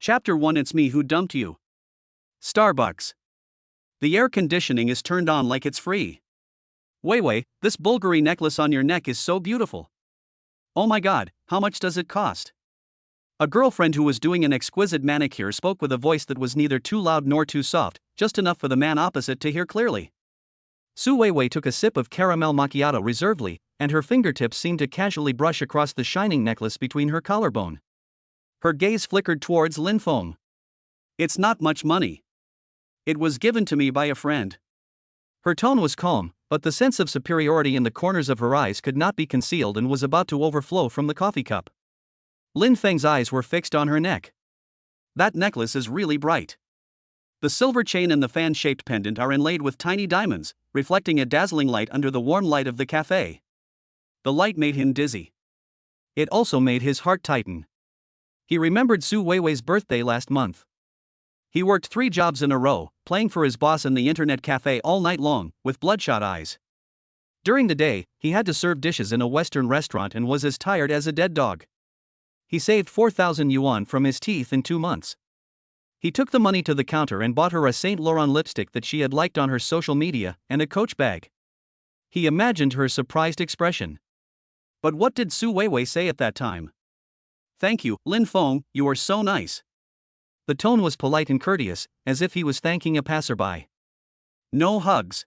Chapter 1. It's me who dumped you. Starbucks. The air conditioning is turned on like it's free. Wei, this Bulgari necklace on your neck is so beautiful. Oh my god, how much does it cost? A girlfriend who was doing an exquisite manicure spoke with a voice that was neither too loud nor too soft, just enough for the man opposite to hear clearly. Su Wei took a sip of caramel macchiato reservedly, and her fingertips seemed to casually brush across the shining necklace between her collarbone. Her gaze flickered towards Lin Feng. It's not much money. It was given to me by a friend. Her tone was calm, but the sense of superiority in the corners of her eyes could not be concealed and was about to overflow from the coffee cup. Lin Feng's eyes were fixed on her neck. That necklace is really bright. The silver chain and the fan-shaped pendant are inlaid with tiny diamonds, reflecting a dazzling light under the warm light of the cafe. The light made him dizzy. It also made his heart tighten. He remembered Su Wei's birthday last month. He worked 3 jobs in a row, playing for his boss in the internet cafe all night long, with bloodshot eyes. During the day, he had to serve dishes in a Western restaurant and was as tired as a dead dog. He saved 4,000 yuan from his teeth in 2 months. He took the money to the counter and bought her a Saint Laurent lipstick that she had liked on her social media, and a Coach bag. He imagined her surprised expression. But what did Su Wei say at that time? Thank you, Lin Feng, you are so nice. The tone was polite and courteous, as if he was thanking a passerby. No hugs.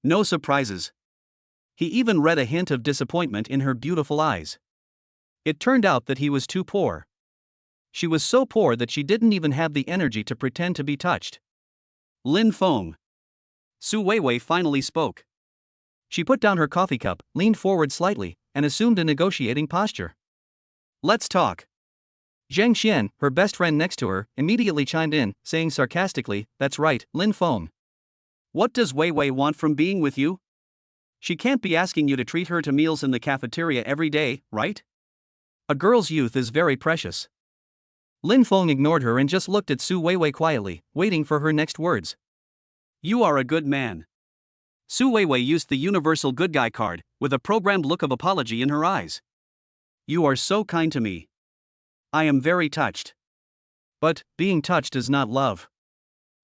No surprises. He even read a hint of disappointment in her beautiful eyes. It turned out that he was too poor. She was so poor that she didn't even have the energy to pretend to be touched. Lin Feng. Su Wei finally spoke. She put down her coffee cup, leaned forward slightly, and assumed a negotiating posture. Let's talk. Zheng Xian, her best friend next to her, immediately chimed in, saying sarcastically, "That's right, Lin Feng. What does Wei want from being with you? She can't be asking you to treat her to meals in the cafeteria every day, right? A girl's youth is very precious." Lin Feng ignored her and just looked at Su Wei quietly, waiting for her next words. You are a good man. Su Wei used the universal good guy card, with a programmed look of apology in her eyes. You are so kind to me. I am very touched. But, being touched is not love.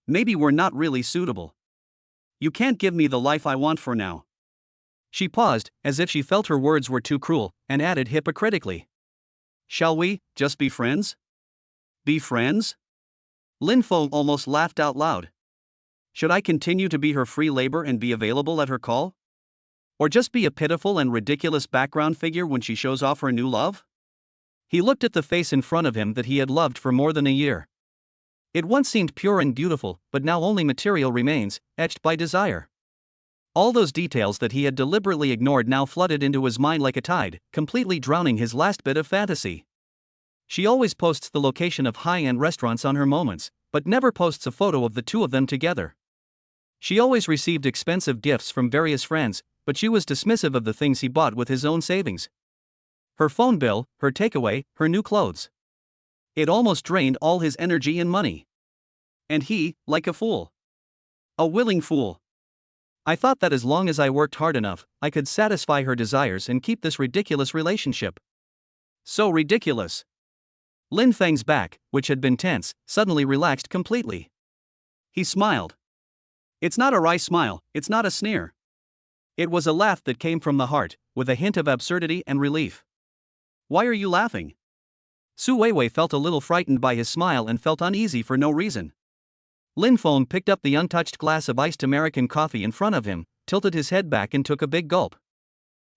Maybe we're not really suitable. You can't give me the life I want for now. She paused, as if she felt her words were too cruel, and added hypocritically. Shall we, just be friends? Be friends? Lin Feng almost laughed out loud. Should I continue to be her free labor and be available at her call? Or just be a pitiful and ridiculous background figure when she shows off her new love? He looked at the face in front of him that he had loved for more than a year. It once seemed pure and beautiful, but now only material remains, etched by desire. All those details that he had deliberately ignored now flooded into his mind like a tide, completely drowning his last bit of fantasy. She always posts the location of high-end restaurants on her moments, but never posts a photo of the two of them together. She always received expensive gifts from various friends, but she was dismissive of the things he bought with his own savings. Her phone bill, her takeaway, her new clothes. It almost drained all his energy and money. And he, like a fool. A willing fool. I thought that as long as I worked hard enough, I could satisfy her desires and keep this ridiculous relationship. So ridiculous. Lin Feng's back, which had been tense, suddenly relaxed completely. He smiled. It's not a wry smile, it's not a sneer. It was a laugh that came from the heart, with a hint of absurdity and relief. Why are you laughing? Su Wei felt a little frightened by his smile and felt uneasy for no reason. Lin Feng picked up the untouched glass of iced American coffee in front of him, tilted his head back and took a big gulp.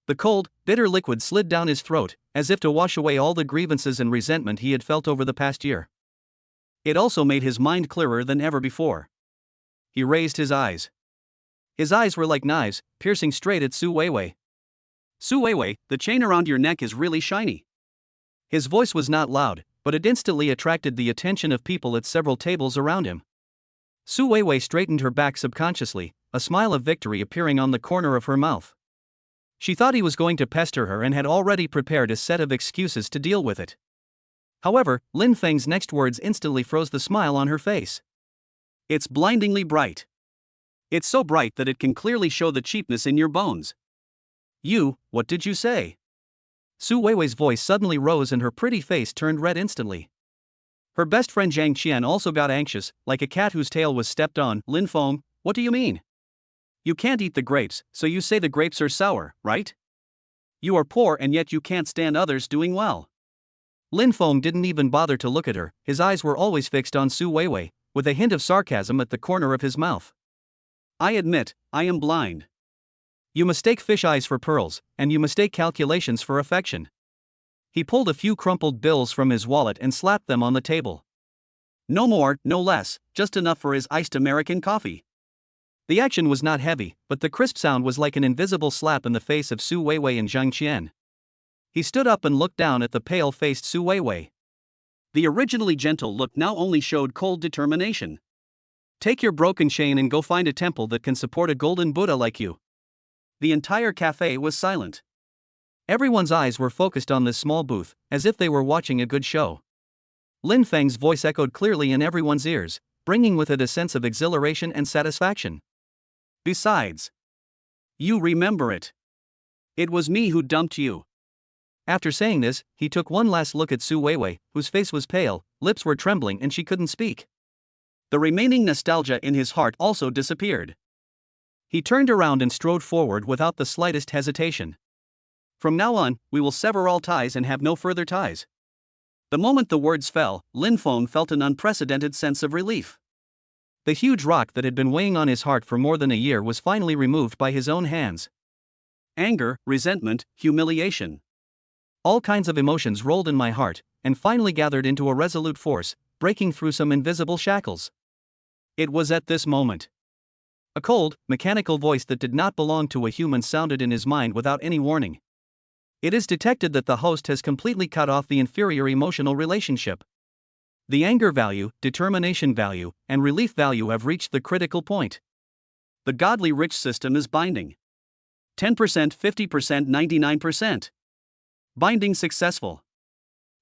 The cold, bitter liquid slid down his throat, as if to wash away all the grievances and resentment he had felt over the past year. It also made his mind clearer than ever before. He raised his eyes. His eyes were like knives, piercing straight at Su Wei. Su Wei, the chain around your neck is really shiny. His voice was not loud, but it instantly attracted the attention of people at several tables around him. Su Wei straightened her back subconsciously, a smile of victory appearing on the corner of her mouth. She thought he was going to pester her and had already prepared a set of excuses to deal with it. However, Lin Feng's next words instantly froze the smile on her face. It's blindingly bright. It's so bright that it can clearly show the cheapness in your bones. What did you say? Su Wei's voice suddenly rose and her pretty face turned red instantly. Her best friend Zhang Qian also got anxious, like a cat whose tail was stepped on. Lin Feng, what do you mean? You can't eat the grapes, so you say the grapes are sour, right? You are poor and yet you can't stand others doing well. Lin Feng didn't even bother to look at her, his eyes were always fixed on Su Weiwei, with a hint of sarcasm at the corner of his mouth. I admit, I am blind. You mistake fish eyes for pearls, and you mistake calculations for affection. He pulled a few crumpled bills from his wallet and slapped them on the table. No more, no less, just enough for his iced American coffee. The action was not heavy, but the crisp sound was like an invisible slap in the face of Su Weiwei and Zhang Qian. He stood up and looked down at the pale-faced Su Weiwei. The originally gentle look now only showed cold determination. Take your broken chain and go find a temple that can support a golden Buddha like you. The entire cafe was silent. Everyone's eyes were focused on this small booth, as if they were watching a good show. Lin Feng's voice echoed clearly in everyone's ears, bringing with it a sense of exhilaration and satisfaction. Besides, you remember it. It was me who dumped you. After saying this, he took one last look at Su Weiwei, whose face was pale, lips were trembling and she couldn't speak. The remaining nostalgia in his heart also disappeared. He turned around and strode forward without the slightest hesitation. From now on, we will sever all ties and have no further ties. The moment the words fell, Lin Feng felt an unprecedented sense of relief. The huge rock that had been weighing on his heart for more than a year was finally removed by his own hands. Anger, resentment, humiliation. All kinds of emotions rolled in my heart, and finally gathered into a resolute force, breaking through some invisible shackles. It was at this moment. A cold, mechanical voice that did not belong to a human sounded in his mind without any warning. It is detected that the host has completely cut off the inferior emotional relationship. The anger value, determination value, and relief value have reached the critical point. The godly rich system is binding. 10%, 50%, 99%. Binding successful.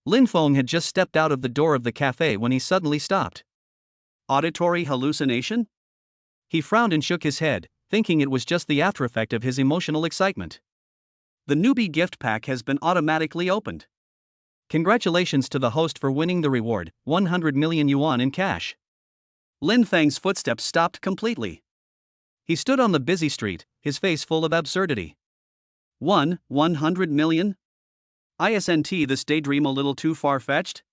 Lin Feng had just stepped out of the door of the cafe when he suddenly stopped. Auditory hallucination? He frowned and shook his head, thinking it was just the aftereffect of his emotional excitement. The newbie gift pack has been automatically opened. Congratulations to the host for winning the reward, 100 million yuan in cash. Lin Feng's footsteps stopped completely. He stood on the busy street, his face full of absurdity. 100 million? Isn't this daydream a little too far-fetched?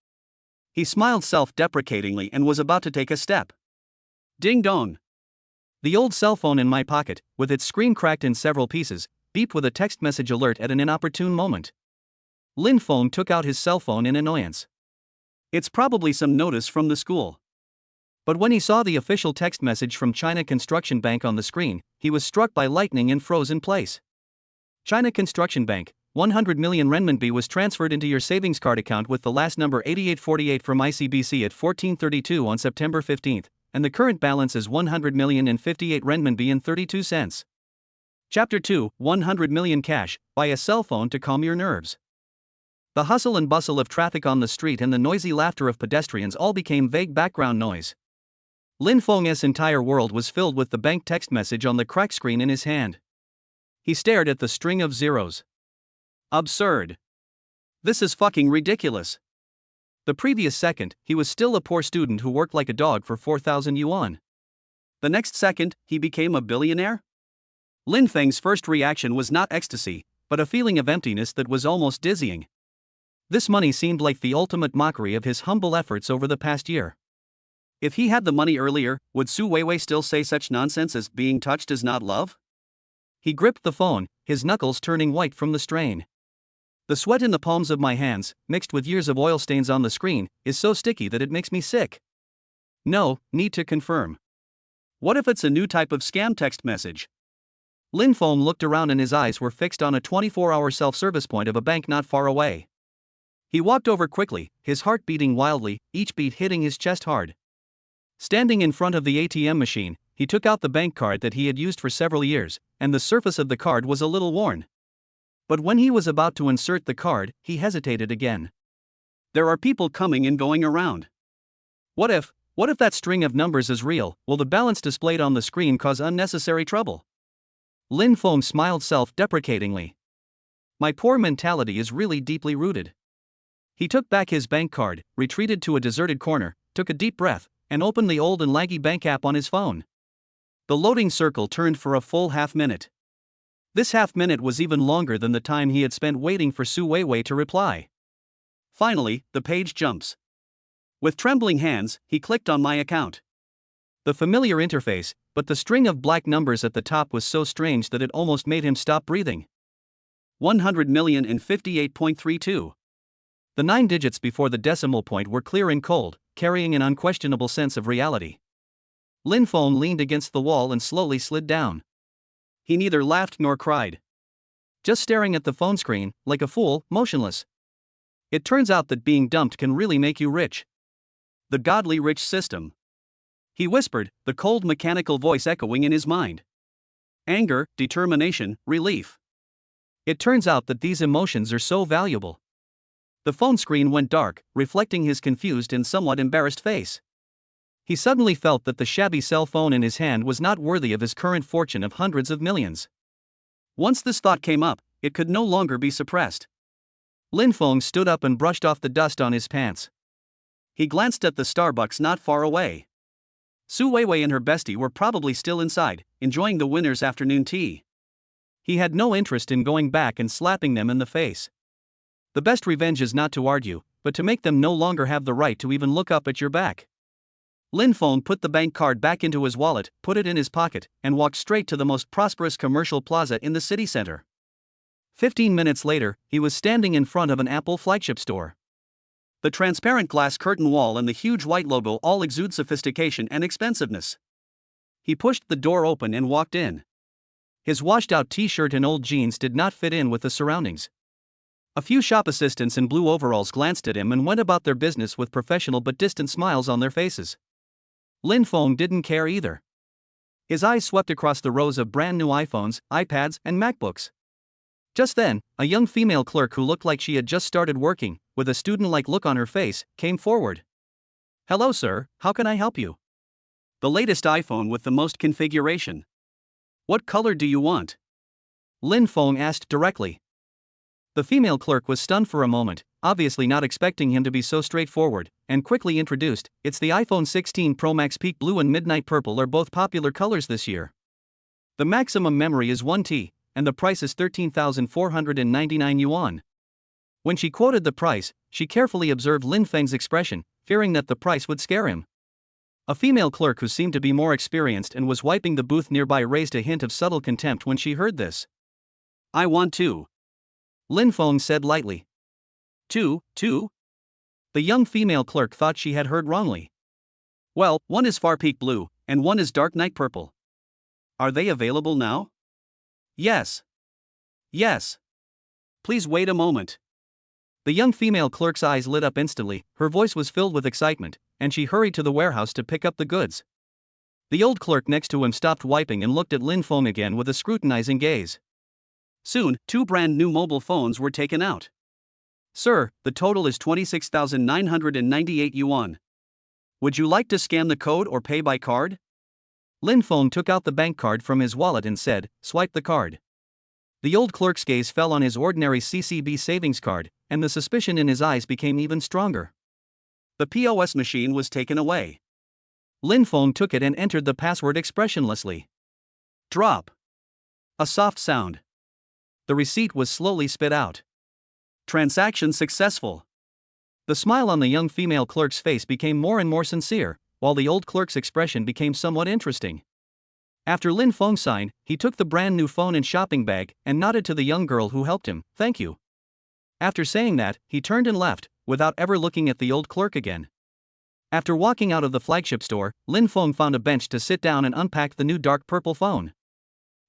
He smiled self-deprecatingly and was about to take a step. Ding dong. The old cell phone in my pocket, with its screen cracked in several pieces, beeped with a text message alert at an inopportune moment. Lin Feng took out his cell phone in annoyance. It's probably some notice from the school. But when he saw the official text message from China Construction Bank on the screen, he was struck by lightning and froze in place. China Construction Bank, 100 million renminbi was transferred into your savings card account with the last number 8848 from ICBC at 1432 on September 15, and the current balance is 100 million and 58 renminbi and 32 cents. Chapter 2, 100 million cash, buy a cell phone to calm your nerves. The hustle and bustle of traffic on the street and the noisy laughter of pedestrians all became vague background noise. Lin Feng's entire world was filled with the bank text message on the cracked screen in his hand. He stared at the string of zeros. Absurd. This is fucking ridiculous. The previous second, he was still a poor student who worked like a dog for 4,000 yuan. The next second, he became a billionaire? Lin Feng's first reaction was not ecstasy, but a feeling of emptiness that was almost dizzying. This money seemed like the ultimate mockery of his humble efforts over the past year. If he had the money earlier, would Su Weiwei still say such nonsense as being touched is not love? He gripped the phone, his knuckles turning white from the strain. The sweat in the palms of my hands, mixed with years of oil stains on the screen, is so sticky that it makes me sick. No, need to confirm. What if it's a new type of scam text message? Lin Feng looked around and his eyes were fixed on a 24-hour self-service point of a bank not far away. He walked over quickly, his heart beating wildly, each beat hitting his chest hard. Standing in front of the ATM machine, he took out the bank card that he had used for several years, and the surface of the card was a little worn. But when he was about to insert the card, he hesitated again. There are people coming and going around. What if that string of numbers is real? Will the balance displayed on the screen cause unnecessary trouble? Lin Feng smiled self-deprecatingly. My poor mentality is really deeply rooted. He took back his bank card, retreated to a deserted corner, took a deep breath, and opened the old and laggy bank app on his phone. The loading circle turned for a full half-minute. This half-minute was even longer than the time he had spent waiting for Su Weiwei to reply. Finally, the page jumps. With trembling hands, he clicked on My Account. The familiar interface, but the string of black numbers at the top was so strange that it almost made him stop breathing. 100,058.32. The 9 digits before the decimal point were clear and cold, carrying an unquestionable sense of reality. Lin Feng leaned against the wall and slowly slid down. He neither laughed nor cried. Just staring at the phone screen, like a fool, motionless. It turns out that being dumped can really make you rich. The godly rich system. He whispered, the cold mechanical voice echoing in his mind. Anger, determination, relief. It turns out that these emotions are so valuable. The phone screen went dark, reflecting his confused and somewhat embarrassed face. He suddenly felt that the shabby cell phone in his hand was not worthy of his current fortune of hundreds of millions. Once this thought came up, it could no longer be suppressed. Lin Feng stood up and brushed off the dust on his pants. He glanced at the Starbucks not far away. Su Weiwei and her bestie were probably still inside, enjoying the winter's afternoon tea. He had no interest in going back and slapping them in the face. The best revenge is not to argue, but to make them no longer have the right to even look up at your back. Lin Feng put the bank card back into his wallet, put it in his pocket, and walked straight to the most prosperous commercial plaza in the city center. 15 minutes later, he was standing in front of an Apple flagship store. The transparent glass curtain wall and the huge white logo all exude sophistication and expensiveness. He pushed the door open and walked in. His washed-out t-shirt and old jeans did not fit in with the surroundings. A few shop assistants in blue overalls glanced at him and went about their business with professional but distant smiles on their faces. Lin Feng didn't care either. His eyes swept across the rows of brand new iPhones, iPads, and MacBooks. Just then, a young female clerk who looked like she had just started working, with a student-like look on her face, came forward. Hello sir, how can I help you? The latest iPhone with the most configuration. What color do you want? Lin Feng asked directly. The female clerk was stunned for a moment, obviously not expecting him to be so straightforward, and quickly introduced, it's the iPhone 16 Pro Max. Peak Blue and Midnight Purple are both popular colors this year. The maximum memory is 1 TB, and the price is 13,499 yuan. When she quoted the price, she carefully observed Lin Feng's expression, fearing that the price would scare him. A female clerk who seemed to be more experienced and was wiping the booth nearby raised a hint of subtle contempt when she heard this. I want 2. Lin Feng said lightly. 2? The young female clerk thought she had heard wrongly. Well, one is far peak blue, and one is dark night purple. Are they available now? Yes. Please wait a moment. The young female clerk's eyes lit up instantly, her voice was filled with excitement, and she hurried to the warehouse to pick up the goods. The old clerk next to him stopped wiping and looked at Lin Feng again with a scrutinizing gaze. Soon, 2 brand new mobile phones were taken out. Sir, the total is 26,998 yuan. Would you like to scan the code or pay by card? Lin Feng took out the bank card from his wallet and said, swipe the card. The old clerk's gaze fell on his ordinary CCB savings card, and the suspicion in his eyes became even stronger. The POS machine was taken away. Lin Feng took it and entered the password expressionlessly. Drop. A soft sound. The receipt was slowly spit out. Transaction successful. The smile on the young female clerk's face became more and more sincere, while the old clerk's expression became somewhat interesting. After Lin Feng signed, he took the brand new phone and shopping bag and nodded to the young girl who helped him, thank you. After saying that, he turned and left, without ever looking at the old clerk again. After walking out of the flagship store, Lin Feng found a bench to sit down and unpack the new dark purple phone.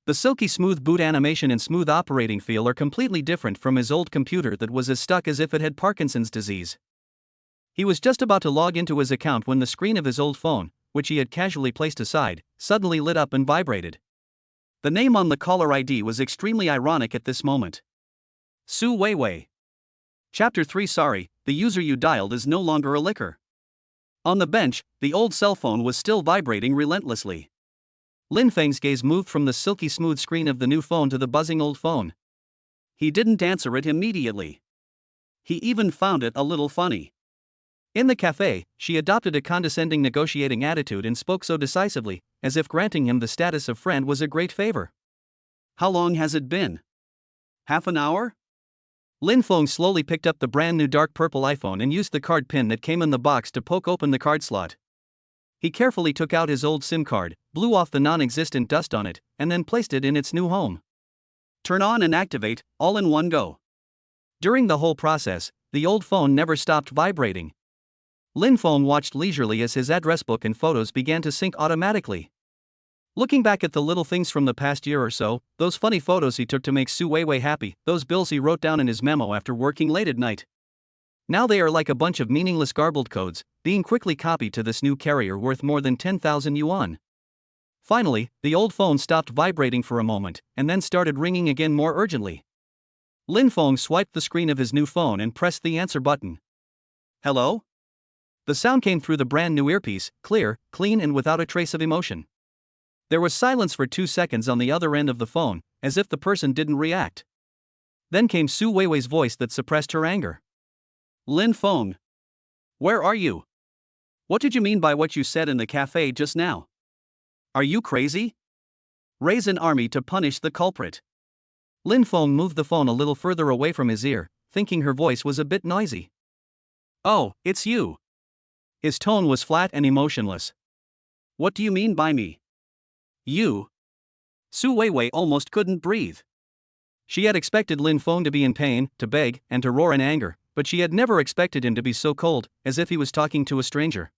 The silky smooth boot animation and smooth operating feel are completely different from his old computer that was as stuck as if it had Parkinson's disease. He was just about to log into his account when the screen of his old phone, which he had casually placed aside, suddenly lit up and vibrated. The name on the caller ID was extremely ironic at this moment. Su Weiwei. Chapter 3. Sorry, the user you dialed is no longer a licker. On the bench, the old cell phone was still vibrating relentlessly. Lin Feng's gaze moved from the silky smooth screen of the new phone to the buzzing old phone. He didn't answer it immediately. He even found it a little funny. In the cafe, she adopted a condescending negotiating attitude and spoke so decisively, as if granting him the status of friend was a great favor. How long has it been? Half an hour? Lin Feng slowly picked up the brand new dark purple iPhone and used the card pin that came in the box to poke open the card slot. He carefully took out his old SIM card, blew off the non-existent dust on it, and then placed it in its new home. Turn on and activate, all in one go. During the whole process, the old phone never stopped vibrating. Lin Feng watched leisurely as his address book and photos began to sync automatically. Looking back at the little things from the past year or so, those funny photos he took to make Su Weiwei happy, those bills he wrote down in his memo after working late at night. Now they are like a bunch of meaningless garbled codes, being quickly copied to this new carrier worth more than 10,000 yuan. Finally, the old phone stopped vibrating for a moment, and then started ringing again more urgently. Lin Feng swiped the screen of his new phone and pressed the answer button. Hello? The sound came through the brand new earpiece, clear, clean and without a trace of emotion. There was silence for 2 seconds on the other end of the phone, as if the person didn't react. Then came Su Weiwei's voice that suppressed her anger. Lin Feng. Where are you? What did you mean by what you said in the cafe just now? Are you crazy? Raise an army to punish the culprit. Lin Feng moved the phone a little further away from his ear, thinking her voice was a bit noisy. Oh, it's you. His tone was flat and emotionless. What do you mean by me? You? Su Weiwei almost couldn't breathe. She had expected Lin Feng to be in pain, to beg, and to roar in anger, but she had never expected him to be so cold, as if he was talking to a stranger.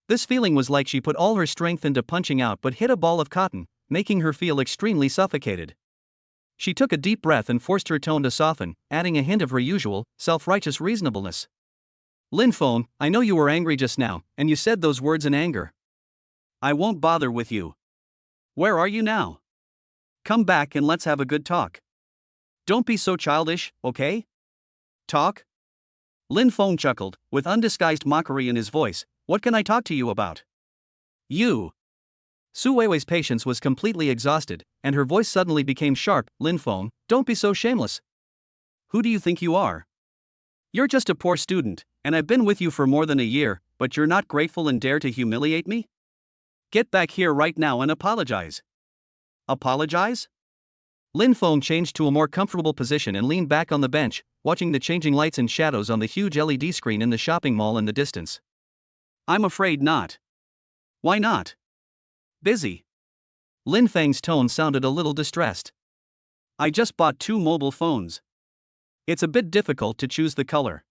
This feeling was like she put all her strength into punching out but hit a ball of cotton, making her feel extremely suffocated. She took a deep breath and forced her tone to soften, adding a hint of her usual, self-righteous reasonableness. Lin Feng, I know you were angry just now, and you said those words in anger. I won't bother with you. Where are you now? Come back and let's have a good talk. Don't be so childish, okay? Talk? Lin Feng chuckled, with undisguised mockery in his voice. What can I talk to you about? You. Su Weiwei's patience was completely exhausted, and her voice suddenly became sharp. Lin Feng, don't be so shameless. Who do you think you are? You're just a poor student, and I've been with you for more than a year, but you're not grateful and dare to humiliate me? Get back here right now and apologize. Apologize? Lin Feng changed to a more comfortable position and leaned back on the bench, watching the changing lights and shadows on the huge LED screen in the shopping mall in the distance. I'm afraid not. Why not? Busy. Lin Feng's tone sounded a little distressed. I just bought 2 mobile phones. It's a bit difficult to choose the color.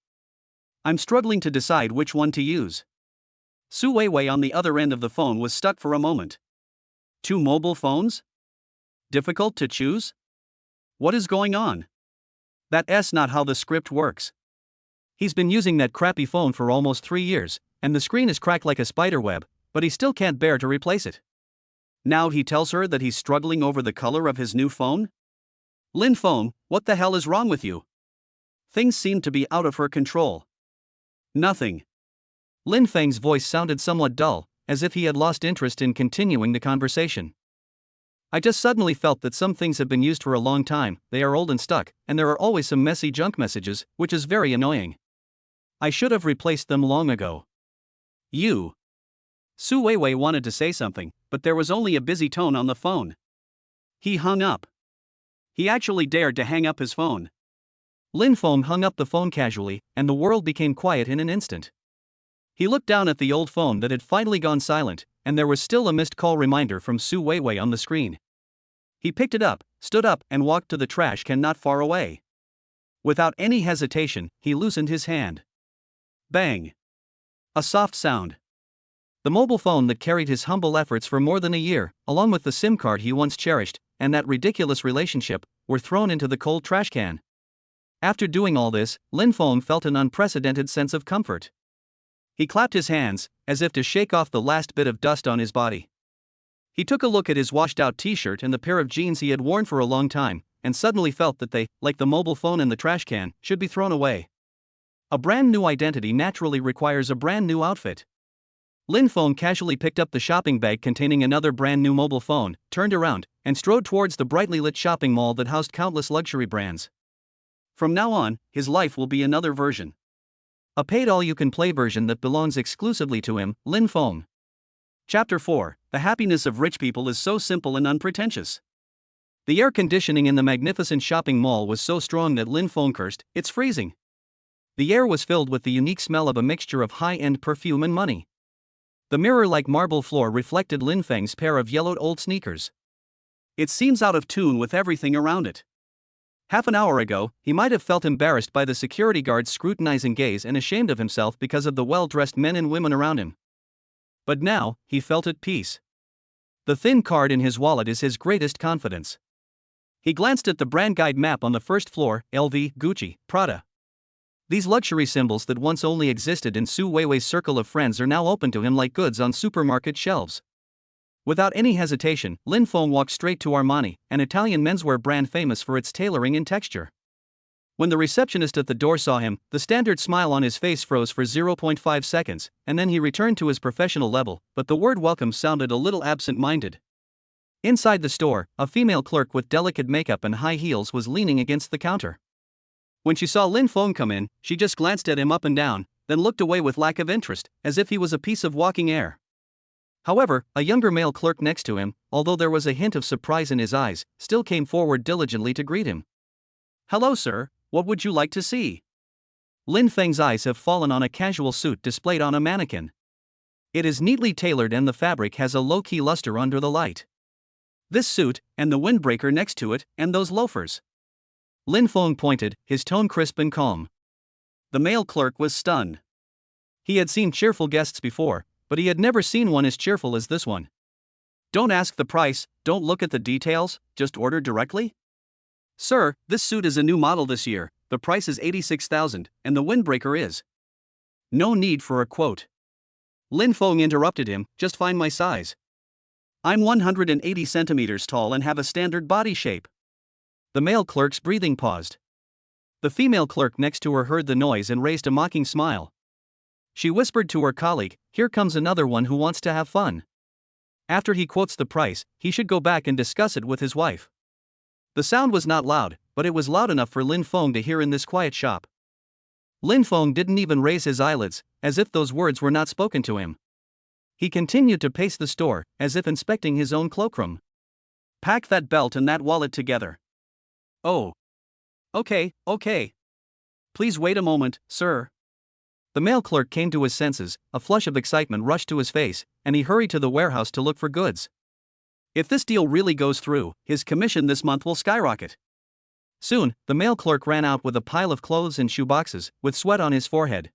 I'm struggling to decide which one to use. Su Weiwei on the other end of the phone was stuck for a moment. 2 mobile phones? Difficult to choose? What is going on? That's not how the script works. He's been using that crappy phone for almost 3 years, and the screen is cracked like a spider web, but he still can't bear to replace it. Now he tells her that he's struggling over the color of his new phone? Lin Feng, what the hell is wrong with you? Things seem to be out of her control. Nothing. Lin Feng's voice sounded somewhat dull, as if he had lost interest in continuing the conversation. I just suddenly felt that some things have been used for a long time, they are old and stuck, and there are always some messy junk messages, which is very annoying. I should have replaced them long ago. You. Su Weiwei wanted to say something, but there was only a busy tone on the phone. He hung up. He actually dared to hang up his phone. Lin Feng hung up the phone casually, and the world became quiet in an instant. He looked down at the old phone that had finally gone silent, and there was still a missed call reminder from Su Weiwei on the screen. He picked it up, stood up, and walked to the trash can not far away. Without any hesitation, he loosened his hand. Bang! A soft sound. The mobile phone that carried his humble efforts for more than a year, along with the SIM card he once cherished, and that ridiculous relationship, were thrown into the cold trash can. After doing all this, Lin Feng felt an unprecedented sense of comfort. He clapped his hands, as if to shake off the last bit of dust on his body. He took a look at his washed-out t-shirt and the pair of jeans he had worn for a long time, and suddenly felt that they, like the mobile phone in the trash can, should be thrown away. A brand new identity naturally requires a brand new outfit. Lin Feng casually picked up the shopping bag containing another brand new mobile phone, turned around, and strode towards the brightly lit shopping mall that housed countless luxury brands. From now on, his life will be another version. A paid all-you-can-play version that belongs exclusively to him, Lin Feng. Chapter 4. The happiness of rich people is so simple and unpretentious. The air conditioning in the magnificent shopping mall was so strong that Lin Feng cursed, "It's freezing." The air was filled with the unique smell of a mixture of high-end perfume and money. The mirror-like marble floor reflected Lin Feng's pair of yellowed old sneakers. It seems out of tune with everything around it. Half an hour ago, he might have felt embarrassed by the security guard's scrutinizing gaze and ashamed of himself because of the well-dressed men and women around him. But now, he felt at peace. The thin card in his wallet is his greatest confidence. He glanced at the brand guide map on the first floor: LV, Gucci, Prada. These luxury symbols that once only existed in Su Weiwei's circle of friends are now open to him like goods on supermarket shelves. Without any hesitation, Lin Feng walked straight to Armani, an Italian menswear brand famous for its tailoring and texture. When the receptionist at the door saw him, the standard smile on his face froze for 0.5 seconds, and then he returned to his professional level, but the word welcome sounded a little absent-minded. Inside the store, a female clerk with delicate makeup and high heels was leaning against the counter. When she saw Lin Feng come in, she just glanced at him up and down, then looked away with lack of interest, as if he was a piece of walking air. However, a younger male clerk next to him, although there was a hint of surprise in his eyes, still came forward diligently to greet him. "Hello, sir, what would you like to see?" Lin Feng's eyes have fallen on a casual suit displayed on a mannequin. It is neatly tailored and the fabric has a low-key luster under the light. This suit, and the windbreaker next to it, and those loafers. Lin Feng pointed, his tone crisp and calm. The male clerk was stunned. He had seen cheerful guests before, but he had never seen one as cheerful as this one. "Don't ask the price, don't look at the details, just order directly?" "Sir, this suit is a new model this year, the price is 86,000, and the windbreaker is." "No need for a quote." Lin Feng interrupted him, "Just find my size. I'm 180 centimeters tall and have a standard body shape." The male clerk's breathing paused. The female clerk next to her heard the noise and raised a mocking smile. She whispered to her colleague, "Here comes another one who wants to have fun. After he quotes the price, he should go back and discuss it with his wife." The sound was not loud, but it was loud enough for Lin Feng to hear in this quiet shop. Lin Feng didn't even raise his eyelids, as if those words were not spoken to him. He continued to pace the store, as if inspecting his own cloakroom. "Pack that belt and that wallet together." "Oh. Okay. Please wait a moment, sir." The male clerk came to his senses, a flush of excitement rushed to his face, and he hurried to the warehouse to look for goods. If this deal really goes through, his commission this month will skyrocket. Soon, the male clerk ran out with a pile of clothes and shoeboxes, with sweat on his forehead.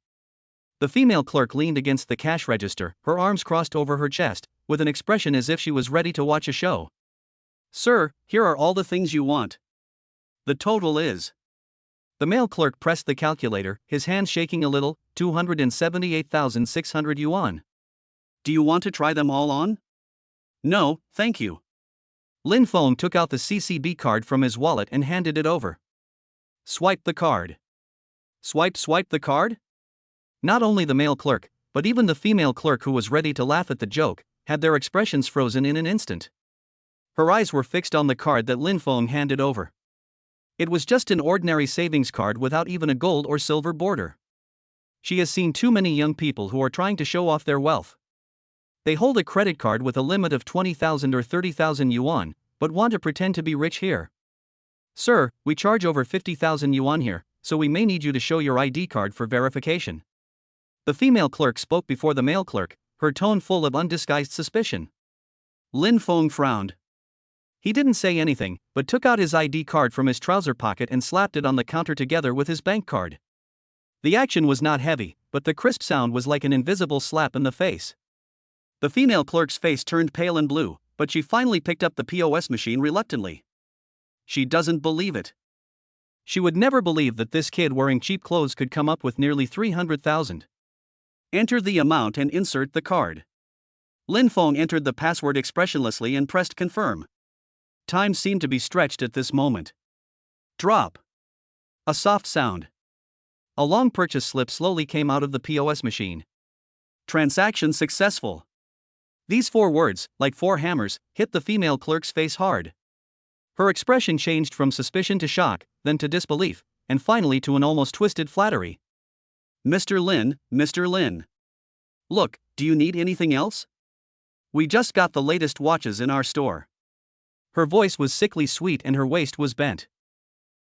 The female clerk leaned against the cash register, her arms crossed over her chest, with an expression as if she was ready to watch a show. "Sir, here are all the things you want. The total is..." The male clerk pressed the calculator, his hands shaking a little, 278,600 yuan. "Do you want to try them all on?" "No, thank you." Lin Feng took out the CCB card from his wallet and handed it over. "Swipe the card." Swipe the card? Not only the male clerk, but even the female clerk who was ready to laugh at the joke, had their expressions frozen in an instant. Her eyes were fixed on the card that Lin Feng handed over. It was just an ordinary savings card without even a gold or silver border. She has seen too many young people who are trying to show off their wealth. They hold a credit card with a limit of 20,000 or 30,000 yuan, but want to pretend to be rich here. "Sir, we charge over 50,000 yuan here, so we may need you to show your ID card for verification." The female clerk spoke before the male clerk, her tone full of undisguised suspicion. Lin Feng frowned. He didn't say anything, but took out his ID card from his trouser pocket and slapped it on the counter together with his bank card. The action was not heavy, but the crisp sound was like an invisible slap in the face. The female clerk's face turned pale and blue, but she finally picked up the POS machine reluctantly. She doesn't believe it. She would never believe that this kid wearing cheap clothes could come up with nearly 300,000. Enter the amount and insert the card. Lin Feng entered the password expressionlessly and pressed confirm. Time seemed to be stretched at this moment. Drop. A soft sound. A long purchase slip slowly came out of the POS machine. Transaction successful. These 4 words, like 4 hammers, hit the female clerk's face hard. Her expression changed from suspicion to shock, then to disbelief, and finally to an almost twisted flattery. Mr. Lin, Mr. Lin. Look, do you need anything else? We just got the latest watches in our store. Her voice was sickly sweet and her waist was bent.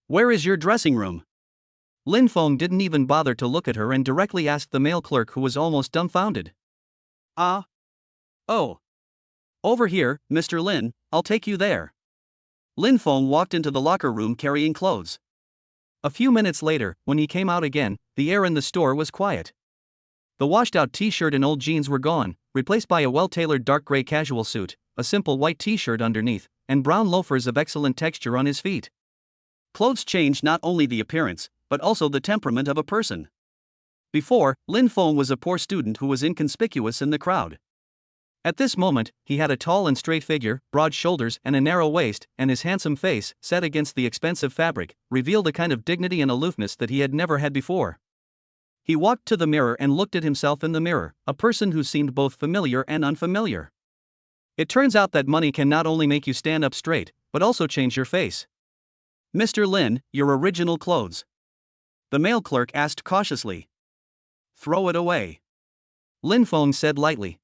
Where is your dressing room? Lin Feng didn't even bother to look at her and directly asked the male clerk, who was almost dumbfounded. Oh. Over here, Mr. Lin, I'll take you there. Lin Feng walked into the locker room carrying clothes. A few minutes later, when he came out again, the air in the store was quiet. The washed-out t-shirt and old jeans were gone, replaced by a well-tailored dark gray casual suit, a simple white t-shirt underneath, and brown loafers of excellent texture on his feet. Clothes change not only the appearance, but also the temperament of a person. Before, Lin Feng was a poor student who was inconspicuous in the crowd. At this moment, he had a tall and straight figure, broad shoulders and a narrow waist, and his handsome face, set against the expensive fabric, revealed a kind of dignity and aloofness that he had never had before. He walked to the mirror and looked at himself in the mirror, a person who seemed both familiar and unfamiliar. It turns out that money can not only make you stand up straight, but also change your face. Mr. Lin, your original clothes. The male clerk asked cautiously. Throw it away. Lin Feng said lightly.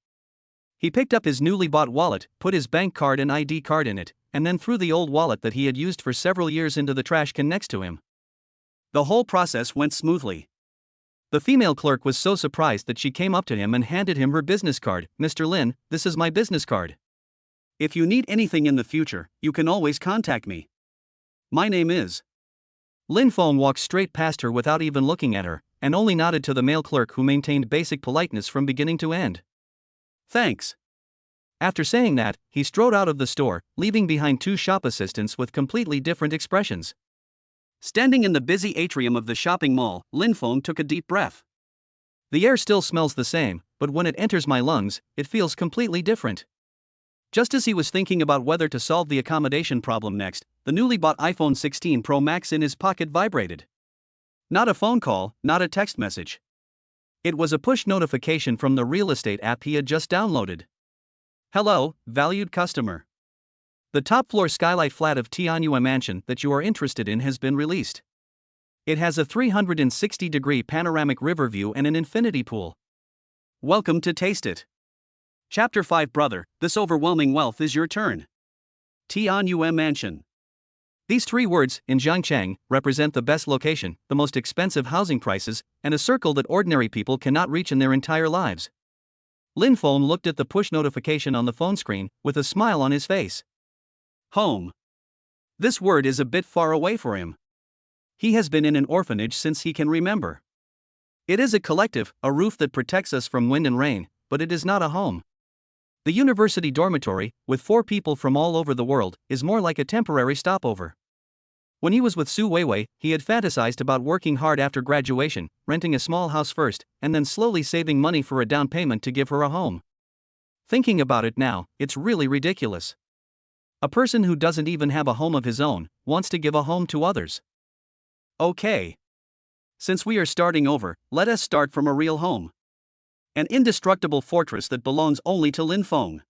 He picked up his newly bought wallet, put his bank card and ID card in it, and then threw the old wallet that he had used for several years into the trash can next to him. The whole process went smoothly. The female clerk was so surprised that she came up to him and handed him her business card. Mr. Lin, this is my business card. If you need anything in the future, you can always contact me. My name is. Lin Feng walked straight past her without even looking at her, and only nodded to the male clerk, who maintained basic politeness from beginning to end. Thanks. After saying that, he strode out of the store, leaving behind two shop assistants with completely different expressions. Standing in the busy atrium of the shopping mall, Lin Feng took a deep breath. The air still smells the same, but when it enters my lungs, it feels completely different. Just as he was thinking about whether to solve the accommodation problem next, the newly bought iPhone 16 Pro Max in his pocket vibrated. Not a phone call, not a text message. It was a push notification from the real estate app he had just downloaded. Hello, valued customer. The top-floor skylight flat of Tianyue Mansion that you are interested in has been released. It has a 360-degree panoramic river view and an infinity pool. Welcome to taste it. Chapter 5. Brother, this overwhelming wealth is your turn. Tianyue Mansion. These three words, in Zhangcheng, represent the best location, the most expensive housing prices, and a circle that ordinary people cannot reach in their entire lives. Lin Feng looked at the push notification on the phone screen, with a smile on his face. Home. This word is a bit far away for him. He has been in an orphanage since he can remember. It is a collective, a roof that protects us from wind and rain, but it is not a home. The university dormitory, with 4 people from all over the world, is more like a temporary stopover. When he was with Su Weiwei, he had fantasized about working hard after graduation, renting a small house first, and then slowly saving money for a down payment to give her a home. Thinking about it now, it's really ridiculous. A person who doesn't even have a home of his own wants to give a home to others. Okay. Since we are starting over, let us start from a real home. An indestructible fortress that belongs only to Lin Feng.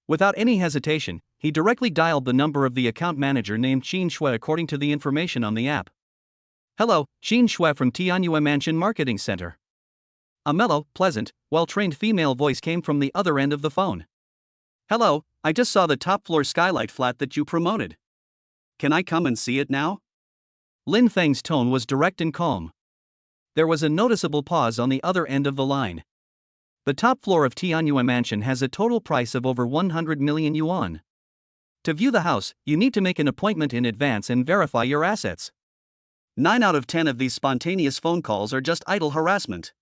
Without any hesitation, he directly dialed the number of the account manager named Qin Shui according to the information on the app. Hello, Qin Shui from Tianyue Mansion Marketing Center. A mellow, pleasant, well-trained female voice came from the other end of the phone. Hello, I just saw the top-floor skylight flat that you promoted. Can I come and see it now? Lin Feng's tone was direct and calm. There was a noticeable pause on the other end of the line. The top floor of Tianyue Mansion has a total price of over 100 million yuan. To view the house, you need to make an appointment in advance and verify your assets. 9 out of 10 of these spontaneous phone calls are just idle harassment.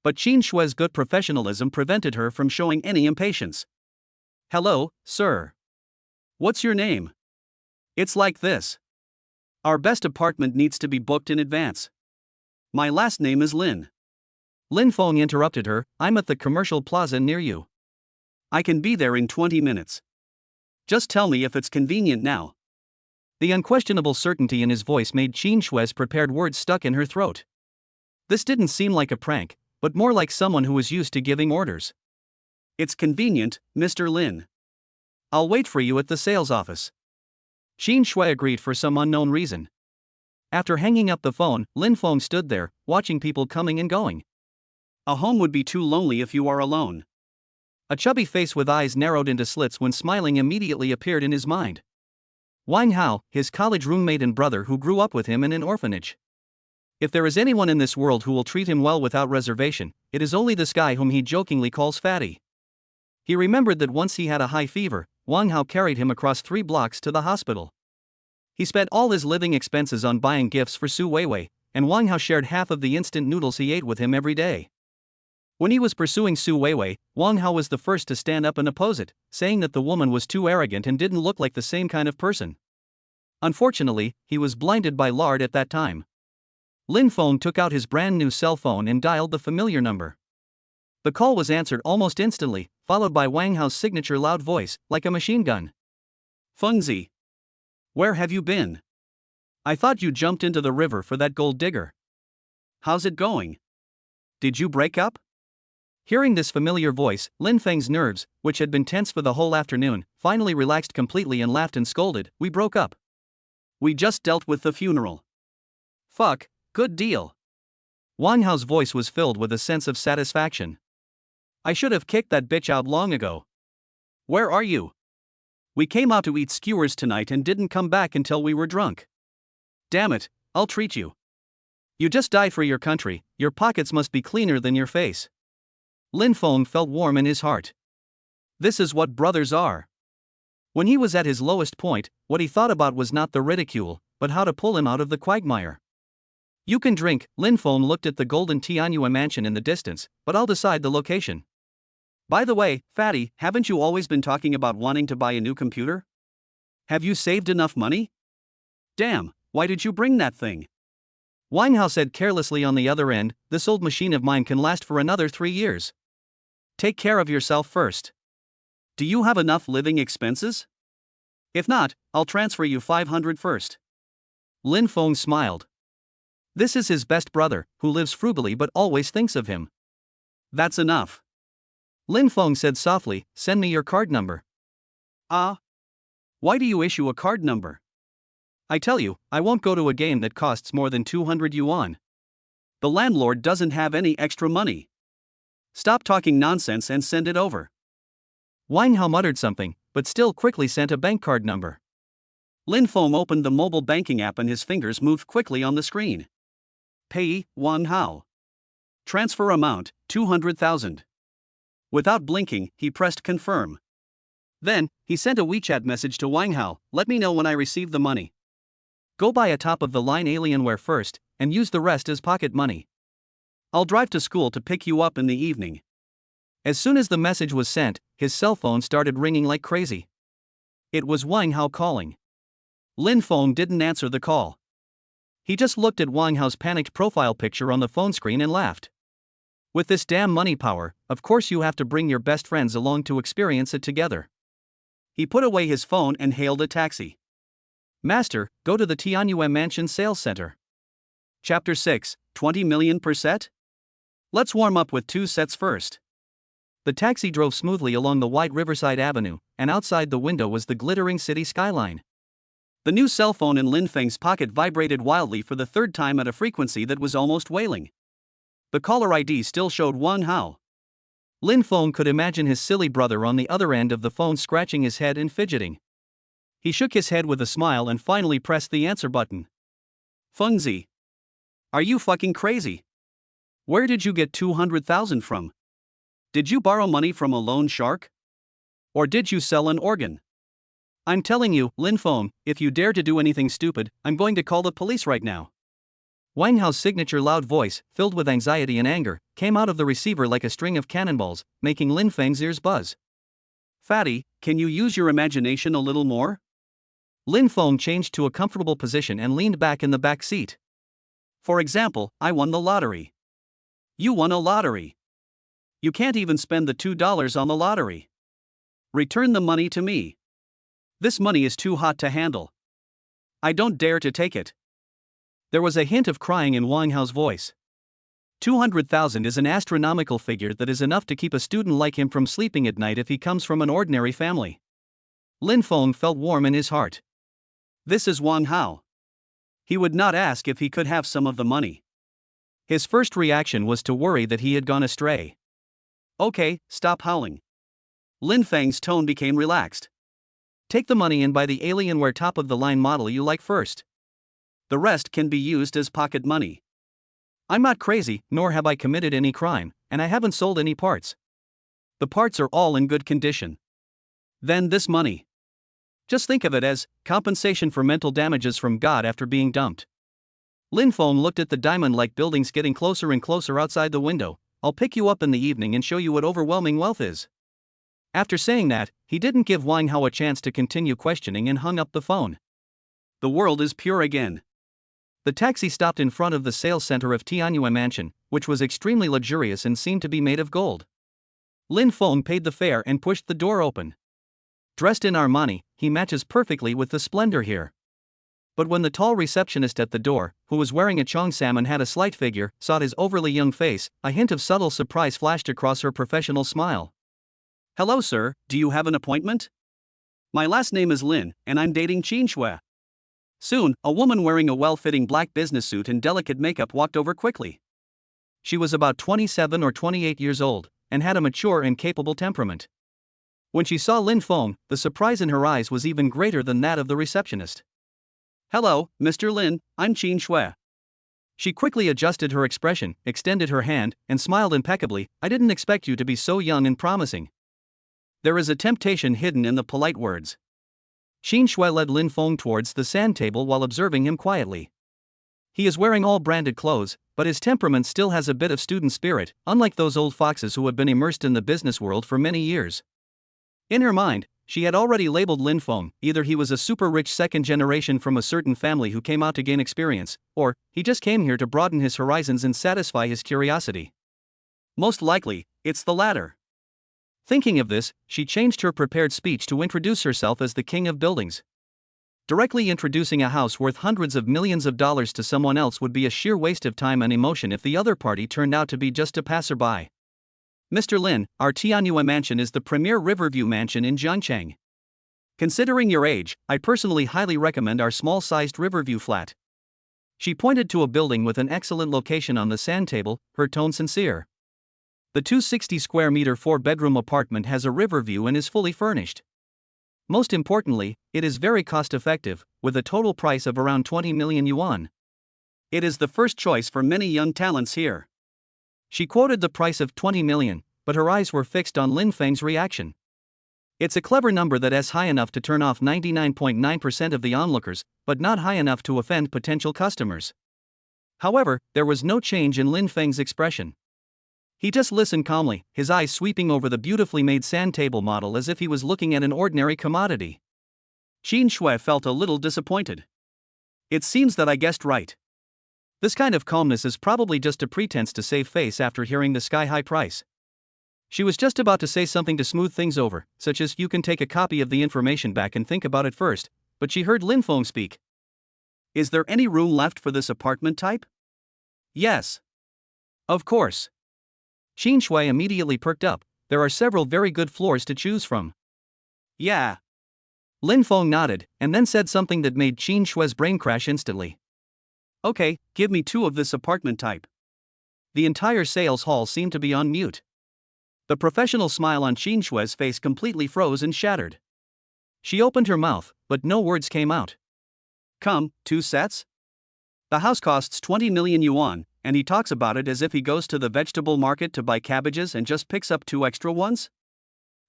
But Qin Shui's good professionalism prevented her from showing any impatience. Hello, sir. What's your name? It's like this. Our best apartment needs to be booked in advance. My last name is Lin. Lin Feng interrupted her. I'm at the commercial plaza near you. I can be there in 20 minutes. Just tell me if it's convenient now. The unquestionable certainty in his voice made Qin Shui's prepared words stuck in her throat. This didn't seem like a prank, but more like someone who was used to giving orders. It's convenient, Mr. Lin. I'll wait for you at the sales office. Qin Shui agreed for some unknown reason. After hanging up the phone, Lin Feng stood there, watching people coming and going. A home would be too lonely if you are alone. A chubby face with eyes narrowed into slits when smiling immediately appeared in his mind. Wang Hao, his college roommate and brother who grew up with him in an orphanage. If there is anyone in this world who will treat him well without reservation, it is only this guy whom he jokingly calls Fatty. He remembered that once he had a high fever, Wang Hao carried him across 3 blocks to the hospital. He spent all his living expenses on buying gifts for Su Weiwei, and Wang Hao shared half of the instant noodles he ate with him every day. When he was pursuing Su Weiwei, Wang Hao was the first to stand up and oppose it, saying that the woman was too arrogant and didn't look like the same kind of person. Unfortunately, he was blinded by lard at that time. Lin Feng took out his brand new cell phone and dialed the familiar number. The call was answered almost instantly, followed by Wang Hao's signature loud voice, like a machine gun. Fengzi. Where have you been? I thought you jumped into the river for that gold digger. How's it going? Did you break up? Hearing this familiar voice, Lin Feng's nerves, which had been tense for the whole afternoon, finally relaxed completely and laughed and scolded, We broke up. We just dealt with the funeral. Fuck, good deal. Wang Hao's voice was filled with a sense of satisfaction. I should have kicked that bitch out long ago. Where are you? We came out to eat skewers tonight and didn't come back until we were drunk. Damn it, I'll treat you. You just died for your country, your pockets must be cleaner than your face. Lin Feng felt warm in his heart. This is what brothers are. When he was at his lowest point, what he thought about was not the ridicule, but how to pull him out of the quagmire. You can drink, Lin Feng looked at the golden Tianyue mansion in the distance, but I'll decide the location. By the way, Fatty, haven't you always been talking about wanting to buy a new computer? Have you saved enough money? Damn, why did you bring that thing? Wang Hao said carelessly on the other end, This old machine of mine can last for another 3 years. Take care of yourself first. Do you have enough living expenses? If not, I'll transfer you 500 first. Lin Feng smiled. This is his best brother, who lives frugally but always thinks of him. That's enough. Lin Feng said softly, Send me your card number. Why do you issue a card number? I tell you, I won't go to a game that costs more than 200 yuan. The landlord doesn't have any extra money. Stop talking nonsense and send it over. Wang Hao muttered something, but still quickly sent a bank card number. Lin Feng opened the mobile banking app and his fingers moved quickly on the screen. Pay, Wang Hao. Transfer amount, 200,000. Without blinking, he pressed confirm. Then, he sent a WeChat message to Wang Hao, Let me know when I receive the money. Go buy a top-of-the-line Alienware first, and use the rest as pocket money. I'll drive to school to pick you up in the evening. As soon as the message was sent, his cell phone started ringing like crazy. It was Wang Hao calling. Lin Feng didn't answer the call. He just looked at Wang Hao's panicked profile picture on the phone screen and laughed. With this damn money power, of course you have to bring your best friends along to experience it together. He put away his phone and hailed a taxi. Master, go to the Tianyue Mansion Sales Center. Chapter 6, 20 million per set? Let's warm up with 2 sets first. The taxi drove smoothly along the wide Riverside Avenue, and outside the window was the glittering city skyline. The new cell phone in Lin Feng's pocket vibrated wildly for the 3rd time at a frequency that was almost wailing. The caller ID still showed Wang Hao. Lin Feng could imagine his silly brother on the other end of the phone scratching his head and fidgeting. He shook his head with a smile and finally pressed the answer button. Fengzi. Are you fucking crazy? Where did you get 200,000 from? Did you borrow money from a loan shark? Or did you sell an organ? I'm telling you, Lin Feng, if you dare to do anything stupid, I'm going to call the police right now. Wang Hao's signature loud voice, filled with anxiety and anger, came out of the receiver like a string of cannonballs, making Lin Feng's ears buzz. Fatty, can you use your imagination a little more? Lin Feng changed to a comfortable position and leaned back in the back seat. For example, I won the lottery. You won a lottery. You can't even spend the $2 on the lottery. Return the money to me. This money is too hot to handle. I don't dare to take it. There was a hint of crying in Wang Hao's voice. 200,000 is an astronomical figure that is enough to keep a student like him from sleeping at night if he comes from an ordinary family. Lin Feng felt warm in his heart. This is Wang Hao. He would not ask if he could have some of the money. His first reaction was to worry that he had gone astray. Okay, stop howling. Lin Feng's tone became relaxed. Take the money and buy the Alienware top-of-the-line model you like first. The rest can be used as pocket money. I'm not crazy, nor have I committed any crime, and I haven't sold any parts. The parts are all in good condition. Then this money. Just think of it as compensation for mental damages from God after being dumped. Lin Feng looked at the diamond-like buildings getting closer and closer outside the window. I'll pick you up in the evening and show you what overwhelming wealth is. After saying that, he didn't give Wang Hao a chance to continue questioning and hung up the phone. The world is pure again. The taxi stopped in front of the sales center of Tianyue Mansion, which was extremely luxurious and seemed to be made of gold. Lin Feng paid the fare and pushed the door open. Dressed in Armani, he matches perfectly with the splendor here. But when the tall receptionist at the door, who was wearing a cheongsam and had a slight figure, saw his overly young face, a hint of subtle surprise flashed across her professional smile. Hello sir, do you have an appointment? My last name is Lin, and I'm dating Qin Shui. Soon, a woman wearing a well-fitting black business suit and delicate makeup walked over quickly. She was about 27 or 28 years old, and had a mature and capable temperament. When she saw Lin Feng, the surprise in her eyes was even greater than that of the receptionist. Hello, Mr. Lin, I'm Qin Shui. She quickly adjusted her expression, extended her hand, and smiled impeccably. I didn't expect you to be so young and promising. There is a temptation hidden in the polite words. Qin Shui led Lin Feng towards the sand table while observing him quietly. He is wearing all branded clothes, but his temperament still has a bit of student spirit, unlike those old foxes who have been immersed in the business world for many years. In her mind, she had already labeled Lin Feng. Either he was a super rich second generation from a certain family who came out to gain experience, or he just came here to broaden his horizons and satisfy his curiosity. Most likely, it's the latter. Thinking of this, she changed her prepared speech to introduce herself as the king of buildings. Directly introducing a house worth hundreds of millions of dollars to someone else would be a sheer waste of time and emotion if the other party turned out to be just a passerby. Mr. Lin, our Tianyue mansion is the premier Riverview mansion in Jiangcheng. Considering your age, I personally highly recommend our small-sized Riverview flat. She pointed to a building with an excellent location on the sand table, her tone sincere. The 260-square-meter 4-bedroom apartment has a river view and is fully furnished. Most importantly, it is very cost-effective, with a total price of around 20 million yuan. It is the first choice for many young talents here. She quoted the price of 20 million, but her eyes were fixed on Lin Feng's reaction. It's a clever number that is high enough to turn off 99.9% of the onlookers, but not high enough to offend potential customers. However, there was no change in Lin Feng's expression. He just listened calmly, his eyes sweeping over the beautifully made sand table model as if he was looking at an ordinary commodity. Qin Shui felt a little disappointed. It seems that I guessed right. This kind of calmness is probably just a pretense to save face after hearing the sky-high price. She was just about to say something to smooth things over, such as you can take a copy of the information back and think about it first, but she heard Lin Feng speak. Is there any room left for this apartment type? Yes. Of course. Qin Shui immediately perked up. There are several very good floors to choose from. Yeah. Lin Feng nodded, and then said something that made Qin Shui's brain crash instantly. Okay, give me 2 of this apartment type. The entire sales hall seemed to be on mute. The professional smile on Qin Shui's face completely froze and shattered. She opened her mouth, but no words came out. Come, 2 sets? The house costs 20 million yuan, and he talks about it as if he goes to the vegetable market to buy cabbages and just picks up 2 extra ones?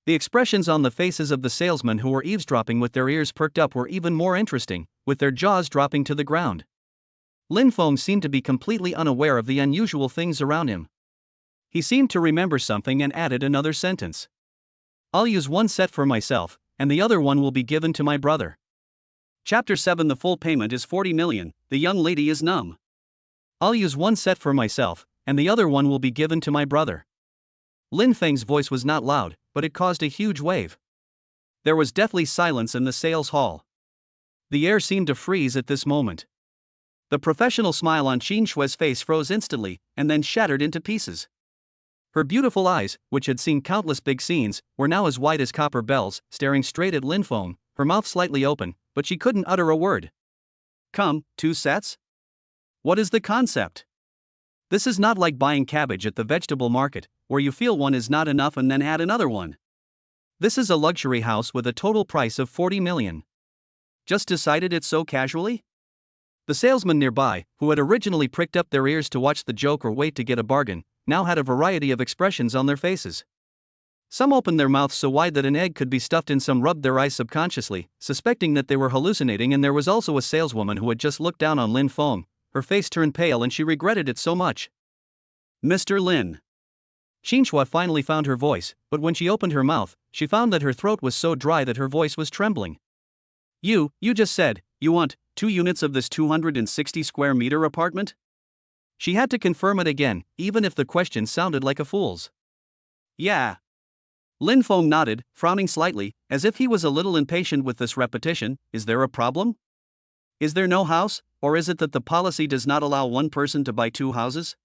The expressions on the faces of the salesmen who were eavesdropping with their ears perked up were even more interesting, with their jaws dropping to the ground. Lin Feng seemed to be completely unaware of the unusual things around him. He seemed to remember something and added another sentence. I'll use 1 set for myself, and the other one will be given to my brother. Chapter 7. The full payment is 40 million, the young lady is numb. I'll use 1 set for myself, and the other one will be given to my brother. Lin Feng's voice was not loud, but it caused a huge wave. There was deathly silence in the sales hall. The air seemed to freeze at this moment. The professional smile on Qin Shui's face froze instantly, and then shattered into pieces. Her beautiful eyes, which had seen countless big scenes, were now as wide as copper bells, staring straight at Lin Feng, her mouth slightly open, but she couldn't utter a word. Come, 2 sets? What is the concept? This is not like buying cabbage at the vegetable market, where you feel one is not enough and then add another one. This is a luxury house with a total price of 40 million. Just decided it so casually? The salesman nearby, who had originally pricked up their ears to watch the joke or wait to get a bargain, now had a variety of expressions on their faces. Some opened their mouths so wide that an egg could be stuffed in, some rubbed their eyes subconsciously, suspecting that they were hallucinating, and there was also a saleswoman who had just looked down on Lin Feng. Her face turned pale and she regretted it so much. Mr. Lin. Xinhua finally found her voice, but when she opened her mouth, she found that her throat was so dry that her voice was trembling. You just said, you want 2 units of this 260 square meter apartment? She had to confirm it again, even if the question sounded like a fool's. Yeah. Lin Feng nodded, frowning slightly, as if he was a little impatient with this repetition. Is there a problem? Is there no house, or is it that the policy does not allow one person to buy 2 houses?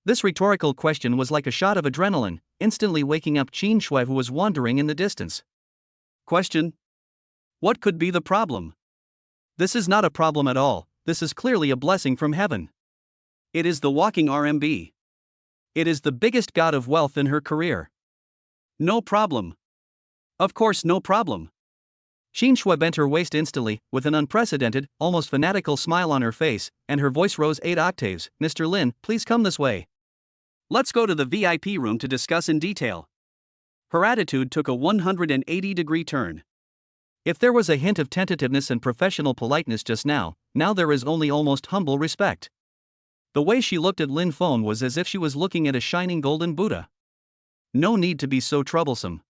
This rhetorical question was like a shot of adrenaline, instantly waking up Qin Shui, who was wandering in the distance. Question? What could be the problem? This is not a problem at all, this is clearly a blessing from heaven. It is the walking RMB. It is the biggest god of wealth in her career. No problem. Of course, no problem. Qin Shui bent her waist instantly, with an unprecedented, almost fanatical smile on her face, and her voice rose 8 octaves. Mr. Lin, please come this way. Let's go to the VIP room to discuss in detail. Her attitude took a 180-degree turn. If there was a hint of tentativeness and professional politeness just now there is only almost humble respect. The way she looked at Lin Feng was as if she was looking at a shining golden Buddha. No need to be so troublesome.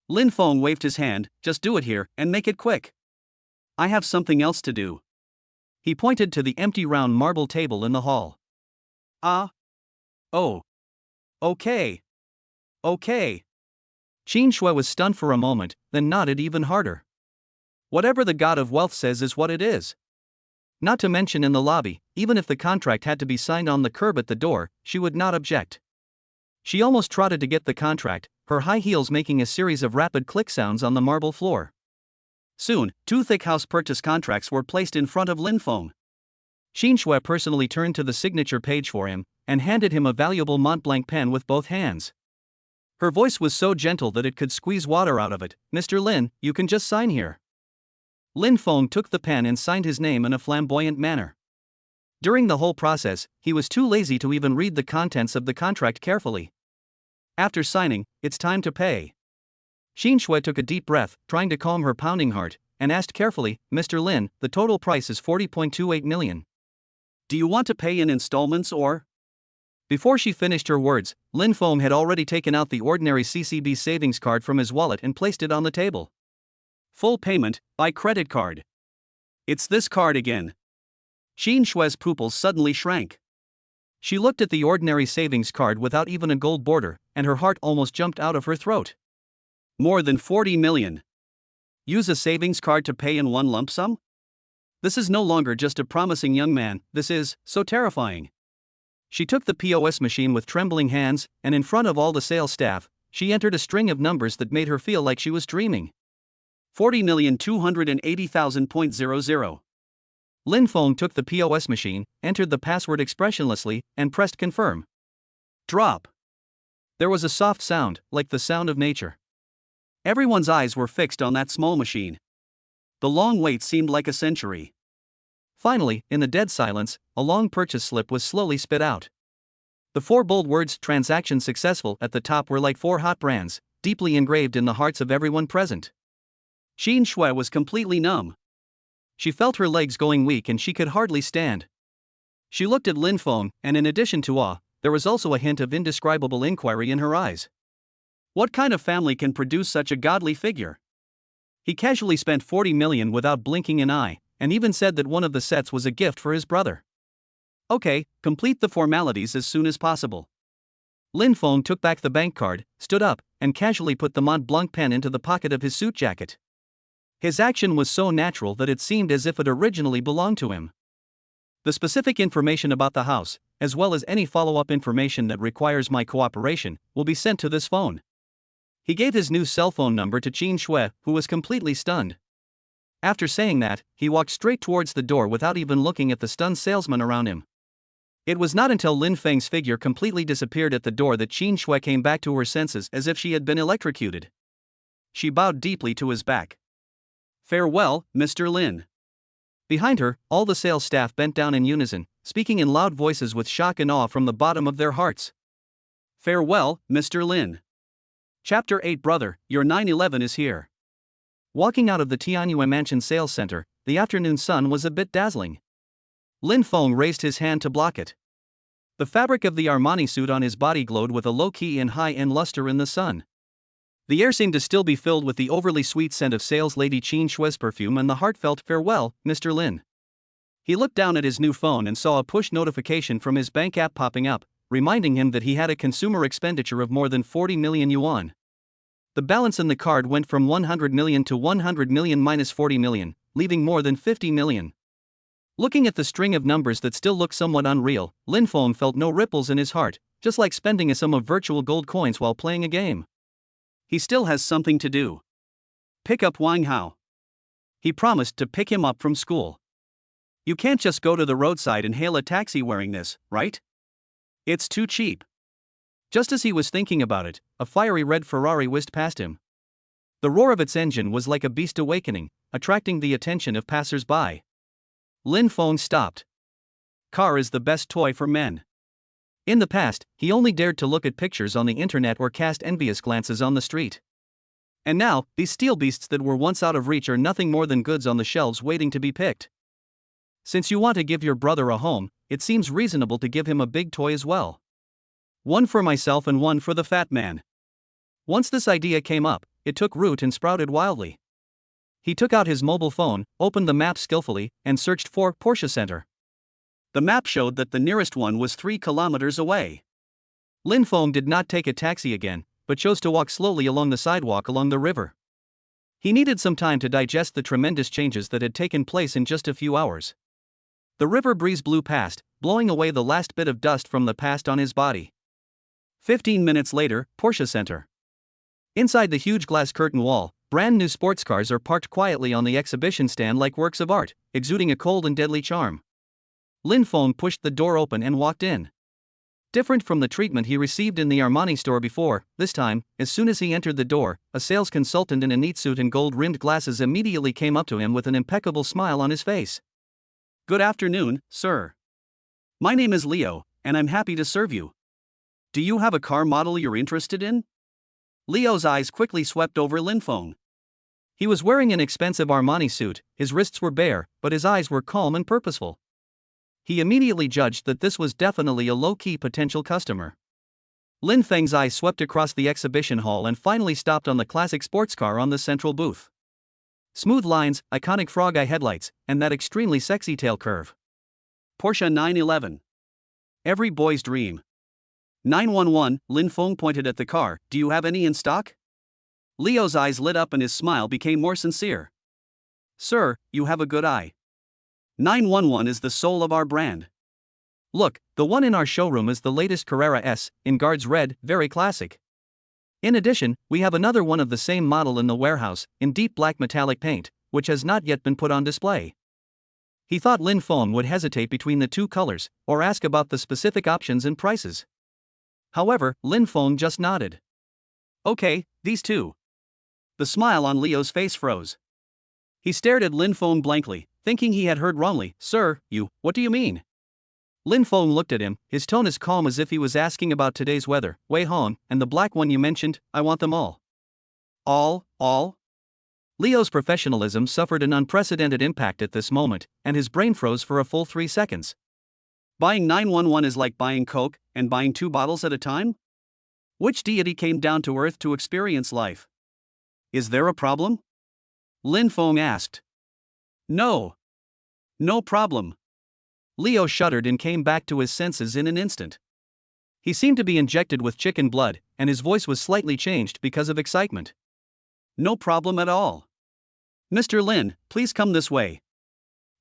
Lin Feng waved his hand. Just do it here, and make it quick. I have something else to do. He pointed to the empty round marble table in the hall. Oh. Okay. Qin Shui was stunned for a moment, then nodded even harder. Whatever the god of wealth says is what it is. Not to mention in the lobby, even if the contract had to be signed on the curb at the door, she would not object. She almost trotted to get the contract, her high heels making a series of rapid click sounds on the marble floor. Soon, 2 thick house purchase contracts were placed in front of Lin Feng. Qin Shui personally turned to the signature page for him, and handed him a valuable Montblanc pen with both hands. Her voice was so gentle that it could squeeze water out of it. Mr. Lin, you can just sign here. Lin Feng took the pen and signed his name in a flamboyant manner. During the whole process, he was too lazy to even read the contents of the contract carefully. After signing, it's time to pay. Qin Shui took a deep breath, trying to calm her pounding heart, and asked carefully, Mr. Lin, the total price is 40.28 million. Do you want to pay in installments or? Before she finished her words, Lin Feng had already taken out the ordinary CCB savings card from his wallet and placed it on the table. Full payment, by credit card. It's this card again. Qin Shui's pupils suddenly shrank. She looked at the ordinary savings card without even a gold border, and her heart almost jumped out of her throat. More than 40 million. Use a savings card to pay in one lump sum? This is no longer just a promising young man, this is so terrifying. She took the POS machine with trembling hands, and in front of all the sales staff, she entered a string of numbers that made her feel like she was dreaming. 40,280,000.00. Lin Feng took the POS machine, entered the password expressionlessly, and pressed confirm. Drop. There was a soft sound, like the sound of nature. Everyone's eyes were fixed on that small machine. The long wait seemed like a century. Finally, in the dead silence, a long purchase slip was slowly spit out. The 4 bold words "transaction successful" at the top were like 4 hot brands, deeply engraved in the hearts of everyone present. Qin Shui was completely numb. She felt her legs going weak and she could hardly stand. She looked at Lin Feng, and in addition to awe, there was also a hint of indescribable inquiry in her eyes. What kind of family can produce such a godly figure? He casually spent 40 million without blinking an eye, and even said that one of the sets was a gift for his brother. Okay, complete the formalities as soon as possible. Lin Feng took back the bank card, stood up, and casually put the Mont Blanc pen into the pocket of his suit jacket. His action was so natural that it seemed as if it originally belonged to him. The specific information about the house, as well as any follow-up information that requires my cooperation, will be sent to this phone. He gave his new cell phone number to Qin Shui, who was completely stunned. After saying that, he walked straight towards the door without even looking at the stunned salesman around him. It was not until Lin Feng's figure completely disappeared at the door that Qin Shui came back to her senses as if she had been electrocuted. She bowed deeply to his back. "Farewell, Mr. Lin." Behind her, all the sales staff bent down in unison, speaking in loud voices with shock and awe from the bottom of their hearts. "Farewell, Mr. Lin." Chapter 8. Brother, your 911 is here. Walking out of the Tianyue Mansion sales center, the afternoon sun was a bit dazzling. Lin Feng raised his hand to block it. The fabric of the Armani suit on his body glowed with a low-key and high-end luster in the sun. The air seemed to still be filled with the overly sweet scent of sales lady Qin Shui's perfume and the heartfelt "Farewell, Mr. Lin." He looked down at his new phone and saw a push notification from his bank app popping up, reminding him that he had a consumer expenditure of more than 40 million yuan. The balance in the card went from 100 million to 100 million minus 40 million, leaving more than 50 million. Looking at the string of numbers that still looked somewhat unreal, Lin Feng felt no ripples in his heart, just like spending a sum of virtual gold coins while playing a game. He still has something to do. Pick up Wang Hao. He promised to pick him up from school. You can't just go to the roadside and hail a taxi wearing this, right? It's too cheap. Just as he was thinking about it, a fiery red Ferrari whizzed past him. The roar of its engine was like a beast awakening, attracting the attention of passers-by. Lin Feng stopped. Car is the best toy for men. In the past, he only dared to look at pictures on the internet or cast envious glances on the street. And now, these steel beasts that were once out of reach are nothing more than goods on the shelves waiting to be picked. Since you want to give your brother a home, it seems reasonable to give him a big toy as well. One for myself and one for the fat man. Once this idea came up, it took root and sprouted wildly. He took out his mobile phone, opened the map skillfully, and searched for Porsche Center. The map showed that the nearest one was 3 kilometers away. Lin Feng did not take a taxi again, but chose to walk slowly along the sidewalk along the river. He needed some time to digest the tremendous changes that had taken place in just a few hours. The river breeze blew past, blowing away the last bit of dust from the past on his body. 15 minutes later, Porsche Center. Inside the huge glass curtain wall, brand new sports cars are parked quietly on the exhibition stand like works of art, exuding a cold and deadly charm. Lin Feng pushed the door open and walked in. Different from the treatment he received in the Armani store before, this time, as soon as he entered the door, a sales consultant in a neat suit and gold-rimmed glasses immediately came up to him with an impeccable smile on his face. "Good afternoon, sir. My name is Leo, and I'm happy to serve you. Do you have a car model you're interested in?" Leo's eyes quickly swept over Lin Feng. He was wearing an expensive Armani suit, his wrists were bare, but his eyes were calm and purposeful. He immediately judged that this was definitely a low-key potential customer. Lin Feng's eyes swept across the exhibition hall and finally stopped on the classic sports car on the central booth. Smooth lines, iconic frog-eye headlights, and that extremely sexy tail curve. Porsche 911. Every boy's dream. 911, Lin Feng pointed at the car. "Do you have any in stock?" Leo's eyes lit up and his smile became more sincere. "Sir, you have a good eye. 911 is the soul of our brand. Look, the one in our showroom is the latest Carrera S, in Guards Red, very classic. In addition, we have another one of the same model in the warehouse, in deep black metallic paint, which has not yet been put on display." He thought Lin Feng would hesitate between the two colors, or ask about the specific options and prices. However, Lin Feng just nodded. "Okay, these two." The smile on Leo's face froze. He stared at Lin Feng blankly, thinking he had heard wrongly. "Sir, what do you mean?" Lin Feng looked at him, his tone as calm as if he was asking about today's weather. "Wei Hong, and the black one you mentioned, I want them all." All? Leo's professionalism suffered an unprecedented impact at this moment, and his brain froze for a full 3 seconds. Buying 911 is like buying Coke, and buying 2 bottles at a time? Which deity came down to earth to experience life? Is there a problem? Lin Feng asked. No problem. Leo shuddered and came back to his senses in an instant. He seemed to be injected with chicken blood, and his voice was slightly changed because of excitement. "No problem at all. Mr. Lin, please come this way.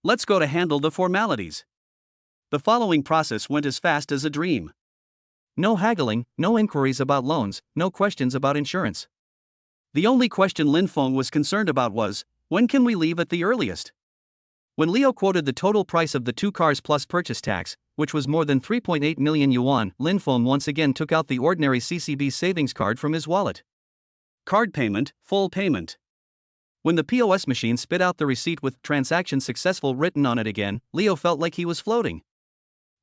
Let's go to handle the formalities." The following process went as fast as a dream. No haggling, no inquiries about loans, no questions about insurance. The only question Lin Feng was concerned about was, When can we leave at the earliest? When Leo quoted the total price of the two cars plus purchase tax, which was more than 3.8 million yuan, Lin Feng once again took out the ordinary CCB savings card from his wallet. Card payment, full payment. When the POS machine spit out the receipt with transaction successful written on it again, Leo felt like he was floating.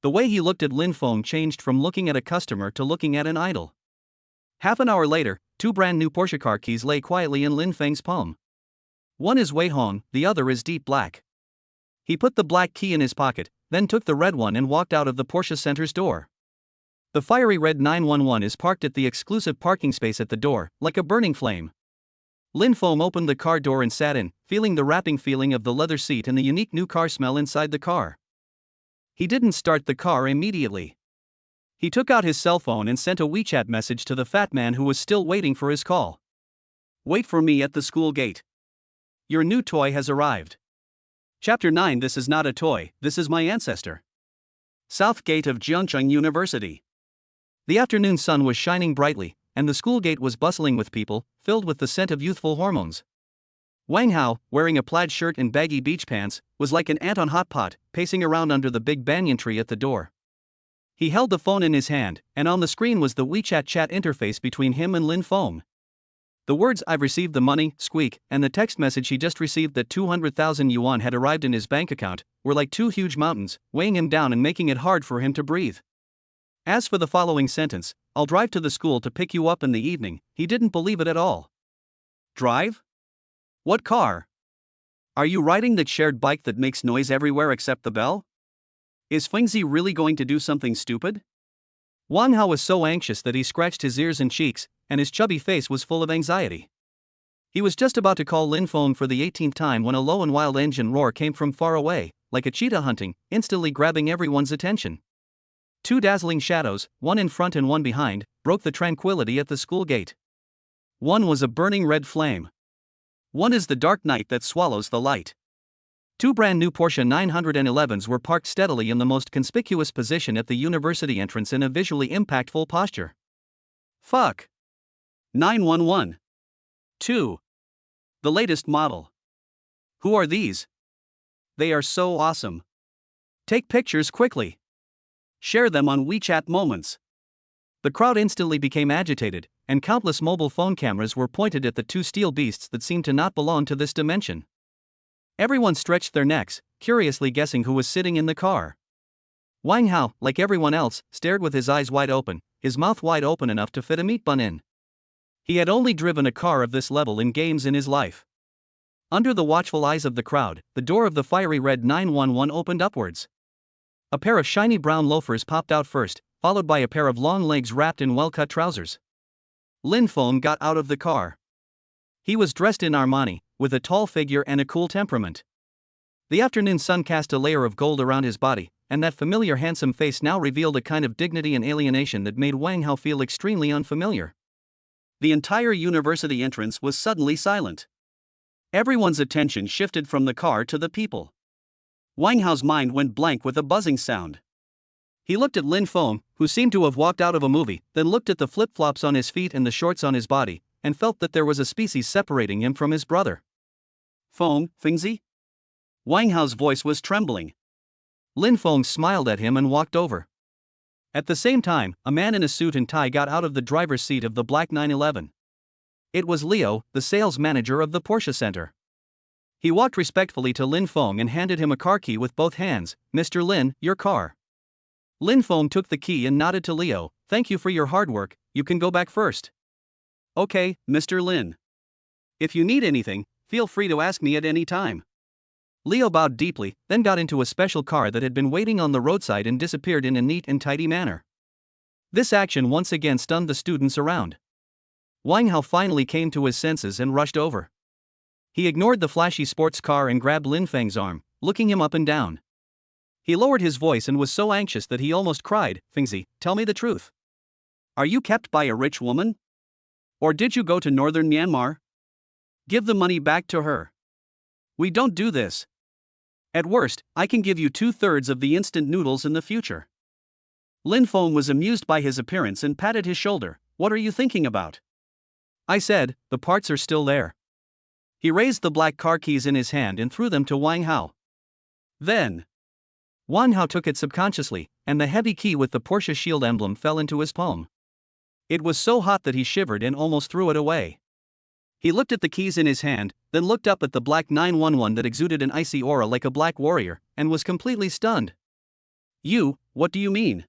The way he looked at Lin Feng changed from looking at a customer to looking at an idol. Half an hour later, two brand new Porsche car keys lay quietly in Lin Feng's palm. One is Wei Hong, the other is deep black. He put the black key in his pocket, then took the red one and walked out of the Porsche Center's door. The fiery red 911 is parked at the exclusive parking space at the door, like a burning flame. Lin Feng opened the car door and sat in, feeling the wrapping feeling of the leather seat and the unique new car smell inside the car. He didn't start the car immediately. He took out his cell phone and sent a WeChat message to the fat man who was still waiting for his call. Wait for me at the school gate. Your new toy has arrived. Chapter 9. This is not a toy, this is my ancestor. South Gate of Jiangcheng University. The afternoon sun was shining brightly, and the school gate was bustling with people, filled with the scent of youthful hormones. Wang Hao, wearing a plaid shirt and baggy beach pants, was like an ant on hot pot, pacing around under the big banyan tree at the door. He held the phone in his hand, and on the screen was the WeChat chat interface between him and Lin Feng. The words "I've received the money," squeak, and the text message he just received that 200,000 yuan had arrived in his bank account, were like two huge mountains, weighing him down and making it hard for him to breathe. As for the following sentence, "I'll drive to the school to pick you up in the evening," he didn't believe it at all. Drive? What car? Are you riding the shared bike that makes noise everywhere except the bell? Is Fengzi really going to do something stupid? Wang Hao was so anxious that he scratched his ears and cheeks, and his chubby face was full of anxiety. He was just about to call Lin Feng for the 18th time when a low and wild engine roar came from far away, like a cheetah hunting, instantly grabbing everyone's attention. Two dazzling shadows, one in front and one behind, broke the tranquility at the school gate. One was a burning red flame. One is the dark night that swallows the light. Two brand new Porsche 911s were parked steadily in the most conspicuous position at the university entrance in a visually impactful posture. Fuck. 911. 2. The latest model. Who are these? They are so awesome. Take pictures quickly. Share them on WeChat Moments. The crowd instantly became agitated, and countless mobile phone cameras were pointed at the two steel beasts that seemed to not belong to this dimension. Everyone stretched their necks, curiously guessing who was sitting in the car. Wang Hao, like everyone else, stared with his eyes wide open, his mouth wide open enough to fit a meat bun in. He had only driven a car of this level in games in his life. Under the watchful eyes of the crowd, the door of the fiery red 911 opened upwards. A pair of shiny brown loafers popped out first, followed by a pair of long legs wrapped in well-cut trousers. Lin Feng got out of the car. He was dressed in Armani, with a tall figure and a cool temperament. The afternoon sun cast a layer of gold around his body, and that familiar handsome face now revealed a kind of dignity and alienation that made Wang Hao feel extremely unfamiliar. The entire university entrance was suddenly silent. Everyone's attention shifted from the car to the people. Wang Hao's mind went blank with a buzzing sound. He looked at Lin Feng, who seemed to have walked out of a movie, then looked at the flip-flops on his feet and the shorts on his body, and felt that there was a species separating him from his brother. Fengzi? Wang Hao's voice was trembling. Lin Feng smiled at him and walked over. At the same time, a man in a suit and tie got out of the driver's seat of the black 911. It was Leo, the sales manager of the Porsche Center. He walked respectfully to Lin Feng and handed him a car key with both hands. "Mr. Lin, your car." Lin Feng took the key and nodded to Leo. "Thank you for your hard work, you can go back first." "Okay, Mr. Lin. If you need anything, feel free to ask me at any time." Leo bowed deeply, then got into a special car that had been waiting on the roadside and disappeared in a neat and tidy manner. This action once again stunned the students around. Wang Hao finally came to his senses and rushed over. He ignored the flashy sports car and grabbed Lin Feng's arm, looking him up and down. He lowered his voice and was so anxious that he almost cried. "Fengzi, tell me the truth. Are you kept by a rich woman? Or did you go to northern Myanmar? Give the money back to her. We don't do this. At worst, I can give you 2/3 of the instant noodles in the future." Lin Feng was amused by his appearance and patted his shoulder. "What are you thinking about?" I said, "The parts are still there." He raised the black car keys in his hand and threw them to Wang Hao. Then, Wang Hao took it subconsciously, and the heavy key with the Porsche shield emblem fell into his palm. It was so hot that he shivered and almost threw it away. He looked at the keys in his hand, then looked up at the black 911 that exuded an icy aura like a black warrior, and was completely stunned. What do you mean?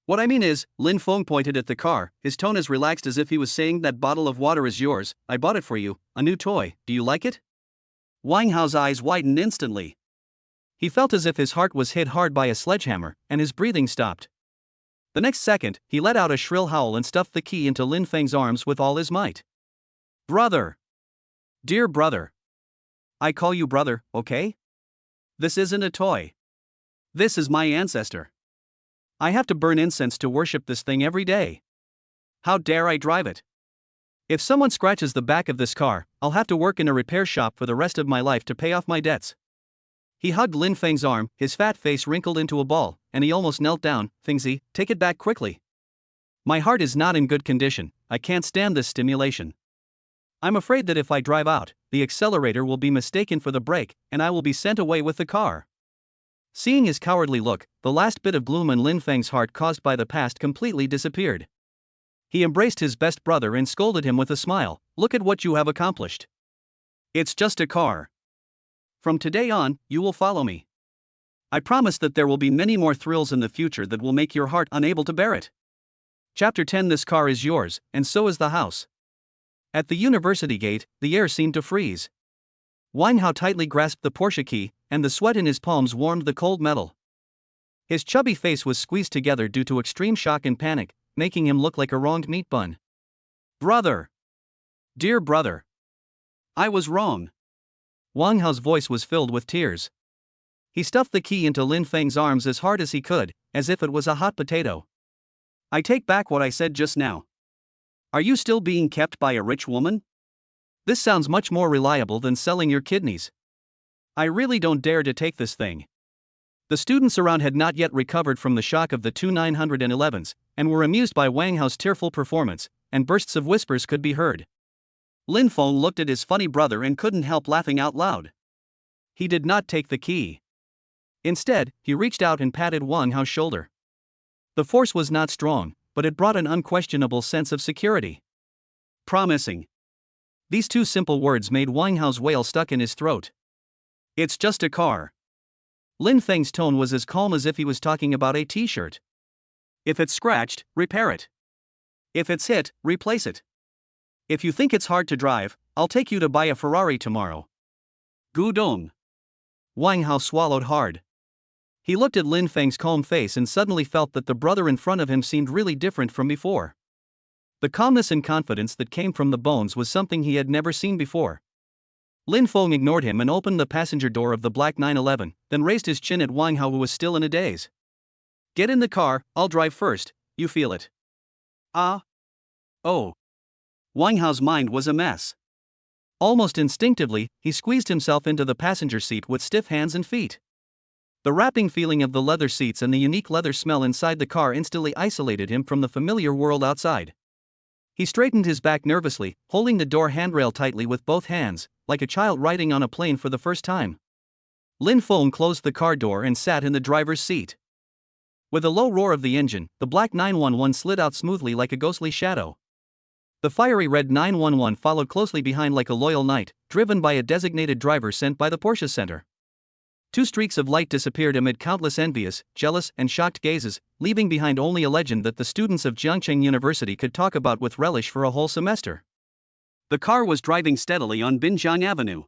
What I mean is, Lin Feng pointed at the car, his tone as relaxed as if he was saying that bottle of water is yours, I bought it for you, a new toy, do you like it? Wang Hao's eyes widened instantly. He felt as if his heart was hit hard by a sledgehammer, and his breathing stopped. The next second, he let out a shrill howl and stuffed the key into Lin Feng's arms with all his might. Brother! Dear brother! I call you brother, okay? This isn't a toy. This is my ancestor. I have to burn incense to worship this thing every day. How dare I drive it? If someone scratches the back of this car, I'll have to work in a repair shop for the rest of my life to pay off my debts. He hugged Lin Feng's arm, his fat face wrinkled into a ball, and he almost knelt down. Fengzi, take it back quickly. My heart is not in good condition, I can't stand this stimulation. I'm afraid that if I drive out, the accelerator will be mistaken for the brake, and I will be sent away with the car. Seeing his cowardly look, the last bit of gloom in Lin Feng's heart caused by the past completely disappeared. He embraced his best brother and scolded him with a smile, look at what you have accomplished. It's just a car. From today on, you will follow me. I promise that there will be many more thrills in the future that will make your heart unable to bear it. Chapter 10. This car is yours, and so is the house. At the university gate, the air seemed to freeze. Wang Hao tightly grasped the Porsche key, and the sweat in his palms warmed the cold metal. His chubby face was squeezed together due to extreme shock and panic, making him look like a wronged meat bun. Brother! Dear brother! I was wrong. Wang Hao's voice was filled with tears. He stuffed the key into Lin Feng's arms as hard as he could, as if it was a hot potato. I take back what I said just now. Are you still being kept by a rich woman? This sounds much more reliable than selling your kidneys. I really don't dare to take this thing. The students around had not yet recovered from the shock of the two 911s, and were amused by Wang Hao's tearful performance, and bursts of whispers could be heard. Lin Feng looked at his funny brother and couldn't help laughing out loud. He did not take the key. Instead, he reached out and patted Wang Hao's shoulder. The force was not strong, but it brought an unquestionable sense of security. Promising. These two simple words made Wang Hao's wail stuck in his throat. It's just a car. Lin Feng's tone was as calm as if he was talking about a t-shirt. If it's scratched, repair it. If it's hit, replace it. If you think it's hard to drive, I'll take you to buy a Ferrari tomorrow. Gudong. Wang Hao swallowed hard. He looked at Lin Feng's calm face and suddenly felt that the brother in front of him seemed really different from before. The calmness and confidence that came from the bones was something he had never seen before. Lin Feng ignored him and opened the passenger door of the black 911, then raised his chin at Wang Hao, who was still in a daze. Get in the car, I'll drive first, you feel it. Ah? Oh. Wang Hao's mind was a mess. Almost instinctively, he squeezed himself into the passenger seat with stiff hands and feet. The wrapping feeling of the leather seats and the unique leather smell inside the car instantly isolated him from the familiar world outside. He straightened his back nervously, holding the door handrail tightly with both hands, like a child riding on a plane for the first time. Lin Feng closed the car door and sat in the driver's seat. With a low roar of the engine, the black 911 slid out smoothly like a ghostly shadow. The fiery red 911 followed closely behind like a loyal knight, driven by a designated driver sent by the Porsche Center. Two streaks of light disappeared amid countless envious, jealous, and shocked gazes, leaving behind only a legend that the students of Jiangcheng University could talk about with relish for a whole semester. The car was driving steadily on Binjiang Avenue.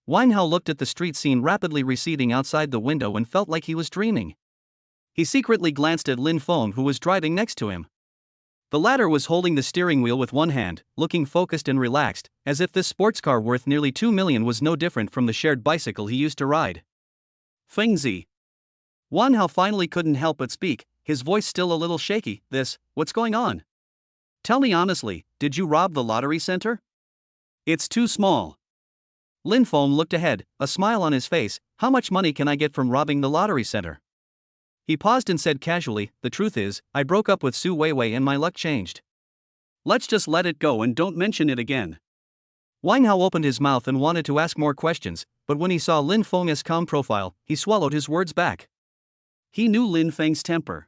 Wang Hao looked at the street scene rapidly receding outside the window and felt like he was dreaming. He secretly glanced at Lin Feng, who was driving next to him. The latter was holding the steering wheel with one hand, looking focused and relaxed, as if this sports car worth nearly 2 million was no different from the shared bicycle he used to ride. Fengzi. Wang Hao finally couldn't help but speak, his voice still a little shaky. What's going on? Tell me honestly, did you rob the lottery center? It's too small. Lin Feng looked ahead, a smile on his face. How much money can I get from robbing the lottery center? He paused and said casually, the truth is, I broke up with Su Weiwei and my luck changed. Let's just let it go and don't mention it again. Wang Hao opened his mouth and wanted to ask more questions, but when he saw Lin Feng's calm profile, he swallowed his words back. He knew Lin Feng's temper.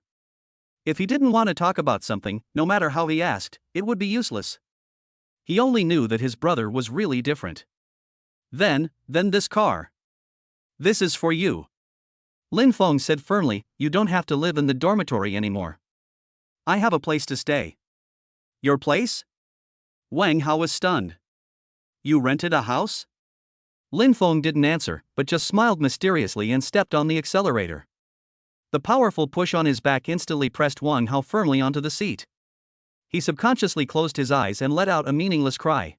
If he didn't want to talk about something, no matter how he asked, it would be useless. He only knew that his brother was really different. Then this car. This is for you. Lin Feng said firmly, you don't have to live in the dormitory anymore. I have a place to stay. Your place? Wang Hao was stunned. You rented a house? Lin Feng didn't answer, but just smiled mysteriously and stepped on the accelerator. The powerful push on his back instantly pressed Wang Hao firmly onto the seat. He subconsciously closed his eyes and let out a meaningless cry.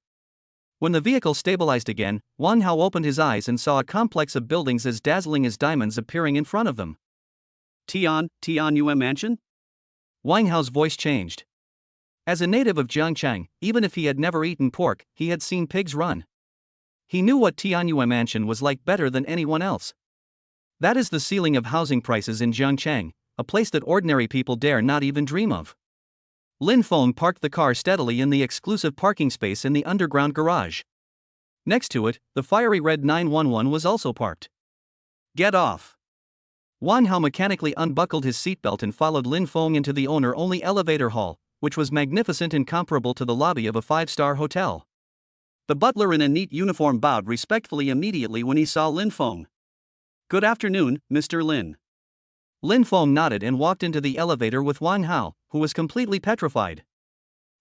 When the vehicle stabilized again, Wang Hao opened his eyes and saw a complex of buildings as dazzling as diamonds appearing in front of them. Tianyue Mansion? Wang Hao's voice changed. As a native of Jiangchang, even if he had never eaten pork, he had seen pigs run. He knew what Tianyue Mansion was like better than anyone else. That is the ceiling of housing prices in Jiangchang, a place that ordinary people dare not even dream of. Lin Feng parked the car steadily in the exclusive parking space in the underground garage. Next to it, the fiery red 911 was also parked. Get off. Wang Hao mechanically unbuckled his seatbelt and followed Lin Feng into the owner-only elevator hall, which was magnificent and comparable to the lobby of a five-star hotel. The butler in a neat uniform bowed respectfully immediately when he saw Lin Feng. Good afternoon, Mr. Lin. Lin Feng nodded and walked into the elevator with Wang Hao, who was completely petrified.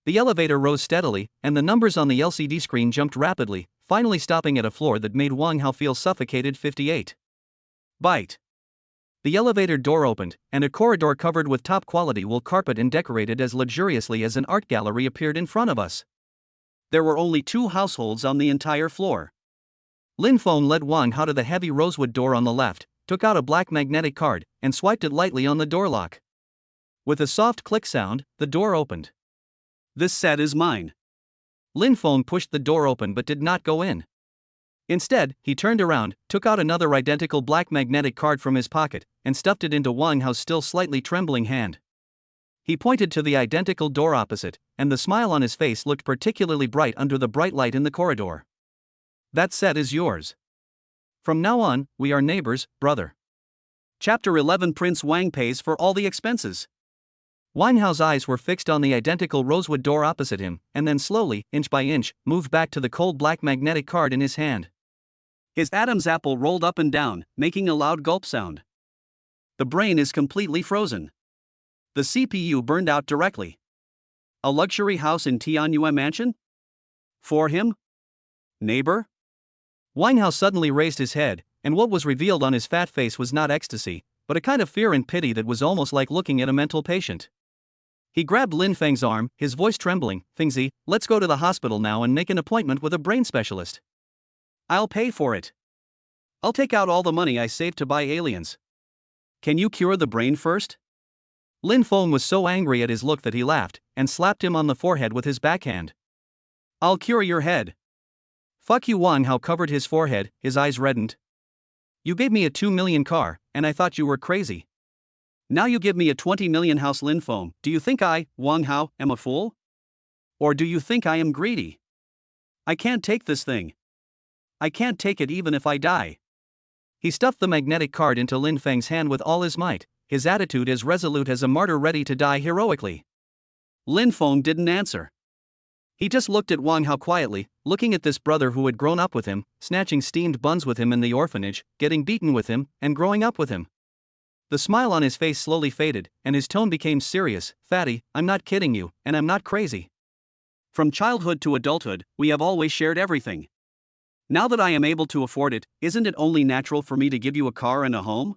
The elevator rose steadily, and the numbers on the LCD screen jumped rapidly, finally stopping at a floor that made Wang Hao feel suffocated. 58. Bite. The elevator door opened, and a corridor covered with top-quality wool carpet and decorated as luxuriously as an art gallery appeared in front of us. There were only 2 households on the entire floor. Lin Feng led Wang Hao to the heavy rosewood door on the left, took out a black magnetic card, and swiped it lightly on the door lock. With a soft click sound, the door opened. This set is mine. Lin Feng pushed the door open but did not go in. Instead, he turned around, took out another identical black magnetic card from his pocket, and stuffed it into Wang Hao's still slightly trembling hand. He pointed to the identical door opposite, and the smile on his face looked particularly bright under the bright light in the corridor. That set is yours. From now on, we are neighbors, brother. Chapter 11 Prince Wang pays for all the expenses. Wang Hao's eyes were fixed on the identical rosewood door opposite him, and then slowly, inch by inch, moved back to the cold black magnetic card in his hand. His Adam's apple rolled up and down, making a loud gulp sound. The brain is completely frozen. The CPU burned out directly. A luxury house in Tianyue Mansion? For him? Neighbor? Wang Hao suddenly raised his head, and what was revealed on his fat face was not ecstasy, but a kind of fear and pity that was almost like looking at a mental patient. He grabbed Lin Feng's arm, his voice trembling. Fengzi, let's go to the hospital now and make an appointment with a brain specialist. I'll pay for it. I'll take out all the money I saved to buy aliens. Can you cure the brain first? Lin Feng was so angry at his look that he laughed, and slapped him on the forehead with his backhand. I'll cure your head. Fuck you. Wang Hao covered his forehead, his eyes reddened. You gave me a 2 million car, and I thought you were crazy. Now you give me a 20 million house. Lin Feng, do you think I, Wang Hao, am a fool? Or do you think I am greedy? I can't take this thing. I can't take it even if I die. He stuffed the magnetic card into Lin Feng's hand with all his might, his attitude as resolute as a martyr ready to die heroically. Lin Feng didn't answer. He just looked at Wang Hao quietly, looking at this brother who had grown up with him, snatching steamed buns with him in the orphanage, getting beaten with him, and growing up with him. The smile on his face slowly faded, and his tone became serious. Fatty, I'm not kidding you, and I'm not crazy. From childhood to adulthood, we have always shared everything. Now that I am able to afford it, isn't it only natural for me to give you a car and a home?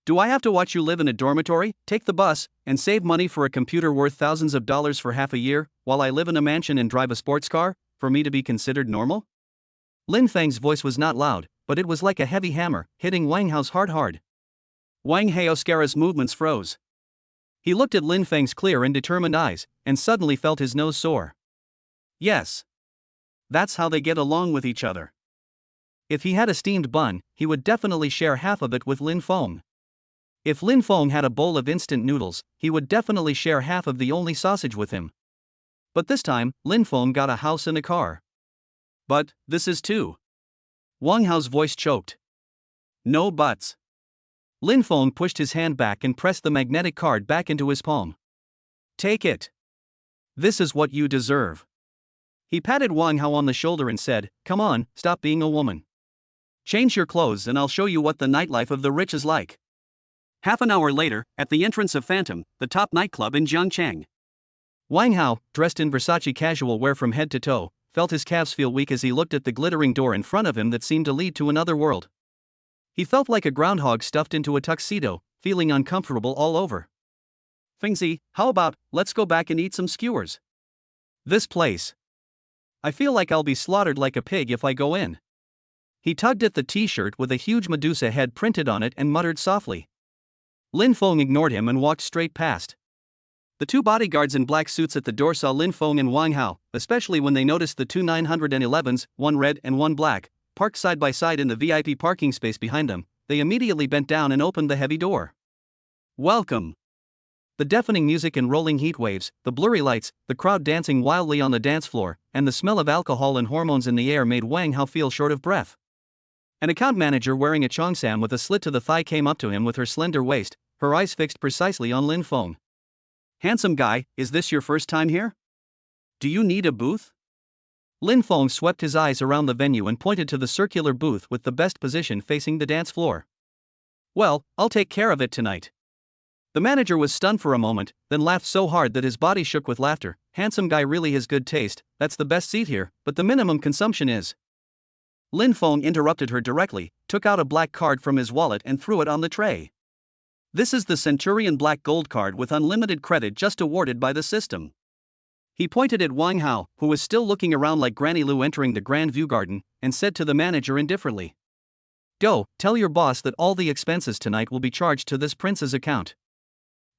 Do I have to watch you live in a dormitory, take the bus, and save money for a computer worth thousands of dollars for half a year, while I live in a mansion and drive a sports car, for me to be considered normal? Lin Feng's voice was not loud, but it was like a heavy hammer, hitting Wang Hao's heart hard. Wang Hao's movements froze. He looked at Lin Feng's clear and determined eyes, and suddenly felt his nose sore. Yes. That's how they get along with each other. If he had a steamed bun, he would definitely share half of it with Lin Feng. If Lin Feng had a bowl of instant noodles, he would definitely share half of the only sausage with him. But this time, Lin Feng got a house and a car. But, this is too. Wang Hao's voice choked. No buts. Lin Feng pushed his hand back and pressed the magnetic card back into his palm. Take it. This is what you deserve. He patted Wang Hao on the shoulder and said, Come on, stop being a woman. Change your clothes and I'll show you what the nightlife of the rich is like. Half an hour later, at the entrance of Phantom, the top nightclub in Jiangcheng. Wang Hao, dressed in Versace casual wear from head to toe, felt his calves feel weak as he looked at the glittering door in front of him that seemed to lead to another world. He felt like a groundhog stuffed into a tuxedo, feeling uncomfortable all over. Fingzi, how about, let's go back and eat some skewers? This place. I feel like I'll be slaughtered like a pig if I go in. He tugged at the t-shirt with a huge Medusa head printed on it and muttered softly. Lin Feng ignored him and walked straight past. The two bodyguards in black suits at the door saw Lin Feng and Wang Hao, especially when they noticed the two 911s, one red and one black, parked side by side in the VIP parking space behind them. They immediately bent down and opened the heavy door. Welcome. The deafening music and rolling heat waves, the blurry lights, the crowd dancing wildly on the dance floor, and the smell of alcohol and hormones in the air made Wang Hao feel short of breath. An account manager wearing a cheongsam with a slit to the thigh came up to him with her slender waist, her eyes fixed precisely on Lin Feng. Handsome guy, is this your first time here? Do you need a booth? Lin Feng swept his eyes around the venue and pointed to the circular booth with the best position facing the dance floor. Well, I'll take care of it tonight. The manager was stunned for a moment, then laughed so hard that his body shook with laughter. Handsome guy really has good taste, that's the best seat here, but the minimum consumption is. Lin Feng interrupted her directly, took out a black card from his wallet and threw it on the tray. This is the Centurion Black Gold card with unlimited credit just awarded by the system. He pointed at Wang Hao, who was still looking around like Granny Lu entering the Grand View Garden, and said to the manager indifferently. Go, tell your boss that all the expenses tonight will be charged to this prince's account.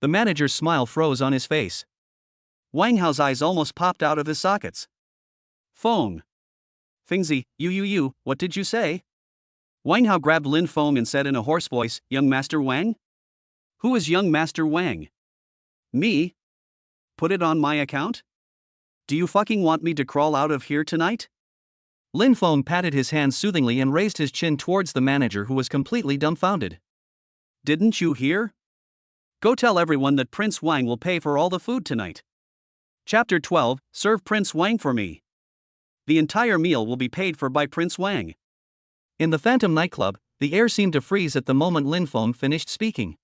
The manager's smile froze on his face. Wang Hao's eyes almost popped out of his sockets. Feng. Fingzi, you, what did you say? Wang Hao grabbed Lin Feng and said in a hoarse voice, Young Master Wang? Who is young Master Wang? Me? Put it on my account? Do you fucking want me to crawl out of here tonight? Lin Feng patted his hand soothingly and raised his chin towards the manager who was completely dumbfounded. Didn't you hear? Go tell everyone that Prince Wang will pay for all the food tonight. Chapter 12, Serve Prince Wang for me. The entire meal will be paid for by Prince Wang. In the Phantom nightclub, the air seemed to freeze at the moment Lin Feng finished speaking.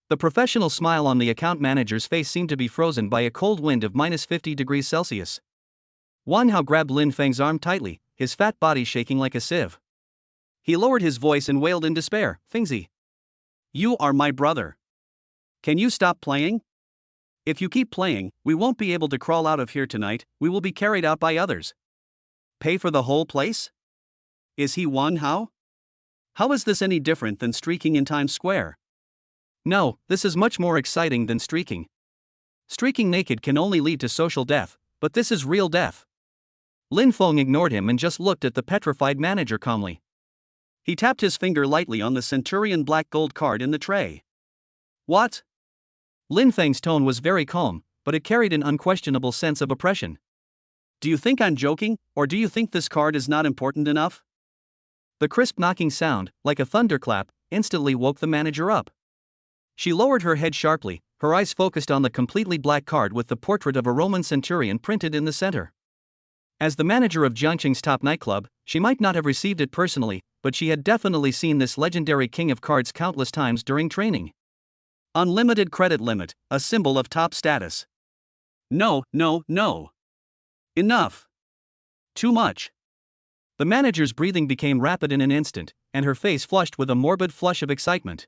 The professional smile on the account manager's face seemed to be frozen by a cold wind of -50°C. Wang Hao grabbed Lin Feng's arm tightly, his fat body shaking like a sieve. He lowered his voice and wailed in despair, Fingzi. You are my brother. Can you stop playing? If you keep playing, we won't be able to crawl out of here tonight, we will be carried out by others. Pay for the whole place? Is he Wang Hao? How is this any different than streaking in Times Square? No, this is much more exciting than streaking. Streaking naked can only lead to social death, but this is real death. Lin Feng ignored him and just looked at the petrified manager calmly. He tapped his finger lightly on the Centurion Black Gold card in the tray. What? Lin Feng's tone was very calm, but it carried an unquestionable sense of oppression. Do you think I'm joking, or do you think this card is not important enough? The crisp knocking sound, like a thunderclap, instantly woke the manager up. She lowered her head sharply, her eyes focused on the completely black card with the portrait of a Roman centurion printed in the center. As the manager of Jiangcheng's top nightclub, she might not have received it personally, but she had definitely seen this legendary king of cards countless times during training. Unlimited credit limit, a symbol of top status. No. Enough. Too much. The manager's breathing became rapid in an instant, and her face flushed with a morbid flush of excitement.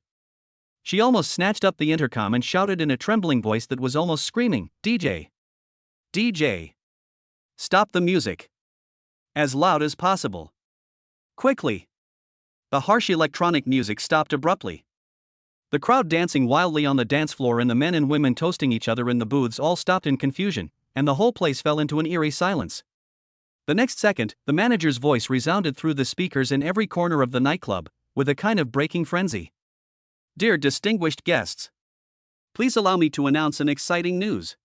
She almost snatched up the intercom and shouted in a trembling voice that was almost screaming, DJ! DJ! Stop the music! As loud as possible. Quickly! The harsh electronic music stopped abruptly. The crowd dancing wildly on the dance floor and the men and women toasting each other in the booths all stopped in confusion, and the whole place fell into an eerie silence. The next second, the manager's voice resounded through the speakers in every corner of the nightclub, with a kind of breaking frenzy. Dear distinguished guests, please allow me to announce an exciting news.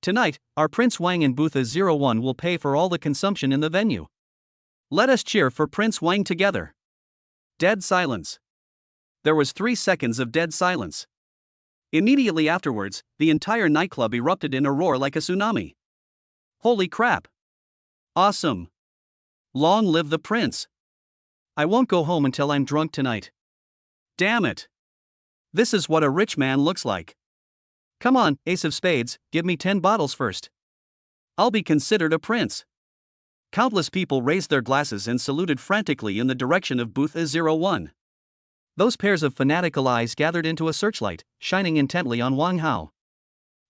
Tonight, our Prince Wang in booth A01 will pay for all the consumption in the venue. Let us cheer for Prince Wang together. Dead silence. There was 3 seconds of dead silence. Immediately afterwards, the entire nightclub erupted in a roar like a tsunami. Holy crap! Awesome! Long live the prince! I won't go home until I'm drunk tonight. Damn it! This is what a rich man looks like. Come on, ace of spades, give me 10 bottles first. I'll be considered a prince. Countless people raised their glasses and saluted frantically in the direction of booth A01. Those pairs of fanatical eyes gathered into a searchlight, shining intently on Wang Hao.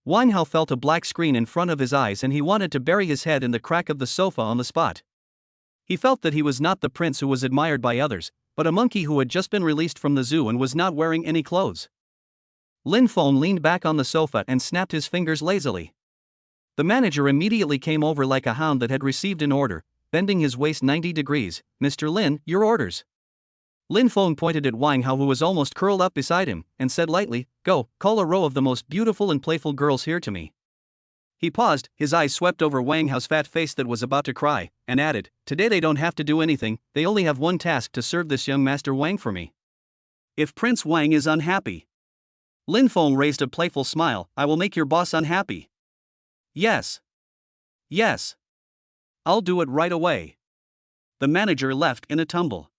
Wang Hao felt a black screen in front of his eyes and he wanted to bury his head in the crack of the sofa on the spot. He felt that he was not the prince who was admired by others, but a monkey who had just been released from the zoo and was not wearing any clothes. Lin Feng leaned back on the sofa and snapped his fingers lazily. The manager immediately came over like a hound that had received an order, bending his waist 90 degrees. Mr. Lin, your orders. Lin Feng pointed at Wang Hao, who was almost curled up beside him, and said lightly, Go, call a row of the most beautiful and playful girls here to me. He paused, his eyes swept over Wang Hao's fat face that was about to cry, and added, Today they don't have to do anything, they only have one task: to serve this young Master Wang for me. If Prince Wang is unhappy. Lin Feng raised a playful smile, I will make your boss unhappy. Yes. Yes. I'll do it right away. The manager left in a tumble.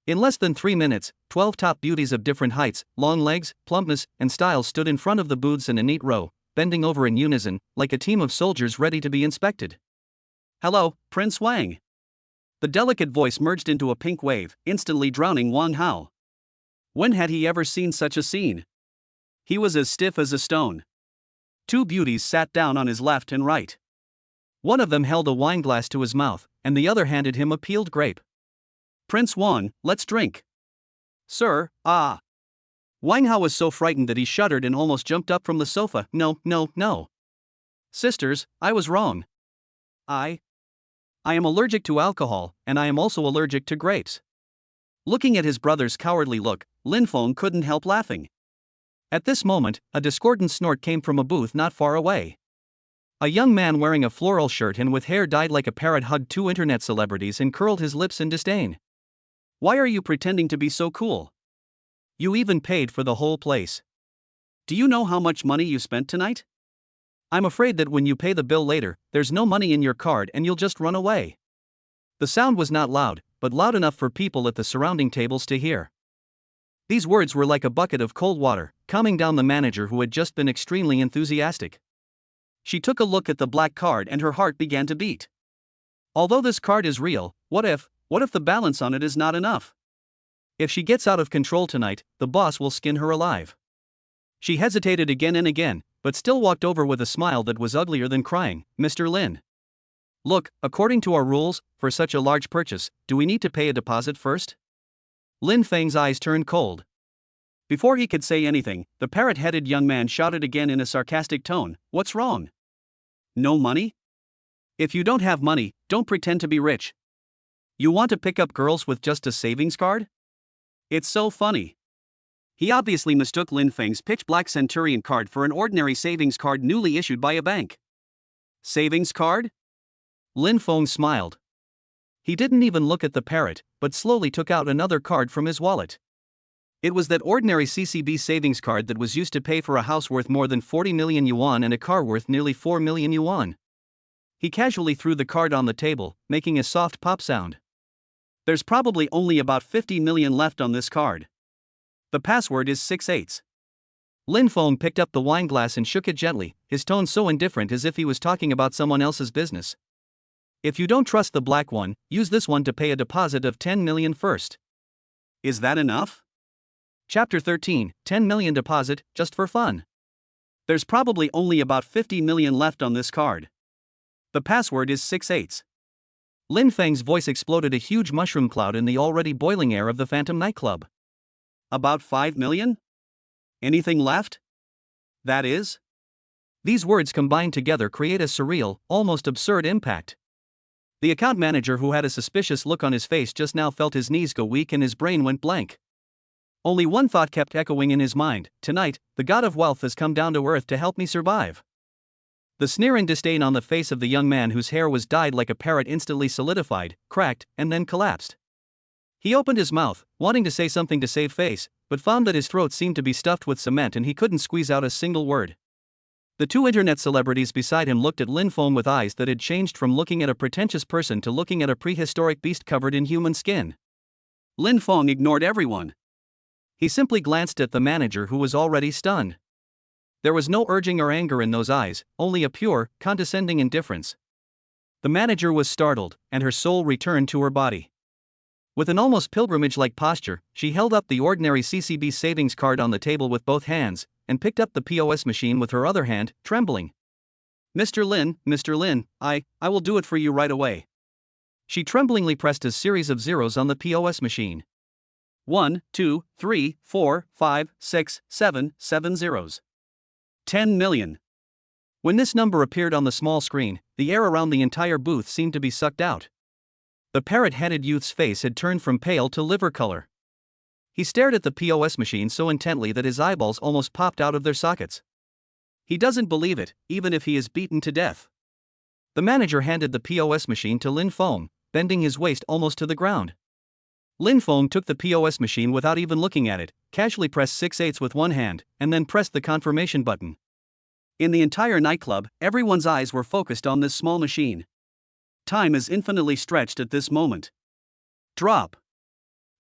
In less than 3 minutes, 12 top beauties of different heights, long legs, plumpness, and styles stood in front of the booths in a neat row, bending over in unison, like a team of soldiers ready to be inspected. Hello, Prince Wang. The delicate voice merged into a pink wave, instantly drowning Wang Hao. When had he ever seen such a scene? He was as stiff as a stone. 2 beauties sat down on his left and right. One of them held a wineglass to his mouth, and the other handed him a peeled grape. Prince Wang, let's drink. Sir, ah. Wang Hao was so frightened that he shuddered and almost jumped up from the sofa. No, no, no. Sisters, I was wrong. I am allergic to alcohol, and I am also allergic to grapes. Looking at his brother's cowardly look, Lin Feng couldn't help laughing. At this moment, a discordant snort came from a booth not far away. A young man wearing a floral shirt and with hair dyed like a parrot hugged 2 internet celebrities and curled his lips in disdain. Why are you pretending to be so cool? You even paid for the whole place. Do you know how much money you spent tonight? I'm afraid that when you pay the bill later, there's no money in your card and you'll just run away. The sound was not loud, but loud enough for people at the surrounding tables to hear. These words were like a bucket of cold water, calming down the manager who had just been extremely enthusiastic. She took a look at the black card and her heart began to beat. Although this card is real, what if the balance on it is not enough? If she gets out of control tonight, the boss will skin her alive. She hesitated again and again, but still walked over with a smile that was uglier than crying. Mr. Lin. Look, according to our rules, for such a large purchase, do we need to pay a deposit first? Lin Feng's eyes turned cold. Before he could say anything, the parrot-headed young man shouted again in a sarcastic tone, What's wrong? No money? If you don't have money, don't pretend to be rich. You want to pick up girls with just a savings card? It's so funny. He obviously mistook Lin Feng's pitch-black Centurion card for an ordinary savings card newly issued by a bank. Savings card? Lin Feng smiled. He didn't even look at the parrot, but slowly took out another card from his wallet. It was that ordinary CCB savings card that was used to pay for a house worth more than 40 million yuan and a car worth nearly 4 million yuan. He casually threw the card on the table, making a soft pop sound. There's probably only about 50 million left on this card. The password is 6/8. Lin Feng picked up the wineglass and shook it gently, his tone so indifferent as if he was talking about someone else's business. If you don't trust the black one, use this one to pay a deposit of 10 million first. Is that enough? Chapter 13, 10 million deposit, just for fun. There's probably only about 50 million left on this card. The password is 6/8. Lin Feng's voice exploded a huge mushroom cloud in the already boiling air of the Phantom nightclub. About 5 million? Anything left? That is? These words combined together create a surreal, almost absurd impact. The account manager, who had a suspicious look on his face just now, felt his knees go weak and his brain went blank. Only one thought kept echoing in his mind: tonight, the god of wealth has come down to earth to help me survive. The sneer and disdain on the face of the young man whose hair was dyed like a parrot instantly solidified, cracked, and then collapsed. He opened his mouth, wanting to say something to save face, but found that his throat seemed to be stuffed with cement and he couldn't squeeze out a single word. The two internet celebrities beside him looked at Lin Feng with eyes that had changed from looking at a pretentious person to looking at a prehistoric beast covered in human skin. Lin Feng ignored everyone. He simply glanced at the manager who was already stunned. There was no urging or anger in those eyes, only a pure, condescending indifference. The manager was startled, and her soul returned to her body. With an almost pilgrimage-like posture, she held up the ordinary CCB savings card on the table with both hands, and picked up the POS machine with her other hand, trembling. Mr. Lin, I will do it for you right away." She tremblingly pressed a series of zeros on the POS machine. 1, 2, 3, 4, 5, 6, 7 zeros. 10 million. When this number appeared on the small screen, the air around the entire booth seemed to be sucked out. The parrot-headed youth's face had turned from pale to liver color. He stared at the POS machine so intently that his eyeballs almost popped out of their sockets. He doesn't believe it, even if he is beaten to death. The manager handed the POS machine to Lin Feng, bending his waist almost to the ground. Lin Feng took the POS machine without even looking at it, casually pressed 6/8 with one hand, and then pressed the confirmation button. In the entire nightclub, everyone's eyes were focused on this small machine. Time is infinitely stretched at this moment. Drop.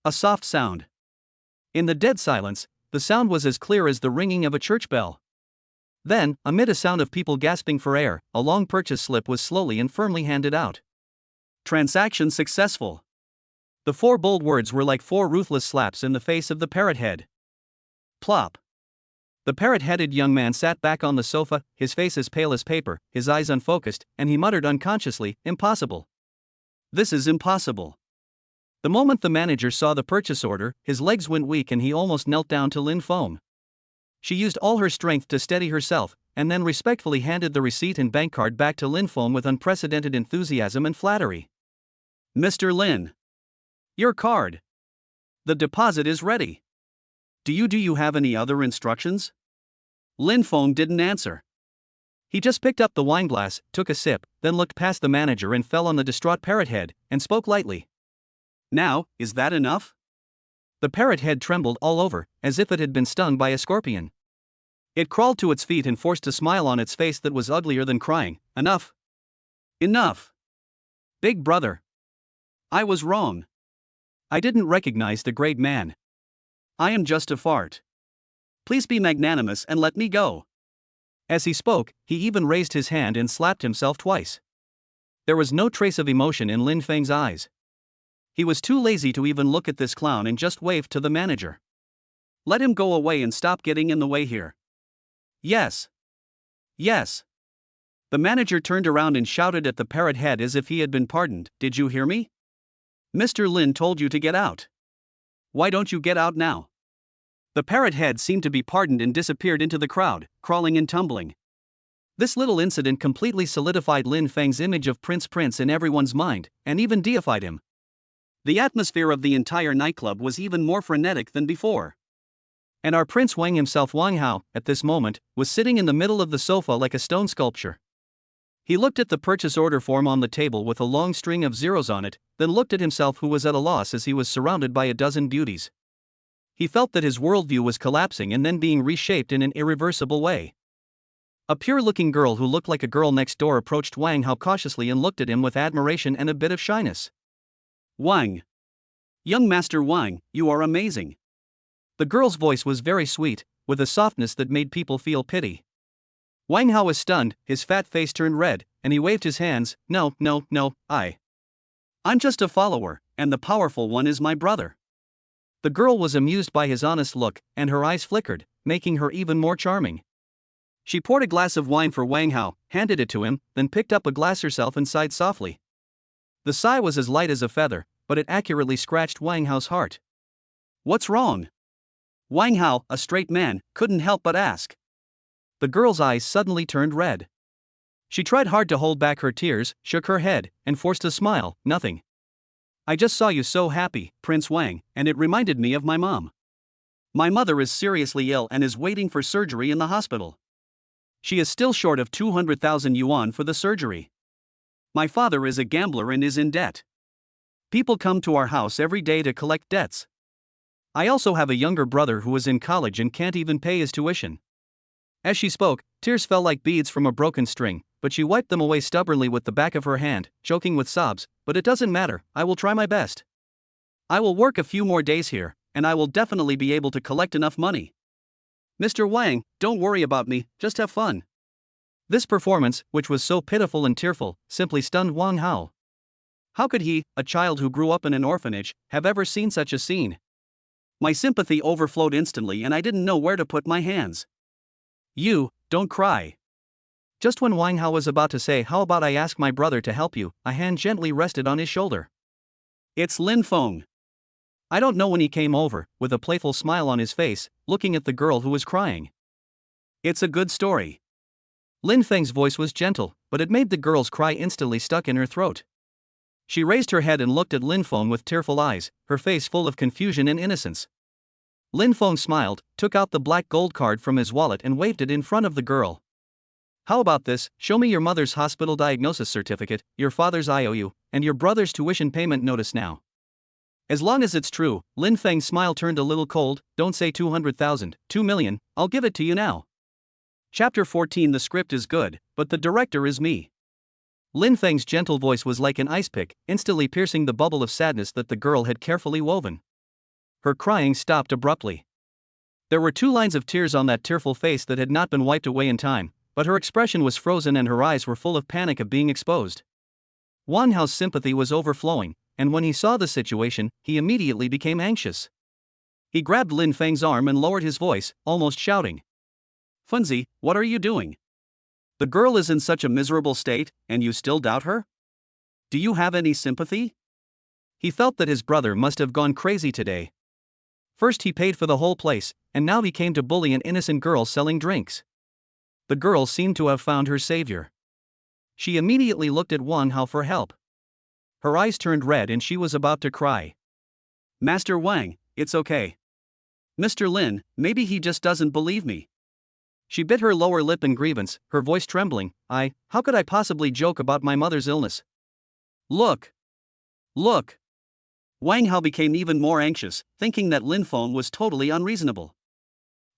A soft sound. In the dead silence, the sound was as clear as the ringing of a church bell. Then, amid a sound of people gasping for air, a long purchase slip was slowly and firmly handed out. Transaction successful. The 4 bold words were like 4 ruthless slaps in the face of the parrot head. Plop. The parrot-headed young man sat back on the sofa, his face as pale as paper, his eyes unfocused, and he muttered unconsciously, "Impossible. This is impossible." The moment the manager saw the purchase order, his legs went weak and he almost knelt down to Lin Feng. She used all her strength to steady herself, and then respectfully handed the receipt and bank card back to Lin Feng with unprecedented enthusiasm and flattery. "Mr. Lin. Your card. The deposit is ready. Do you have any other instructions?" Lin Feng didn't answer. He just picked up the wineglass, took a sip, then looked past the manager and fell on the distraught parrot head, and spoke lightly. "Now, is that enough?" The parrot head trembled all over, as if it had been stung by a scorpion. It crawled to its feet and forced a smile on its face that was uglier than crying. "Enough. Enough. Big brother. I was wrong. I didn't recognize the great man. I am just a fart. Please be magnanimous and let me go." As he spoke, he even raised his hand and slapped himself twice. There was no trace of emotion in Lin Feng's eyes. He was too lazy to even look at this clown and just waved to the manager. "Let him go away and stop getting in the way here." "Yes. Yes." The manager turned around and shouted at the parrot head as if he had been pardoned. "Did you hear me? Mr. Lin told you to get out. Why don't you get out now?" The parrot head seemed to be pardoned and disappeared into the crowd, crawling and tumbling. This little incident completely solidified Lin Feng's image of Prince in everyone's mind, and even deified him. The atmosphere of the entire nightclub was even more frenetic than before. And our Prince Wang himself, Wang Hao, at this moment, was sitting in the middle of the sofa like a stone sculpture. He looked at the purchase order form on the table with a long string of zeros on it, then looked at himself who was at a loss as he was surrounded by a dozen beauties. He felt that his worldview was collapsing and then being reshaped in an irreversible way. A pure-looking girl who looked like a girl next door approached Wang Hao cautiously and looked at him with admiration and a bit of shyness. "Wang. Young Master Wang, you are amazing." The girl's voice was very sweet, with a softness that made people feel pity. Wang Hao was stunned, his fat face turned red, and he waved his hands. No, I'm just a follower, and the powerful one is my brother." The girl was amused by his honest look, and her eyes flickered, making her even more charming. She poured a glass of wine for Wang Hao, handed it to him, then picked up a glass herself and sighed softly. The sigh was as light as a feather, but it accurately scratched Wang Hao's heart. "What's wrong?" Wang Hao, a straight man, couldn't help but ask. The girl's eyes suddenly turned red. She tried hard to hold back her tears, shook her head, and forced a smile. "Nothing. I just saw you so happy, Prince Wang, and it reminded me of my mom. My mother is seriously ill and is waiting for surgery in the hospital. She is still short of 200,000 yuan for the surgery. My father is a gambler and is in debt. People come to our house every day to collect debts. I also have a younger brother who is in college and can't even pay his tuition. As she spoke, tears fell like beads from a broken string, but she wiped them away stubbornly with the back of her hand, choking with sobs. But it doesn't matter, I will try my best. I will work a few more days here, and I will definitely be able to collect enough money. Mr. Wang, don't worry about me, just have fun. This performance, which was so pitiful and tearful, simply stunned Wang Hao. How could he, a child who grew up in an orphanage, have ever seen such a scene? My sympathy overflowed instantly and I didn't know where to put my hands. You, don't cry. Just when Wang Hao was about to say, how about I ask my brother to help you, a hand gently rested on his shoulder. It's Lin Feng. I don't know when he came over, with a playful smile on his face, looking at the girl who was crying. It's a good story. Lin Feng's voice was gentle, but it made the girl's cry instantly stuck in her throat. She raised her head and looked at Lin Feng with tearful eyes, her face full of confusion and innocence. Lin Feng smiled, took out the black gold card from his wallet and waved it in front of the girl. How about this? Show me your mother's hospital diagnosis certificate, your father's IOU, and your brother's tuition payment notice now. As long as it's true, Lin Feng's smile turned a little cold. Don't say 200,000, 2 million, I'll give it to you now. Chapter 14. The script is good, but the director is me. Lin Feng's gentle voice was like an ice pick, instantly piercing the bubble of sadness that the girl had carefully woven. Her crying stopped abruptly. There were 2 lines of tears on that tearful face that had not been wiped away in time, but her expression was frozen and her eyes were full of panic of being exposed. Wang Hao's sympathy was overflowing, and when he saw the situation, he immediately became anxious. He grabbed Lin Feng's arm and lowered his voice, almost shouting. Funzi, what are you doing? The girl is in such a miserable state, and you still doubt her? Do you have any sympathy? He felt that his brother must have gone crazy today. First he paid for the whole place, and now he came to bully an innocent girl selling drinks. The girl seemed to have found her savior. She immediately looked at Wang Hao for help. Her eyes turned red and she was about to cry. Master Wang, it's okay. Mr. Lin, maybe he just doesn't believe me. She bit her lower lip in grievance, her voice trembling. How could I possibly joke about my mother's illness? Look! Look! Wang Hao became even more anxious, thinking that Lin Feng was totally unreasonable.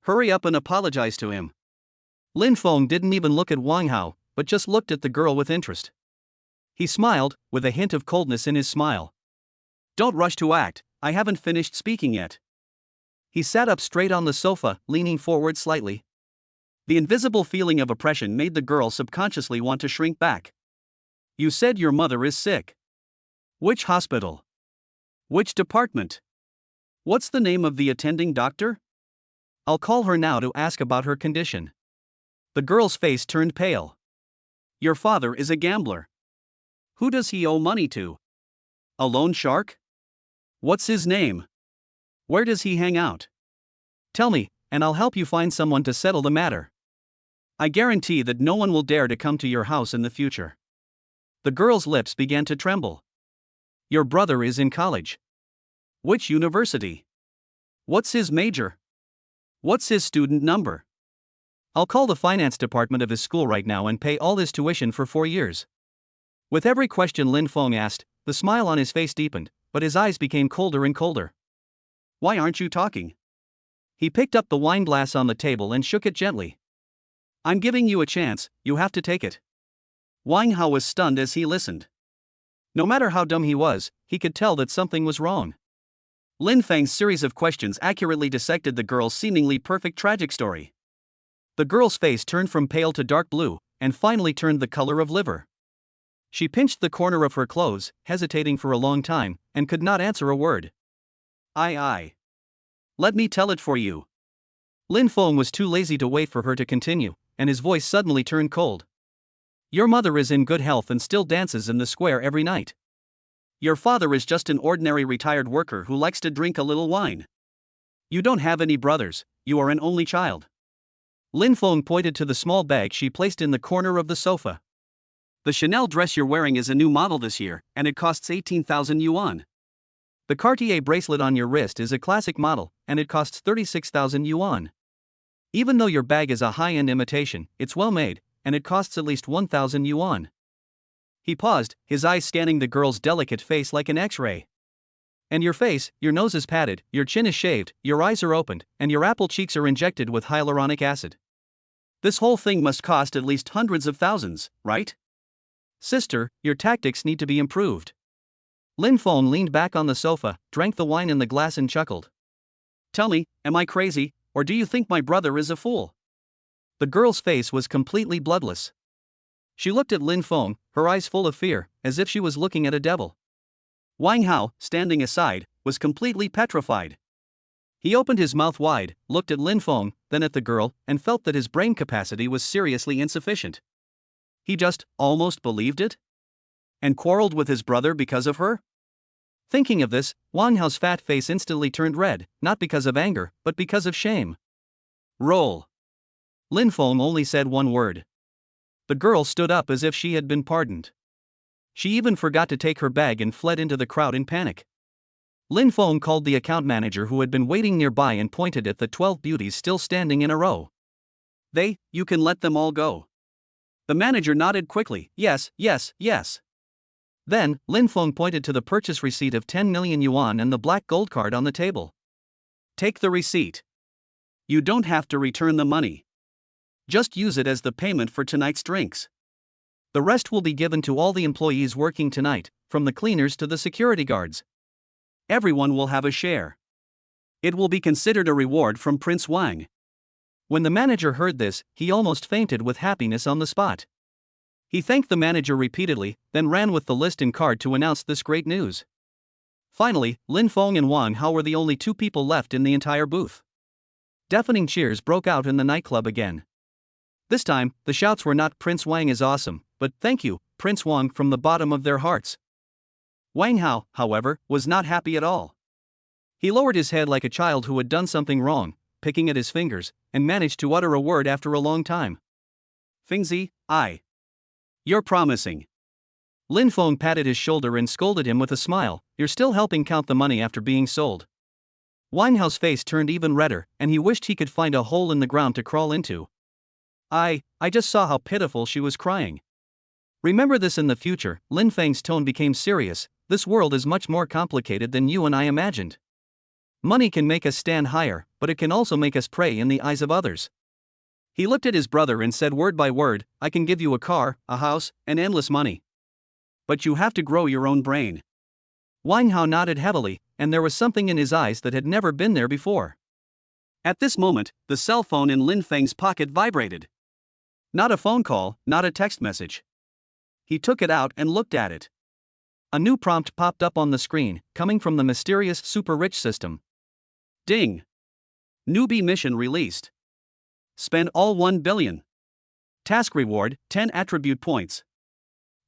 Hurry up and apologize to him. Lin Feng didn't even look at Wang Hao, but just looked at the girl with interest. He smiled, with a hint of coldness in his smile. Don't rush to act, I haven't finished speaking yet. He sat up straight on the sofa, leaning forward slightly. The invisible feeling of oppression made the girl subconsciously want to shrink back. You said your mother is sick. Which hospital? Which department? What's the name of the attending doctor? I'll call her now to ask about her condition. The girl's face turned pale. Your father is a gambler. Who does he owe money to? A loan shark? What's his name? Where does he hang out? Tell me, and I'll help you find someone to settle the matter. I guarantee that no one will dare to come to your house in the future. The girl's lips began to tremble. Your brother is in college. Which university? What's his major? What's his student number? I'll call the finance department of his school right now and pay all his tuition for 4 years. With every question Lin Feng asked, the smile on his face deepened, but his eyes became colder and colder. Why aren't you talking? He picked up the wine glass on the table and shook it gently. I'm giving you a chance, you have to take it. Wang Hao was stunned as he listened. No matter how dumb he was, he could tell that something was wrong. Lin Feng's series of questions accurately dissected the girl's seemingly perfect tragic story. The girl's face turned from pale to dark blue, and finally turned the color of liver. She pinched the corner of her clothes, hesitating for a long time, and could not answer a word. Aye. Let me tell it for you. Lin Feng was too lazy to wait for her to continue, and his voice suddenly turned cold. Your mother is in good health and still dances in the square every night. Your father is just an ordinary retired worker who likes to drink a little wine. You don't have any brothers, you are an only child. Lin Feng pointed to the small bag she placed in the corner of the sofa. The Chanel dress you're wearing is a new model this year, and it costs 18,000 yuan. The Cartier bracelet on your wrist is a classic model, and it costs 36,000 yuan. Even though your bag is a high-end imitation, it's well made, and it costs at least 1,000 yuan. He paused, his eyes scanning the girl's delicate face like an X-ray. And your face, your nose is padded, your chin is shaved, your eyes are opened, and your apple cheeks are injected with hyaluronic acid. This whole thing must cost at least hundreds of thousands, right? Sister, your tactics need to be improved. Lin Feng leaned back on the sofa, drank the wine in the glass and chuckled. Tell me, am I crazy, or do you think my brother is a fool? The girl's face was completely bloodless. She looked at Lin Feng, her eyes full of fear, as if she was looking at a devil. Wang Hao, standing aside, was completely petrified. He opened his mouth wide, looked at Lin Feng, then at the girl, and felt that his brain capacity was seriously insufficient. He just almost believed it? And quarreled with his brother because of her? Thinking of this, Wang Hao's fat face instantly turned red, not because of anger, but because of shame. Roll. Lin Feng only said one word. The girl stood up as if she had been pardoned. She even forgot to take her bag and fled into the crowd in panic. Lin Feng called the account manager who had been waiting nearby and pointed at the 12 beauties still standing in a row. You can let them all go. The manager nodded quickly, yes. Then, Lin Feng pointed to the purchase receipt of 10 million yuan and the black gold card on the table. Take the receipt. You don't have to return the money. Just use it as the payment for tonight's drinks. The rest will be given to all the employees working tonight, from the cleaners to the security guards. Everyone will have a share. It will be considered a reward from Prince Wang. When the manager heard this, he almost fainted with happiness on the spot. He thanked the manager repeatedly, then ran with the list and card to announce this great news. Finally, Lin Feng and Wang Hao were the only two people left in the entire booth. Deafening cheers broke out in the nightclub again. This time, the shouts were not "Prince Wang is awesome," but "Thank you, Prince Wang," from the bottom of their hearts. Wang Hao, however, was not happy at all. He lowered his head like a child who had done something wrong, picking at his fingers, and managed to utter a word after a long time. Fingzi, You're promising. Lin Feng patted his shoulder and scolded him with a smile, "You're still helping count the money after being sold." Wang Hao's face turned even redder, and he wished he could find a hole in the ground to crawl into. I just saw how pitiful she was crying. Remember this in the future. Lin Feng's tone became serious. This world is much more complicated than you and I imagined. Money can make us stand higher, but it can also make us prey in the eyes of others. He looked at his brother and said word by word, "I can give you a car, a house, and endless money. But you have to grow your own brain." Wang Hao nodded heavily, and there was something in his eyes that had never been there before. At this moment, the cell phone in Lin Feng's pocket vibrated. Not a phone call, not a text message. He took it out and looked at it. A new prompt popped up on the screen, coming from the mysterious super-rich system. Ding! Newbie mission released. Spend all 1 billion. Task reward, 10 attribute points.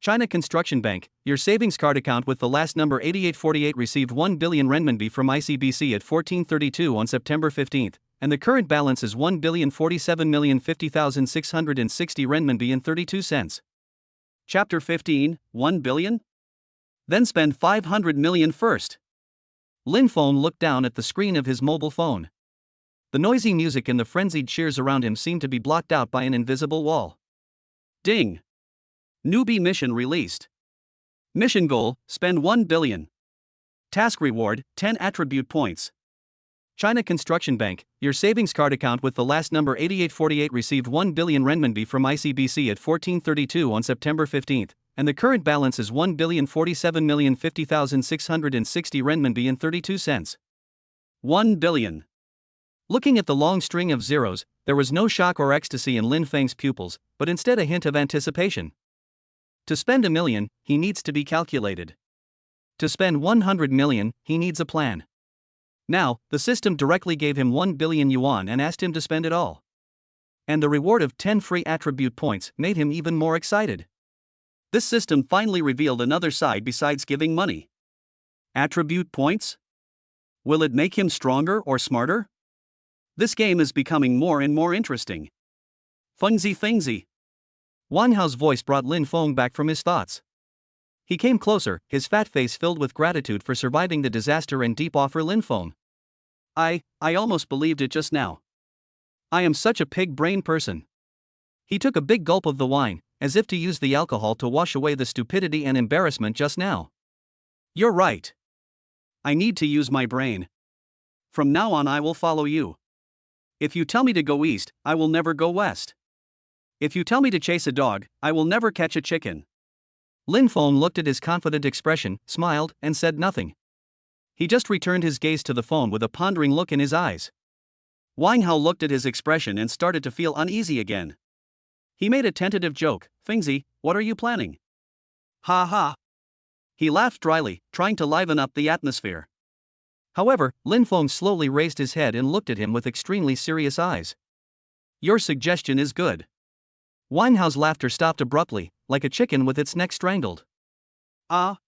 China Construction Bank, your savings card account with the last number 8848 received 1 billion renminbi from ICBC at 1432 on September 15, and the current balance is 1,047,050,660 renminbi and 32 cents. Chapter 15, 1 billion? Then spend 500 million first. Lin Feng looked down at the screen of his mobile phone. The noisy music and the frenzied cheers around him seemed to be blocked out by an invisible wall. Ding! Newbie mission released. Mission goal, spend 1 billion. Task reward, 10 attribute points. China Construction Bank, your savings card account with the last number 8848 received 1 billion renminbi from ICBC at 1432 on September 15, and the current balance is 1,047,050,660 renminbi and 32 cents. 1 billion. Looking at the long string of zeros, there was no shock or ecstasy in Lin Feng's pupils, but instead a hint of anticipation. To spend 1 million, he needs to be calculated. To spend 100 million, he needs a plan. Now, the system directly gave him 1 billion yuan and asked him to spend it all. And the reward of 10 free attribute points made him even more excited. This system finally revealed another side besides giving money. Attribute points? Will it make him stronger or smarter? This game is becoming more and more interesting. Fengzi. Wang Hao's voice brought Lin Feng back from his thoughts. He came closer, his fat face filled with gratitude for surviving the disaster and deep awe for Lin Feng. I almost believed it just now. I am such a pig-brain person. He took a big gulp of the wine, as if to use the alcohol to wash away the stupidity and embarrassment just now. You're right. I need to use my brain. From now on I will follow you. If you tell me to go east, I will never go west. If you tell me to chase a dog, I will never catch a chicken. Lin Feng looked at his confident expression, smiled, and said nothing. He just returned his gaze to the phone with a pondering look in his eyes. Wang Hao looked at his expression and started to feel uneasy again. He made a tentative joke. Fengzi, what are you planning? Ha ha. He laughed dryly, trying to liven up the atmosphere. However, Lin Feng slowly raised his head and looked at him with extremely serious eyes. Your suggestion is good. Wang Hao's laughter stopped abruptly, like a chicken with its neck strangled. Ah.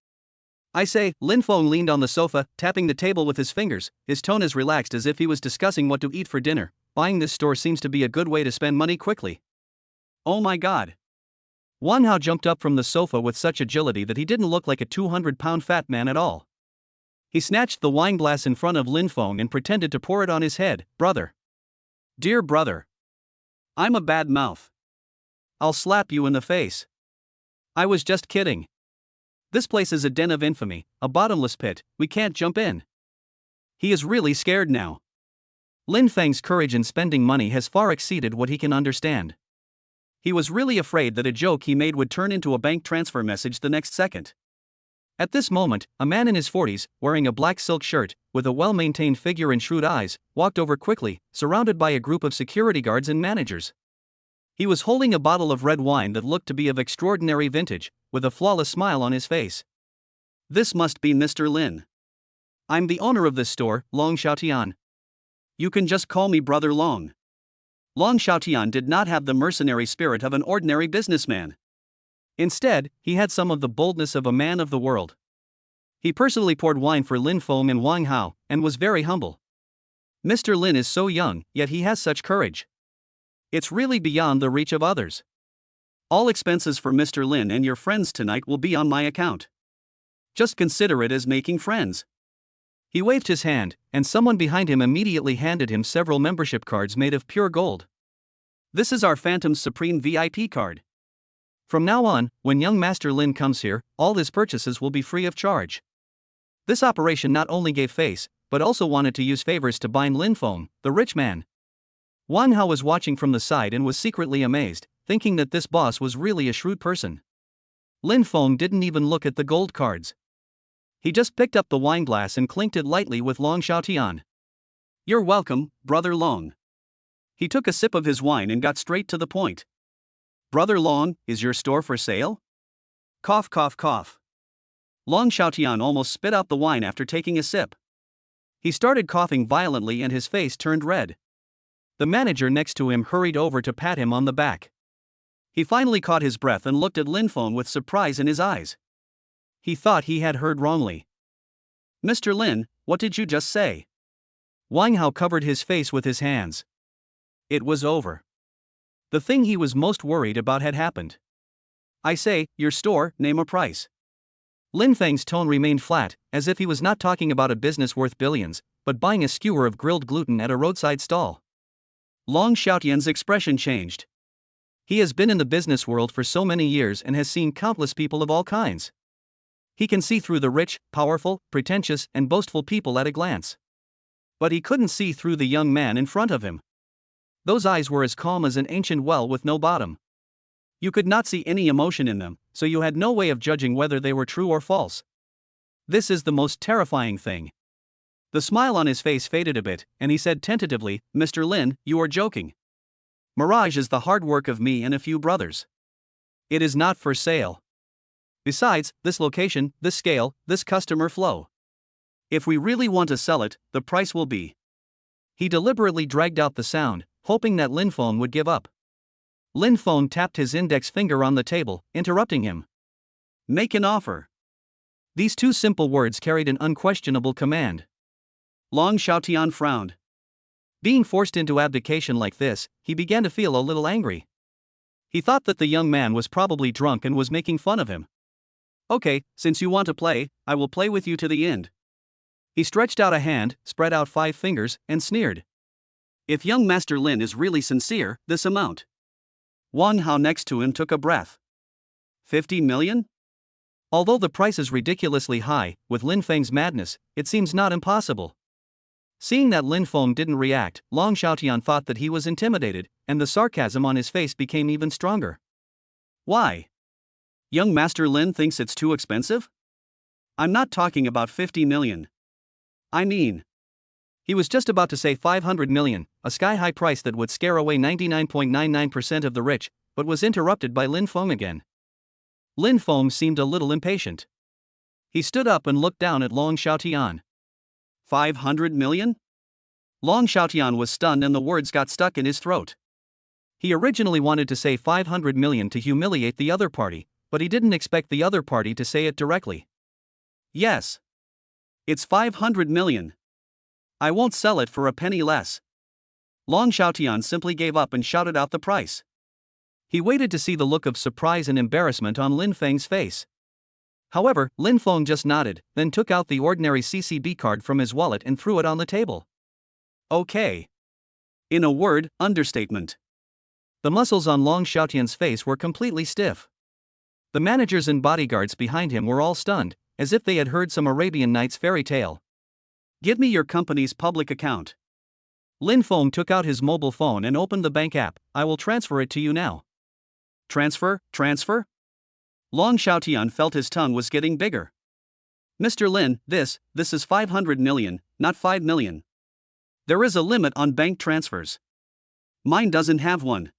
I say, Lin Feng leaned on the sofa, tapping the table with his fingers, his tone as relaxed as if he was discussing what to eat for dinner. Buying this store seems to be a good way to spend money quickly. Oh my god. Wang Hao jumped up from the sofa with such agility that he didn't look like a 200-pound fat man at all. He snatched the wine glass in front of Lin Feng and pretended to pour it on his head. Brother. Dear brother. I'm a bad mouth. I'll slap you in the face. I was just kidding. This place is a den of infamy, a bottomless pit, we can't jump in. He is really scared now. Lin Feng's courage in spending money has far exceeded what he can understand. He was really afraid that a joke he made would turn into a bank transfer message the next second. At this moment, a man in his 40s, wearing a black silk shirt, with a well-maintained figure and shrewd eyes, walked over quickly, surrounded by a group of security guards and managers. He was holding a bottle of red wine that looked to be of extraordinary vintage, with a flawless smile on his face. This must be Mr. Lin. I'm the owner of this store, Long Xiaotian. You can just call me Brother Long. Long Xiaotian did not have the mercenary spirit of an ordinary businessman. Instead, he had some of the boldness of a man of the world. He personally poured wine for Lin Feng and Wang Hao, and was very humble. Mr. Lin is so young, yet he has such courage. It's really beyond the reach of others. All expenses for Mr. Lin and your friends tonight will be on my account. Just consider it as making friends. He waved his hand, and someone behind him immediately handed him several membership cards made of pure gold. This is our Phantom Supreme VIP card. From now on, when young Master Lin comes here, all his purchases will be free of charge. This operation not only gave face, but also wanted to use favors to bind Lin Feng, the rich man. Wang Hao was watching from the side and was secretly amazed, thinking that this boss was really a shrewd person. Lin Feng didn't even look at the gold cards. He just picked up the wine glass and clinked it lightly with Long Xiaotian. You're welcome, Brother Long. He took a sip of his wine and got straight to the point. Brother Long, is your store for sale? Cough cough cough. Long Xiaotian almost spit out the wine after taking a sip. He started coughing violently and his face turned red. The manager next to him hurried over to pat him on the back. He finally caught his breath and looked at Lin Feng with surprise in his eyes. He thought he had heard wrongly. Mr. Lin, what did you just say? Wang Hao covered his face with his hands. It was over. The thing he was most worried about had happened. I say, your store, name a price. Lin Feng's tone remained flat, as if he was not talking about a business worth billions, but buying a skewer of grilled gluten at a roadside stall. Long Xiaotian's expression changed. He has been in the business world for so many years and has seen countless people of all kinds. He can see through the rich, powerful, pretentious, and boastful people at a glance. But he couldn't see through the young man in front of him. Those eyes were as calm as an ancient well with no bottom. You could not see any emotion in them, so you had no way of judging whether they were true or false. This is the most terrifying thing. The smile on his face faded a bit, and he said tentatively, Mr. Lin, you are joking. Mirage is the hard work of me and a few brothers. It is not for sale. Besides, this location, this scale, this customer flow. If we really want to sell it, the price will be. He deliberately dragged out the sound, hoping that Lin Feng would give up. Lin Feng tapped his index finger on the table, interrupting him. Make an offer. These two simple words carried an unquestionable command. Long Xiaotian frowned. Being forced into abdication like this, he began to feel a little angry. He thought that the young man was probably drunk and was making fun of him. Okay, since you want to play, I will play with you to the end. He stretched out a hand, spread out 5 fingers, and sneered. If young Master Lin is really sincere, this amount. Wang Hao next to him took a breath. 50 million? Although the price is ridiculously high, with Lin Feng's madness, it seems not impossible. Seeing that Lin Feng didn't react, Long Xiaotian thought that he was intimidated, and the sarcasm on his face became even stronger. Why? Young Master Lin thinks it's too expensive? I'm not talking about 50 million. I mean. He was just about to say 500 million, a sky-high price that would scare away 99.99% of the rich, but was interrupted by Lin Feng again. Lin Feng seemed a little impatient. He stood up and looked down at Long Xiaotian. 500 million? Long Xiaotian was stunned and the words got stuck in his throat. He originally wanted to say 500 million to humiliate the other party, but he didn't expect the other party to say it directly. Yes. It's 500 million. I won't sell it for a penny less. Long Xiaotian simply gave up and shouted out the price. He waited to see the look of surprise and embarrassment on Lin Feng's face. However, Lin Feng just nodded, then took out the ordinary CCB card from his wallet and threw it on the table. Okay. In a word, understatement. The muscles on Long Xiaotian's face were completely stiff. The managers and bodyguards behind him were all stunned, as if they had heard some Arabian Nights fairy tale. Give me your company's public account. Lin Feng took out his mobile phone and opened the bank app. I will transfer it to you now. Transfer? Long Xiaotian felt his tongue was getting bigger. Mr. Lin, this is 500 million, not 5 million. There is a limit on bank transfers. Mine doesn't have one.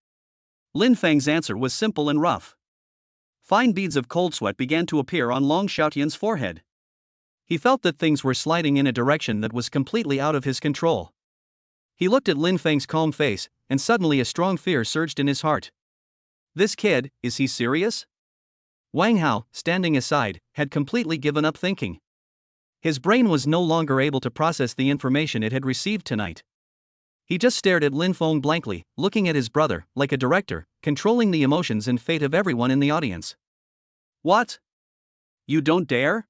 Lin Feng's answer was simple and rough. Fine beads of cold sweat began to appear on Long Xiaotian's forehead. He felt that things were sliding in a direction that was completely out of his control. He looked at Lin Feng's calm face, and suddenly a strong fear surged in his heart. This kid, is he serious? Wang Hao, standing aside, had completely given up thinking. His brain was no longer able to process the information it had received tonight. He just stared at Lin Feng blankly, looking at his brother, like a director, controlling the emotions and fate of everyone in the audience. What? You don't dare?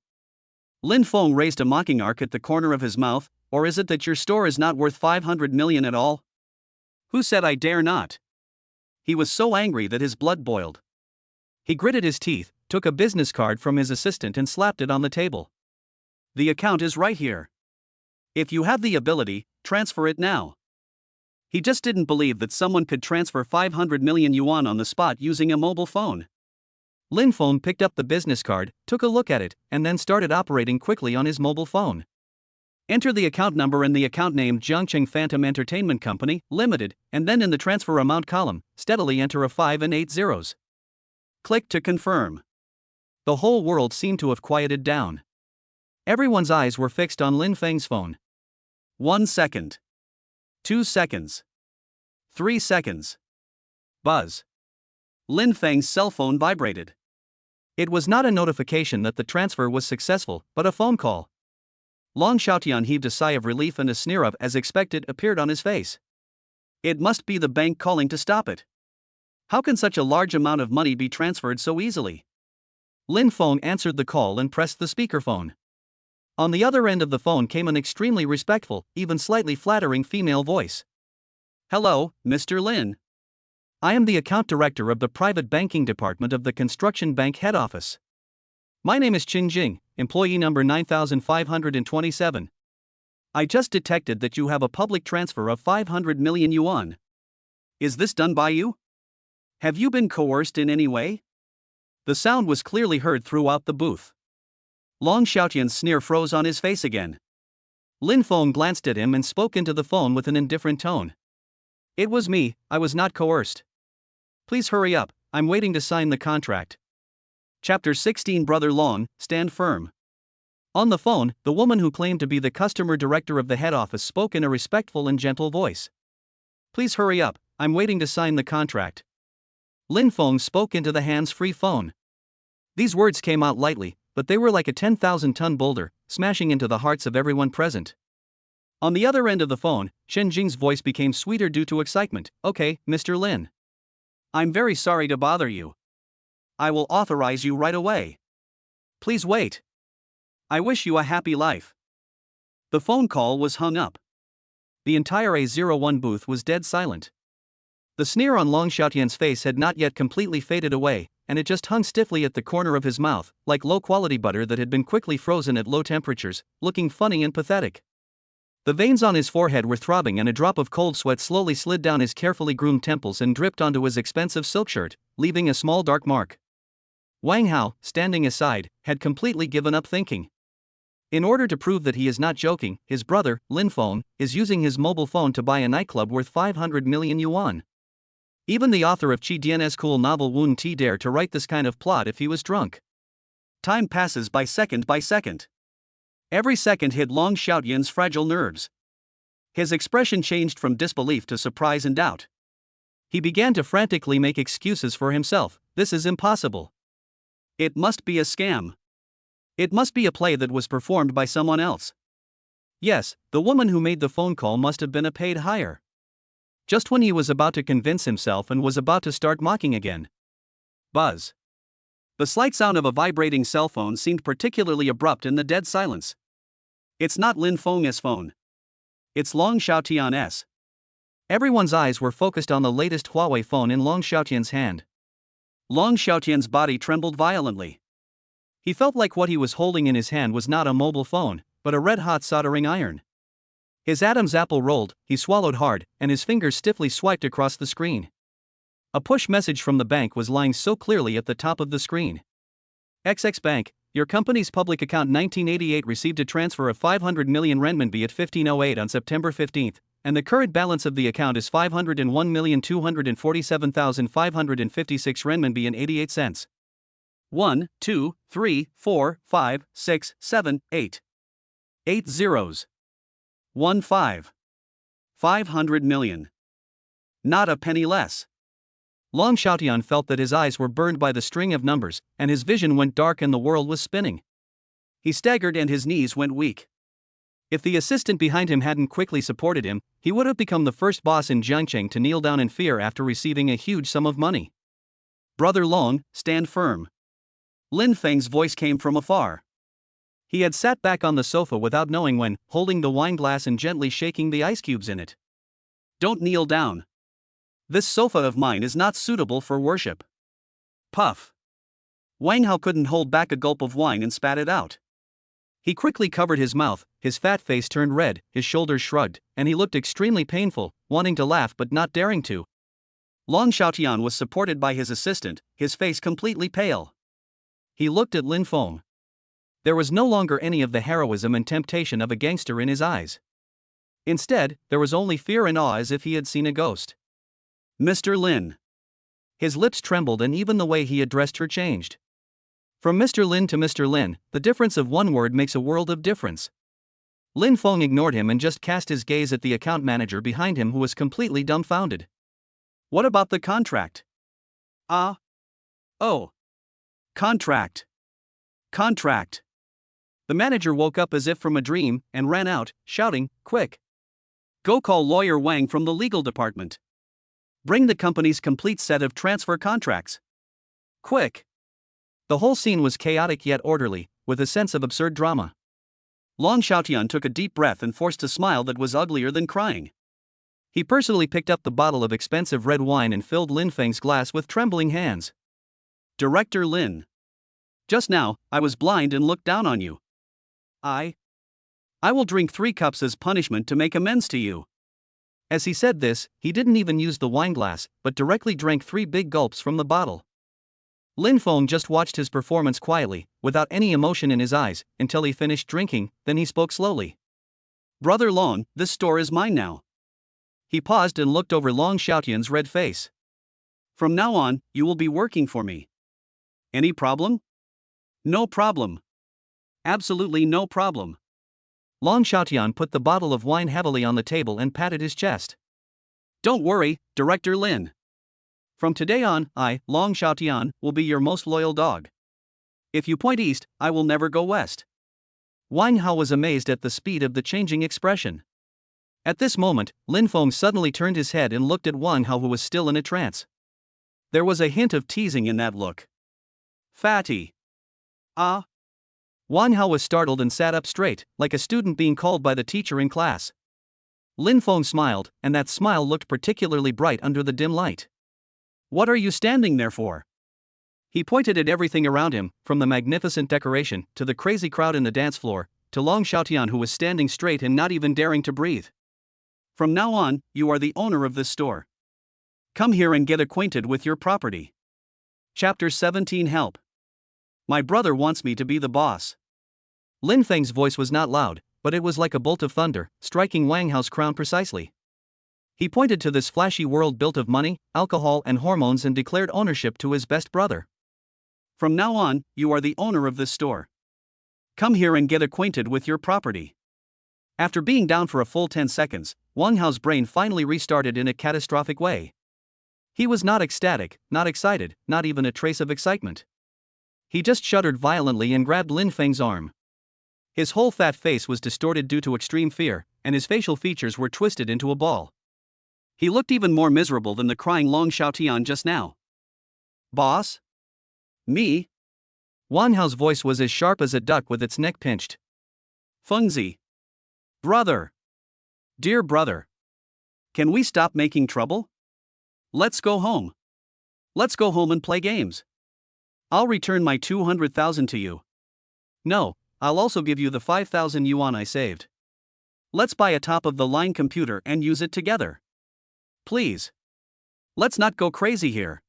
Lin Feng raised a mocking arc at the corner of his mouth. Or is it that your store is not worth 500 million at all? Who said I dare not? He was so angry that his blood boiled. He gritted his teeth, took a business card from his assistant and slapped it on the table. The account is right here. If you have the ability, transfer it now. He just didn't believe that someone could transfer 500 million yuan on the spot using a mobile phone. Lin Feng picked up the business card, took a look at it, and then started operating quickly on his mobile phone. Enter the account number and the account name Jiangcheng Phantom Entertainment Company, Limited, and then in the transfer amount column, steadily enter a 5 and 8 zeros. Click to confirm. The whole world seemed to have quieted down. Everyone's eyes were fixed on Lin Feng's phone. 1 second. 2 seconds. 3 seconds. Buzz. Lin Feng's cell phone vibrated. It was not a notification that the transfer was successful, but a phone call. Long Xiaotian heaved a sigh of relief and a sneer of as expected appeared on his face. It must be the bank calling to stop it. How can such a large amount of money be transferred so easily? Lin Feng answered the call and pressed the speakerphone. On the other end of the phone came an extremely respectful, even slightly flattering female voice. Hello, Mr. Lin. I am the account director of the private banking department of the construction bank head office. My name is Qin Jing, employee number 9527. I just detected that you have a public transfer of 500 million yuan. Is this done by you? Have you been coerced in any way? The sound was clearly heard throughout the booth. Long Xiaotian's sneer froze on his face again. Lin Feng glanced at him and spoke into the phone with an indifferent tone. It was me, I was not coerced. Please hurry up, I'm waiting to sign the contract. Chapter 16 Brother Long, stand firm. On the phone, the woman who claimed to be the customer director of the head office spoke in a respectful and gentle voice. Please hurry up, I'm waiting to sign the contract. Lin Feng spoke into the hands-free phone. These words came out lightly, but they were like a 10,000-ton boulder, smashing into the hearts of everyone present. On the other end of the phone, Shen Jing's voice became sweeter due to excitement. Okay, Mr. Lin. I'm very sorry to bother you. I will authorize you right away. Please wait. I wish you a happy life. The phone call was hung up. the entire A01 booth was dead silent. The sneer on Long Xiaotian's face had not yet completely faded away, and it just hung stiffly at the corner of his mouth, like low-quality butter that had been quickly frozen at low temperatures, looking funny and pathetic. The veins on his forehead were throbbing and a drop of cold sweat slowly slid down his carefully groomed temples and dripped onto his expensive silk shirt, leaving a small dark mark. Wang Hao, standing aside, had completely given up thinking. In order to prove that he is not joking, his brother, Lin Feng, is using his mobile phone to buy a nightclub worth 500 million yuan. Even the author of Qi Dian's cool novel Wu Ti dare to write this kind of plot if he was drunk. Time passes by second by second. Every second hit Long Xiaotian's fragile nerves. His expression changed from disbelief to surprise and doubt. He began to frantically make excuses for himself. This is impossible. It must be a scam. It must be a play that was performed by someone else. Yes, the woman who made the phone call must have been a paid hire. Just when he was about to convince himself and was about to start mocking again. Buzz. The slight sound of a vibrating cell phone seemed particularly abrupt in the dead silence. It's not Lin Feng's phone. It's Long Xiaotian's. Everyone's eyes were focused on the latest Huawei phone in Long Xiaotian's hand. Long Xiaotian's body trembled violently. He felt like what he was holding in his hand was not a mobile phone, but a red-hot soldering iron. His Adam's apple rolled, he swallowed hard, and his fingers stiffly swiped across the screen. A push message from the bank was lying so clearly at the top of the screen. XX Bank, your company's public account 1988 received a transfer of 500 million renminbi at 15:08 on September 15, and the current balance of the account is 501,247,556 renminbi and 88 cents. 1, 2, 3, 4, 5, 6, 7, 8. 8 zeros. 1 5. 500 million. Not a penny less. Long Xiaotian felt that his eyes were burned by the string of numbers, and his vision went dark and the world was spinning. He staggered and his knees went weak. If the assistant behind him hadn't quickly supported him, he would have become the first boss in Jiangcheng to kneel down in fear after receiving a huge sum of money. Brother Long, stand firm. Lin Feng's voice came from afar. He had sat back on the sofa without knowing when, holding the wine glass and gently shaking the ice cubes in it. Don't kneel down. This sofa of mine is not suitable for worship. Puff. Wang Hao couldn't hold back a gulp of wine and spat it out. He quickly covered his mouth, his fat face turned red, his shoulders shrugged, and he looked extremely painful, wanting to laugh but not daring to. Long Xiaotian was supported by his assistant, his face completely pale. He looked at Lin Feng. There was no longer any of the heroism and temptation of a gangster in his eyes. Instead, there was only fear and awe as if he had seen a ghost. Mr. Lin. His lips trembled and even the way he addressed her changed. From Mr. Lin to Mr. Lin, the difference of one word makes a world of difference. Lin Feng ignored him and just cast his gaze at the account manager behind him who was completely dumbfounded. What about the contract? Ah. Oh. Contract. Contract. The manager woke up as if from a dream and ran out, shouting, "Quick! Go call lawyer Wang from the legal department. Bring the company's complete set of transfer contracts. Quick!" The whole scene was chaotic yet orderly, with a sense of absurd drama. Long Xiaotian took a deep breath and forced a smile that was uglier than crying. He personally picked up the bottle of expensive red wine and filled Lin Feng's glass with trembling hands. Director Lin. Just now, I was blind and looked down on you. I will drink 3 cups as punishment to make amends to you. As he said this, he didn't even use the wine glass, but directly drank 3 big gulps from the bottle. Lin Feng just watched his performance quietly, without any emotion in his eyes, until he finished drinking, then he spoke slowly. Brother Long, this store is mine now. He paused and looked over Long Xiaotian's red face. From now on, you will be working for me. Any problem? No problem. Absolutely no problem. Long Xiaotian put the bottle of wine heavily on the table and patted his chest. Don't worry, Director Lin. From today on, I, Long Xiaotian, will be your most loyal dog. If you point east, I will never go west. Wang Hao was amazed at the speed of the changing expression. At this moment, Lin Feng suddenly turned his head and looked at Wang Hao, who was still in a trance. There was a hint of teasing in that look. Fatty. Ah. Wang Hao was startled and sat up straight, like a student being called by the teacher in class. Lin Feng smiled, and that smile looked particularly bright under the dim light. What are you standing there for? He pointed at everything around him, from the magnificent decoration, to the crazy crowd in the dance floor, to Long Xiaotian who was standing straight and not even daring to breathe. From now on, you are the owner of this store. Come here and get acquainted with your property. Chapter 17 Help. My brother wants me to be the boss. Lin Feng's voice was not loud, but it was like a bolt of thunder, striking Wang Hao's crown precisely. He pointed to this flashy world built of money, alcohol and hormones and declared ownership to his best brother. From now on, you are the owner of this store. Come here and get acquainted with your property. After being down for a full 10 seconds, Wang Hao's brain finally restarted in a catastrophic way. He was not ecstatic, not excited, not even a trace of excitement. He just shuddered violently and grabbed Lin Feng's arm. His whole fat face was distorted due to extreme fear, and his facial features were twisted into a ball. He looked even more miserable than the crying Long Xiaotian just now. Boss? Me? Wang Hao's voice was as sharp as a duck with its neck pinched. Fengzi. Brother. Dear brother. Can we stop making trouble? Let's go home. Let's go home and play games. I'll return my 200,000 to you. No, I'll also give you the 5,000 yuan I saved. Let's buy a top-of-the-line computer and use it together. Please. Let's not go crazy here.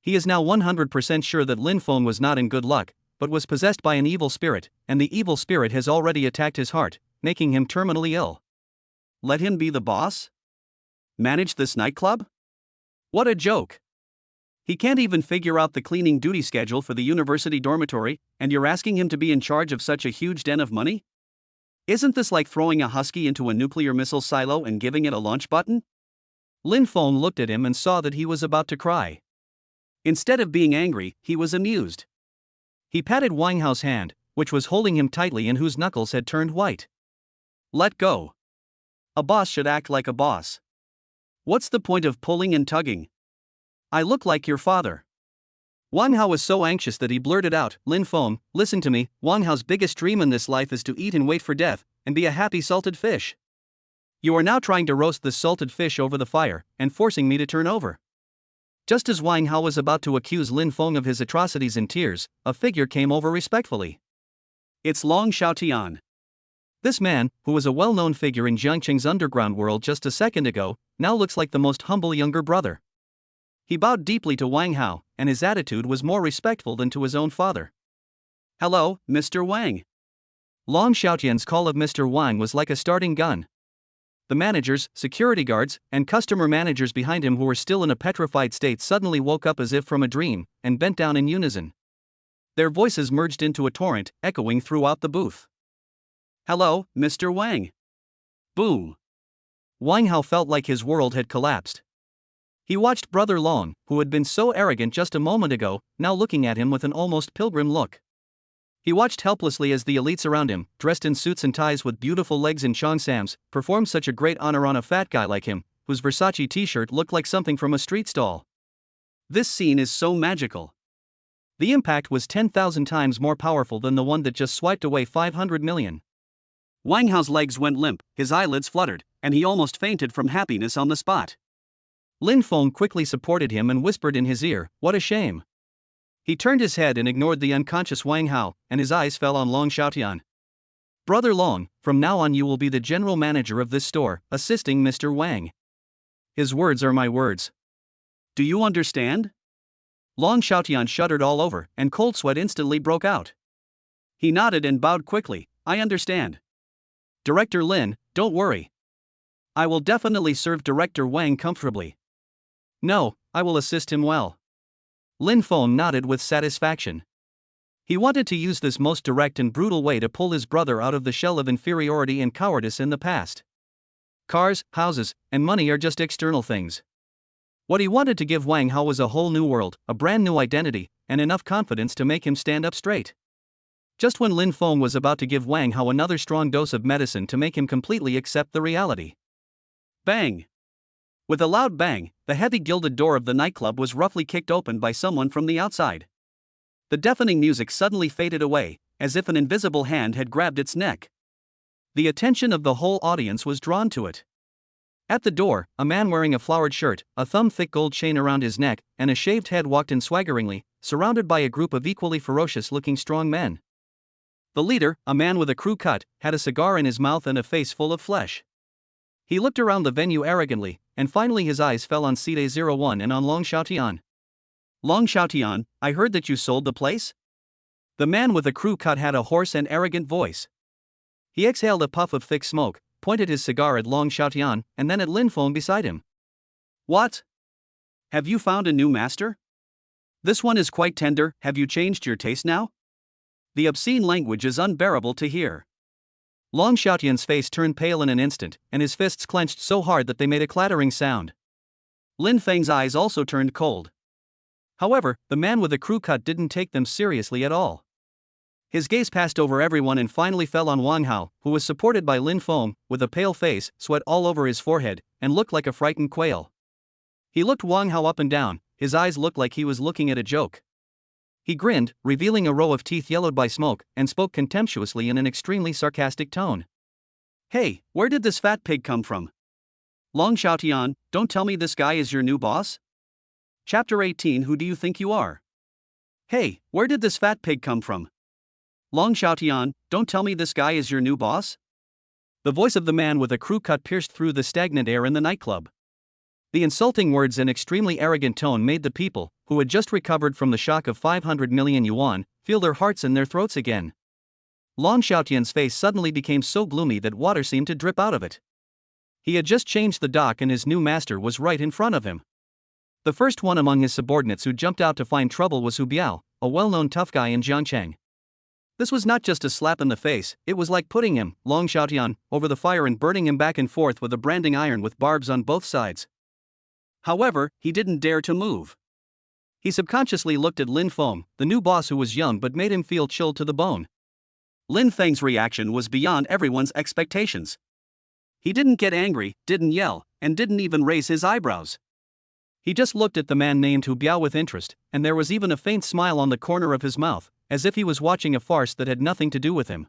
He is now 100% sure that Lin Feng was not in good luck, but was possessed by an evil spirit, and the evil spirit has already attacked his heart, making him terminally ill. Let him be the boss? Manage this nightclub? What a joke. He can't even figure out the cleaning duty schedule for the university dormitory, and you're asking him to be in charge of such a huge den of money? Isn't this like throwing a husky into a nuclear missile silo and giving it a launch button? Lin Feng looked at him and saw that he was about to cry. Instead of being angry, he was amused. He patted Wang Hao's hand, which was holding him tightly and whose knuckles had turned white. Let go. A boss should act like a boss. What's the point of pulling and tugging? I look like your father. Wang Hao was so anxious that he blurted out, Lin Feng, listen to me, Wang Hao's biggest dream in this life is to eat and wait for death, and be a happy salted fish. You are now trying to roast this salted fish over the fire, and forcing me to turn over. Just as Wang Hao was about to accuse Lin Feng of his atrocities in tears, a figure came over respectfully. It's Long Xiaotian. This man, who was a well-known figure in Jiangqing's underground world just a second ago, now looks like the most humble younger brother. He bowed deeply to Wang Hao, and his attitude was more respectful than to his own father. Hello, Mr. Wang. Long Xiaotian's call of Mr. Wang was like a starting gun. The managers, security guards, and customer managers behind him who were still in a petrified state suddenly woke up as if from a dream, and bent down in unison. Their voices merged into a torrent, echoing throughout the booth. Hello, Mr. Wang. Boom. Wang Hao felt like his world had collapsed. He watched Brother Long, who had been so arrogant just a moment ago, now looking at him with an almost pilgrim look. He watched helplessly as the elites around him, dressed in suits and ties with beautiful legs and cheongsams, performed such a great honor on a fat guy like him, whose Versace t-shirt looked like something from a street stall. This scene is so magical. The impact was 10,000 times more powerful than the one that just swiped away 500 million. Wang Hao's legs went limp, his eyelids fluttered, and he almost fainted from happiness on the spot. Lin Feng quickly supported him and whispered in his ear, "What a shame." He turned his head and ignored the unconscious Wang Hao, and his eyes fell on Long Xiaotian. Brother Long, from now on you will be the general manager of this store, assisting Mr. Wang. His words are my words. Do you understand? Long Xiaotian shuddered all over, and cold sweat instantly broke out. He nodded and bowed quickly. I understand. Director Lin, don't worry. I will definitely serve Director Wang comfortably. No, I will assist him well. Lin Feng nodded with satisfaction. He wanted to use this most direct and brutal way to pull his brother out of the shell of inferiority and cowardice in the past. Cars, houses, and money are just external things. What he wanted to give Wang Hao was a whole new world, a brand new identity, and enough confidence to make him stand up straight. Just when Lin Feng was about to give Wang Hao another strong dose of medicine to make him completely accept the reality. Bang! With a loud bang, the heavy gilded door of the nightclub was roughly kicked open by someone from the outside. The deafening music suddenly faded away, as if an invisible hand had grabbed its neck. The attention of the whole audience was drawn to it. At the door, a man wearing a flowered shirt, a thumb-thick gold chain around his neck, and a shaved head walked in swaggeringly, surrounded by a group of equally ferocious-looking strong men. The leader, a man with a crew cut, had a cigar in his mouth and a face full of flesh. He looked around the venue arrogantly, and finally his eyes fell on Side-01 and on Long Xiaotian. Long Xiaotian, I heard that you sold the place? The man with the crew cut had a hoarse and arrogant voice. He exhaled a puff of thick smoke, pointed his cigar at Long Xiaotian, and then at Lin Feng beside him. What? Have you found a new master? This one is quite tender, have you changed your taste now? The obscene language is unbearable to hear. Long Xiaotian's face turned pale in an instant, and his fists clenched so hard that they made a clattering sound. Lin Feng's eyes also turned cold. However, the man with the crew cut didn't take them seriously at all. His gaze passed over everyone and finally fell on Wang Hao, who was supported by Lin Feng, with a pale face, sweat all over his forehead, and looked like a frightened quail. He looked Wang Hao up and down, his eyes looked like he was looking at a joke. He grinned, revealing a row of teeth yellowed by smoke, and spoke contemptuously in an extremely sarcastic tone. Hey, where did this fat pig come from? Long Xiaotian, don't tell me this guy is your new boss? Chapter 18. Who do you think you are? Hey, where did this fat pig come from? Long Xiaotian, don't tell me this guy is your new boss? The voice of the man with a crew cut pierced through the stagnant air in the nightclub. The insulting words and extremely arrogant tone made the people, who had just recovered from the shock of 500 million yuan, feel their hearts in their throats again. Long Xiaotian's face suddenly became so gloomy that water seemed to drip out of it. He had just changed the dock and his new master was right in front of him. The first one among his subordinates who jumped out to find trouble was Hu Biao, a well-known tough guy in Jiangcheng. This was not just a slap in the face, it was like putting him, Long Xiaotian, over the fire and burning him back and forth with a branding iron with barbs on both sides. However, he didn't dare to move. He subconsciously looked at Lin Feng, the new boss who was young but made him feel chilled to the bone. Lin Feng's reaction was beyond everyone's expectations. He didn't get angry, didn't yell, and didn't even raise his eyebrows. He just looked at the man named Hu Biao with interest, and there was even a faint smile on the corner of his mouth, as if he was watching a farce that had nothing to do with him.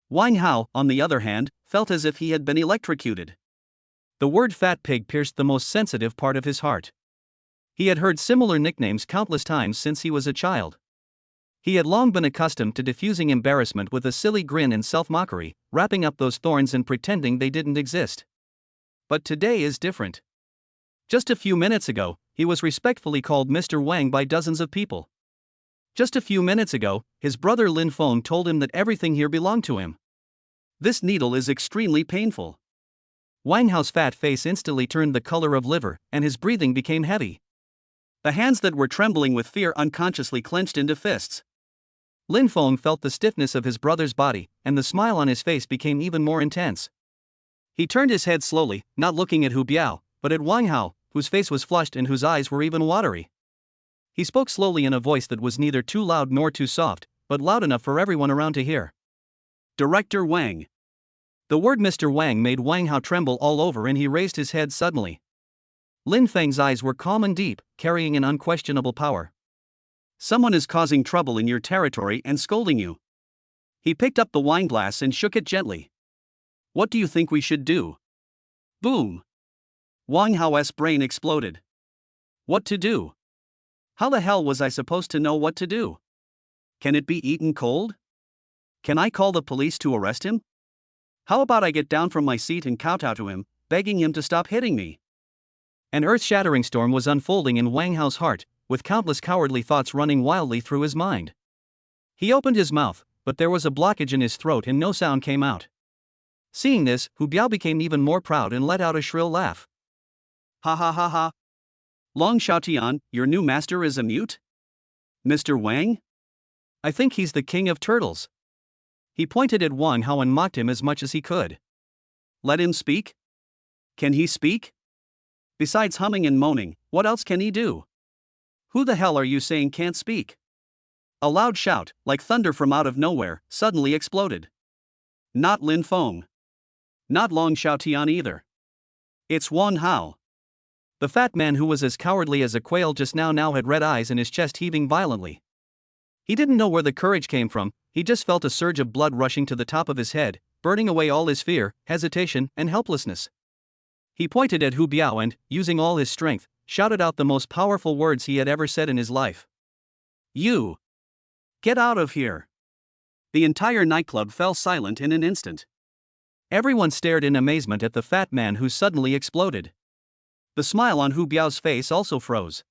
Wang Hao, on the other hand, felt as if he had been electrocuted. The word fat pig pierced the most sensitive part of his heart. He had heard similar nicknames countless times since he was a child. He had long been accustomed to diffusing embarrassment with a silly grin and self-mockery, wrapping up those thorns and pretending they didn't exist. But today is different. Just a few minutes ago, he was respectfully called Mr. Wang by dozens of people. Just a few minutes ago, his brother Lin Feng told him that everything here belonged to him. This needle is extremely painful. Wang Hao's fat face instantly turned the color of liver, and his breathing became heavy. The hands that were trembling with fear unconsciously clenched into fists. Lin Feng felt the stiffness of his brother's body, and the smile on his face became even more intense. He turned his head slowly, not looking at Hu Biao, but at Wang Hao, whose face was flushed and whose eyes were even watery. He spoke slowly in a voice that was neither too loud nor too soft, but loud enough for everyone around to hear. Director Wang. The word Mr. Wang made Wang Hao tremble all over and he raised his head suddenly. Lin Feng's eyes were calm and deep, carrying an unquestionable power. Someone is causing trouble in your territory and scolding you. He picked up the wine glass and shook it gently. What do you think we should do? Boom. Wang Hao's brain exploded. What to do? How the hell was I supposed to know what to do? Can it be eaten cold? Can I call the police to arrest him? How about I get down from my seat and kowtow to him, begging him to stop hitting me? An earth-shattering storm was unfolding in Wang Hao's heart, with countless cowardly thoughts running wildly through his mind. He opened his mouth, but there was a blockage in his throat and no sound came out. Seeing this, Hu Biao became even more proud and let out a shrill laugh. Ha ha ha ha. Long Xiaotian, your new master is a mute? Mr. Wang? I think he's the king of turtles. He pointed at Wang Hao and mocked him as much as he could. Let him speak? Can he speak? Besides humming and moaning, what else can he do? Who the hell are you saying can't speak? A loud shout, like thunder from out of nowhere, suddenly exploded. Not Lin Feng. Not Long Xiaotian either. It's Wang Hao. The fat man who was as cowardly as a quail just now had red eyes and his chest heaving violently. He didn't know where the courage came from, he just felt a surge of blood rushing to the top of his head, burning away all his fear, hesitation, and helplessness. He pointed at Hu Biao and, using all his strength, shouted out the most powerful words he had ever said in his life. You! Get out of here! The entire nightclub fell silent in an instant. Everyone stared in amazement at the fat man who suddenly exploded. The smile on Hu Biao's face also froze.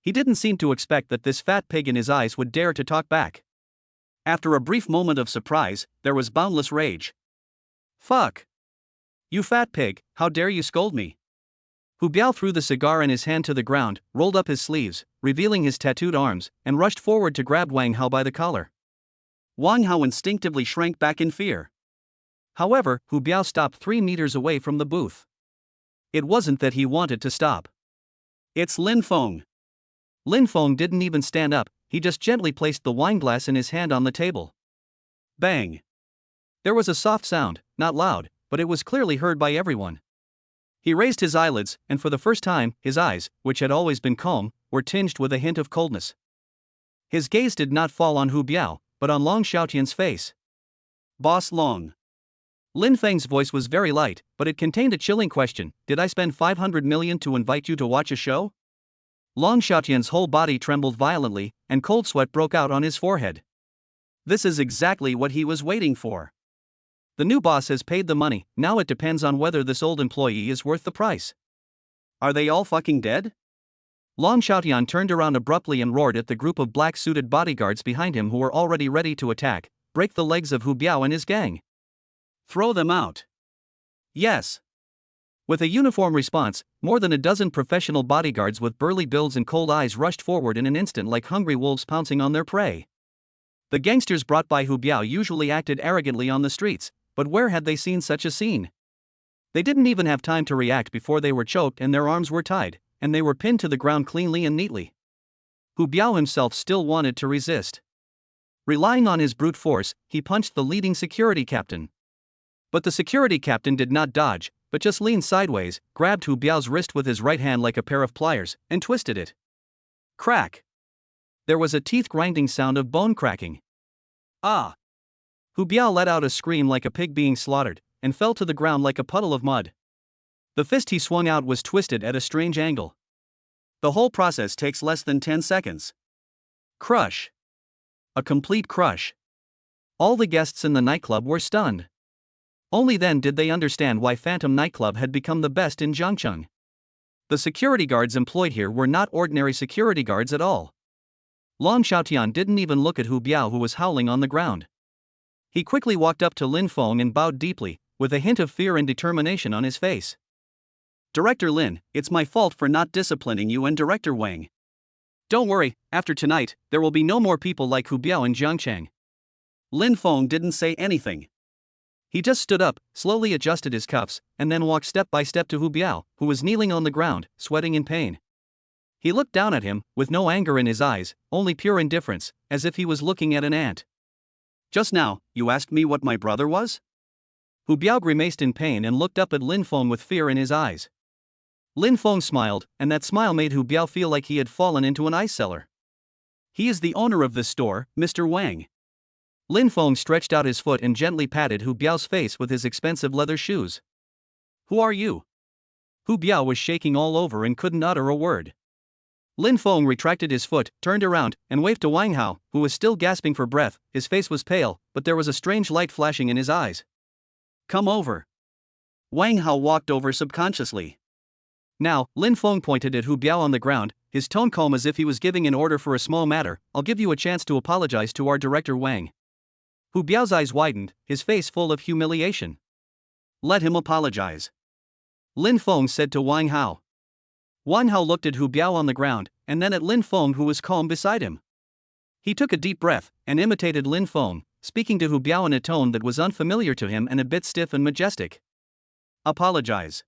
He didn't seem to expect that this fat pig in his eyes would dare to talk back. After a brief moment of surprise, there was boundless rage. Fuck! You fat pig, how dare you scold me? Hu Biao threw the cigar in his hand to the ground, rolled up his sleeves, revealing his tattooed arms, and rushed forward to grab Wang Hao by the collar. Wang Hao instinctively shrank back in fear. However, Hu Biao stopped 3 meters away from the booth. It wasn't that he wanted to stop. It's Lin Feng. Lin Feng didn't even stand up, he just gently placed the wine glass in his hand on the table. Bang! There was a soft sound, not loud, but it was clearly heard by everyone. He raised his eyelids, and for the first time, his eyes, which had always been calm, were tinged with a hint of coldness. His gaze did not fall on Hu Biao, but on Long Xiaotian's face. Boss Long. Lin Feng's voice was very light, but it contained a chilling question. Did I spend 500 million to invite you to watch a show? Long Xiaotian's whole body trembled violently, and cold sweat broke out on his forehead. This is exactly what he was waiting for. The new boss has paid the money, now it depends on whether this old employee is worth the price. Are they all fucking dead? Long Xiaotian turned around abruptly and roared at the group of black-suited bodyguards behind him who were already ready to attack. Break the legs of Hu Biao and his gang. Throw them out. Yes. With a uniform response, more than a dozen professional bodyguards with burly builds and cold eyes rushed forward in an instant like hungry wolves pouncing on their prey. The gangsters brought by Hu Biao usually acted arrogantly on the streets, but where had they seen such a scene? They didn't even have time to react before they were choked and their arms were tied, and they were pinned to the ground cleanly and neatly. Hu Biao himself still wanted to resist. Relying on his brute force, he punched the leading security captain. But the security captain did not dodge, but just leaned sideways, grabbed Hu Biao's wrist with his right hand like a pair of pliers, and twisted it. Crack! There was a teeth-grinding sound of bone cracking. Ah! Hu Biao let out a scream like a pig being slaughtered, and fell to the ground like a puddle of mud. The fist he swung out was twisted at a strange angle. The whole process takes less than 10 seconds. Crush! A complete crush. All the guests in the nightclub were stunned. Only then did they understand why Phantom Nightclub had become the best in Jiangcheng. The security guards employed here were not ordinary security guards at all. Long Xiaotian didn't even look at Hu Biao, who was howling on the ground. He quickly walked up to Lin Feng and bowed deeply, with a hint of fear and determination on his face. Director Lin, it's my fault for not disciplining you and Director Wang. Don't worry, after tonight, there will be no more people like Hu Biao in Jiangcheng. Lin Feng didn't say anything. He just stood up, slowly adjusted his cuffs, and then walked step by step to Hu Biao, who was kneeling on the ground, sweating in pain. He looked down at him, with no anger in his eyes, only pure indifference, as if he was looking at an ant. Just now, you asked me what my brother was? Hu Biao grimaced in pain and looked up at Lin Feng with fear in his eyes. Lin Feng smiled, and that smile made Hu Biao feel like he had fallen into an ice cellar. He is the owner of this store, Mr. Wang. Lin Feng stretched out his foot and gently patted Hu Biao's face with his expensive leather shoes. Who are you? Hu Biao was shaking all over and couldn't utter a word. Lin Feng retracted his foot, turned around, and waved to Wang Hao, who was still gasping for breath. His face was pale, but there was a strange light flashing in his eyes. Come over. Wang Hao walked over subconsciously. Now, Lin Feng pointed at Hu Biao on the ground, his tone calm as if he was giving an order for a small matter. I'll give you a chance to apologize to our director Wang. Hu Biao's eyes widened, his face full of humiliation. Let him apologize. Lin Feng said to Wang Hao. Wang Hao looked at Hu Biao on the ground, and then at Lin Feng, who was calm beside him. He took a deep breath, and imitated Lin Feng, speaking to Hu Biao in a tone that was unfamiliar to him and a bit stiff and majestic. Apologize.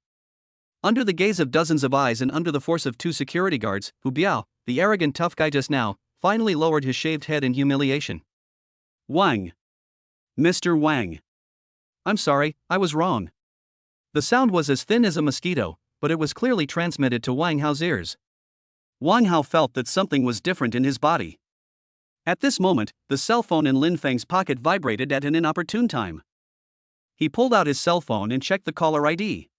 Under the gaze of dozens of eyes and under the force of 2 security guards, Hu Biao, the arrogant tough guy just now, finally lowered his shaved head in humiliation. Wang. Mr. Wang. I'm sorry, I was wrong. The sound was as thin as a mosquito, but it was clearly transmitted to Wang Hao's ears. Wang Hao felt that something was different in his body. At this moment, the cell phone in Lin Feng's pocket vibrated at an inopportune time. He pulled out his cell phone and checked the caller ID.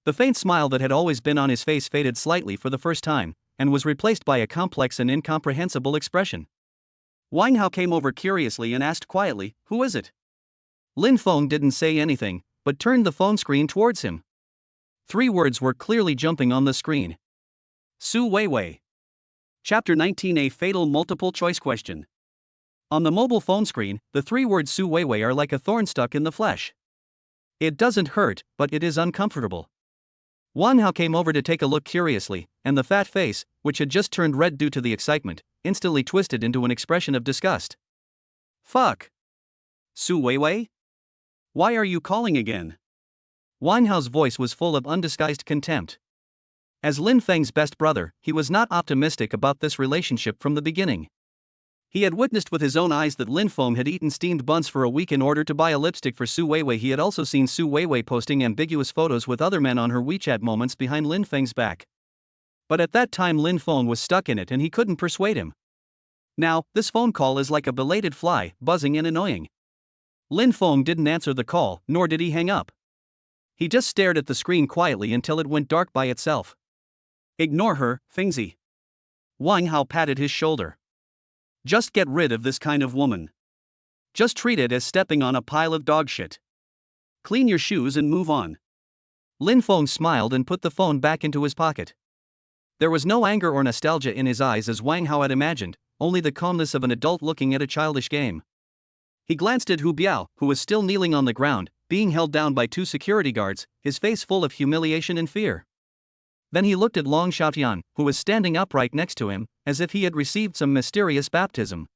The faint smile that had always been on his face faded slightly for the first time, and was replaced by a complex and incomprehensible expression. Wang Hao came over curiously and asked quietly, "Who is it?" Lin Feng didn't say anything, but turned the phone screen towards him. 3 words were clearly jumping on the screen. Su Weiwei. Chapter 19, a fatal multiple choice question. On the mobile phone screen, the 3 words Su Weiwei are like a thorn stuck in the flesh. It doesn't hurt, but it is uncomfortable. Wang Hao came over to take a look curiously, and the fat face, which had just turned red due to the excitement, instantly twisted into an expression of disgust. Fuck. Su Weiwei? Why are you calling again? Wang Hao's voice was full of undisguised contempt. As Lin Feng's best brother, he was not optimistic about this relationship from the beginning. He had witnessed with his own eyes that Lin Feng had eaten steamed buns for a week in order to buy a lipstick for Su Weiwei. He had also seen Su Weiwei posting ambiguous photos with other men on her WeChat moments behind Lin Feng's back. But at that time Lin Feng was stuck in it and he couldn't persuade him. Now, this phone call is like a belated fly, buzzing and annoying. Lin Feng didn't answer the call, nor did he hang up. He just stared at the screen quietly until it went dark by itself. Ignore her, Fengzi. Wang Hao patted his shoulder. Just get rid of this kind of woman. Just treat it as stepping on a pile of dog shit. Clean your shoes and move on. Lin Feng smiled and put the phone back into his pocket. There was no anger or nostalgia in his eyes as Wang Hao had imagined, only the calmness of an adult looking at a childish game. He glanced at Hu Biao, who was still kneeling on the ground, being held down by 2 security guards, his face full of humiliation and fear. Then he looked at Long Xiaotian, who was standing upright next to him, as if he had received some mysterious baptism.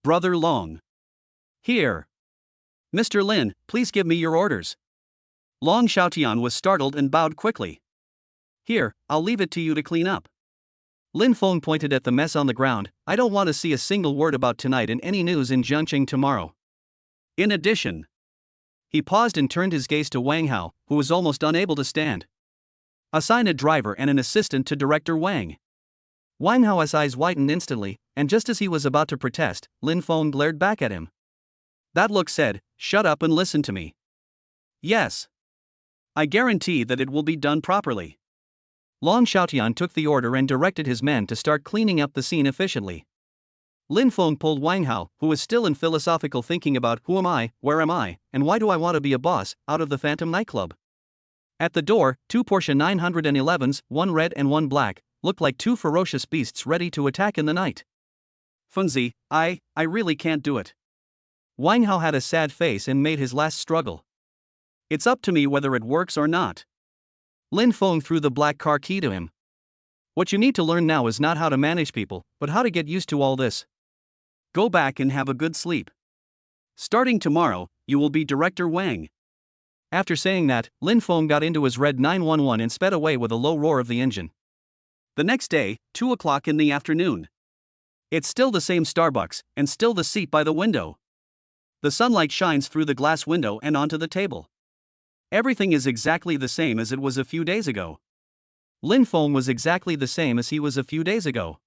Brother Long. Here. Mr. Lin, please give me your orders. Long Xiaotian was startled and bowed quickly. Here, I'll leave it to you to clean up. Lin Feng pointed at the mess on the ground. I don't want to see a single word about tonight in any news in Jiangqing tomorrow. In addition. He paused and turned his gaze to Wang Hao, who was almost unable to stand. Assign a driver and an assistant to Director Wang. Wang Hao's eyes widened instantly, and just as he was about to protest, Lin Feng glared back at him. That look said, shut up and listen to me. Yes. I guarantee that it will be done properly. Long Xiaotian took the order and directed his men to start cleaning up the scene efficiently. Lin Feng pulled Wang Hao, who was still in philosophical thinking about who am I, where am I, and why do I want to be a boss, out of the Phantom nightclub. At the door, 2 Porsche 911s, 1 red and 1 black, looked like 2 ferocious beasts ready to attack in the night. Fengzi, I really can't do it. Wang Hao had a sad face and made his last struggle. It's up to me whether it works or not. Lin Feng threw the black car key to him. What you need to learn now is not how to manage people, but how to get used to all this. Go back and have a good sleep. Starting tomorrow, you will be Director Wang. After saying that, Lin Feng got into his red 911 and sped away with a low roar of the engine. The next day, 2 o'clock in the afternoon. It's still the same Starbucks, and still the seat by the window. The sunlight shines through the glass window and onto the table. Everything is exactly the same as it was a few days ago. Lin Feng was exactly the same as he was a few days ago.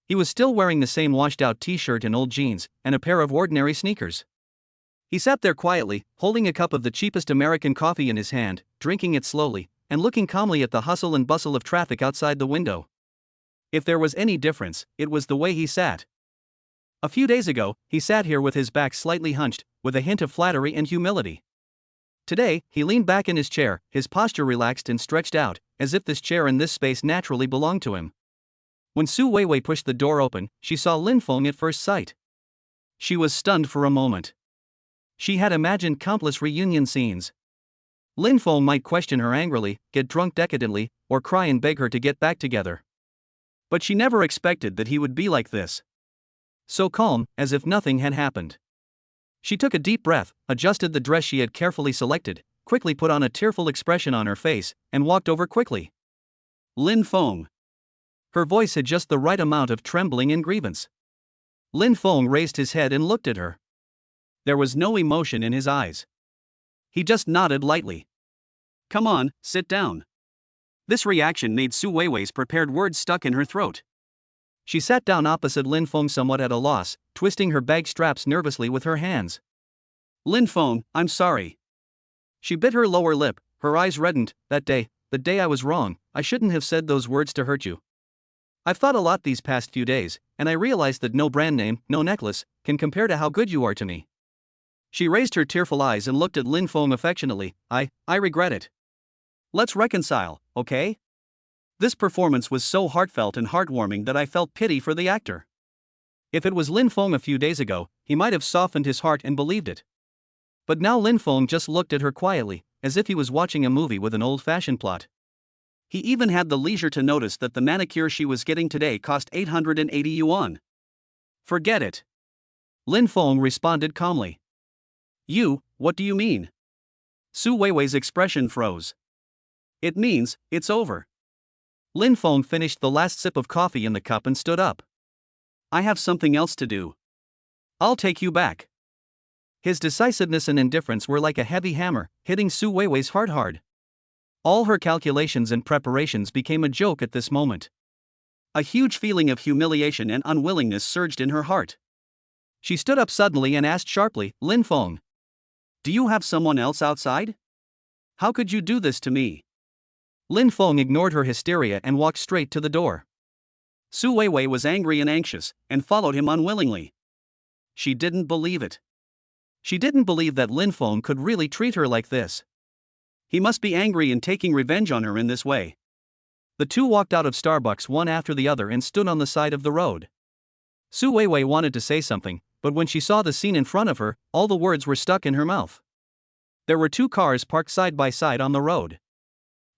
He was still wearing the same washed-out t-shirt and old jeans, and a pair of ordinary sneakers. He sat there quietly, holding a cup of the cheapest American coffee in his hand, drinking it slowly, and looking calmly at the hustle and bustle of traffic outside the window. If there was any difference, it was the way he sat. A few days ago, he sat here with his back slightly hunched, with a hint of flattery and humility. Today, he leaned back in his chair, his posture relaxed and stretched out, as if this chair and this space naturally belonged to him. When Su Weiwei pushed the door open, she saw Lin Feng at first sight. She was stunned for a moment. She had imagined countless reunion scenes. Lin Feng might question her angrily, get drunk decadently, or cry and beg her to get back together. But she never expected that he would be like this. So calm, as if nothing had happened. She took a deep breath, adjusted the dress she had carefully selected, quickly put on a tearful expression on her face, and walked over quickly. Lin Feng. Her voice had just the right amount of trembling and grievance. Lin Feng raised his head and looked at her. There was no emotion in his eyes. He just nodded lightly. Come on, sit down. This reaction made Su Weiwei's prepared words stuck in her throat. She sat down opposite Lin Feng somewhat at a loss, twisting her bag straps nervously with her hands. Lin Feng, I'm sorry. She bit her lower lip, her eyes reddened. "That day, the day I was wrong, I shouldn't have said those words to hurt you. I've thought a lot these past few days, and I realized that no brand name, no necklace, can compare to how good you are to me." She raised her tearful eyes and looked at Lin Feng affectionately. I regret it. Let's reconcile, okay?" This performance was so heartfelt and heartwarming that I felt pity for the actor. If it was Lin Feng a few days ago, he might have softened his heart and believed it. But now Lin Feng just looked at her quietly, as if he was watching a movie with an old-fashioned plot. He even had the leisure to notice that the manicure she was getting today cost 880 yuan. "Forget it," Lin Feng responded calmly. What do you mean?" Su Weiwei's expression froze. "It means, it's over." Lin Feng finished the last sip of coffee in the cup and stood up. "I have something else to do. I'll take you back." His decisiveness and indifference were like a heavy hammer, hitting Su Weiwei's heart hard. All her calculations and preparations became a joke at this moment. A huge feeling of humiliation and unwillingness surged in her heart. She stood up suddenly and asked sharply, "Lin Feng, do you have someone else outside? How could you do this to me?" Lin Feng ignored her hysteria and walked straight to the door. Su Weiwei was angry and anxious, and followed him unwillingly. She didn't believe it. She didn't believe that Lin Feng could really treat her like this. He must be angry and taking revenge on her in this way. The two walked out of Starbucks one after the other and stood on the side of the road. Su Weiwei wanted to say something, but when she saw the scene in front of her, all the words were stuck in her mouth. There were two cars parked side by side on the road.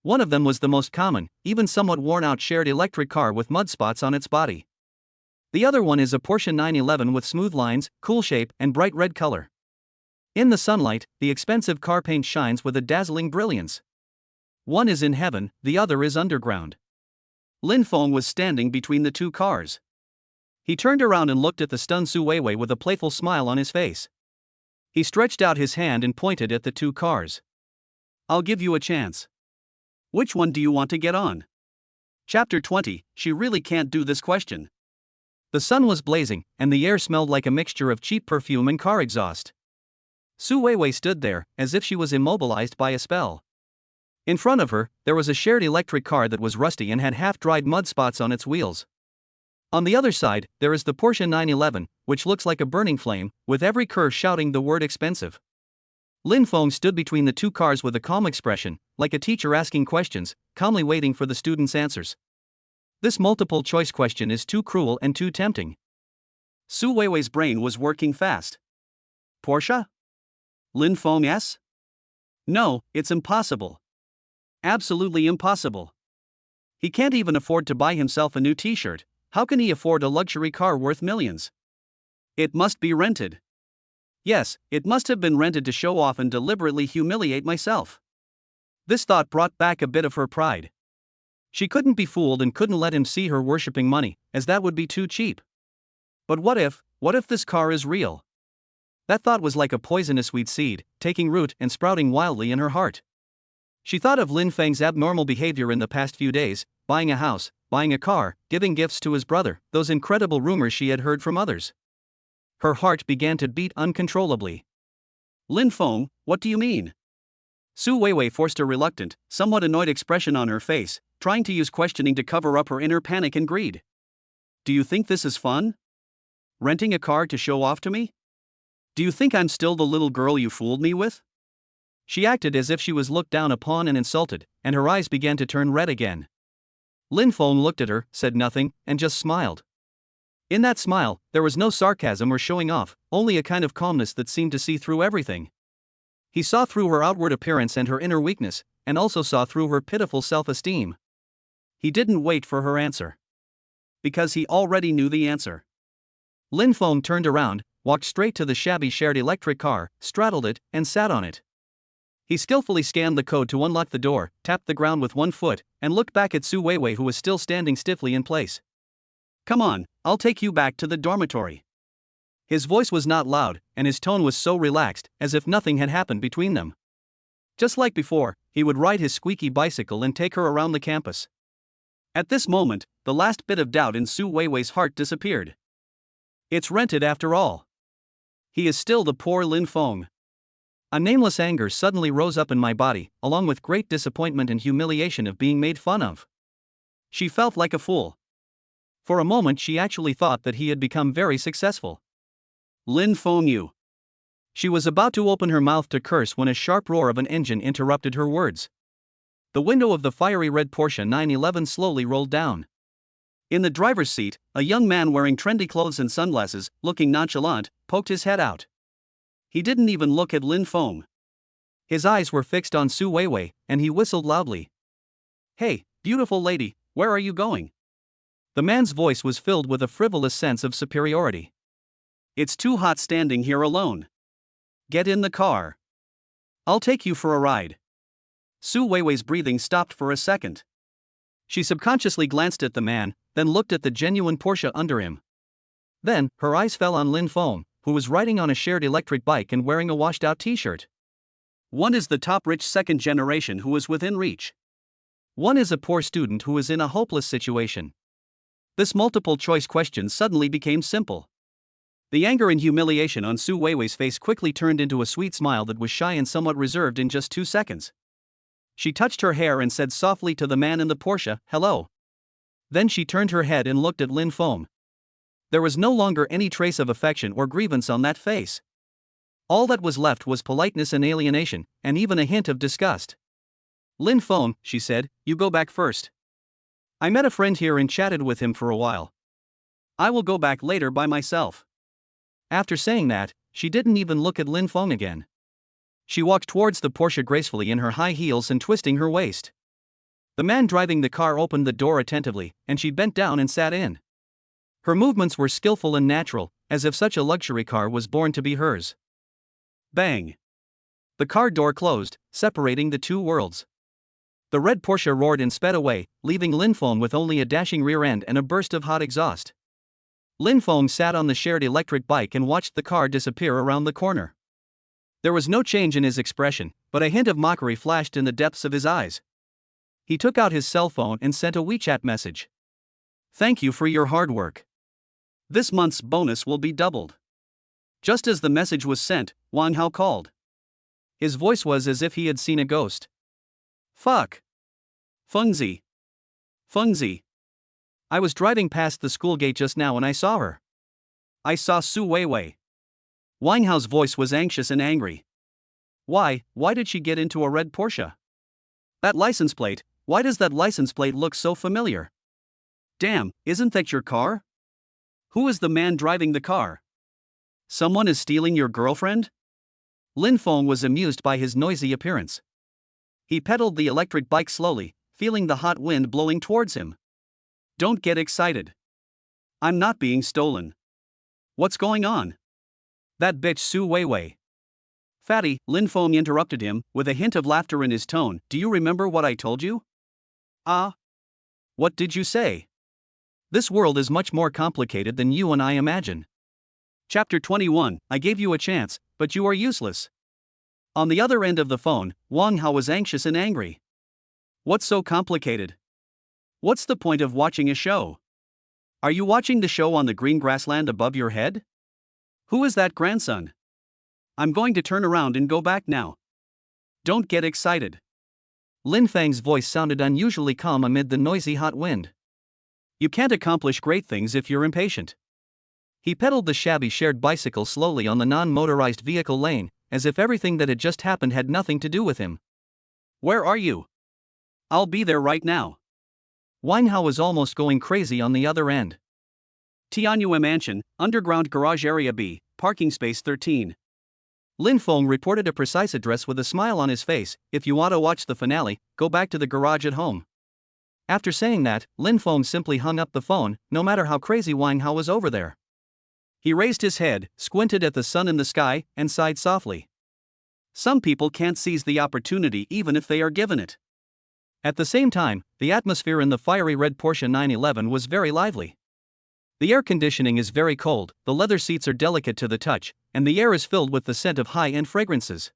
One of them was the most common, even somewhat worn-out shared electric car with mud spots on its body. The other one is a Porsche 911 with smooth lines, cool shape, and bright red color. In the sunlight, the expensive car paint shines with a dazzling brilliance. One is in heaven, the other is underground. Lin Feng was standing between the two cars. He turned around and looked at the stunned Su Weiwei with a playful smile on his face. He stretched out his hand and pointed at the two cars. "I'll give you a chance. Which one do you want to get on?" Chapter 20, She Really Can't Do This Question. The sun was blazing, and the air smelled like a mixture of cheap perfume and car exhaust. Su Weiwei stood there, as if she was immobilized by a spell. In front of her, there was a shared electric car that was rusty and had half-dried mud spots on its wheels. On the other side, there is the Porsche 911, which looks like a burning flame, with every curve shouting the word expensive. Lin Feng stood between the two cars with a calm expression, like a teacher asking questions, calmly waiting for the students' answers. This multiple-choice question is too cruel and too tempting. Su Weiwei's brain was working fast. Porsche? Lin Feng, yes? No, it's impossible. Absolutely impossible. He can't even afford to buy himself a new t-shirt. How can he afford a luxury car worth millions? It must be rented. Yes, it must have been rented to show off and deliberately humiliate myself. This thought brought back a bit of her pride. She couldn't be fooled and couldn't let him see her worshipping money, as that would be too cheap. But what if this car is real? That thought was like a poisonous weed seed, taking root and sprouting wildly in her heart. She thought of Lin Feng's abnormal behavior in the past few days, buying a house, buying a car, giving gifts to his brother, those incredible rumors she had heard from others. Her heart began to beat uncontrollably. Lin Feng, what do you mean? Su Weiwei forced a reluctant, somewhat annoyed expression on her face, trying to use questioning to cover up her inner panic and greed. Do you think this is fun? Renting a car to show off to me? Do you think I'm still the little girl you fooled me with? She acted as if she was looked down upon and insulted, and her eyes began to turn red again. Lin Feng looked at her, said nothing, and just smiled. In that smile, there was no sarcasm or showing off, only a kind of calmness that seemed to see through everything. He saw through her outward appearance and her inner weakness, and also saw through her pitiful self-esteem. He didn't wait for her answer. Because he already knew the answer. Lin Feng turned around, walked straight to the shabby shared electric car, straddled it, and sat on it. He skillfully scanned the code to unlock the door, tapped the ground with one foot, and looked back at Su Weiwei, who was still standing stiffly in place. Come on, I'll take you back to the dormitory. His voice was not loud, and his tone was so relaxed, as if nothing had happened between them. Just like before, he would ride his squeaky bicycle and take her around the campus. At this moment, the last bit of doubt in Su Weiwei's heart disappeared. It's rented after all. He is still the poor Lin Feng. A nameless anger suddenly rose up in my body, along with great disappointment and humiliation of being made fun of. She felt like a fool. For a moment she actually thought that he had become very successful. Lin Feng Yu. She was about to open her mouth to curse when a sharp roar of an engine interrupted her words. The window of the fiery red Porsche 911 slowly rolled down. In the driver's seat, a young man wearing trendy clothes and sunglasses, looking nonchalant, poked his head out. He didn't even look at Lin Feng. His eyes were fixed on Su Weiwei, and he whistled loudly. "Hey, beautiful lady, where are you going?" The man's voice was filled with a frivolous sense of superiority. "It's too hot standing here alone. Get in the car. I'll take you for a ride." Su Weiwei's breathing stopped for a second. She subconsciously glanced at the man, then looked at the genuine Porsche under him. Then, her eyes fell on Lin Feng, who was riding on a shared electric bike and wearing a washed-out t-shirt. One is the top rich second generation who is within reach. One is a poor student who is in a hopeless situation. This multiple-choice question suddenly became simple. The anger and humiliation on Su Weiwei's face quickly turned into a sweet smile that was shy and somewhat reserved in just 2 seconds. She touched her hair and said softly to the man in the Porsche, "Hello." Then she turned her head and looked at Lin Feng. There was no longer any trace of affection or grievance on that face. All that was left was politeness and alienation, and even a hint of disgust. "Lin Feng," she said, "you go back first. I met a friend here and chatted with him for a while. I will go back later by myself." After saying that, she didn't even look at Lin Feng again. She walked towards the Porsche gracefully in her high heels and twisting her waist. The man driving the car opened the door attentively, and she bent down and sat in. Her movements were skillful and natural, as if such a luxury car was born to be hers. Bang! The car door closed, separating the two worlds. The red Porsche roared and sped away, leaving Lin Feng with only a dashing rear end and a burst of hot exhaust. Lin Feng sat on the shared electric bike and watched the car disappear around the corner. There was no change in his expression, but a hint of mockery flashed in the depths of his eyes. He took out his cell phone and sent a WeChat message. "Thank you for your hard work. This month's bonus will be doubled." Just as the message was sent, Wang Hao called. His voice was as if he had seen a ghost. "Fuck. Fengzi. Fengzi. I was driving past the school gate just now and I saw her. I saw Su Weiwei." Wang Hao's voice was anxious and angry. Why did she get into a red Porsche? That license plate, why does that license plate look so familiar? Damn, isn't that your car? Who is the man driving the car? Someone is stealing your girlfriend? Lin Feng was amused by his noisy appearance. He pedaled the electric bike slowly, feeling the hot wind blowing towards him. "Don't get excited. I'm not being stolen. What's going on? That bitch Su Weiwei." "Fatty," Lin Feng interrupted him, with a hint of laughter in his tone. "Do you remember what I told you?" "Ah? What did you say?" "This world is much more complicated than you and I imagine." Chapter 21, I gave you a chance, but you are useless. On the other end of the phone, Wang Hao was anxious and angry. "What's so complicated? What's the point of watching a show? Are you watching the show on the green grassland above your head? Who is that grandson? I'm going to turn around and go back now. Don't get excited." Lin Feng's voice sounded unusually calm amid the noisy hot wind. "You can't accomplish great things if you're impatient." He pedaled the shabby shared bicycle slowly on the non-motorized vehicle lane, as if everything that had just happened had nothing to do with him. "Where are you?" "I'll be there right now." Wang Hao was almost going crazy on the other end. Tianyue Mansion, Underground Garage Area B, Parking Space 13. Lin Feng reported a precise address with a smile on his face. "If you want to watch the finale, go back to the garage at home." After saying that, Lin Feng simply hung up the phone, no matter how crazy Wang Hao was over there. He raised his head, squinted at the sun in the sky, and sighed softly. Some people can't seize the opportunity even if they are given it. At the same time, the atmosphere in the fiery red Porsche 911 was very lively. The air conditioning is very cold, the leather seats are delicate to the touch, and the air is filled with the scent of high-end fragrances.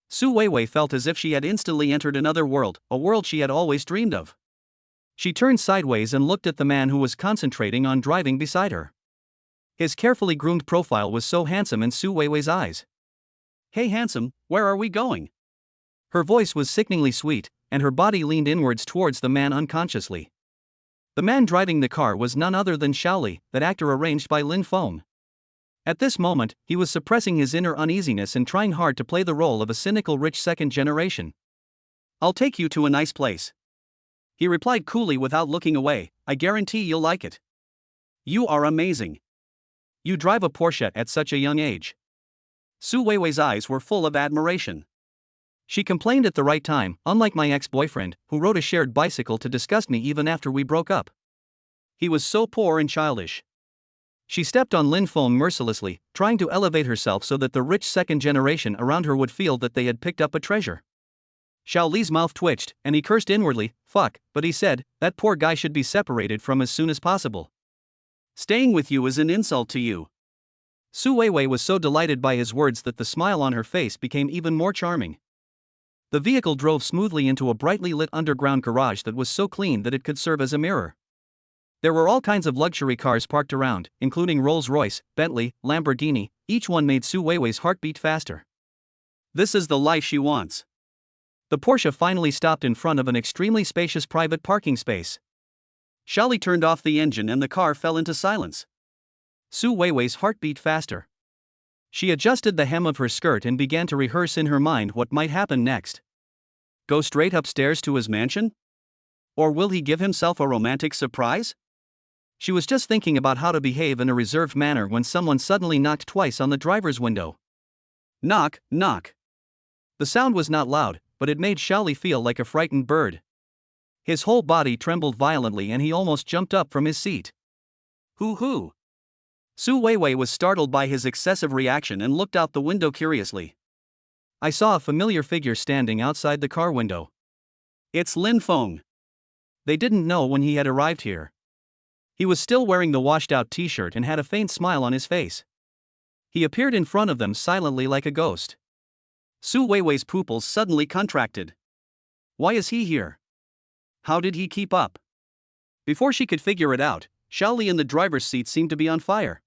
Su Weiwei felt as if she had instantly entered another world, a world she had always dreamed of. She turned sideways and looked at the man who was concentrating on driving beside her. His carefully groomed profile was so handsome in Su Weiwei's eyes. Hey handsome, where are we going? Her voice was sickeningly sweet, and her body leaned inwards towards the man unconsciously. The man driving the car was none other than Shaoli, that actor arranged by Lin Feng. At this moment, he was suppressing his inner uneasiness and trying hard to play the role of a cynical rich second generation. I'll take you to a nice place. He replied coolly without looking away, I guarantee you'll like it. You are amazing. You drive a Porsche at such a young age. Su Weiwei's eyes were full of admiration. She complained at the right time, unlike my ex-boyfriend, who rode a shared bicycle to disgust me even after we broke up. He was so poor and childish. She stepped on Lin Feng mercilessly, trying to elevate herself so that the rich second generation around her would feel that they had picked up a treasure. Xiao Li's mouth twitched, and he cursed inwardly, fuck, but he said, that poor guy should be separated from as soon as possible. Staying with you is an insult to you. Su Weiwei was so delighted by his words that the smile on her face became even more charming. The vehicle drove smoothly into a brightly lit underground garage that was so clean that it could serve as a mirror. There were all kinds of luxury cars parked around, including Rolls-Royce, Bentley, Lamborghini, each one made Su Weiwei's heart beat faster. This is the life she wants. The Porsche finally stopped in front of an extremely spacious private parking space. Shaoli turned off the engine and the car fell into silence. Su Weiwei's heart beat faster. She adjusted the hem of her skirt and began to rehearse in her mind what might happen next. Go straight upstairs to his mansion? Or will he give himself a romantic surprise? She was just thinking about how to behave in a reserved manner when someone suddenly knocked twice on the driver's window. Knock, knock. The sound was not loud, but it made Shaoli feel like a frightened bird. His whole body trembled violently and he almost jumped up from his seat. Who? Su Weiwei was startled by his excessive reaction and looked out the window curiously. I saw a familiar figure standing outside the car window. It's Lin Feng. They didn't know when he had arrived here. He was still wearing the washed-out t-shirt and had a faint smile on his face. He appeared in front of them silently like a ghost. Su Weiwei's pupils suddenly contracted. Why is he here? How did he keep up? Before she could figure it out, Shaoli in the driver's seat seemed to be on fire.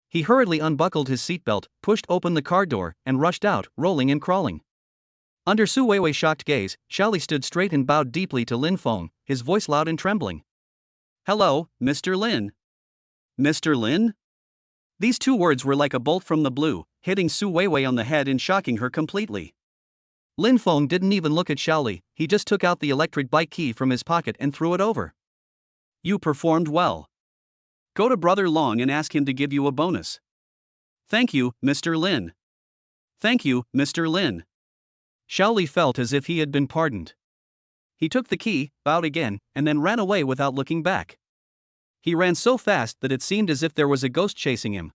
He hurriedly unbuckled his seatbelt, pushed open the car door, and rushed out, rolling and crawling. Under Su Weiwei's shocked gaze, Shaoli stood straight and bowed deeply to Lin Feng, his voice loud and trembling. Hello, Mr. Lin. Mr. Lin? These two words were like a bolt from the blue, hitting Su Weiwei on the head and shocking her completely. Lin Feng didn't even look at Shaoli, he just took out the electric bike key from his pocket and threw it over. You performed well. Go to Brother Long and ask him to give you a bonus. Thank you, Mr. Lin. Thank you, Mr. Lin. Shaoli felt as if he had been pardoned. He took the key, bowed again, and then ran away without looking back. He ran so fast that it seemed as if there was a ghost chasing him.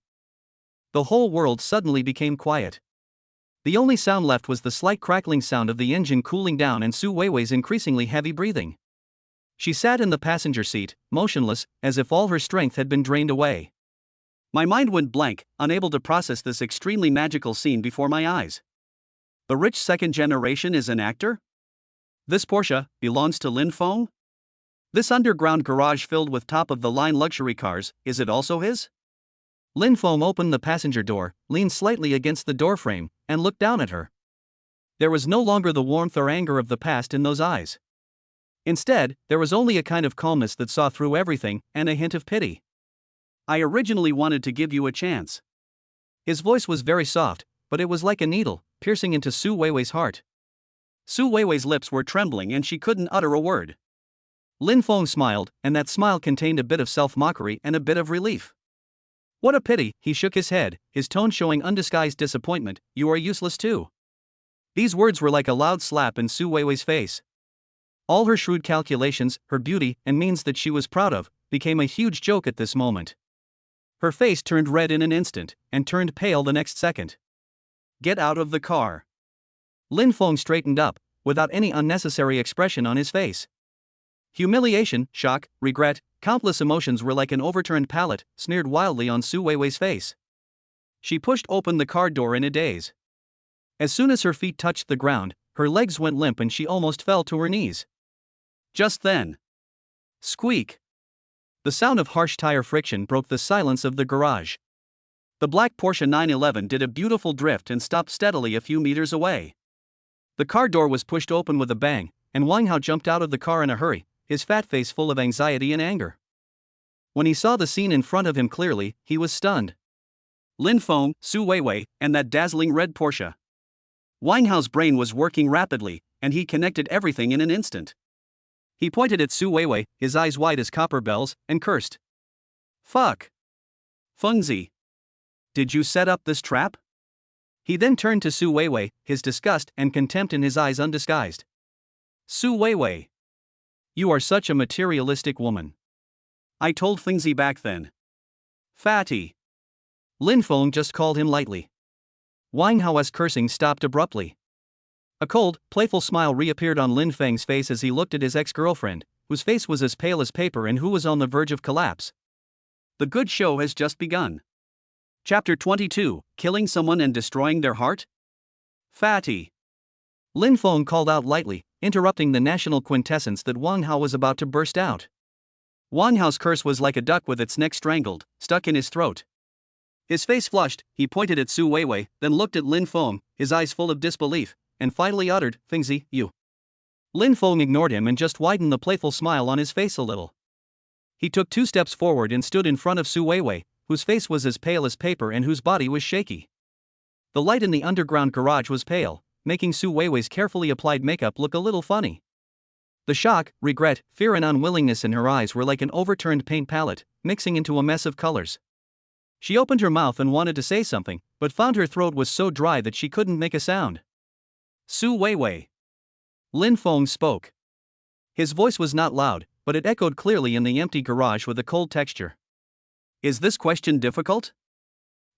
The whole world suddenly became quiet. The only sound left was the slight crackling sound of the engine cooling down and Su Weiwei's increasingly heavy breathing. She sat in the passenger seat, motionless, as if all her strength had been drained away. My mind went blank, unable to process this extremely magical scene before my eyes. The rich second generation is an actor? This Porsche belongs to Lin Feng? This underground garage filled with top-of-the-line luxury cars, is it also his? Lin Feng opened the passenger door, leaned slightly against the doorframe, and looked down at her. There was no longer the warmth or anger of the past in those eyes. Instead, there was only a kind of calmness that saw through everything, and a hint of pity. I originally wanted to give you a chance. His voice was very soft, but it was like a needle, piercing into Su Weiwei's heart. Su Weiwei's lips were trembling and she couldn't utter a word. Lin Feng smiled, and that smile contained a bit of self-mockery and a bit of relief. What a pity, he shook his head, his tone showing undisguised disappointment, you are useless too. These words were like a loud slap in Su Weiwei's face. All her shrewd calculations, her beauty, and means that she was proud of, became a huge joke at this moment. Her face turned red in an instant, and turned pale the next second. Get out of the car. Lin Feng straightened up, without any unnecessary expression on his face. Humiliation, shock, regret, countless emotions were like an overturned pallet, sneered wildly on Su Weiwei's face. She pushed open the car door in a daze. As soon as her feet touched the ground, her legs went limp and she almost fell to her knees. Just then. Squeak. The sound of harsh tire friction broke the silence of the garage. The black Porsche 911 did a beautiful drift and stopped steadily a few meters away. The car door was pushed open with a bang, and Wang Hao jumped out of the car in a hurry, his fat face full of anxiety and anger. When he saw the scene in front of him clearly, he was stunned. Lin Feng, Su Weiwei, and that dazzling red Porsche. Wang Hao's brain was working rapidly, and he connected everything in an instant. He pointed at Su Weiwei, his eyes wide as copper bells, and cursed. Fuck. Fengzi. Did you set up this trap? He then turned to Su Weiwei, his disgust and contempt in his eyes undisguised. Su Weiwei. You are such a materialistic woman. I told Fengzi back then. Fatty. Lin Feng just called him lightly. Wang Hao's cursing stopped abruptly. A cold, playful smile reappeared on Lin Feng's face as he looked at his ex-girlfriend, whose face was as pale as paper and who was on the verge of collapse. The good show has just begun. Chapter 22, Killing Someone and Destroying Their Heart? Fatty. Lin Feng called out lightly, interrupting the national quintessence that Wang Hao was about to burst out. Wang Hao's curse was like a duck with its neck strangled, stuck in his throat. His face flushed, he pointed at Su Weiwei, then looked at Lin Feng, his eyes full of disbelief, and finally uttered, Fengzi, you. Lin Feng ignored him and just widened the playful smile on his face a little. He took 2 steps forward and stood in front of Su Weiwei, whose face was as pale as paper and whose body was shaky. The light in the underground garage was pale, making Su Weiwei's carefully applied makeup look a little funny. The shock, regret, fear and unwillingness in her eyes were like an overturned paint palette, mixing into a mess of colors. She opened her mouth and wanted to say something, but found her throat was so dry that she couldn't make a sound. Su Weiwei. Lin Feng spoke. His voice was not loud, but it echoed clearly in the empty garage with a cold texture. Is this question difficult?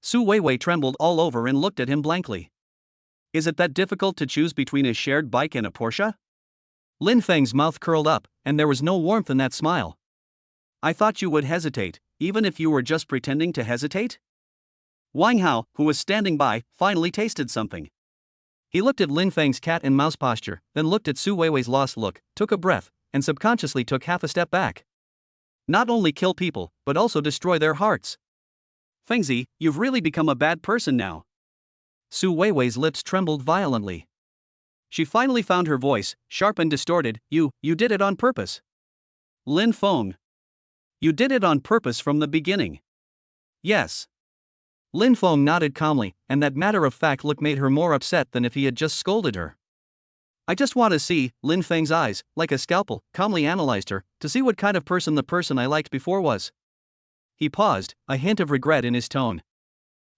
Su Weiwei trembled all over and looked at him blankly. Is it that difficult to choose between a shared bike and a Porsche? Lin Feng's mouth curled up, and there was no warmth in that smile. I thought you would hesitate, even if you were just pretending to hesitate? Wang Hao, who was standing by, finally tasted something. He looked at Lin Feng's cat and mouse posture, then looked at Su Weiwei's lost look, took a breath, and subconsciously took half a step back. Not only kill people, but also destroy their hearts. Fengzi, you've really become a bad person now. Su Weiwei's lips trembled violently. She finally found her voice, sharp and distorted. You did it on purpose. Lin Feng. You did it on purpose from the beginning. Yes. Lin Feng nodded calmly, and that matter-of-fact look made her more upset than if he had just scolded her. I just want to see, Lin Feng's eyes, like a scalpel, calmly analyzed her, to see what kind of person the person I liked before was. He paused, a hint of regret in his tone.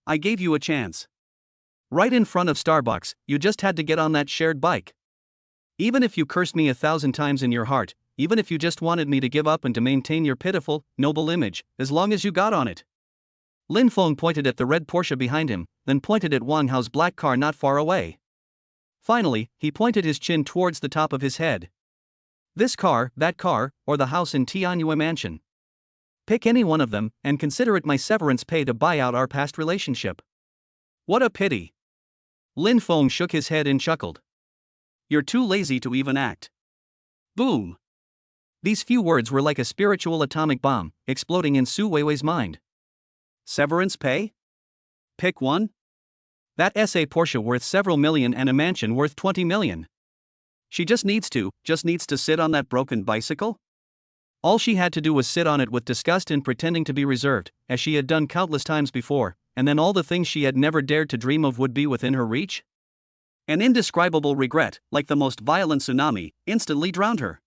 I gave you a chance. Right in front of Starbucks, you just had to get on that shared bike. Even if you cursed me 1,000 times in your heart, even if you just wanted me to give up and to maintain your pitiful, noble image, as long as you got on it. Lin Feng pointed at the red Porsche behind him, then pointed at Wang Hao's black car not far away. Finally, he pointed his chin towards the top of his head. This car, that car, or the house in Tianyue Mansion. Pick any one of them, and consider it my severance pay to buy out our past relationship. What a pity. Lin Feng shook his head and chuckled. You're too lazy to even act. Boom. These few words were like a spiritual atomic bomb, exploding in Su Weiwei's mind. Severance pay? Pick one? That SA Porsche worth several million and a mansion worth 20 million. She just needs to sit on that broken bicycle? All she had to do was sit on it with disgust and pretending to be reserved, as she had done countless times before, and then all the things she had never dared to dream of would be within her reach? An indescribable regret, like the most violent tsunami, instantly drowned her.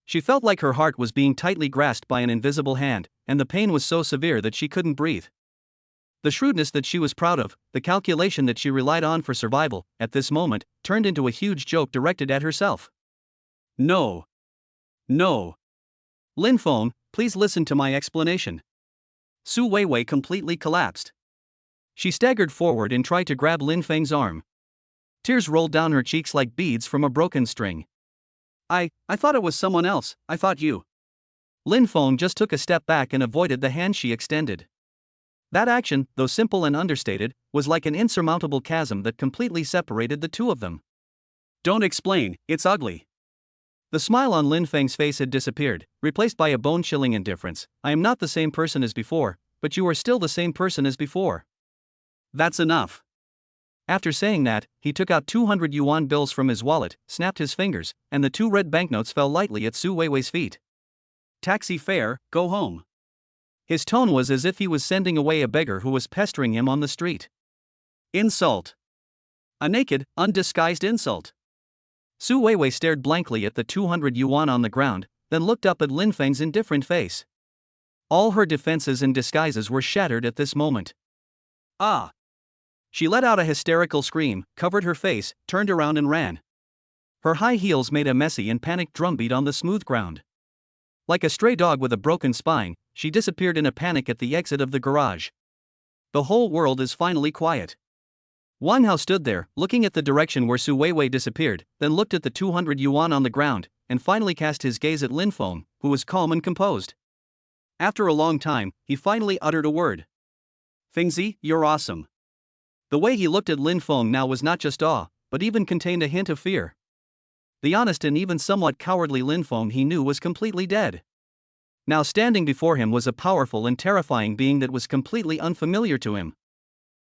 She felt like her heart was being tightly grasped by an invisible hand, and the pain was so severe that she couldn't breathe. The shrewdness that she was proud of, the calculation that she relied on for survival, at this moment, turned into a huge joke directed at herself. No. No. Lin Feng, please listen to my explanation. Su Weiwei completely collapsed. She staggered forward and tried to grab Lin Feng's arm. Tears rolled down her cheeks like beads from a broken string. I thought it was someone else, I thought you. Lin Feng just took a step back and avoided the hand she extended. That action, though simple and understated, was like an insurmountable chasm that completely separated the two of them. Don't explain, it's ugly. The smile on Lin Feng's face had disappeared, replaced by a bone-chilling indifference. I am not the same person as before, but you are still the same person as before. That's enough. After saying that, he took out 200 yuan bills from his wallet, snapped his fingers, and the 2 red banknotes fell lightly at Su Weiwei's feet. Taxi fare, go home. His tone was as if he was sending away a beggar who was pestering him on the street. Insult. A naked, undisguised insult. Su Weiwei stared blankly at the 200 yuan on the ground, then looked up at Lin Feng's indifferent face. All her defenses and disguises were shattered at this moment. Ah! She let out a hysterical scream, covered her face, turned around and ran. Her high heels made a messy and panicked drumbeat on the smooth ground. Like a stray dog with a broken spine, she disappeared in a panic at the exit of the garage. The whole world is finally quiet. Wang Hao stood there, looking at the direction where Su Weiwei disappeared, then looked at the 200 yuan on the ground, and finally cast his gaze at Lin Feng, who was calm and composed. After a long time, he finally uttered a word. Fengzi, you're awesome. The way he looked at Lin Feng now was not just awe, but even contained a hint of fear. The honest and even somewhat cowardly Lin Feng he knew was completely dead. Now standing before him was a powerful and terrifying being that was completely unfamiliar to him.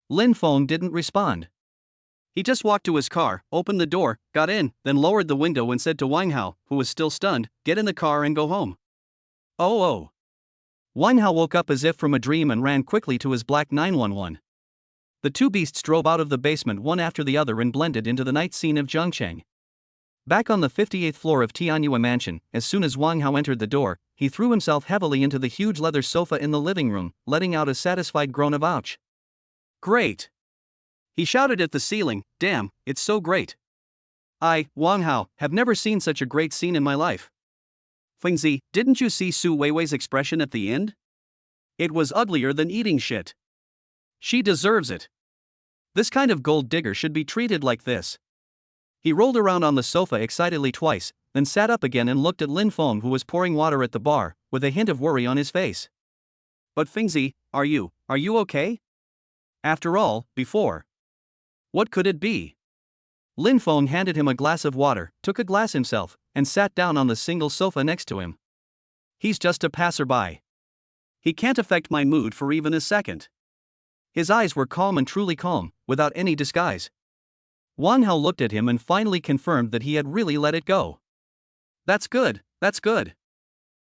Lin Feng didn't respond. He just walked to his car, opened the door, got in, then lowered the window and said to Wang Hao, who was still stunned, "Get in the car and go home." Oh. Wang Hao woke up as if from a dream and ran quickly to his black 911. The two beasts drove out of the basement one after the other and blended into the night scene of Zhongcheng. Back on the 58th floor of Tianyue Mansion, as soon as Wang Hao entered the door, he threw himself heavily into the huge leather sofa in the living room, letting out a satisfied groan of ouch. Great! He shouted at the ceiling, "Damn, it's so great! Wang Hao, have never seen such a great scene in my life." Fengzi, didn't you see Su Weiwei's expression at the end? It was uglier than eating shit. She deserves it. This kind of gold digger should be treated like this. He rolled around on the sofa excitedly twice, then sat up again and looked at Lin Feng, who was pouring water at the bar, with a hint of worry on his face. But Fengzi, are you okay? After all, before. What could it be? Lin Feng handed him a glass of water, took a glass himself, and sat down on the single sofa next to him. He's just a passerby. He can't affect my mood for even a second. His eyes were calm and truly calm, without any disguise. Wang Hao looked at him and finally confirmed that he had really let it go. That's good.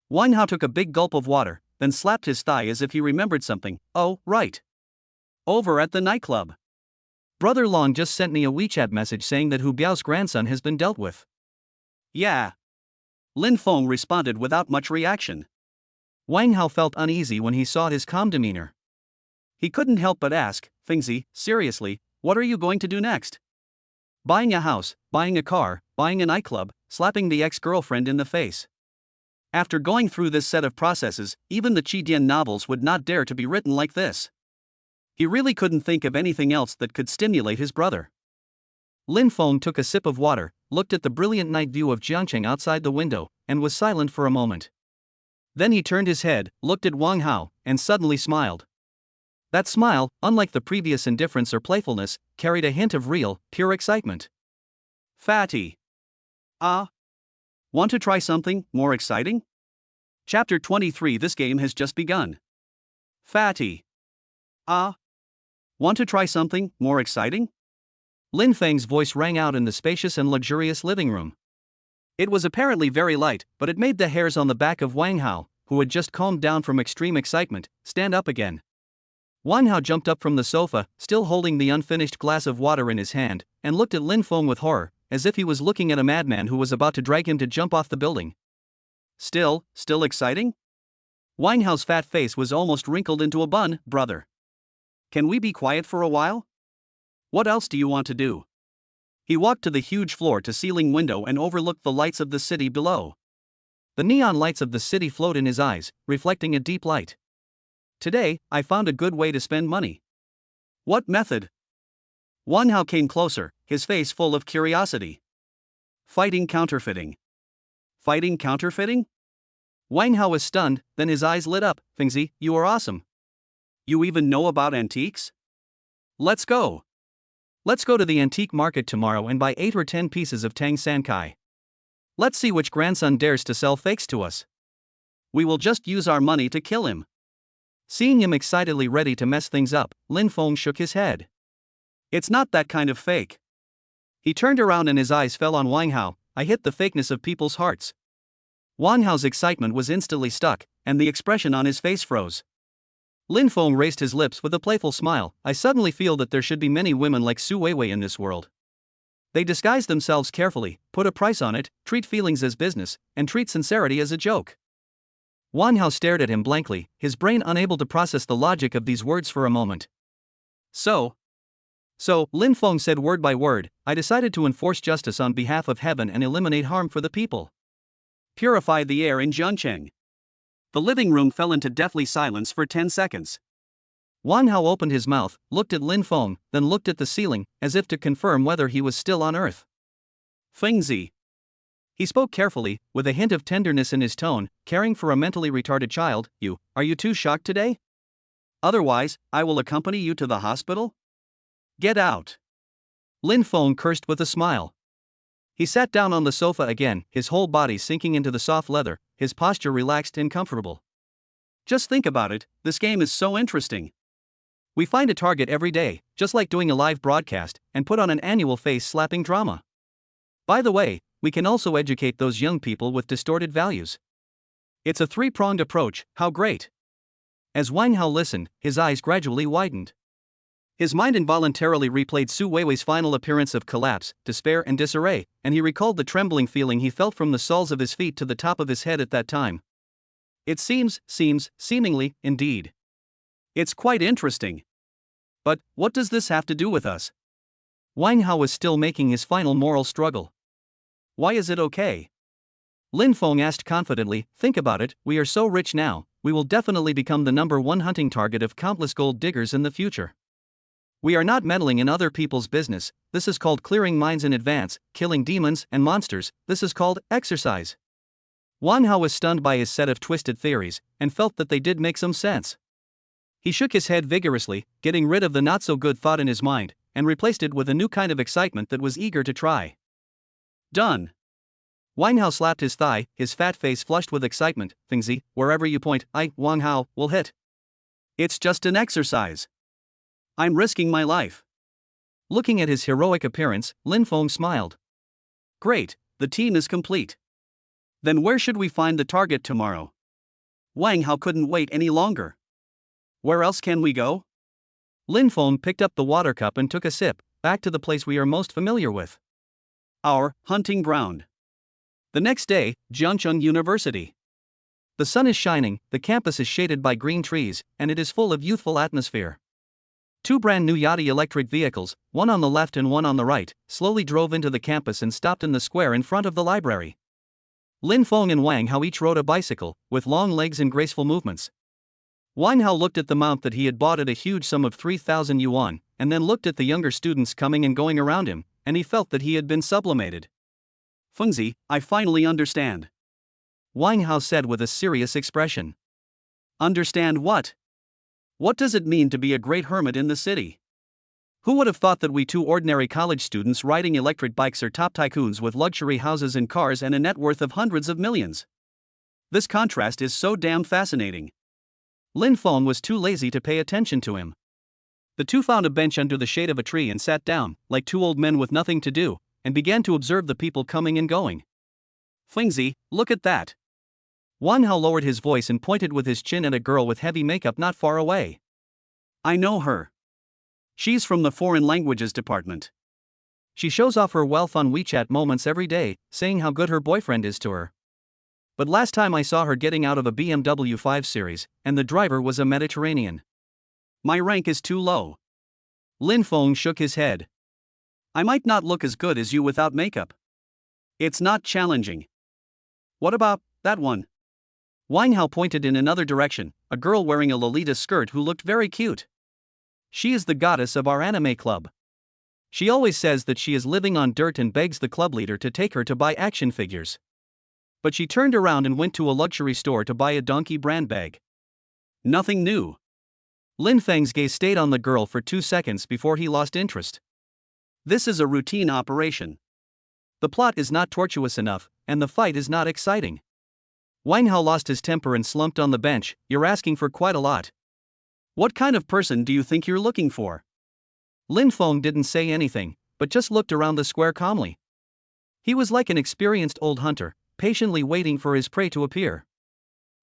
Wang Hao took a big gulp of water, then slapped his thigh as if he remembered something. Oh, right. Over at the nightclub. Brother Long just sent me a WeChat message saying that Hu Biao's grandson has been dealt with. Yeah. Lin Feng responded without much reaction. Wang Hao felt uneasy when he saw his calm demeanor. He couldn't help but ask, Fengzi, seriously, what are you going to do next? Buying a house, buying a car, buying a nightclub, slapping the ex-girlfriend in the face. After going through this set of processes, even the Qi-Dian novels would not dare to be written like this. He really couldn't think of anything else that could stimulate his brother. Lin Feng took a sip of water, looked at the brilliant night view of Jiangcheng outside the window, and was silent for a moment. Then he turned his head, looked at Wang Hao, and suddenly smiled. That smile, unlike the previous indifference or playfulness, carried a hint of real, pure excitement. Fatty. Want to try something more exciting? Chapter 23. This game has just begun. Fatty. Want to try something more exciting? Lin Feng's voice rang out in the spacious and luxurious living room. It was apparently very light, but it made the hairs on the back of Wang Hao, who had just calmed down from extreme excitement, stand up again. Wang Hao jumped up from the sofa, still holding the unfinished glass of water in his hand, and looked at Lin Feng with horror, as if he was looking at a madman who was about to drag him to jump off the building. Still exciting? Wang Hao's fat face was almost wrinkled into a bun. Brother. Can we be quiet for a while? What else do you want to do? He walked to the huge floor-to-ceiling window and overlooked the lights of the city below. The neon lights of the city flowed in his eyes, reflecting a deep light. Today, I found a good way to spend money. What method? Wang Hao came closer, his face full of curiosity. Fighting counterfeiting. Fighting counterfeiting? Wang Hao was stunned, then his eyes lit up. Fengzi, you are awesome. You even know about antiques? Let's go. Let's go to the antique market tomorrow and buy 8 or 10 pieces of Tang Sankai. Let's see which grandson dares to sell fakes to us. We will just use our money to kill him. Seeing him excitedly ready to mess things up, Lin Feng shook his head. It's not that kind of fake. He turned around and his eyes fell on Wang Hao. I hit the fakeness of people's hearts. Wang Hao's excitement was instantly stuck, and the expression on his face froze. Lin Feng raised his lips with a playful smile. I suddenly feel that there should be many women like Su Weiwei in this world. They disguise themselves carefully, put a price on it, treat feelings as business, and treat sincerity as a joke. Wang Hao stared at him blankly, his brain unable to process the logic of these words for a moment. So, Lin Feng said word by word, I decided to enforce justice on behalf of heaven and eliminate harm for the people. Purify the air in Zhangcheng. The living room fell into deathly silence for 10 seconds. Wang Hao opened his mouth, looked at Lin Feng, then looked at the ceiling, as if to confirm whether he was still on Earth. Fengzi. He spoke carefully, with a hint of tenderness in his tone, caring for a mentally retarded child. Are you too shocked today? Otherwise, I will accompany you to the hospital? Get out. Lin Feng cursed with a smile. He sat down on the sofa again, his whole body sinking into the soft leather, his posture relaxed and comfortable. Just think about it, this game is so interesting. We find a target every day, just like doing a live broadcast, and put on an annual face-slapping drama. By the way, we can also educate those young people with distorted values. It's a three-pronged approach, how great. As Wang Hao listened, his eyes gradually widened. His mind involuntarily replayed Su Weiwei's final appearance of collapse, despair and disarray, and he recalled the trembling feeling he felt from the soles of his feet to the top of his head at that time. It seemingly, indeed. It's quite interesting. But, what does this have to do with us? Wang Hao was still making his final moral struggle. Why is it okay? Lin Feng asked confidently, think about it, we are so rich now, we will definitely become the #1 hunting target of countless gold diggers in the future. We are not meddling in other people's business, this is called clearing minds in advance, killing demons and monsters, this is called exercise. Wang Hao was stunned by his set of twisted theories, and felt that they did make some sense. He shook his head vigorously, getting rid of the not-so-good thought in his mind, and replaced it with a new kind of excitement that was eager to try. Done. Wang Hao slapped his thigh, his fat face flushed with excitement. Fengzi, wherever you point, Wang Hao, will hit. It's just an exercise. I'm risking my life. Looking at his heroic appearance, Lin Feng smiled. Great, the team is complete. Then where should we find the target tomorrow? Wang Hao couldn't wait any longer. Where else can we go? Lin Feng picked up the water cup and took a sip, back to the place we are most familiar with. Our hunting ground. The next day, Jiangcheng University. The sun is shining, the campus is shaded by green trees, and it is full of youthful atmosphere. Two brand new Yachty electric vehicles, one on the left and one on the right, slowly drove into the campus and stopped in the square in front of the library. Lin Feng and Wang Hao each rode a bicycle, with long legs and graceful movements. Wang Hao looked at the mount that he had bought at a huge sum of 3,000 yuan, and then looked at the younger students coming and going around him, and he felt that he had been sublimated. Fengzi, I finally understand. Wang Hao said with a serious expression. Understand what? What does it mean to be a great hermit in the city? Who would have thought that we two ordinary college students riding electric bikes are top tycoons with luxury houses and cars and a net worth of hundreds of millions? This contrast is so damn fascinating. Lin Feng was too lazy to pay attention to him. The two found a bench under the shade of a tree and sat down, like two old men with nothing to do, and began to observe the people coming and going. Fengzi, look at that. Wang Hao lowered his voice and pointed with his chin at a girl with heavy makeup not far away. I know her. She's from the foreign languages department. She shows off her wealth on WeChat moments every day, saying how good her boyfriend is to her. But last time I saw her getting out of a BMW 5 Series, and the driver was a Mediterranean. My rank is too low. Lin Feng shook his head. I might not look as good as you without makeup. It's not challenging. What about that one? Wang Hao pointed in another direction, a girl wearing a Lolita skirt who looked very cute. She is the goddess of our anime club. She always says that she is living on dirt and begs the club leader to take her to buy action figures. But she turned around and went to a luxury store to buy a donkey brand bag. Nothing new. Lin Feng's gaze stayed on the girl for 2 seconds before he lost interest. This is a routine operation. The plot is not tortuous enough, and the fight is not exciting. Wang Hao lost his temper and slumped on the bench. You're asking for quite a lot. What kind of person do you think you're looking for? Lin Feng didn't say anything, but just looked around the square calmly. He was like an experienced old hunter, patiently waiting for his prey to appear.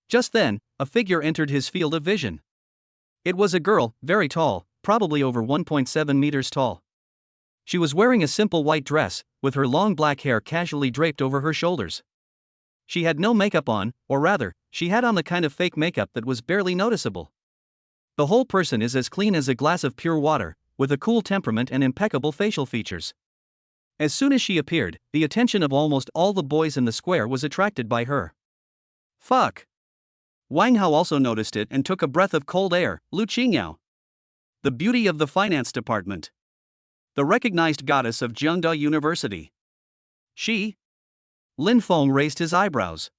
Just then, a figure entered his field of vision. It was a girl, very tall, probably over 1.7 meters tall. She was wearing a simple white dress, with her long black hair casually draped over her shoulders. She had no makeup on, or rather, she had on the kind of fake makeup that was barely noticeable. The whole person is as clean as a glass of pure water, with a cool temperament and impeccable facial features. As soon as she appeared, the attention of almost all the boys in the square was attracted by her. Fuck! Wang Hao also noticed it and took a breath of cold air. Lu Qingyao, the beauty of the finance department. The recognized goddess of Jiangda University. She? Lin Feng raised his eyebrows.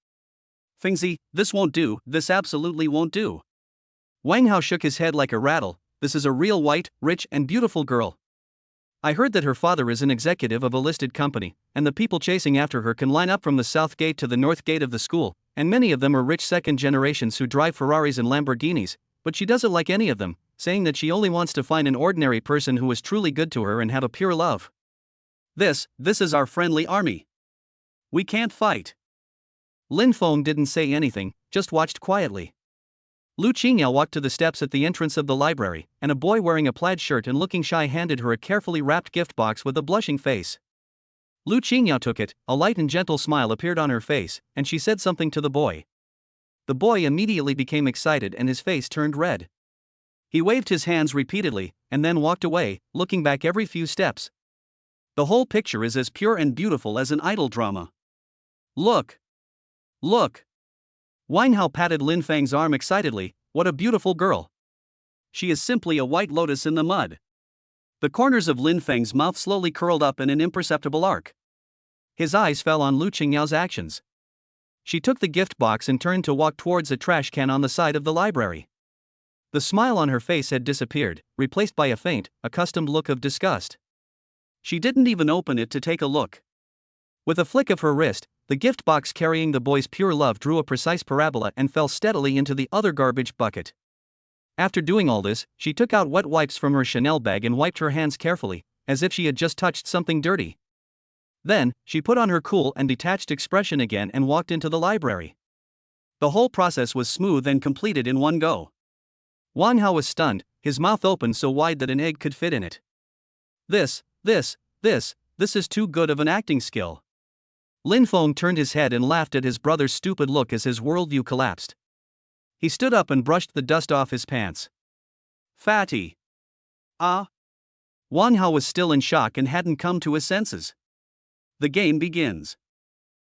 Fengzi, this won't do, this absolutely won't do. Wang Hao shook his head like a rattle. This is a real white, rich and beautiful girl. I heard that her father is an executive of a listed company, and the people chasing after her can line up from the south gate to the north gate of the school, and many of them are rich second generations who drive Ferraris and Lamborghinis, but she doesn't like any of them, saying that she only wants to find an ordinary person who is truly good to her and have a pure love. This is our friendly army. We can't fight. Lin Feng didn't say anything, just watched quietly. Lu Qingyao walked to the steps at the entrance of the library, and a boy wearing a plaid shirt and looking shy handed her a carefully wrapped gift box with a blushing face. Lu Qingyao took it, a light and gentle smile appeared on her face, and she said something to the boy. The boy immediately became excited and his face turned red. He waved his hands repeatedly, and then walked away, looking back every few steps. The whole picture is as pure and beautiful as an idol drama. Look! Look! Wang Hao patted Lin Feng's arm excitedly. What a beautiful girl! She is simply a white lotus in the mud. The corners of Lin Feng's mouth slowly curled up in an imperceptible arc. His eyes fell on Lu Qingyao's actions. She took the gift box and turned to walk towards a trash can on the side of the library. The smile on her face had disappeared, replaced by a faint, accustomed look of disgust. She didn't even open it to take a look. With a flick of her wrist, the gift box carrying the boy's pure love drew a precise parabola and fell steadily into the other garbage bucket. After doing all this, she took out wet wipes from her Chanel bag and wiped her hands carefully, as if she had just touched something dirty. Then, she put on her cool and detached expression again and walked into the library. The whole process was smooth and completed in one go. Wang Hao was stunned, his mouth opened so wide that an egg could fit in it. This is too good of an acting skill. Lin Feng turned his head and laughed at his brother's stupid look as his worldview collapsed. He stood up and brushed the dust off his pants. Fatty. Ah. Wang Hao was still in shock and hadn't come to his senses. The game begins.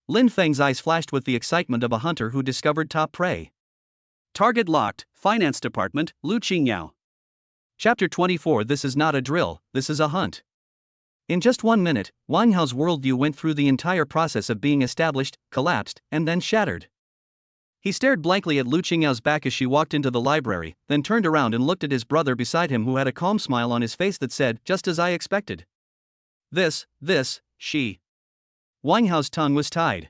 Lin Feng's eyes flashed with the excitement of a hunter who discovered top prey. Target locked, Finance Department, Lu Qingyao. Chapter 24. This is not a drill, this is a hunt. In just 1 minute, Wang Hao's worldview went through the entire process of being established, collapsed, and then shattered. He stared blankly at Lu Qingyao's back as she walked into the library, then turned around and looked at his brother beside him who had a calm smile on his face that said, just as I expected. She. Wang Hao's tongue was tied.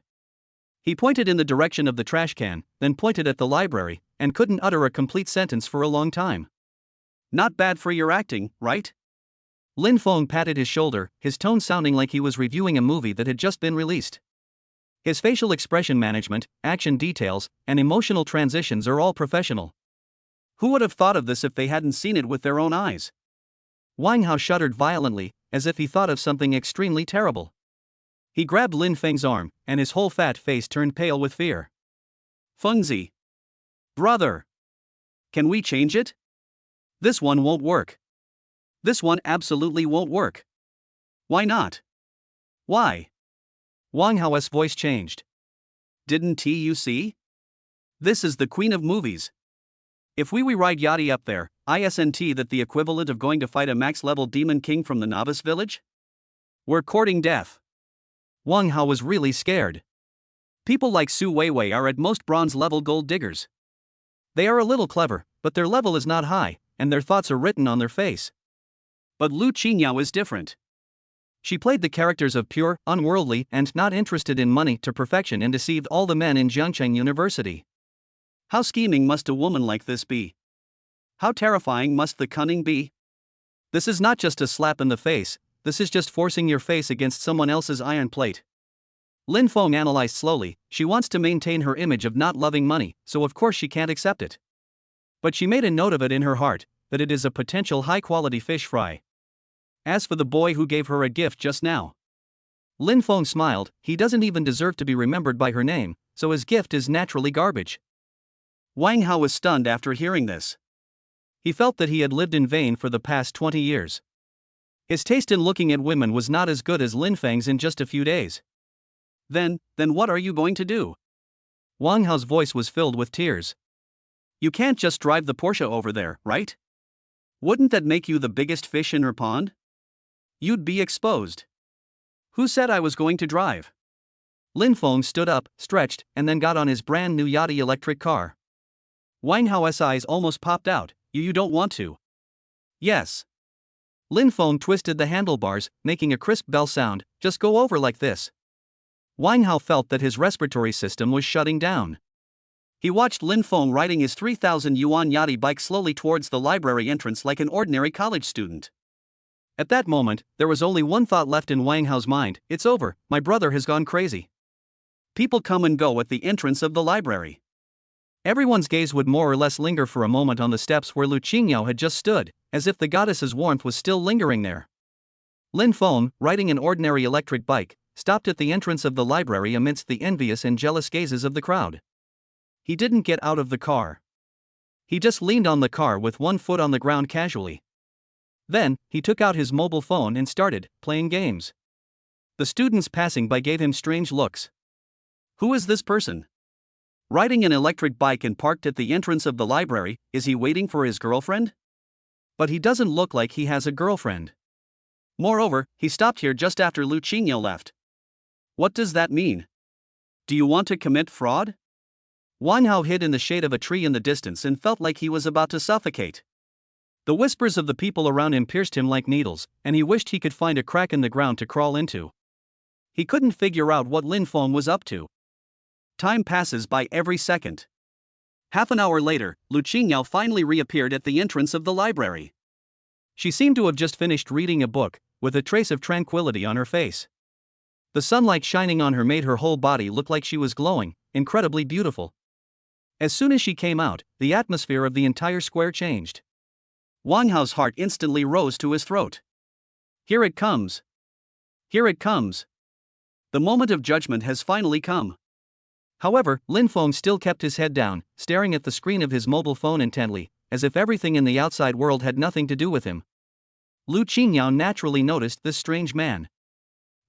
He pointed in the direction of the trash can, then pointed at the library, and couldn't utter a complete sentence for a long time. Not bad for your acting, right? Lin Feng patted his shoulder, his tone sounding like he was reviewing a movie that had just been released. His facial expression management, action details, and emotional transitions are all professional. Who would have thought of this if they hadn't seen it with their own eyes? Wang Hao shuddered violently, as if he thought of something extremely terrible. He grabbed Lin Feng's arm, and his whole fat face turned pale with fear. Fengzi. Brother. Can we change it? This one won't work. This one absolutely won't work. Why not? Why? Wang Hao's voice changed. Didn't you see? This is the queen of movies. If we ride Yachty up there, isn't that the equivalent of going to fight a max-level demon king from the novice village? We're courting death. Wang Hao was really scared. People like Su Weiwei are at most bronze-level gold diggers. They are a little clever, but their level is not high, and their thoughts are written on their face. But Lu Qingyao is different. She played the characters of pure, unworldly, and not interested in money to perfection and deceived all the men in Jiangcheng University. How scheming must a woman like this be? How terrifying must the cunning be? This is not just a slap in the face, this is just forcing your face against someone else's iron plate. Lin Feng analyzed slowly. She wants to maintain her image of not loving money, so of course she can't accept it. But she made a note of it in her heart, that it is a potential high-quality fish fry. As for the boy who gave her a gift just now, Lin Feng smiled. He doesn't even deserve to be remembered by her name, so his gift is naturally garbage. Wang Hao was stunned after hearing this. He felt that he had lived in vain for the past 20 years. His taste in looking at women was not as good as Lin Feng's in just a few days. Then what are you going to do? Wang Hao's voice was filled with tears. You can't just drive the Porsche over there, right? Wouldn't that make you the biggest fish in her pond? You'd be exposed. Who said I was going to drive? Lin Feng stood up, stretched, and then got on his brand new Yachty electric car. Wang Hao's eyes almost popped out. You don't want to? Yes. Lin Feng twisted the handlebars, making a crisp bell sound. Just go over like this. Wang Hao felt that his respiratory system was shutting down. He watched Lin Feng riding his 3,000 yuan Yachty bike slowly towards the library entrance like an ordinary college student. At that moment, there was only one thought left in Wang Hao's mind: it's over, my brother has gone crazy. People come and go at the entrance of the library. Everyone's gaze would more or less linger for a moment on the steps where Lu Qingyao had just stood, as if the goddess's warmth was still lingering there. Lin Feng, riding an ordinary electric bike, stopped at the entrance of the library amidst the envious and jealous gazes of the crowd. He didn't get out of the car. He just leaned on the car with one foot on the ground casually. Then, he took out his mobile phone and started playing games. The students passing by gave him strange looks. Who is this person? Riding an electric bike and parked at the entrance of the library, is he waiting for his girlfriend? But he doesn't look like he has a girlfriend. Moreover, he stopped here just after Lu Qingyao left. What does that mean? Do you want to commit fraud? Wang Hao hid in the shade of a tree in the distance and felt like he was about to suffocate. The whispers of the people around him pierced him like needles, and he wished he could find a crack in the ground to crawl into. He couldn't figure out what Lin Feng was up to. Time passes by every second. Half an hour later, Lu Qingyao finally reappeared at the entrance of the library. She seemed to have just finished reading a book, with a trace of tranquility on her face. The sunlight shining on her made her whole body look like she was glowing, incredibly beautiful. As soon as she came out, the atmosphere of the entire square changed. Wang Hao's heart instantly rose to his throat. Here it comes. Here it comes. The moment of judgment has finally come. However, Lin Feng still kept his head down, staring at the screen of his mobile phone intently, as if everything in the outside world had nothing to do with him. Lu Qingyao naturally noticed this strange man.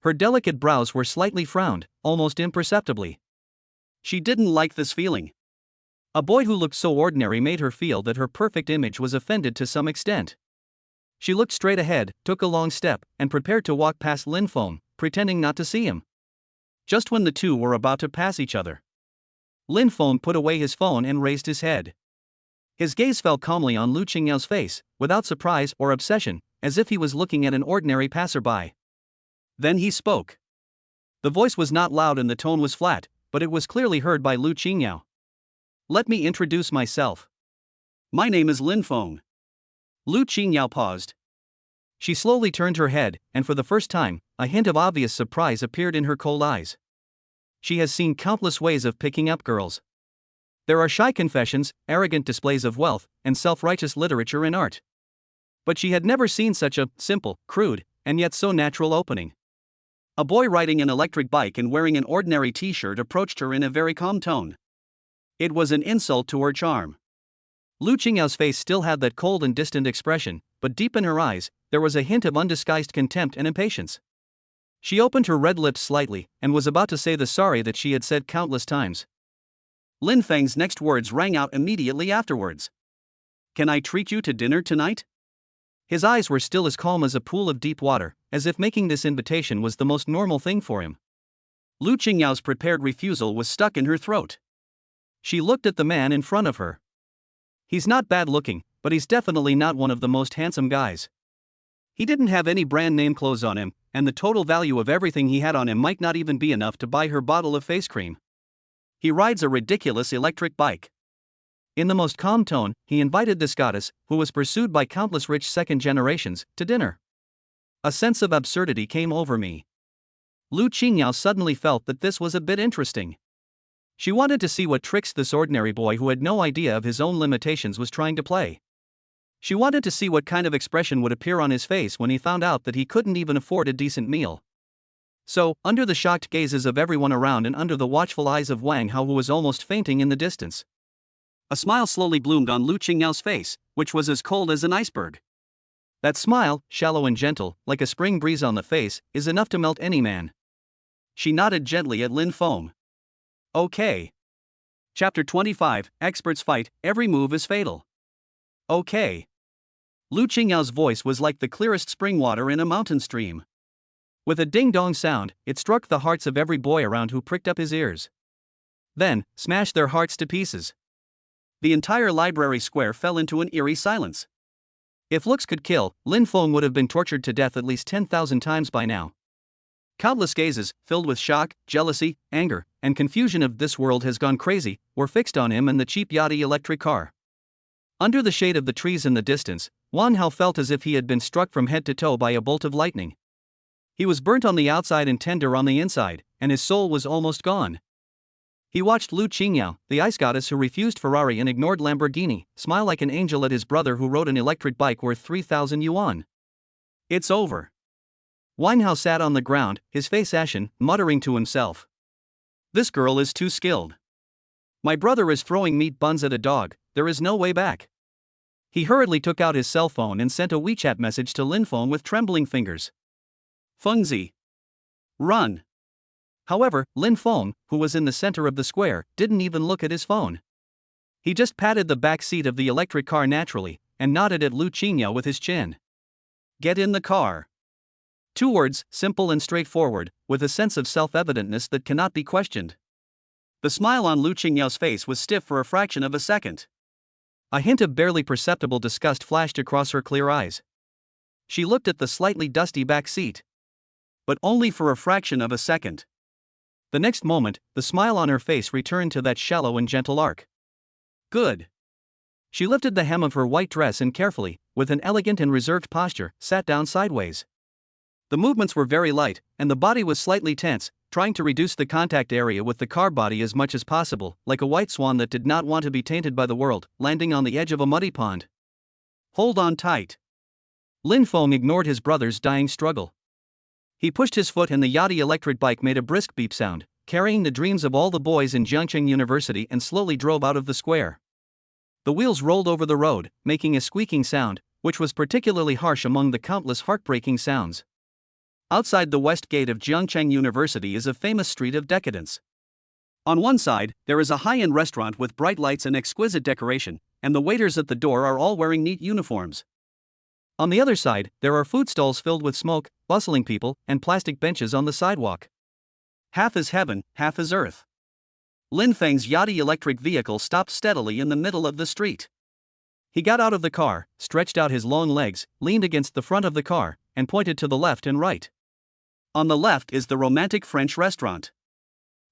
Her delicate brows were slightly frowned, almost imperceptibly. She didn't like this feeling. A boy who looked so ordinary made her feel that her perfect image was offended to some extent. She looked straight ahead, took a long step, and prepared to walk past Lin Feng, pretending not to see him. Just when the two were about to pass each other, Lin Feng put away his phone and raised his head. His gaze fell calmly on Lu Qingyao's face, without surprise or obsession, as if he was looking at an ordinary passerby. Then he spoke. The voice was not loud and the tone was flat, but it was clearly heard by Lu Qingyao. Let me introduce myself. My name is Lin Feng. Lu Qingyao paused. She slowly turned her head, and for the first time, a hint of obvious surprise appeared in her cold eyes. She has seen countless ways of picking up girls. There are shy confessions, arrogant displays of wealth, and self-righteous literature in art. But she had never seen such a simple, crude, and yet so natural opening. A boy riding an electric bike and wearing an ordinary t-shirt approached her in a very calm tone. It was an insult to her charm. Lu Qingyao's face still had that cold and distant expression, but deep in her eyes, there was a hint of undisguised contempt and impatience. She opened her red lips slightly, and was about to say the sorry that she had said countless times. Lin Feng's next words rang out immediately afterwards. Can I treat you to dinner tonight? His eyes were still as calm as a pool of deep water, as if making this invitation was the most normal thing for him. Lu Qingyao's prepared refusal was stuck in her throat. She looked at the man in front of her. He's not bad looking, but he's definitely not one of the most handsome guys. He didn't have any brand name clothes on him, and the total value of everything he had on him might not even be enough to buy her bottle of face cream. He rides a ridiculous electric bike. In the most calm tone, he invited this goddess, who was pursued by countless rich second generations, to dinner. A sense of absurdity came over me. Lu Qingyao suddenly felt that this was a bit interesting. She wanted to see what tricks this ordinary boy who had no idea of his own limitations was trying to play. She wanted to see what kind of expression would appear on his face when he found out that he couldn't even afford a decent meal. So, under the shocked gazes of everyone around and under the watchful eyes of Wang Hao, who was almost fainting in the distance, a smile slowly bloomed on Lu Qingyao's face, which was as cold as an iceberg. That smile, shallow and gentle, like a spring breeze on the face, is enough to melt any man. She nodded gently at Lin Feng. Okay. Chapter 25, Experts Fight, Every Move is Fatal. Okay. Lu Qingyao's voice was like the clearest spring water in a mountain stream. With a ding-dong sound, it struck the hearts of every boy around who pricked up his ears. Then, smashed their hearts to pieces. The entire library square fell into an eerie silence. If looks could kill, Lin Feng would have been tortured to death at least 10,000 times by now. Countless gazes, filled with shock, jealousy, anger, and confusion of "this world has gone crazy," were fixed on him and the cheap Yachty electric car. Under the shade of the trees in the distance, Wang Hao felt as if he had been struck from head to toe by a bolt of lightning. He was burnt on the outside and tender on the inside, and his soul was almost gone. He watched Lu Qingyao, the ice goddess who refused Ferrari and ignored Lamborghini, smile like an angel at his brother who rode an electric bike worth 3,000 yuan. It's over. Wang Hao sat on the ground, his face ashen, muttering to himself. This girl is too skilled. My brother is throwing meat buns at a dog, there is no way back. He hurriedly took out his cell phone and sent a WeChat message to Lin Feng with trembling fingers. Fengzi. Run. However, Lin Feng, who was in the center of the square, didn't even look at his phone. He just patted the back seat of the electric car naturally, and nodded at Lu Qingyao with his chin. Get in the car. 2 words, simple and straightforward, with a sense of self-evidentness that cannot be questioned. The smile on Lu Qingyao's face was stiff for a fraction of a second. A hint of barely perceptible disgust flashed across her clear eyes. She looked at the slightly dusty back seat. But only for a fraction of a second. The next moment, the smile on her face returned to that shallow and gentle arc. Good. She lifted the hem of her white dress and carefully, with an elegant and reserved posture, sat down sideways. The movements were very light, and the body was slightly tense, trying to reduce the contact area with the car body as much as possible, like a white swan that did not want to be tainted by the world, landing on the edge of a muddy pond. Hold on tight. Lin Feng ignored his brother's dying struggle. He pushed his foot and the Yachty electric bike made a brisk beep sound, carrying the dreams of all the boys in Jiangcheng University, and slowly drove out of the square. The wheels rolled over the road, making a squeaking sound, which was particularly harsh among the countless heartbreaking sounds. Outside the west gate of Jiangcheng University is a famous street of decadence. On one side, there is a high-end restaurant with bright lights and exquisite decoration, and the waiters at the door are all wearing neat uniforms. On the other side, there are food stalls filled with smoke, bustling people, and plastic benches on the sidewalk. Half is heaven, half is earth. Lin Feng's Yachty electric vehicle stopped steadily in the middle of the street. He got out of the car, stretched out his long legs, leaned against the front of the car, and pointed to the left and right. On the left is the romantic French restaurant.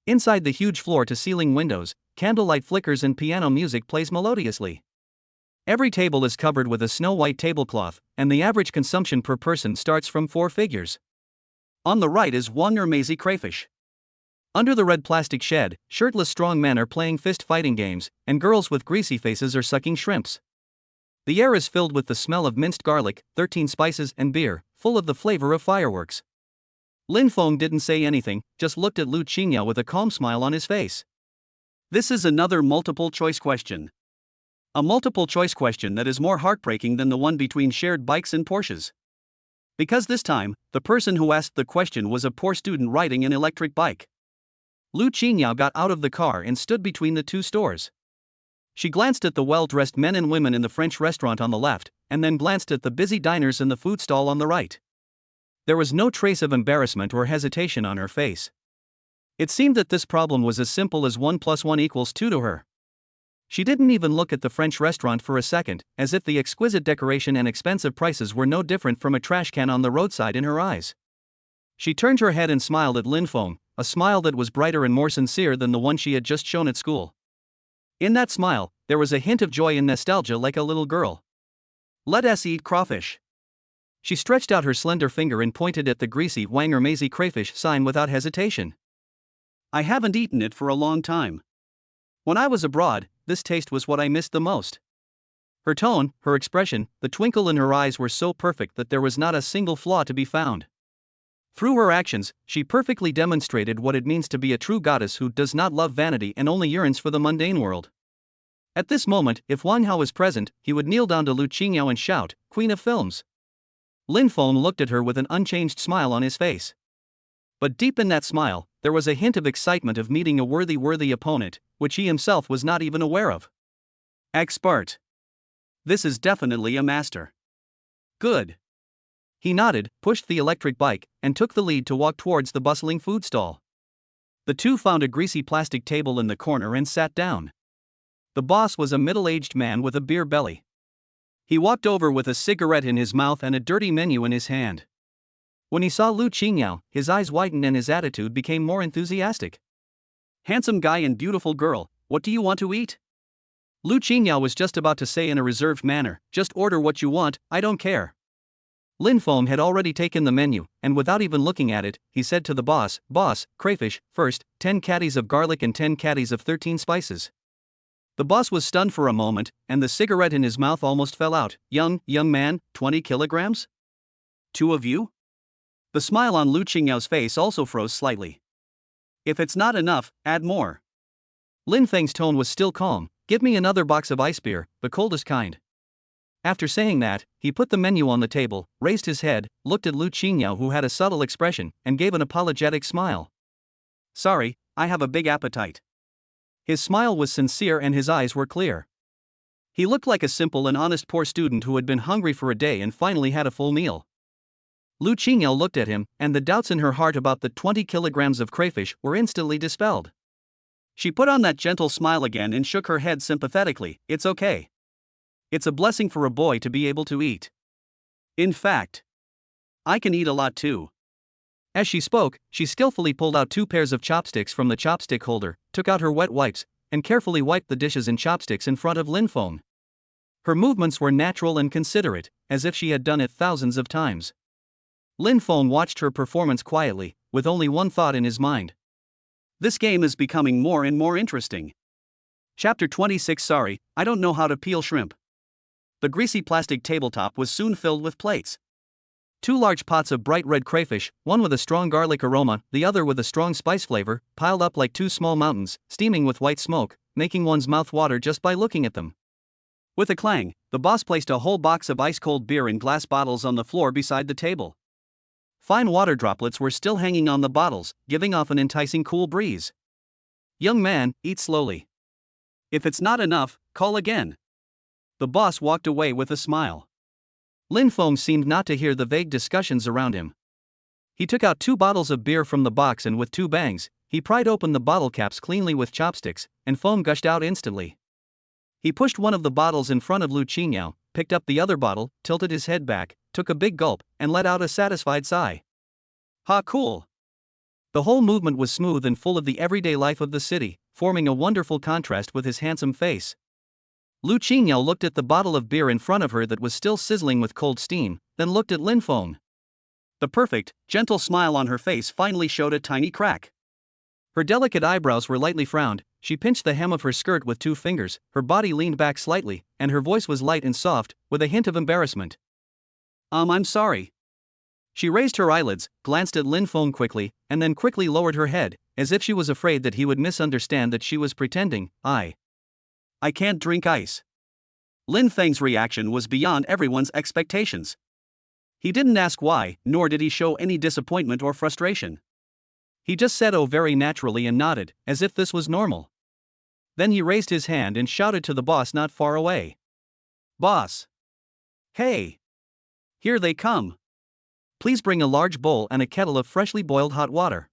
Inside the huge floor-to-ceiling windows, candlelight flickers and piano music plays melodiously. Every table is covered with a snow-white tablecloth, and the average consumption per person starts from 4 figures. On the right is Wang Ermazy crayfish. Under the red plastic shed, shirtless strong men are playing fist-fighting games, and girls with greasy faces are sucking shrimps. The air is filled with the smell of minced garlic, 13 spices, and beer, full of the flavor of fireworks. Lin Feng didn't say anything, just looked at Lu Qingyao with a calm smile on his face. This is another multiple-choice question. A multiple-choice question that is more heartbreaking than the one between shared bikes and Porsches. Because this time, the person who asked the question was a poor student riding an electric bike. Lu Qingyao got out of the car and stood between the 2 stores. She glanced at the well-dressed men and women in the French restaurant on the left, and then glanced at the busy diners in the food stall on the right. There was no trace of embarrassment or hesitation on her face. It seemed that this problem was as simple as 1 + 1 = 2 to her. She didn't even look at the French restaurant for a second, as if the exquisite decoration and expensive prices were no different from a trash can on the roadside in her eyes. She turned her head and smiled at Lin Feng, a smile that was brighter and more sincere than the one she had just shown at school. In that smile, there was a hint of joy and nostalgia like a little girl. Let us eat crawfish. She stretched out her slender finger and pointed at the greasy Wanger Maisie crayfish sign without hesitation. I haven't eaten it for a long time. When I was abroad, this taste was what I missed the most. Her tone, her expression, the twinkle in her eyes were so perfect that there was not a single flaw to be found. Through her actions, she perfectly demonstrated what it means to be a true goddess who does not love vanity and only yearns for the mundane world. At this moment, if Wang Hao was present, he would kneel down to Lu Qingyao and shout, "Queen of Films!" Lin Feng looked at her with an unchanged smile on his face. But deep in that smile, there was a hint of excitement of meeting a worthy opponent, which he himself was not even aware of. Expert. This is definitely a master. Good. He nodded, pushed the electric bike, and took the lead to walk towards the bustling food stall. The two found a greasy plastic table in the corner and sat down. The boss was a middle-aged man with a beer belly. He walked over with a cigarette in his mouth and a dirty menu in his hand. When he saw Lu Qingyao, his eyes widened and his attitude became more enthusiastic. Handsome guy and beautiful girl, what do you want to eat? Lu Qingyao was just about to say in a reserved manner, just order what you want, I don't care. Lin Feng had already taken the menu, and without even looking at it, he said to the boss, "Boss, crayfish, first, 10 caddies of garlic and 10 caddies of 13 spices." The boss was stunned for a moment, and the cigarette in his mouth almost fell out. Young man, 20 kilograms? Two of you? The smile on Lu Qingyao's face also froze slightly. If it's not enough, add more. Lin Feng's tone was still calm. Give me another box of ice beer, the coldest kind. After saying that, he put the menu on the table, raised his head, looked at Lu Qingyao who had a subtle expression, and gave an apologetic smile. Sorry, I have a big appetite. His smile was sincere and his eyes were clear. He looked like a simple and honest poor student who had been hungry for a day and finally had a full meal. Lu Qingyao looked at him, and the doubts in her heart about the 20 kilograms of crayfish were instantly dispelled. She put on that gentle smile again and shook her head sympathetically. It's okay. It's a blessing for a boy to be able to eat. In fact, I can eat a lot too. As she spoke, she skillfully pulled out 2 pairs of chopsticks from the chopstick holder, took out her wet wipes, and carefully wiped the dishes and chopsticks in front of Lin Feng. Her movements were natural and considerate, as if she had done it thousands of times. Lin Feng watched her performance quietly, with only one thought in his mind. This game is becoming more and more interesting. Chapter 26. Sorry, I don't know how to peel shrimp. The greasy plastic tabletop was soon filled with plates. 2 large pots of bright red crayfish, one with a strong garlic aroma, the other with a strong spice flavor, piled up like 2 small mountains, steaming with white smoke, making one's mouth water just by looking at them. With a clang, the boss placed a whole box of ice-cold beer in glass bottles on the floor beside the table. Fine water droplets were still hanging on the bottles, giving off an enticing cool breeze. Young man, eat slowly. If it's not enough, call again. The boss walked away with a smile. Lin Feng seemed not to hear the vague discussions around him. He took out 2 bottles of beer from the box and with 2 bangs, he pried open the bottle caps cleanly with chopsticks, and foam gushed out instantly. He pushed one of the bottles in front of Lu Qingyao, picked up the other bottle, tilted his head back, took a big gulp, and let out a satisfied sigh. Ha, cool! The whole movement was smooth and full of the everyday life of the city, forming a wonderful contrast with his handsome face. Lu Qingyao looked at the bottle of beer in front of her that was still sizzling with cold steam, then looked at Lin Feng. The perfect, gentle smile on her face finally showed a tiny crack. Her delicate eyebrows were lightly frowned, she pinched the hem of her skirt with 2 fingers, her body leaned back slightly, and her voice was light and soft, with a hint of embarrassment. I'm sorry. She raised her eyelids, glanced at Lin Feng quickly, and then quickly lowered her head, as if she was afraid that he would misunderstand that she was pretending. I can't drink ice. Lin Feng's reaction was beyond everyone's expectations. He didn't ask why, nor did he show any disappointment or frustration. He just said oh very naturally and nodded, as if this was normal. Then he raised his hand and shouted to the boss not far away. Boss! Hey! Here they come! Please bring a large bowl and a kettle of freshly boiled hot water.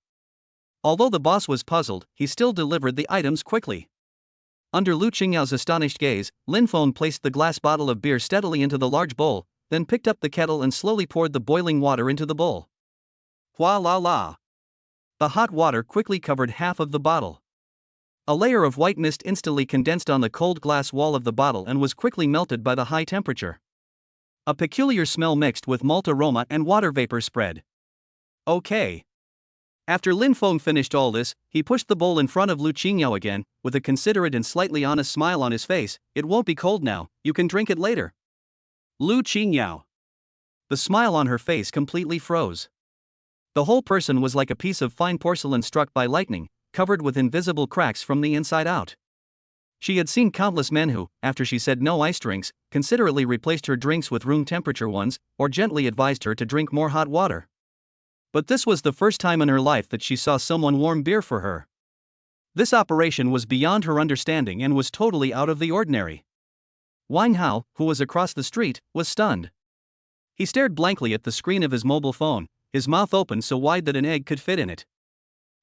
Although the boss was puzzled, he still delivered the items quickly. Under Lu Qingyao's astonished gaze, Lin Feng placed the glass bottle of beer steadily into the large bowl, then picked up the kettle and slowly poured the boiling water into the bowl. Hua la la! The hot water quickly covered half of the bottle. A layer of white mist instantly condensed on the cold glass wall of the bottle and was quickly melted by the high temperature. A peculiar smell mixed with malt aroma and water vapor spread. Okay. After Lin Feng finished all this, he pushed the bowl in front of Lu Qingyao again, with a considerate and slightly honest smile on his face. It won't be cold now, you can drink it later. Lu Qingyao. The smile on her face completely froze. The whole person was like a piece of fine porcelain struck by lightning, covered with invisible cracks from the inside out. She had seen countless men who, after she said no ice drinks, considerately replaced her drinks with room temperature ones, or gently advised her to drink more hot water. But this was the first time in her life that she saw someone warm beer for her. This operation was beyond her understanding and was totally out of the ordinary. Wang Hao, who was across the street, was stunned. He stared blankly at the screen of his mobile phone, his mouth open so wide that an egg could fit in it.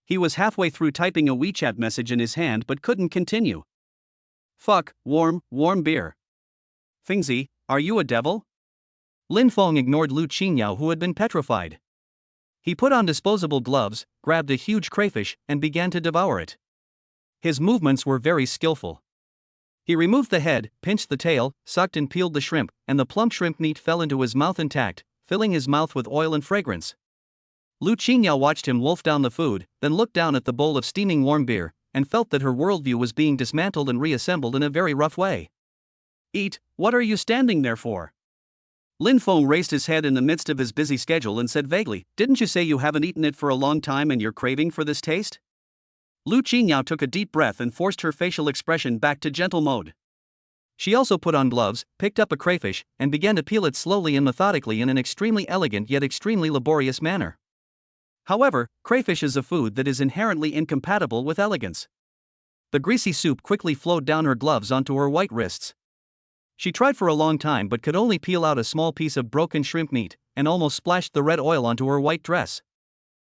He was halfway through typing a WeChat message in his hand but couldn't continue. Fuck, warm beer. Fingzi, are you a devil? Lin Feng ignored Lu Qingyao, who had been petrified. He put on disposable gloves, grabbed a huge crayfish, and began to devour it. His movements were very skillful. He removed the head, pinched the tail, sucked and peeled the shrimp, and the plump shrimp meat fell into his mouth intact, filling his mouth with oil and fragrance. Lu Qingyao watched him wolf down the food, then looked down at the bowl of steaming warm beer, and felt that her worldview was being dismantled and reassembled in a very rough way. Eat, what are you standing there for? Lin Feng raised his head in the midst of his busy schedule and said vaguely, didn't you say you haven't eaten it for a long time and you're craving for this taste? Lu Qingyao took a deep breath and forced her facial expression back to gentle mode. She also put on gloves, picked up a crayfish, and began to peel it slowly and methodically in an extremely elegant yet extremely laborious manner. However, crayfish is a food that is inherently incompatible with elegance. The greasy soup quickly flowed down her gloves onto her white wrists. She tried for a long time but could only peel out a small piece of broken shrimp meat, and almost splashed the red oil onto her white dress.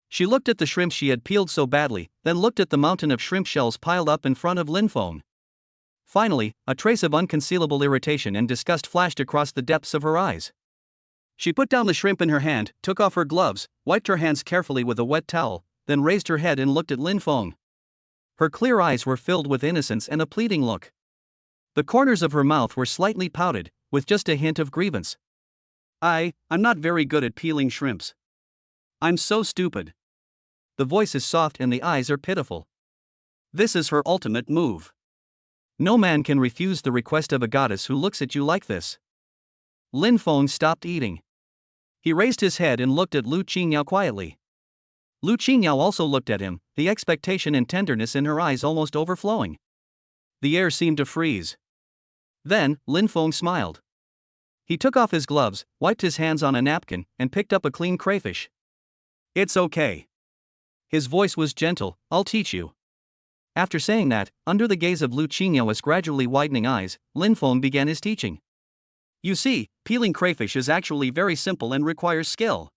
She looked at the shrimp she had peeled so badly, then looked at the mountain of shrimp shells piled up in front of Lin Feng. Finally, a trace of unconcealable irritation and disgust flashed across the depths of her eyes. She put down the shrimp in her hand, took off her gloves, wiped her hands carefully with a wet towel, then raised her head and looked at Lin Feng. Her clear eyes were filled with innocence and a pleading look. The corners of her mouth were slightly pouted, with just a hint of grievance. I'm not very good at peeling shrimps. I'm so stupid. The voice is soft and the eyes are pitiful. This is her ultimate move. No man can refuse the request of a goddess who looks at you like this. Lin Feng stopped eating. He raised his head and looked at Lu Qingyao quietly. Lu Qingyao also looked at him, the expectation and tenderness in her eyes almost overflowing. The air seemed to freeze. Then, Lin Feng smiled. He took off his gloves, wiped his hands on a napkin, and picked up a clean crayfish. It's okay. His voice was gentle, I'll teach you. After saying that, under the gaze of Lu Qingyao's gradually widening eyes, Lin Feng began his teaching. You see, peeling crayfish is actually very simple and requires skill.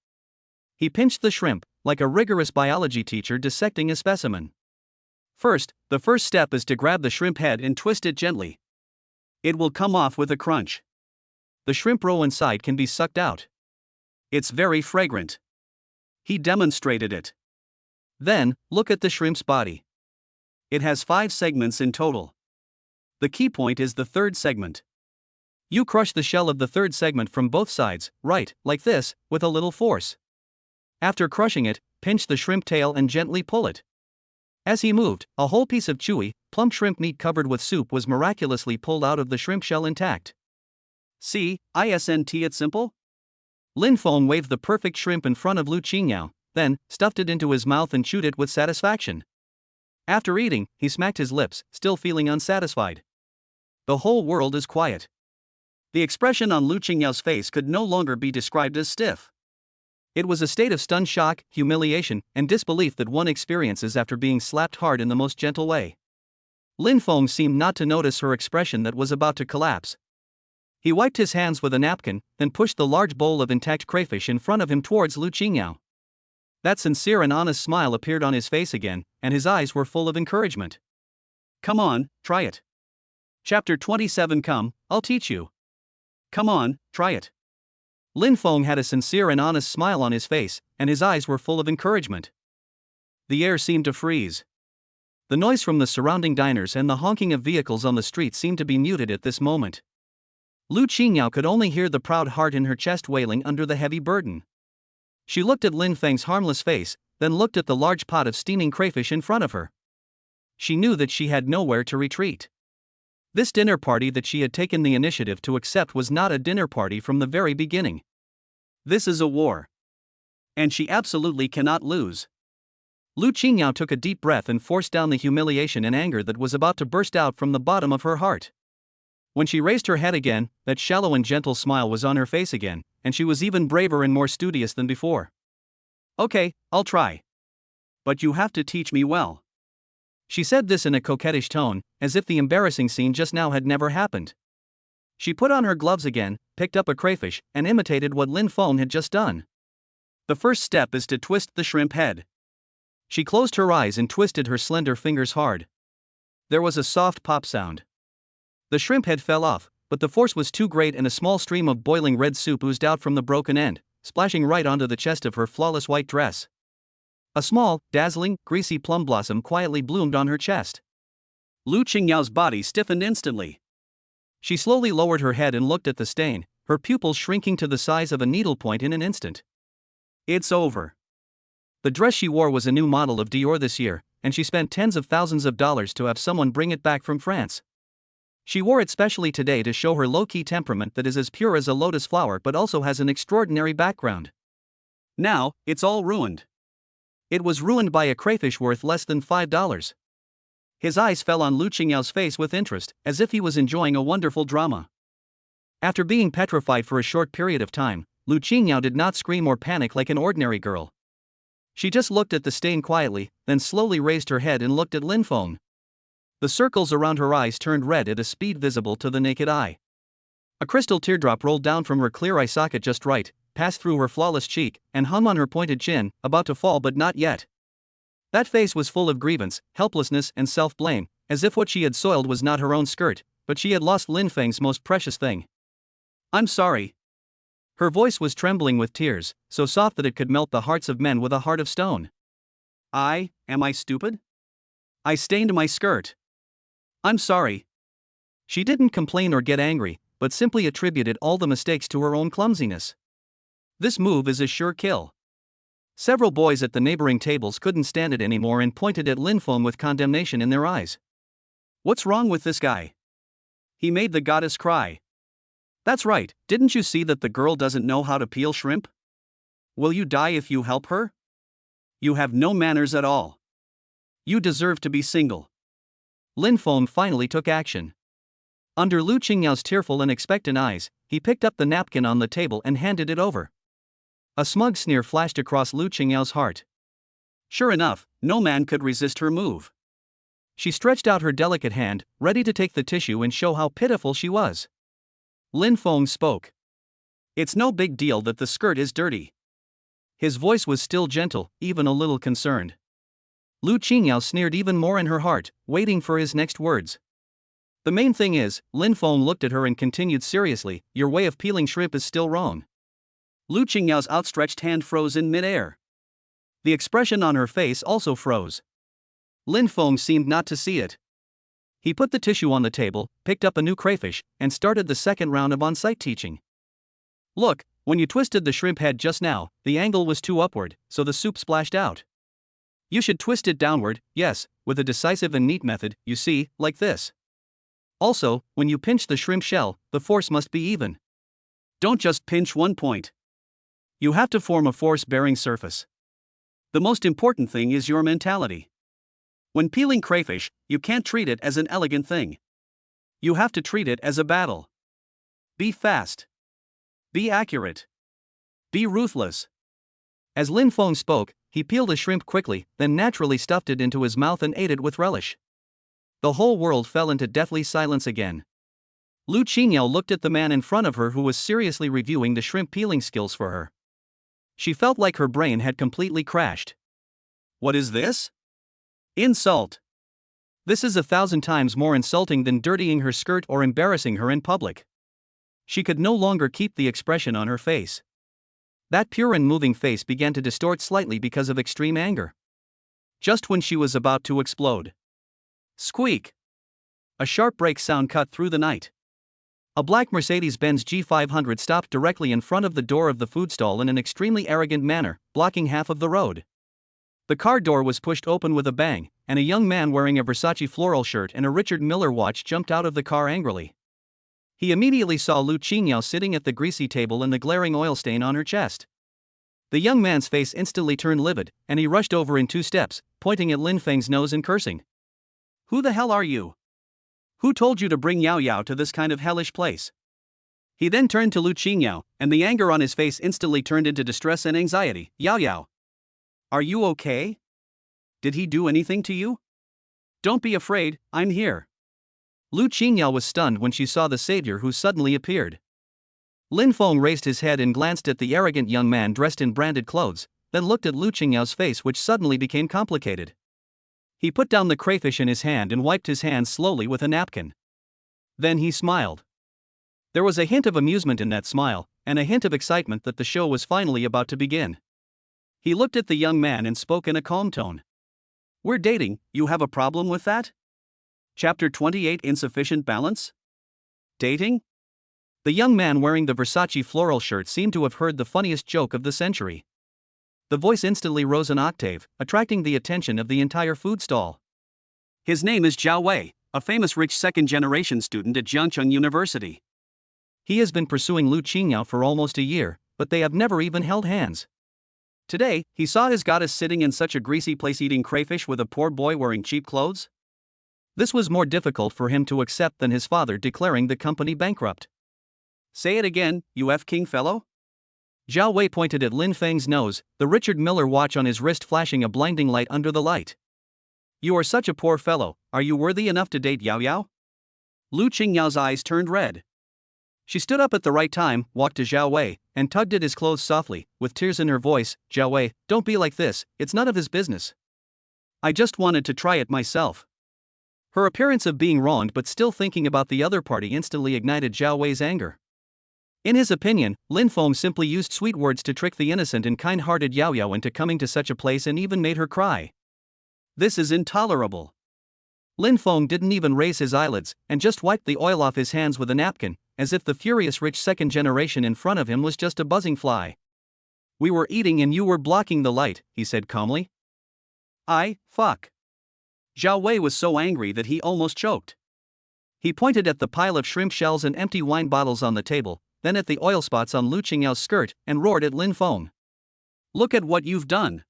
He pinched the shrimp, like a rigorous biology teacher dissecting a specimen. First, the first step is to grab the shrimp head and twist it gently. It will come off with a crunch. The shrimp roe inside can be sucked out. It's very fragrant. He demonstrated it. Then, look at the shrimp's body. It has 5 segments in total. The key point is the third segment. You crush the shell of the third segment from both sides, right, like this, with a little force. After crushing it, pinch the shrimp tail and gently pull it. As he moved, a whole piece of chewy, plump shrimp meat covered with soup was miraculously pulled out of the shrimp shell intact. See, isn't it simple? Lin Feng waved the perfect shrimp in front of Lu Qingyao, then stuffed it into his mouth and chewed it with satisfaction. After eating, he smacked his lips, still feeling unsatisfied. The whole world is quiet. The expression on Lu Qingyao's face could no longer be described as stiff. It was a state of stunned shock, humiliation, and disbelief that one experiences after being slapped hard in the most gentle way. Lin Feng seemed not to notice her expression that was about to collapse. He wiped his hands with a napkin, then pushed the large bowl of intact crayfish in front of him towards Lu Qingyao. That sincere and honest smile appeared on his face again, and his eyes were full of encouragement. Come on, try it. Chapter 27. Come, I'll teach you. Come on, try it. Lin Feng had a sincere and honest smile on his face, and his eyes were full of encouragement. The air seemed to freeze. The noise from the surrounding diners and the honking of vehicles on the street seemed to be muted at this moment. Lu Qingyao could only hear the proud heart in her chest wailing under the heavy burden. She looked at Lin Feng's harmless face, then looked at the large pot of steaming crayfish in front of her. She knew that she had nowhere to retreat. This dinner party that she had taken the initiative to accept was not a dinner party from the very beginning. This is a war. And she absolutely cannot lose. Lu Qingyao took a deep breath and forced down the humiliation and anger that was about to burst out from the bottom of her heart. When she raised her head again, that shallow and gentle smile was on her face again, and she was even braver and more studious than before. Okay, I'll try. But you have to teach me well. She said this in a coquettish tone, as if the embarrassing scene just now had never happened. She put on her gloves again, picked up a crayfish, and imitated what Lin Feng had just done. The first step is to twist the shrimp head. She closed her eyes and twisted her slender fingers hard. There was a soft pop sound. The shrimp head fell off, but the force was too great and a small stream of boiling red soup oozed out from the broken end, splashing right onto the chest of her flawless white dress. A small, dazzling, greasy plum blossom quietly bloomed on her chest. Lu Qingyao's body stiffened instantly. She slowly lowered her head and looked at the stain, her pupils shrinking to the size of a needlepoint in an instant. It's over. The dress she wore was a new model of Dior this year, and she spent tens of thousands of dollars to have someone bring it back from France. She wore it specially today to show her low-key temperament that is as pure as a lotus flower but also has an extraordinary background. Now, it's all ruined. It was ruined by a crayfish worth less than $5. His eyes fell on Lu Qingyao's face with interest, as if he was enjoying a wonderful drama. After being petrified for a short period of time, Lu Qingyao did not scream or panic like an ordinary girl. She just looked at the stain quietly, then slowly raised her head and looked at Lin Feng. The circles around her eyes turned red at a speed visible to the naked eye. A crystal teardrop rolled down from her clear eye socket just right, passed through her flawless cheek, and hung on her pointed chin, about to fall but not yet. That face was full of grievance, helplessness and self-blame, as if what she had soiled was not her own skirt, but she had lost Lin Feng's most precious thing. I'm sorry. Her voice was trembling with tears, so soft that it could melt the hearts of men with a heart of stone. Am I stupid? I stained my skirt. I'm sorry. She didn't complain or get angry, but simply attributed all the mistakes to her own clumsiness. This move is a sure kill. Several boys at the neighboring tables couldn't stand it anymore and pointed at Lin Feng with condemnation in their eyes. What's wrong with this guy? He made the goddess cry. That's right, didn't you see that the girl doesn't know how to peel shrimp? Will you die if you help her? You have no manners at all. You deserve to be single. Lin Feng finally took action. Under Lu Qingyao's tearful and expectant eyes, he picked up the napkin on the table and handed it over. A smug sneer flashed across Lu Qingyao's heart. Sure enough, no man could resist her move. She stretched out her delicate hand, ready to take the tissue and show how pitiful she was. Lin Feng spoke. It's no big deal that the skirt is dirty. His voice was still gentle, even a little concerned. Lu Qingyao sneered even more in her heart, waiting for his next words. The main thing is, Lin Feng looked at her and continued seriously, your way of peeling shrimp is still wrong. Lu Qingyao's outstretched hand froze in midair. The expression on her face also froze. Lin Feng seemed not to see it. He put the tissue on the table, picked up a new crayfish, and started the second round of on-site teaching. Look, when you twisted the shrimp head just now, the angle was too upward, so the soup splashed out. You should twist it downward, yes, with a decisive and neat method, you see, like this. Also, when you pinch the shrimp shell, the force must be even. Don't just pinch one point. You have to form a force-bearing surface. The most important thing is your mentality. When peeling crayfish, you can't treat it as an elegant thing. You have to treat it as a battle. Be fast. Be accurate. Be ruthless. As Lin Feng spoke, he peeled a shrimp quickly, then naturally stuffed it into his mouth and ate it with relish. The whole world fell into deathly silence again. Lu Qingyao looked at the man in front of her who was seriously reviewing the shrimp peeling skills for her. She felt like her brain had completely crashed. What is this? Insult. This is 1,000 times more insulting than dirtying her skirt or embarrassing her in public. She could no longer keep the expression on her face. That pure and moving face began to distort slightly because of extreme anger. Just when she was about to explode. Squeak! A sharp brake sound cut through the night. A black Mercedes-Benz G500 stopped directly in front of the door of the food stall in an extremely arrogant manner, blocking half of the road. The car door was pushed open with a bang, and a young man wearing a Versace floral shirt and a Richard Miller watch jumped out of the car angrily. He immediately saw Lu Qingyao sitting at the greasy table and the glaring oil stain on her chest. The young man's face instantly turned livid, and he rushed over in 2 steps, pointing at Lin Feng's nose and cursing. "Who the hell are you? Who told you to bring Yao Yao to this kind of hellish place?" He then turned to Lu Qingyao, and the anger on his face instantly turned into distress and anxiety. "Yao Yao, are you okay? Did he do anything to you? Don't be afraid, I'm here." Lu Qingyao was stunned when she saw the savior who suddenly appeared. Lin Feng raised his head and glanced at the arrogant young man dressed in branded clothes, then looked at Lu Qingyao's face, which suddenly became complicated. He put down the crayfish in his hand and wiped his hands slowly with a napkin. Then he smiled. There was a hint of amusement in that smile, and a hint of excitement that the show was finally about to begin. He looked at the young man and spoke in a calm tone. "We're dating, you have a problem with that?" Chapter 28: Insufficient Balance? Dating? The young man wearing the Versace floral shirt seemed to have heard the funniest joke of the century. The voice instantly rose an octave, attracting the attention of the entire food stall. His name is Zhao Wei, a famous rich second-generation student at Jiangcheng University. He has been pursuing Lu Qingyao for almost a year, but they have never even held hands. Today, he saw his goddess sitting in such a greasy place eating crayfish with a poor boy wearing cheap clothes. This was more difficult for him to accept than his father declaring the company bankrupt. "Say it again, you F-king fellow?" Zhao Wei pointed at Lin Feng's nose, the Richard Miller watch on his wrist flashing a blinding light under the light. "You are such a poor fellow, are you worthy enough to date Yao Yao?" Lu Qingyao's eyes turned red. She stood up at the right time, walked to Zhao Wei, and tugged at his clothes softly, with tears in her voice. "Zhao Wei, don't be like this, it's none of his business. I just wanted to try it myself." Her appearance of being wronged but still thinking about the other party instantly ignited Zhao Wei's anger. In his opinion, Lin Feng simply used sweet words to trick the innocent and kind-hearted Yao Yao into coming to such a place and even made her cry. This is intolerable. Lin Feng didn't even raise his eyelids, and just wiped the oil off his hands with a napkin, as if the furious rich second generation in front of him was just a buzzing fly. "We were eating and you were blocking the light," he said calmly. Fuck. Zhao Wei was so angry that he almost choked. He pointed at the pile of shrimp shells and empty wine bottles on the table, then at the oil spots on Lu Qingyao's skirt, and roared at Lin Feng. "Look at what you've done.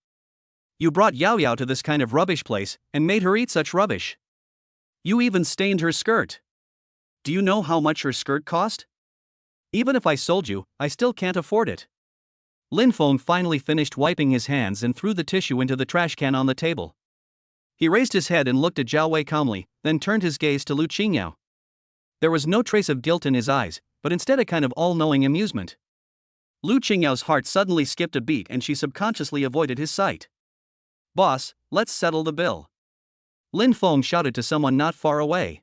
You brought Yao Yao to this kind of rubbish place, and made her eat such rubbish. You even stained her skirt. Do you know how much her skirt cost? Even if I sold you, I still can't afford it." Lin Feng finally finished wiping his hands and threw the tissue into the trash can on the table. He raised his head and looked at Zhao Wei calmly, then turned his gaze to Lu Qingyao. There was no trace of guilt in his eyes, but instead a kind of all-knowing amusement. Lu Qingyao's heart suddenly skipped a beat and she subconsciously avoided his sight. "Boss, let's settle the bill." Lin Feng shouted to someone not far away.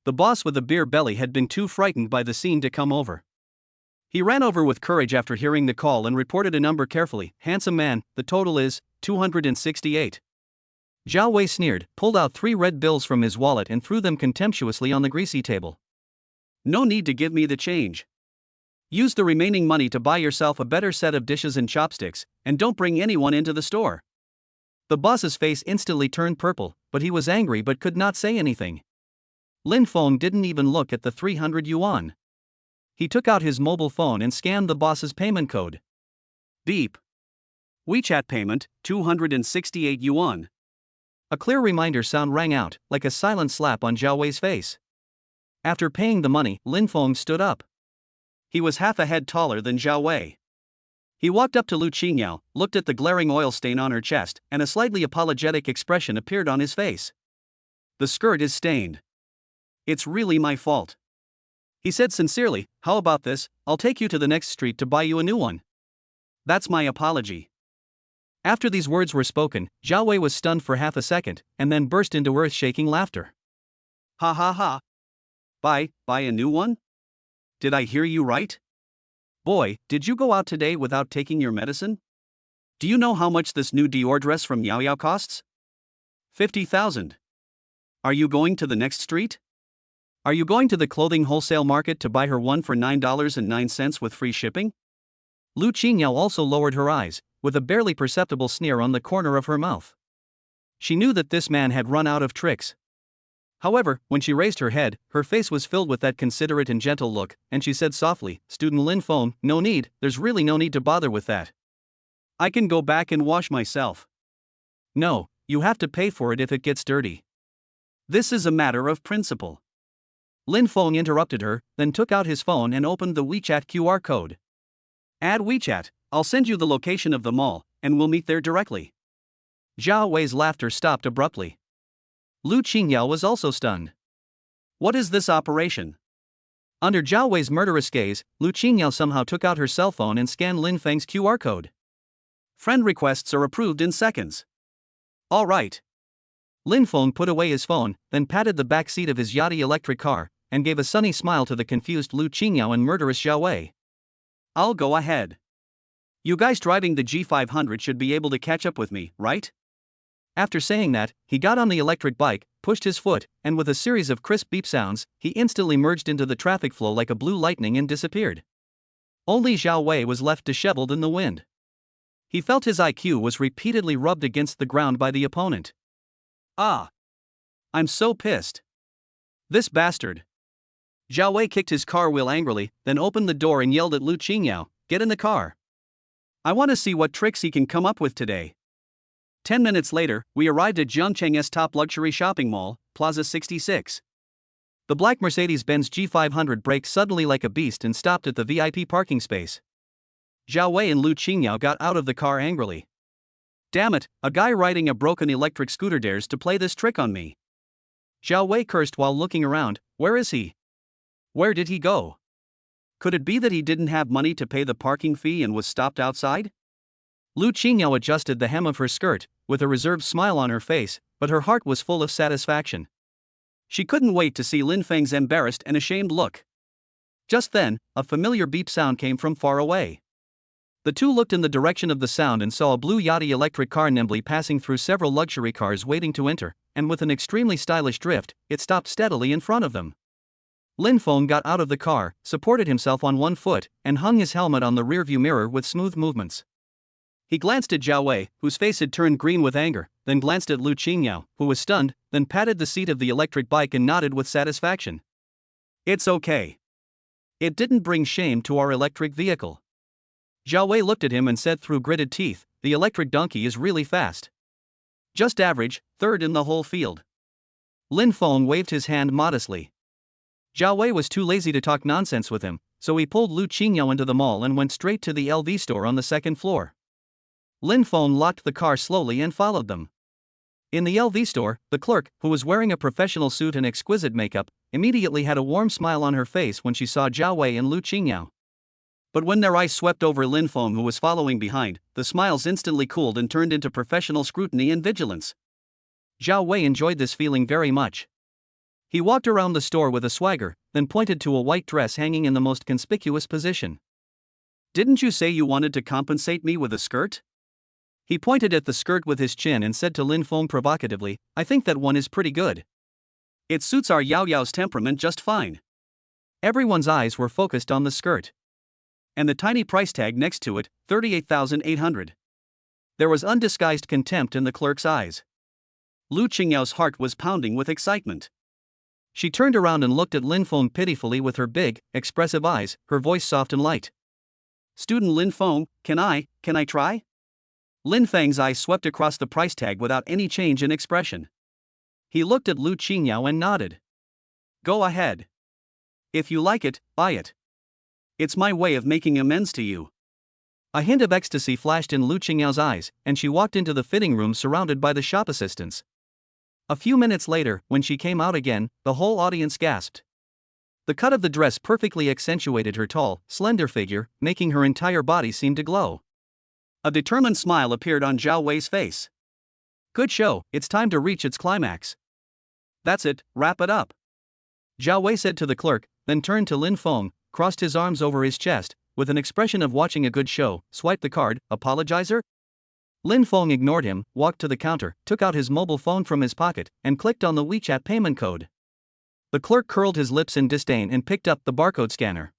The boss with the beer belly had been too frightened by the scene to come over. He ran over with courage after hearing the call and reported a number carefully. "Handsome man, the total is 268. Zhao Wei sneered, pulled out 3 red bills from his wallet and threw them contemptuously on the greasy table. "No need to give me the change. Use the remaining money to buy yourself a better set of dishes and chopsticks, and don't bring anyone into the store." The boss's face instantly turned purple, but he was angry but could not say anything. Lin Feng didn't even look at the 300 yuan. He took out his mobile phone and scanned the boss's payment code. Beep. WeChat payment, 268 yuan. A clear reminder sound rang out, like a silent slap on Zhao Wei's face. After paying the money, Lin Feng stood up. He was half a head taller than Zhao Wei. He walked up to Lu Qingyao, looked at the glaring oil stain on her chest, and a slightly apologetic expression appeared on his face. "The skirt is stained. It's really my fault," he said sincerely. "How about this, I'll take you to the next street to buy you a new one. That's my apology." After these words were spoken, Zhao Wei was stunned for half a second, and then burst into earth-shaking laughter. "Ha ha ha. Buy a new one? Did I hear you right? Boy, did you go out today without taking your medicine? Do you know how much this new Dior dress from Yao Yao costs? 50,000. Are you going to the next street? Are you going to the clothing wholesale market to buy her one for $9.09 with free shipping? Lu Qingyao also lowered her eyes, with a barely perceptible sneer on the corner of her mouth. She knew that this man had run out of tricks. However, when she raised her head, her face was filled with that considerate and gentle look, and she said softly, "Student Lin Feng, no need, there's really no need to bother with that. I can go back and wash myself." "No, you have to pay for it if it gets dirty. This is a matter of principle." Lin Feng interrupted her, then took out his phone and opened the WeChat QR code. "Add WeChat, I'll send you the location of the mall, and we'll meet there directly." Zhao Wei's laughter stopped abruptly. Lu Qingyao was also stunned. What is this operation? Under Zhao Wei's murderous gaze, Lu Qingyao somehow took out her cell phone and scanned Lin Feng's QR code. Friend requests are approved in seconds. All right. Lin Feng put away his phone, then patted the back seat of his yachty electric car, and gave a sunny smile to the confused Lu Qingyao and murderous Zhao Wei. I'll go ahead. You guys driving the G500 should be able to catch up with me, right? After saying that, he got on the electric bike, pushed his foot, and with a series of crisp beep sounds, he instantly merged into the traffic flow like a blue lightning and disappeared. Only Zhao Wei was left disheveled in the wind. He felt his IQ was repeatedly rubbed against the ground by the opponent. Ah! I'm so pissed. This bastard. Zhao Wei kicked his car wheel angrily, then opened the door and yelled at Lu Qingyao, "Get in the car. I want to see what tricks he can come up with today." 10 minutes later, we arrived at Zhongcheng's top luxury shopping mall, Plaza 66. The black Mercedes-Benz G500 braked suddenly like a beast and stopped at the VIP parking space. Zhao Wei and Lu Qingyao got out of the car angrily. Damn it, a guy riding a broken electric scooter dares to play this trick on me. Zhao Wei cursed while looking around. Where is he? Where did he go? Could it be that he didn't have money to pay the parking fee and was stopped outside? Lu Qingyao adjusted the hem of her skirt, with a reserved smile on her face, but her heart was full of satisfaction. She couldn't wait to see Lin Feng's embarrassed and ashamed look. Just then, a familiar beep sound came from far away. The two looked in the direction of the sound and saw a blue yachty electric car nimbly passing through several luxury cars waiting to enter, and with an extremely stylish drift, it stopped steadily in front of them. Lin Feng got out of the car, supported himself on one foot, and hung his helmet on the rearview mirror with smooth movements. He glanced at Zhao Wei, whose face had turned green with anger, then glanced at Lu Qingyao, who was stunned, then patted the seat of the electric bike and nodded with satisfaction. It's okay. It didn't bring shame to our electric vehicle. Zhao Wei looked at him and said through gritted teeth, "The electric donkey is really fast. Just average, third in the whole field." Lin Feng waved his hand modestly. Zhao Wei was too lazy to talk nonsense with him, so he pulled Lu Qingyao into the mall and went straight to the LV store on the second floor. Lin Feng locked the car slowly and followed them. In the LV store, the clerk, who was wearing a professional suit and exquisite makeup, immediately had a warm smile on her face when she saw Zhao Wei and Lu Qingyao. But when their eyes swept over Lin Feng, who was following behind, the smiles instantly cooled and turned into professional scrutiny and vigilance. Zhao Wei enjoyed this feeling very much. He walked around the store with a swagger, then pointed to a white dress hanging in the most conspicuous position. "Didn't you say you wanted to compensate me with a skirt?" He pointed at the skirt with his chin and said to Lin Feng provocatively, "I think that one is pretty good. It suits our Yao Yao's temperament just fine." Everyone's eyes were focused on the skirt. And the tiny price tag next to it, 38,800. There was undisguised contempt in the clerk's eyes. Lu Qingyao's heart was pounding with excitement. She turned around and looked at Lin Feng pitifully with her big, expressive eyes, her voice soft and light. "Student Lin Feng, can I try?" Lin Feng's eyes swept across the price tag without any change in expression. He looked at Lu Qingyao and nodded. "Go ahead. If you like it, buy it. It's my way of making amends to you." A hint of ecstasy flashed in Lu Qingyao's eyes, and she walked into the fitting room surrounded by the shop assistants. A few minutes later, when she came out again, the whole audience gasped. The cut of the dress perfectly accentuated her tall, slender figure, making her entire body seem to glow. A determined smile appeared on Zhao Wei's face. "Good show, it's time to reach its climax." "That's it, wrap it up," Zhao Wei said to the clerk, then turned to Lin Feng, crossed his arms over his chest, with an expression of watching a good show, swiped the card. "Apologizer?" Lin Feng ignored him, walked to the counter, took out his mobile phone from his pocket, and clicked on the WeChat payment code. The clerk curled his lips in disdain and picked up the barcode scanner.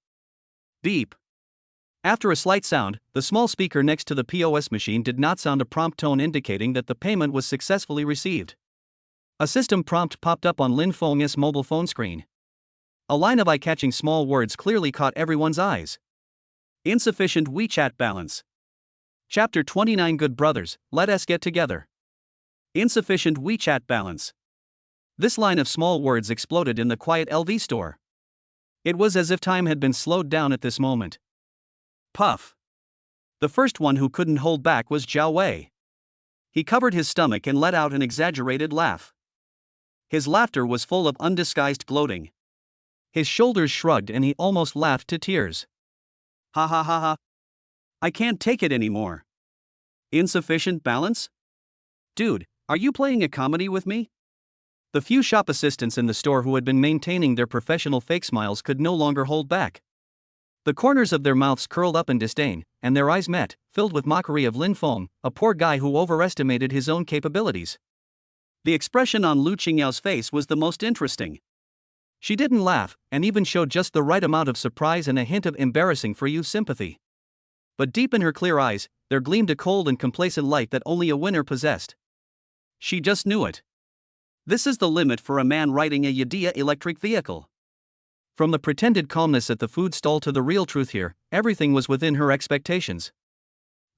Beep. After a slight sound, the small speaker next to the POS machine did not sound a prompt tone indicating that the payment was successfully received. A system prompt popped up on Lin Feng's mobile phone screen. A line of eye-catching small words clearly caught everyone's eyes. Insufficient WeChat balance. Chapter 29. Good brothers, let us get together. Insufficient WeChat balance. This line of small words exploded in the quiet LV store. It was as if time had been slowed down at this moment. Puff. The first one who couldn't hold back was Zhao Wei. He covered his stomach and let out an exaggerated laugh. His laughter was full of undisguised gloating. His shoulders shrugged and he almost laughed to tears. Ha ha ha ha. I can't take it anymore. Insufficient balance? Dude, are you playing a comedy with me? The few shop assistants in the store who had been maintaining their professional fake smiles could no longer hold back. The corners of their mouths curled up in disdain, and their eyes met, filled with mockery of Lin Feng, a poor guy who overestimated his own capabilities. The expression on Lu Qingyao's face was the most interesting. She didn't laugh, and even showed just the right amount of surprise and a hint of embarrassing for you sympathy. But deep in her clear eyes, there gleamed a cold and complacent light that only a winner possessed. She just knew it. This is the limit for a man riding a Yadea electric vehicle. From the pretended calmness at the food stall to the real truth here, everything was within her expectations.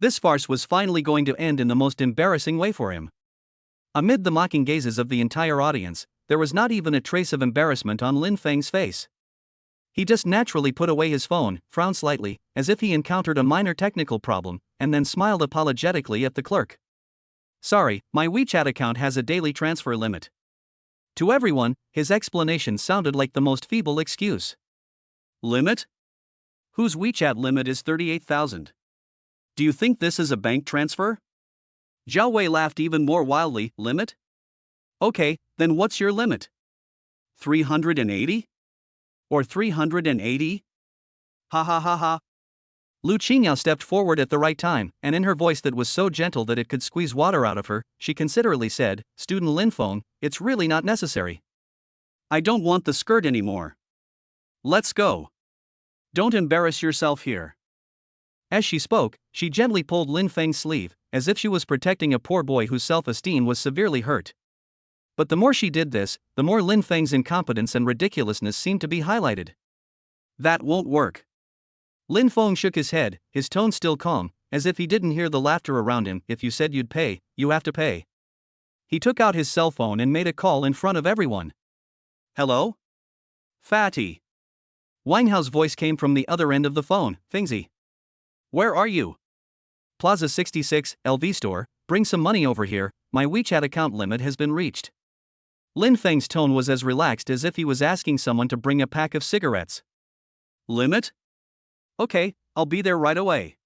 This farce was finally going to end in the most embarrassing way for him. Amid the mocking gazes of the entire audience, there was not even a trace of embarrassment on Lin Feng's face. He just naturally put away his phone, frowned slightly, as if he encountered a minor technical problem, and then smiled apologetically at the clerk. Sorry, my WeChat account has a daily transfer limit. To everyone, his explanation sounded like the most feeble excuse. Limit? Whose WeChat limit is 38,000? Do you think this is a bank transfer? Zhao Wei laughed even more wildly. Limit? Okay, then what's your limit? 380? Or 380? Ha ha ha ha. Lu Qingyao stepped forward at the right time, and in her voice that was so gentle that it could squeeze water out of her, she considerately said, Student Lin Feng, it's really not necessary. I don't want the skirt anymore. Let's go. Don't embarrass yourself here. As she spoke, she gently pulled Lin Feng's sleeve, as if she was protecting a poor boy whose self-esteem was severely hurt. But the more she did this, the more Lin Feng's incompetence and ridiculousness seemed to be highlighted. That won't work. Lin Feng shook his head, his tone still calm, as if he didn't hear the laughter around him. If you said you'd pay, you have to pay. He took out his cell phone and made a call in front of everyone. Hello? Fatty. Wang Hao's voice came from the other end of the phone. Fengzi. Where are you? Plaza 66, LV store, bring some money over here, my WeChat account limit has been reached. Lin Feng's tone was as relaxed as if he was asking someone to bring a pack of cigarettes. Limit? Okay, I'll be there right away.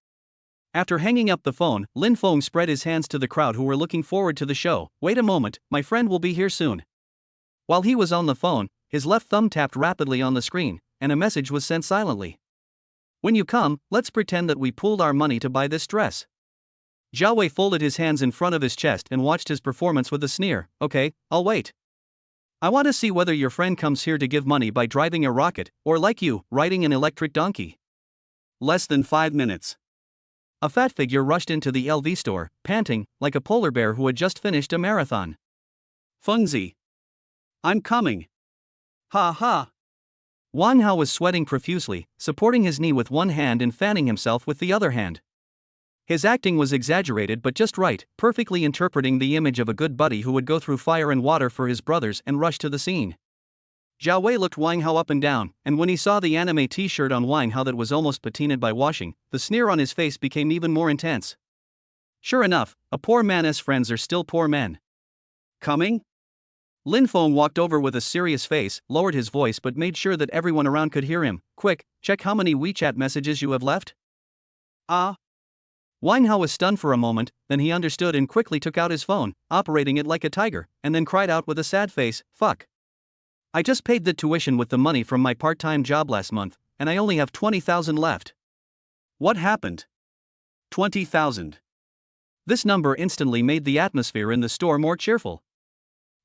After hanging up the phone, Lin Feng spread his hands to the crowd who were looking forward to the show. Wait a moment, my friend will be here soon. While he was on the phone, his left thumb tapped rapidly on the screen, and a message was sent silently. When you come, let's pretend that we pooled our money to buy this dress. Zhao Wei folded his hands in front of his chest and watched his performance with a sneer. Okay, I'll wait. I want to see whether your friend comes here to give money by driving a rocket, or like you, riding an electric donkey. Less than 5 minutes. A fat figure rushed into the LV store, panting, like a polar bear who had just finished a marathon. Fengzi. I'm coming. Ha ha. Wang Hao was sweating profusely, supporting his knee with one hand and fanning himself with the other hand. His acting was exaggerated but just right, perfectly interpreting the image of a good buddy who would go through fire and water for his brothers and rush to the scene. Zhao Wei looked Wang Hao up and down, and when he saw the anime t-shirt on Wang Hao that was almost patinaed by washing, the sneer on his face became even more intense. Sure enough, a poor man's friends are still poor men. Coming? Lin Feng walked over with a serious face, lowered his voice but made sure that everyone around could hear him. Quick, check how many WeChat messages you have left. Ah. Wang Hao was stunned for a moment, then he understood and quickly took out his phone, operating it like a tiger, and then cried out with a sad face, fuck. I just paid the tuition with the money from my part-time job last month, and I only have 20,000 left. What happened? 20,000. This number instantly made the atmosphere in the store more cheerful.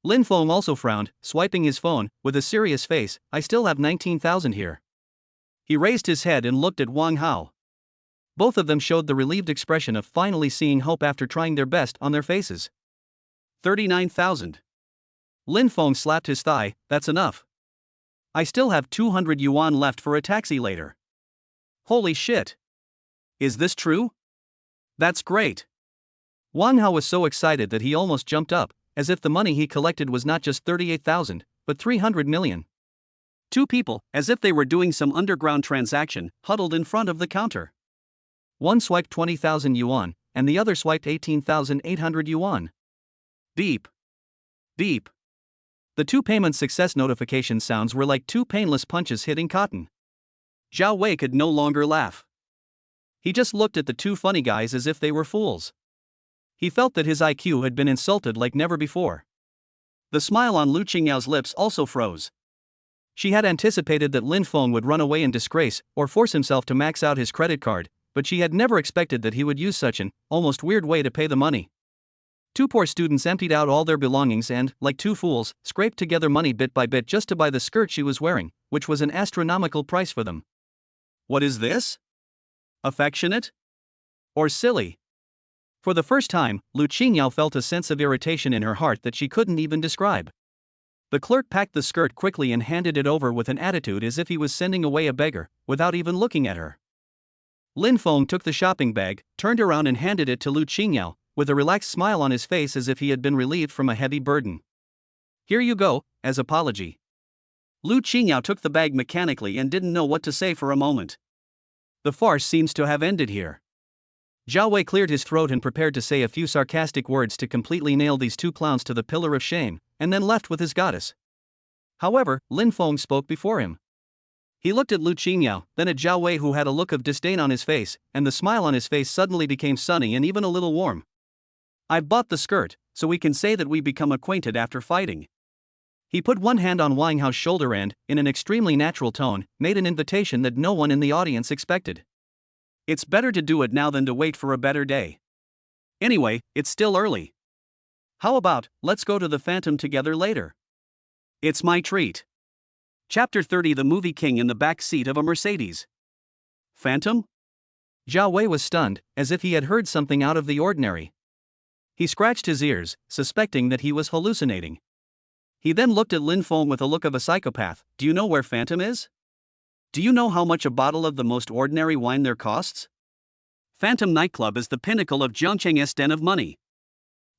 Lin Feng also frowned, swiping his phone, with a serious face. I still have 19,000 here. He raised his head and looked at Wang Hao. Both of them showed the relieved expression of finally seeing hope after trying their best on their faces. 39,000. Lin Feng slapped his thigh. That's enough. I still have 200 yuan left for a taxi later. Holy shit. Is this true? That's great. Wang Hao was so excited that he almost jumped up, as if the money he collected was not just 38,000, but 300 million. Two people, as if they were doing some underground transaction, huddled in front of the counter. One swiped 20,000 yuan, and the other swiped 18,800 yuan. Beep. Beep. The two payment success notification sounds were like two painless punches hitting cotton. Zhao Wei could no longer laugh. He just looked at the two funny guys as if they were fools. He felt that his IQ had been insulted like never before. The smile on Lu Qingyao's lips also froze. She had anticipated that Lin Feng would run away in disgrace or force himself to max out his credit card, but she had never expected that he would use such an almost weird way to pay the money. Two poor students emptied out all their belongings and, like two fools, scraped together money bit by bit just to buy the skirt she was wearing, which was an astronomical price for them. What is this? Affectionate? Or silly? For the first time, Lu Qingyao felt a sense of irritation in her heart that she couldn't even describe. The clerk packed the skirt quickly and handed it over with an attitude as if he was sending away a beggar, without even looking at her. Lin Feng took the shopping bag, turned around and handed it to Lu Qingyao, with a relaxed smile on his face as if he had been relieved from a heavy burden. Here you go, as apology. Lu Qingyao took the bag mechanically and didn't know what to say for a moment. The farce seems to have ended here. Zhao Wei cleared his throat and prepared to say a few sarcastic words to completely nail these two clowns to the pillar of shame, and then left with his goddess. However, Lin Feng spoke before him. He looked at Lu Qingyao, then at Zhao Wei, who had a look of disdain on his face, and the smile on his face suddenly became sunny and even a little warm. I've bought the skirt, so we can say that we become acquainted after fighting. He put one hand on Wang Hao's shoulder and, in an extremely natural tone, made an invitation that no one in the audience expected. It's better to do it now than to wait for a better day. Anyway, it's still early. How about, let's go to the Phantom together later? It's my treat. Chapter 30. The movie king in the back seat of a Mercedes. Phantom? Zhao Wei was stunned, as if he had heard something out of the ordinary. He scratched his ears, suspecting that he was hallucinating. He then looked at Lin Feng with a look of a psychopath. Do you know where Phantom is? Do you know how much a bottle of the most ordinary wine there costs? Phantom nightclub is the pinnacle of Jiangcheng's den of money.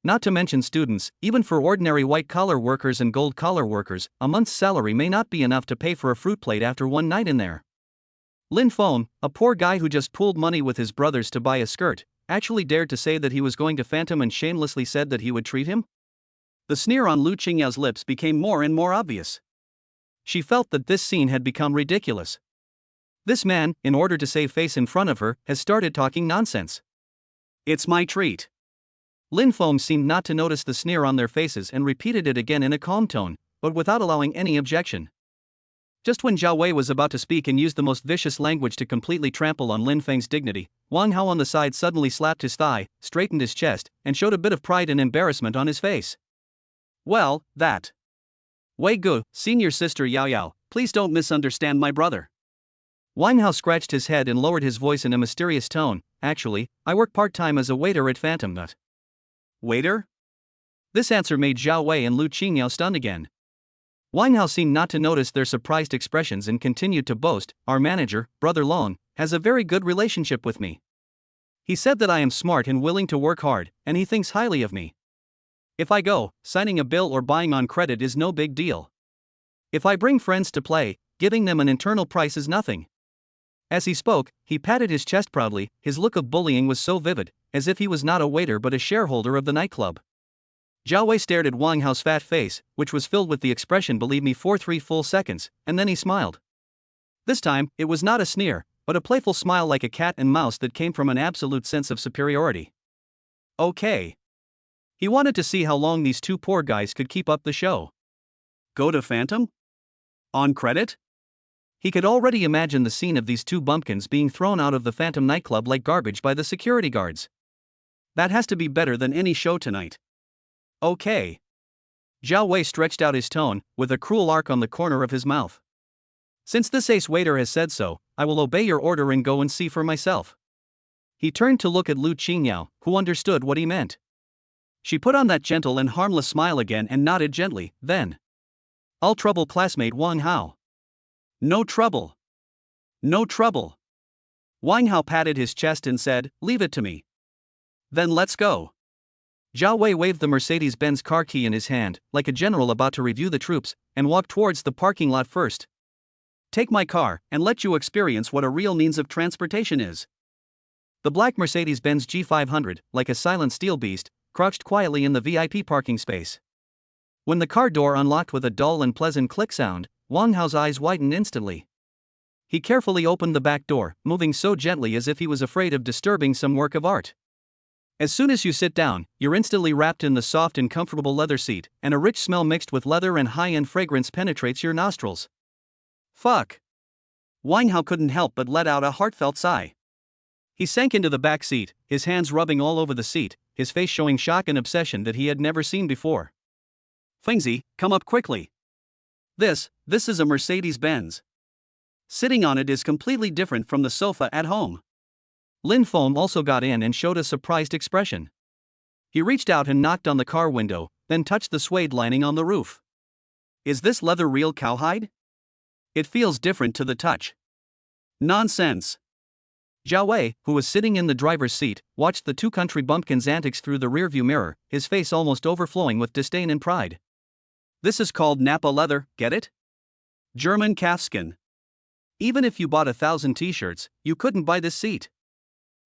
Not to mention students, even for ordinary white-collar workers and gold-collar workers, a month's salary may not be enough to pay for a fruit plate after one night in there. Lin Feng, a poor guy who just pooled money with his brothers to buy a skirt, actually dared to say that he was going to Phantom and shamelessly said that he would treat him? The sneer on Lu Qingyao's lips became more and more obvious. She felt that this scene had become ridiculous. This man, in order to save face in front of her, has started talking nonsense. It's my treat. Lin Feng seemed not to notice the sneer on their faces and repeated it again in a calm tone, but without allowing any objection. Just when Zhao Wei was about to speak and use the most vicious language to completely trample on Lin Feng's dignity, Wang Hao on the side suddenly slapped his thigh, straightened his chest, and showed a bit of pride and embarrassment on his face. Well, that. Wei Gu, senior sister Yao Yao, please don't misunderstand my brother. Wang Hao scratched his head and lowered his voice in a mysterious tone. Actually, I work part-time as a waiter at Phantom Nut. Waiter? This answer made Zhao Wei and Lu Qingyao stunned again. Wang Hao seemed not to notice their surprised expressions and continued to boast, our manager, Brother Long, has a very good relationship with me. He said that I am smart and willing to work hard, and he thinks highly of me. If I go, signing a bill or buying on credit is no big deal. If I bring friends to play, giving them an internal price is nothing. As he spoke, he patted his chest proudly. His look of bullying was so vivid, as if he was not a waiter but a shareholder of the nightclub. Zhao Wei stared at Wang Hao's fat face, which was filled with the expression "believe me" for 3 full seconds, and then he smiled. This time, it was not a sneer, but a playful smile like a cat and mouse that came from an absolute sense of superiority. Okay. He wanted to see how long these two poor guys could keep up the show. Go to Phantom? On credit? He could already imagine the scene of these two bumpkins being thrown out of the Phantom nightclub like garbage by the security guards. That has to be better than any show tonight. Okay. Zhao Wei stretched out his tone, with a cruel arc on the corner of his mouth. Since this ace waiter has said so, I will obey your order and go and see for myself. He turned to look at Lu Qingyao, who understood what he meant. She put on that gentle and harmless smile again and nodded gently, then. All trouble, classmate Wang Hao. No trouble. No trouble. Wang Hao patted his chest and said, leave it to me. Then let's go. Zhao Wei waved the Mercedes-Benz car key in his hand, like a general about to review the troops, and walked towards the parking lot first. Take my car, and let you experience what a real means of transportation is. The black Mercedes-Benz G500, like a silent steel beast, crouched quietly in the VIP parking space. When the car door unlocked with a dull and pleasant click sound, Wang Hao's eyes widened instantly. He carefully opened the back door, moving so gently as if he was afraid of disturbing some work of art. As soon as you sit down, you're instantly wrapped in the soft and comfortable leather seat, and a rich smell mixed with leather and high-end fragrance penetrates your nostrils. Fuck. Wang Hao couldn't help but let out a heartfelt sigh. He sank into the back seat, his hands rubbing all over the seat, his face showing shock and obsession that he had never seen before. Fengzi, come up quickly. This is a Mercedes-Benz. Sitting on it is completely different from the sofa at home. Lin Feng also got in and showed a surprised expression. He reached out and knocked on the car window, then touched the suede lining on the roof. Is this leather real cowhide? It feels different to the touch. Nonsense. Zhao Wei, who was sitting in the driver's seat, watched the two country bumpkins' antics through the rearview mirror, his face almost overflowing with disdain and pride. This is called Napa leather, get it? German calfskin. Even if you bought 1,000 t-shirts, you couldn't buy this seat.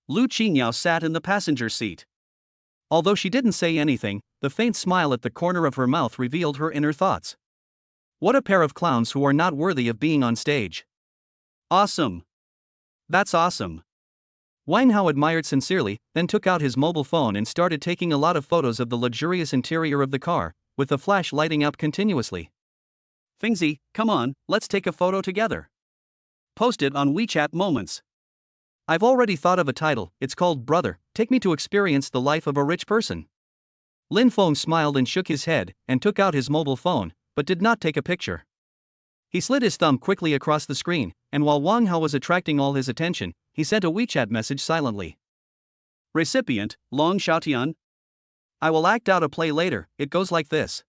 Lu Qingyao sat in the passenger seat. Although she didn't say anything, the faint smile at the corner of her mouth revealed her inner thoughts. What a pair of clowns who are not worthy of being on stage. Awesome. That's awesome. Wang Hao admired sincerely, then took out his mobile phone and started taking a lot of photos of the luxurious interior of the car, with the flash lighting up continuously. Fengzi, come on, let's take a photo together. Post it on WeChat Moments. I've already thought of a title, it's called Brother, Take Me to Experience the Life of a Rich Person. Lin Feng smiled and shook his head, and took out his mobile phone, but did not take a picture. He slid his thumb quickly across the screen, and while Wang Hao was attracting all his attention, he sent a WeChat message silently. Recipient, Long Xiaotian. I will act out a play later, it goes like this.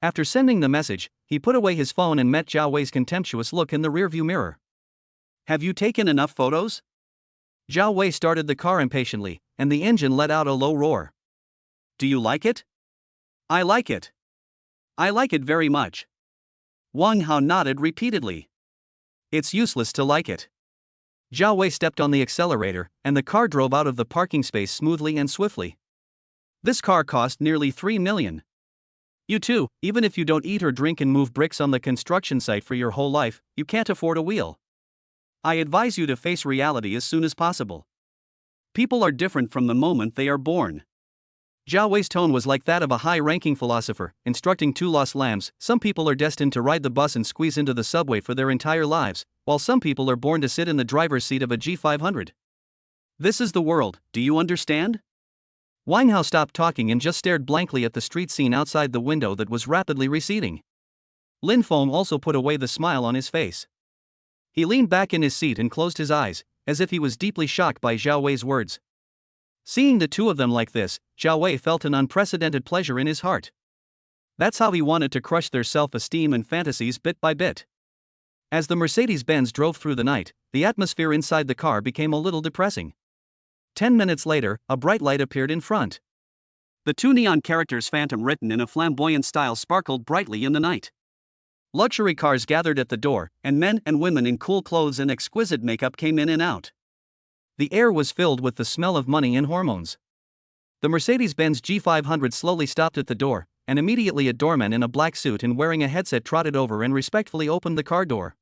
After sending the message, he put away his phone and met Zhao Wei's contemptuous look in the rearview mirror. Have you taken enough photos? Zhao Wei started the car impatiently, and the engine let out a low roar. Do you like it? I like it. I like it very much. Wang Hao nodded repeatedly. It's useless to like it. Zhao Wei stepped on the accelerator, and the car drove out of the parking space smoothly and swiftly. This car cost nearly 3 million. You too, even if you don't eat or drink and move bricks on the construction site for your whole life, you can't afford a wheel. I advise you to face reality as soon as possible. People are different from the moment they are born. Zhao Wei's tone was like that of a high-ranking philosopher, instructing two lost lambs. Some people are destined to ride the bus and squeeze into the subway for their entire lives, while some people are born to sit in the driver's seat of a G500. This is the world, do you understand? Wang Hao stopped talking and just stared blankly at the street scene outside the window that was rapidly receding. Lin Feng also put away the smile on his face. He leaned back in his seat and closed his eyes, as if he was deeply shocked by Zhao Wei's words. Seeing the two of them like this, Zhao Wei felt an unprecedented pleasure in his heart. That's how he wanted to crush their self-esteem and fantasies bit by bit. As the Mercedes-Benz drove through the night, the atmosphere inside the car became a little depressing. 10 minutes later, a bright light appeared in front. The two neon characters Phantom written in a flamboyant style sparkled brightly in the night. Luxury cars gathered at the door, and men and women in cool clothes and exquisite makeup came in and out. The air was filled with the smell of money and hormones. The Mercedes-Benz G500 slowly stopped at the door, and immediately a doorman in a black suit and wearing a headset trotted over and respectfully opened the car door.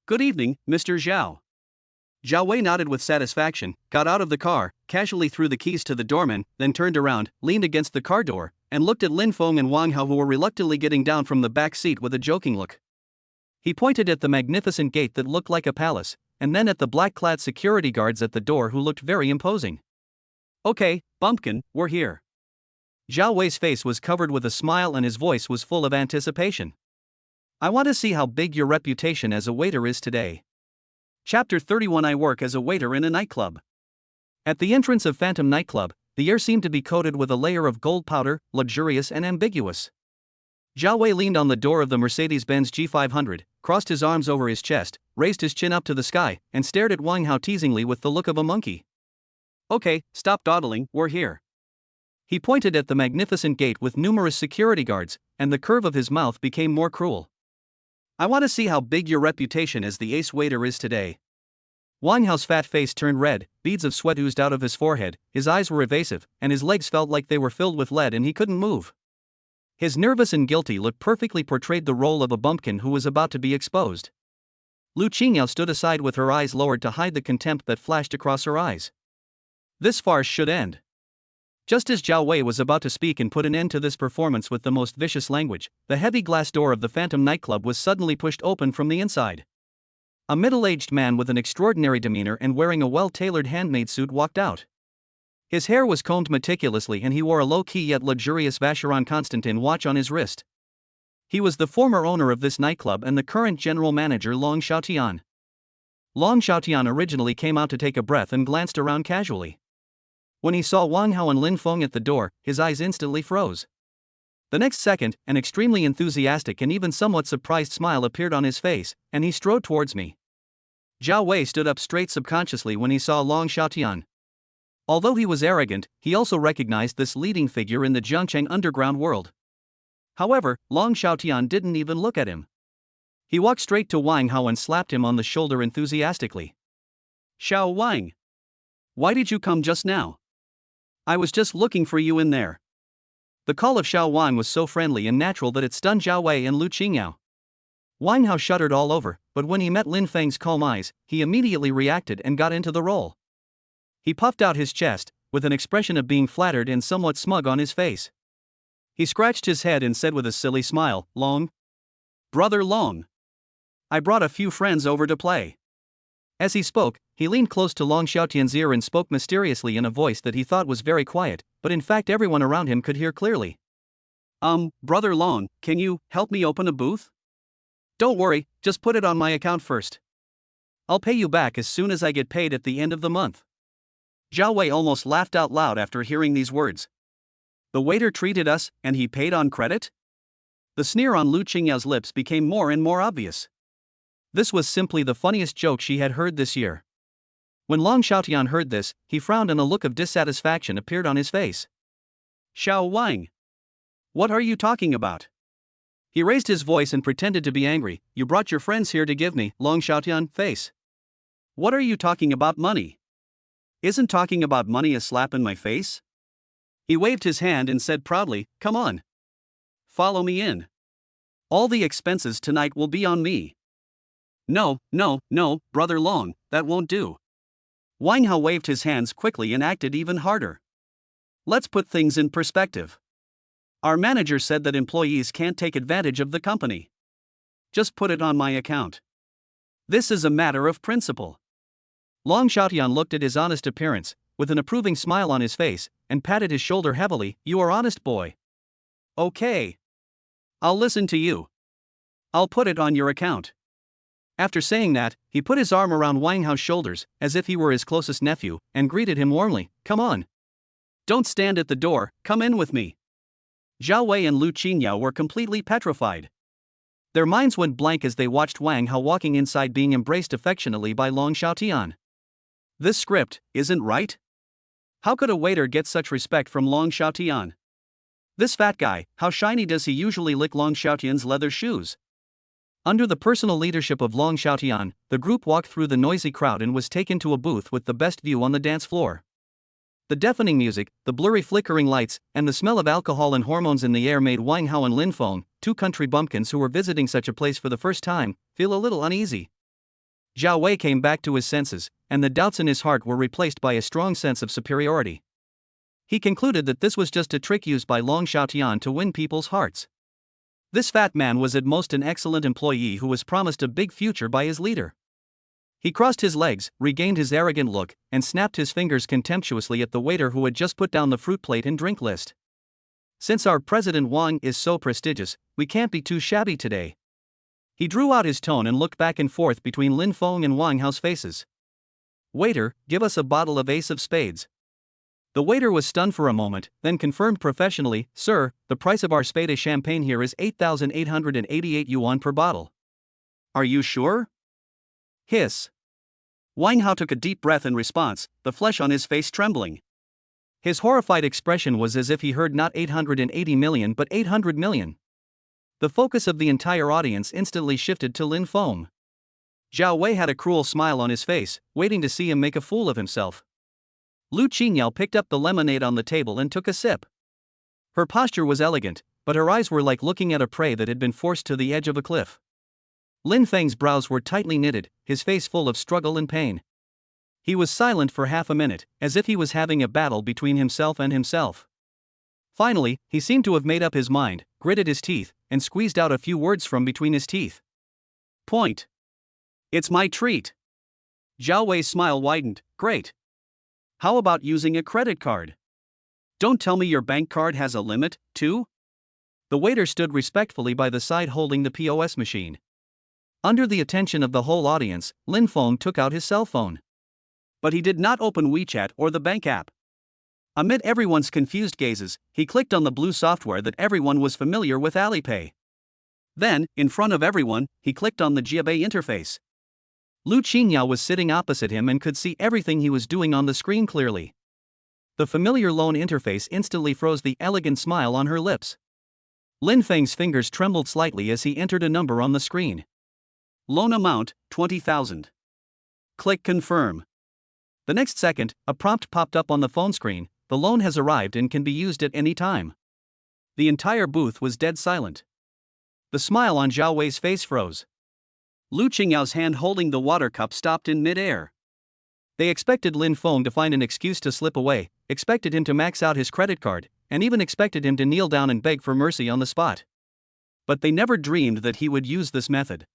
Good evening, Mr. Zhao. Zhao Wei nodded with satisfaction, got out of the car, casually threw the keys to the doorman, then turned around, leaned against the car door, and looked at Lin Feng and Wang Hao, who were reluctantly getting down from the back seat with a joking look. He pointed at the magnificent gate that looked like a palace, and then at the black-clad security guards at the door who looked very imposing. Okay, Bumpkin, we're here. Zhao Wei's face was covered with a smile and his voice was full of anticipation. I want to see how big your reputation as a waiter is today. Chapter 31. I work as a waiter in a nightclub. At the entrance of Phantom Nightclub, the air seemed to be coated with a layer of gold powder, luxurious and ambiguous. Zhao Wei leaned on the door of the Mercedes-Benz G500, crossed his arms over his chest, raised his chin up to the sky, and stared at Wang Hao teasingly with the look of a monkey. Okay, stop dawdling, we're here. He pointed at the magnificent gate with numerous security guards, and the curve of his mouth became more cruel. I want to see how big your reputation as the ace waiter is today. Wang Hao's fat face turned red, beads of sweat oozed out of his forehead, his eyes were evasive, and his legs felt like they were filled with lead and he couldn't move. His nervous and guilty look perfectly portrayed the role of a bumpkin who was about to be exposed. Lu Qingyao stood aside with her eyes lowered to hide the contempt that flashed across her eyes. This farce should end. Just as Zhao Wei was about to speak and put an end to this performance with the most vicious language, the heavy glass door of the Phantom nightclub was suddenly pushed open from the inside. A middle-aged man with an extraordinary demeanor and wearing a well-tailored handmade suit walked out. His hair was combed meticulously and he wore a low-key yet luxurious Vacheron Constantin watch on his wrist. He was the former owner of this nightclub and the current general manager Long Xiaotian. Long Xiaotian originally came out to take a breath and glanced around casually. When he saw Wang Hao and Lin Feng at the door, his eyes instantly froze. The next second, an extremely enthusiastic and even somewhat surprised smile appeared on his face, and he strode towards me. Zhao Wei stood up straight subconsciously when he saw Long Xiaotian. Although he was arrogant, he also recognized this leading figure in the Jiangcheng underground world. However, Long Xiaotian didn't even look at him. He walked straight to Wang Hao and slapped him on the shoulder enthusiastically. Xiao Wang! Why did you come just now? I was just looking for you in there. The call of Xiao Wang was so friendly and natural that it stunned Zhao Wei and Lu Qingyao. Wang Hao shuddered all over, but when he met Lin Feng's calm eyes, he immediately reacted and got into the role. He puffed out his chest, with an expression of being flattered and somewhat smug on his face. He scratched his head and said with a silly smile, Long? Brother Long. I brought a few friends over to play. As he spoke, he leaned close to Long Xiaotian's ear and spoke mysteriously in a voice that he thought was very quiet, but in fact everyone around him could hear clearly. Brother Long, can you help me open a booth? Don't worry, just put it on my account first. I'll pay you back as soon as I get paid at the end of the month. Zhao Wei almost laughed out loud after hearing these words. The waiter treated us, and he paid on credit? The sneer on Lu Qingyao's lips became more and more obvious. This was simply the funniest joke she had heard this year. When Long Xiaotian heard this, he frowned and a look of dissatisfaction appeared on his face. Xiao Wang! What are you talking about? He raised his voice and pretended to be angry. You brought your friends here to give me, Long Xiaotian, face. What are you talking about money? Isn't talking about money a slap in my face? He waved his hand and said proudly, come on. Follow me in. All the expenses tonight will be on me. No, Brother Long, that won't do. Wang Hao waved his hands quickly and acted even harder. Let's put things in perspective. Our manager said that employees can't take advantage of the company. Just put it on my account. This is a matter of principle. Long Xiaotian looked at his honest appearance, with an approving smile on his face, and patted his shoulder heavily. You are honest boy. Okay. I'll listen to you. I'll put it on your account. After saying that, he put his arm around Wang Hao's shoulders, as if he were his closest nephew, and greeted him warmly. Come on. Don't stand at the door, come in with me. Zhao Wei and Lu Qingyao were completely petrified. Their minds went blank as they watched Wang Hao walking inside being embraced affectionately by Long Xiaotian. This script isn't right? How could a waiter get such respect from Long Xiaotian? This fat guy, how shiny does he usually lick Long Xiaotian's leather shoes? Under the personal leadership of Long Xiaotian, the group walked through the noisy crowd and was taken to a booth with the best view on the dance floor. The deafening music, the blurry flickering lights, and the smell of alcohol and hormones in the air made Wang Hao and Lin Feng, two country bumpkins who were visiting such a place for the first time, feel a little uneasy. Zhao Wei came back to his senses, and the doubts in his heart were replaced by a strong sense of superiority. He concluded that this was just a trick used by Long Xiaotian to win people's hearts. This fat man was at most an excellent employee who was promised a big future by his leader. He crossed his legs, regained his arrogant look, and snapped his fingers contemptuously at the waiter who had just put down the fruit plate and drink list. Since our President Wang is so prestigious, we can't be too shabby today. He drew out his tone and looked back and forth between Lin Feng and Wang Hao's faces. Waiter, give us a bottle of Ace of Spades. The waiter was stunned for a moment, then confirmed professionally, Sir, the price of our spade of champagne here is 8,888 yuan per bottle. Are you sure? Hiss. Wang Hao took a deep breath in response, the flesh on his face trembling. His horrified expression was as if he heard not 880 million but 800 million. The focus of the entire audience instantly shifted to Lin Feng. Zhao Wei had a cruel smile on his face, waiting to see him make a fool of himself. Lu Qingyao picked up the lemonade on the table and took a sip. Her posture was elegant, but her eyes were like looking at a prey that had been forced to the edge of a cliff. Lin Feng's brows were tightly knitted, his face full of struggle and pain. He was silent for half a minute, as if he was having a battle between himself and himself. Finally, he seemed to have made up his mind, gritted his teeth, and squeezed out a few words from between his teeth. Point. It's my treat. Zhao Wei's smile widened. Great. How about using a credit card? Don't tell me your bank card has a limit, too? The waiter stood respectfully by the side holding the POS machine. Under the attention of the whole audience, Lin Feng took out his cell phone. But he did not open WeChat or the bank app. Amid everyone's confused gazes, he clicked on the blue software that everyone was familiar with, Alipay. Then, in front of everyone, he clicked on the Jiabei interface. Lu Qingyao was sitting opposite him and could see everything he was doing on the screen clearly. The familiar loan interface instantly froze the elegant smile on her lips. Lin Feng's fingers trembled slightly as he entered a number on the screen. Loan amount, 20,000. Click confirm. The next second, a prompt popped up on the phone screen, the loan has arrived and can be used at any time. The entire booth was dead silent. The smile on Zhao Wei's face froze. Lu Qingyao's hand holding the water cup stopped in mid-air. They expected Lin Feng to find an excuse to slip away, expected him to max out his credit card, and even expected him to kneel down and beg for mercy on the spot. But they never dreamed that he would use this method.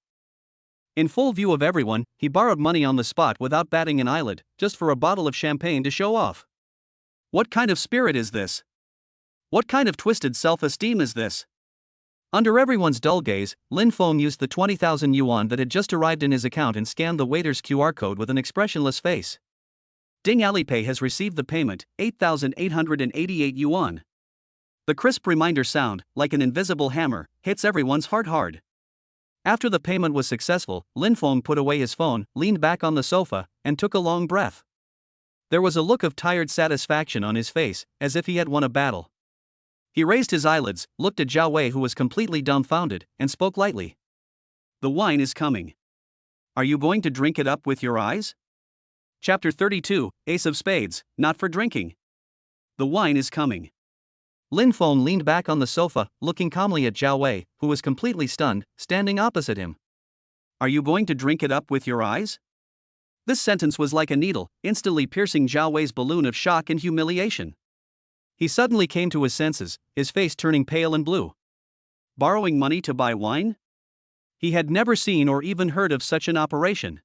In full view of everyone, he borrowed money on the spot without batting an eyelid, just for a bottle of champagne to show off. What kind of spirit is this? What kind of twisted self-esteem is this? Under everyone's dull gaze, Lin Feng used the 20,000 yuan that had just arrived in his account and scanned the waiter's QR code with an expressionless face. Ding, Alipay has received the payment, 8,888 yuan. The crisp reminder sound, like an invisible hammer, hits everyone's heart hard. After the payment was successful, Lin Feng put away his phone, leaned back on the sofa, and took a long breath. There was a look of tired satisfaction on his face, as if he had won a battle. He raised his eyelids, looked at Zhao Wei, who was completely dumbfounded, and spoke lightly. The wine is coming. Are you going to drink it up with your eyes? Chapter 32, Ace of Spades, not for drinking. The wine is coming. Lin Feng leaned back on the sofa, looking calmly at Zhao Wei, who was completely stunned, standing opposite him. Are you going to drink it up with your eyes? This sentence was like a needle, instantly piercing Zhao Wei's balloon of shock and humiliation. He suddenly came to his senses, his face turning pale and blue. Borrowing money to buy wine? He had never seen or even heard of such an operation.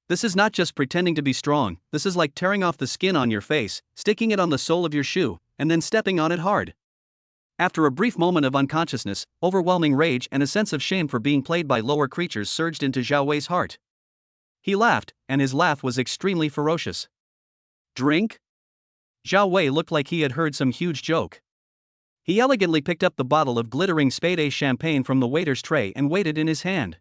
This is not just pretending to be strong, this is like tearing off the skin on your face, sticking it on the sole of your shoe, and then stepping on it hard. After a brief moment of unconsciousness, overwhelming rage and a sense of shame for being played by lower creatures surged into Zhao Wei's heart. He laughed, and his laugh was extremely ferocious. Drink? Zhao Wei looked like he had heard some huge joke. He elegantly picked up the bottle of glittering spade ace champagne from the waiter's tray and weighed it in his hand.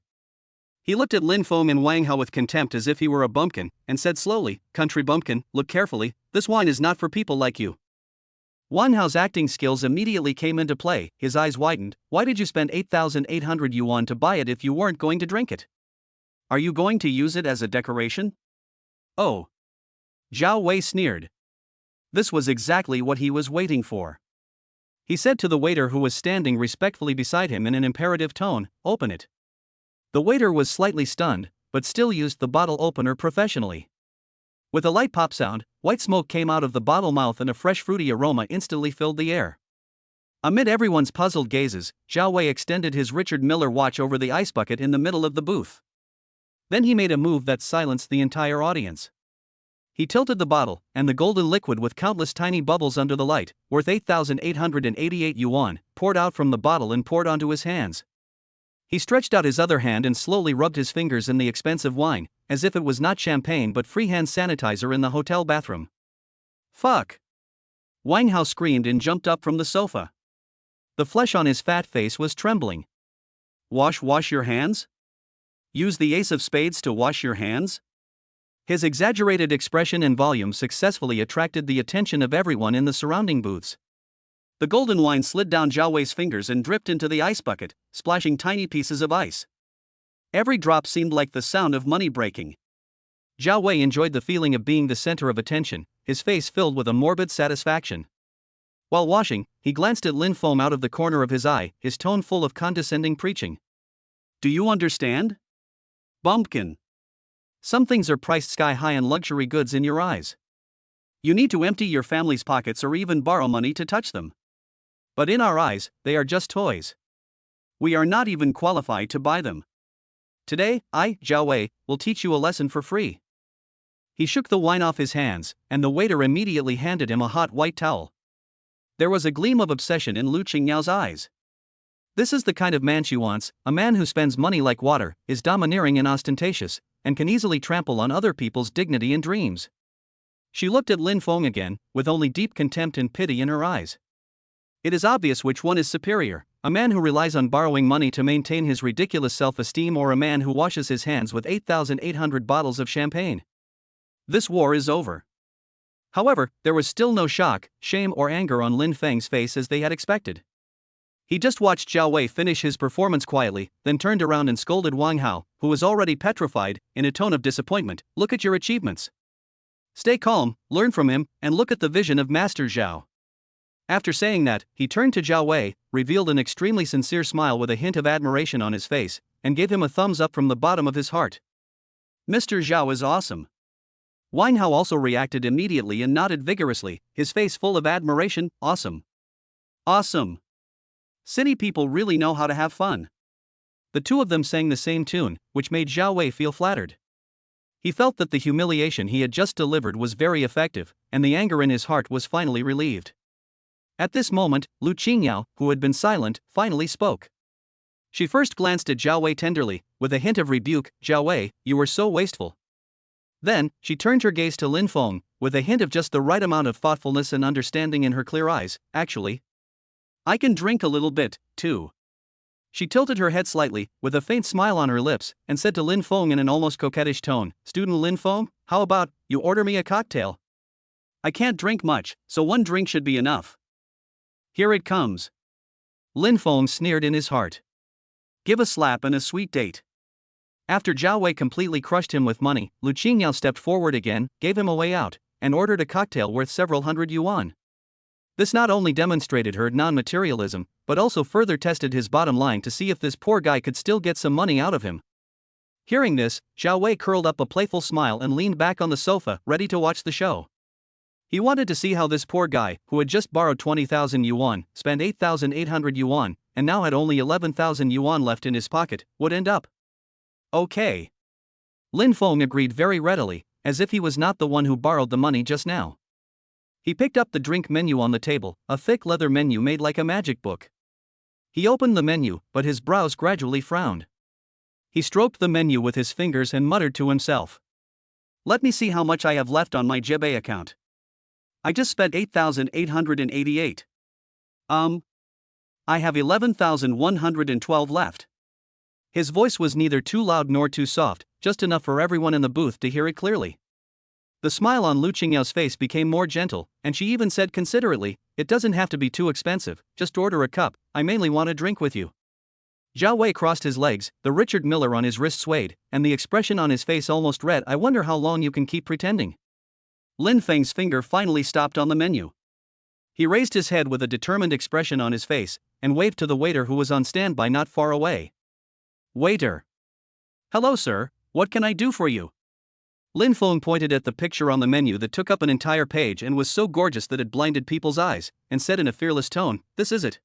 He looked at Lin Feng and Wang Hao with contempt as if he were a bumpkin, and said slowly, "Country bumpkin, look carefully, this wine is not for people like you." Wang Hao's acting skills immediately came into play, his eyes widened. Why did you spend 8,800 yuan to buy it if you weren't going to drink it? Are you going to use it as a decoration? Oh. Zhao Wei sneered. This was exactly what he was waiting for. He said to the waiter who was standing respectfully beside him in an imperative tone, "Open it." The waiter was slightly stunned, but still used the bottle opener professionally. With a light pop sound, white smoke came out of the bottle mouth and a fresh fruity aroma instantly filled the air. Amid everyone's puzzled gazes, Zhao Wei extended his Richard Miller watch over the ice bucket in the middle of the booth. Then he made a move that silenced the entire audience. He tilted the bottle, and the golden liquid with countless tiny bubbles under the light, worth 8,888 yuan, poured out from the bottle and poured onto his hands. He stretched out his other hand and slowly rubbed his fingers in the expensive wine, as if it was not champagne but freehand sanitizer in the hotel bathroom. Fuck! Wang Hao screamed and jumped up from the sofa. The flesh on his fat face was trembling. Wash your hands? Use the ace of spades to wash your hands? His exaggerated expression and volume successfully attracted the attention of everyone in the surrounding booths. The golden wine slid down Zhao Wei's fingers and dripped into the ice bucket, splashing tiny pieces of ice. Every drop seemed like the sound of money breaking. Zhao Wei enjoyed the feeling of being the center of attention, his face filled with a morbid satisfaction. While washing, he glanced at Lin Feng out of the corner of his eye, his tone full of condescending preaching. Do you understand? Bumpkin. Some things are priced sky high in luxury goods in your eyes. You need to empty your family's pockets or even borrow money to touch them. But in our eyes, they are just toys. We are not even qualified to buy them. Today, I, Zhao Wei, will teach you a lesson for free. He shook the wine off his hands, and the waiter immediately handed him a hot white towel. There was a gleam of obsession in Lu Qingyao's eyes. This is the kind of man she wants, a man who spends money like water, is domineering and ostentatious, and can easily trample on other people's dignity and dreams. She looked at Lin Feng again, with only deep contempt and pity in her eyes. It is obvious which one is superior, a man who relies on borrowing money to maintain his ridiculous self-esteem or a man who washes his hands with 8,800 bottles of champagne. This war is over. However, there was still no shock, shame or anger on Lin Feng's face as they had expected. He just watched Zhao Wei finish his performance quietly, then turned around and scolded Wang Hao, who was already petrified, in a tone of disappointment. Look at your achievements. Stay calm, learn from him, and look at the vision of Master Zhao. After saying that, he turned to Zhao Wei, revealed an extremely sincere smile with a hint of admiration on his face, and gave him a thumbs up from the bottom of his heart. Mr. Zhao is awesome. Wang Hao also reacted immediately and nodded vigorously, his face full of admiration. Awesome. Awesome. City people really know how to have fun. The two of them sang the same tune, which made Zhao Wei feel flattered. He felt that the humiliation he had just delivered was very effective, and the anger in his heart was finally relieved. At this moment, Lu Qingyao, who had been silent, finally spoke. She first glanced at Zhao Wei tenderly, with a hint of rebuke. Zhao Wei, you were so wasteful. Then, she turned her gaze to Lin Feng, with a hint of just the right amount of thoughtfulness and understanding in her clear eyes. Actually, I can drink a little bit, too. She tilted her head slightly, with a faint smile on her lips, and said to Lin Feng in an almost coquettish tone, Student Lin Feng, how about you order me a cocktail? I can't drink much, so one drink should be enough. Here it comes. Lin Feng sneered in his heart. Give a slap and a sweet date. After Zhao Wei completely crushed him with money, Lu Qingyao stepped forward again, gave him a way out, and ordered a cocktail worth several hundred yuan. This not only demonstrated her non-materialism, but also further tested his bottom line to see if this poor guy could still get some money out of him. Hearing this, Zhao Wei curled up a playful smile and leaned back on the sofa, ready to watch the show. He wanted to see how this poor guy, who had just borrowed 20,000 yuan, spent 8,800 yuan, and now had only 11,000 yuan left in his pocket, would end up. Okay. Lin Feng agreed very readily, as if he was not the one who borrowed the money just now. He picked up the drink menu on the table, a thick leather menu made like a magic book. He opened the menu, but his brows gradually frowned. He stroked the menu with his fingers and muttered to himself. Let me see how much I have left on my Jebay account. I just spent 8,888. I have 11,112 left. His voice was neither too loud nor too soft, just enough for everyone in the booth to hear it clearly. The smile on Lu Qingyao's face became more gentle, and she even said considerately, It doesn't have to be too expensive, just order a cup, I mainly want to drink with you. Zhao Wei crossed his legs, the Richard Miller on his wrist swayed, and the expression on his face almost read, I wonder how long you can keep pretending. Lin Feng's finger finally stopped on the menu. He raised his head with a determined expression on his face, and waved to the waiter who was on standby not far away. Waiter. Hello sir, what can I do for you? Lin Feng pointed at the picture on the menu that took up an entire page and was so gorgeous that it blinded people's eyes, and said in a fearless tone, This is it.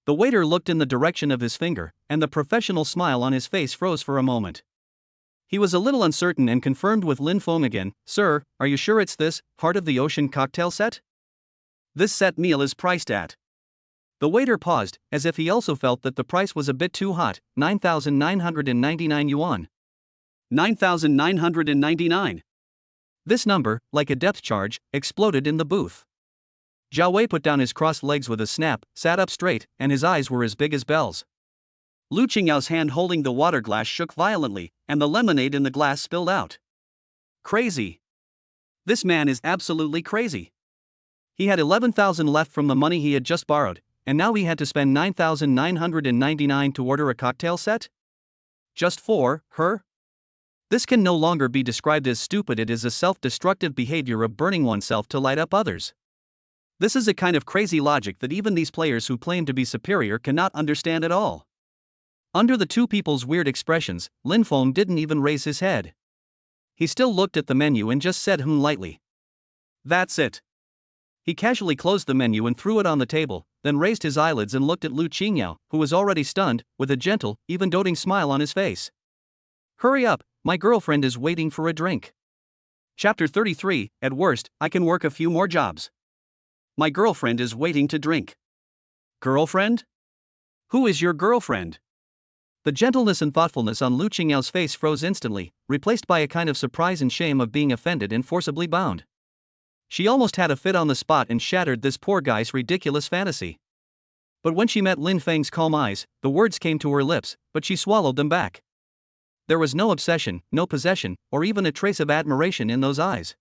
The waiter looked in the direction of his finger, and the professional smile on his face froze for a moment. He was a little uncertain and confirmed with Lin Feng again, "Sir, are you sure it's this part of the ocean cocktail set? This set meal is priced at." The waiter paused, as if he also felt that the price was a bit too hot, 9,999 yuan. 9,999. This number, like a depth charge, exploded in the booth. Zhao Wei put down his crossed legs with a snap, sat up straight, and his eyes were as big as bells. Lu Qingyao's hand holding the water glass shook violently, and the lemonade in the glass spilled out. Crazy. This man is absolutely crazy. He had 11,000 left from the money he had just borrowed, and now he had to spend 9,999 to order a cocktail set? Just for her? This can no longer be described as stupid. It is a self-destructive behavior of burning oneself to light up others. This is a kind of crazy logic that even these players who claim to be superior cannot understand at all. Under the two people's weird expressions, Lin Feng didn't even raise his head. He still looked at the menu and just said lightly. That's it. He casually closed the menu and threw it on the table, then raised his eyelids and looked at Lu Qingyao, who was already stunned, with a gentle, even doting smile on his face. Hurry up, my girlfriend is waiting for a drink. Chapter 33, at worst, I can work a few more jobs. My girlfriend is waiting to drink. Girlfriend? Who is your girlfriend? The gentleness and thoughtfulness on Lu Qingyao's face froze instantly, replaced by a kind of surprise and shame of being offended and forcibly bound. She almost had a fit on the spot and shattered this poor guy's ridiculous fantasy. But when she met Lin Feng's calm eyes, the words came to her lips, but she swallowed them back. There was no obsession, no possession, or even a trace of admiration in those eyes.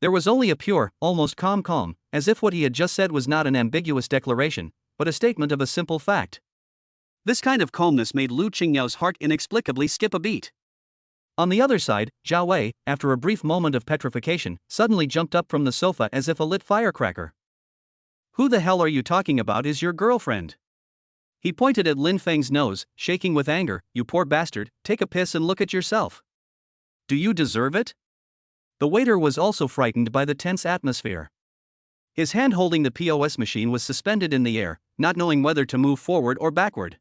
There was only a pure, almost calm, as if what he had just said was not an ambiguous declaration, but a statement of a simple fact. This kind of calmness made Lu Qingyao's heart inexplicably skip a beat. On the other side, Zhao Wei, after a brief moment of petrification, suddenly jumped up from the sofa as if a lit firecracker. Who the hell are you talking about is your girlfriend? He pointed at Lin Feng's nose, shaking with anger. You poor bastard, take a piss and look at yourself. Do you deserve it? The waiter was also frightened by the tense atmosphere. His hand holding the POS machine was suspended in the air, not knowing whether to move forward or backward.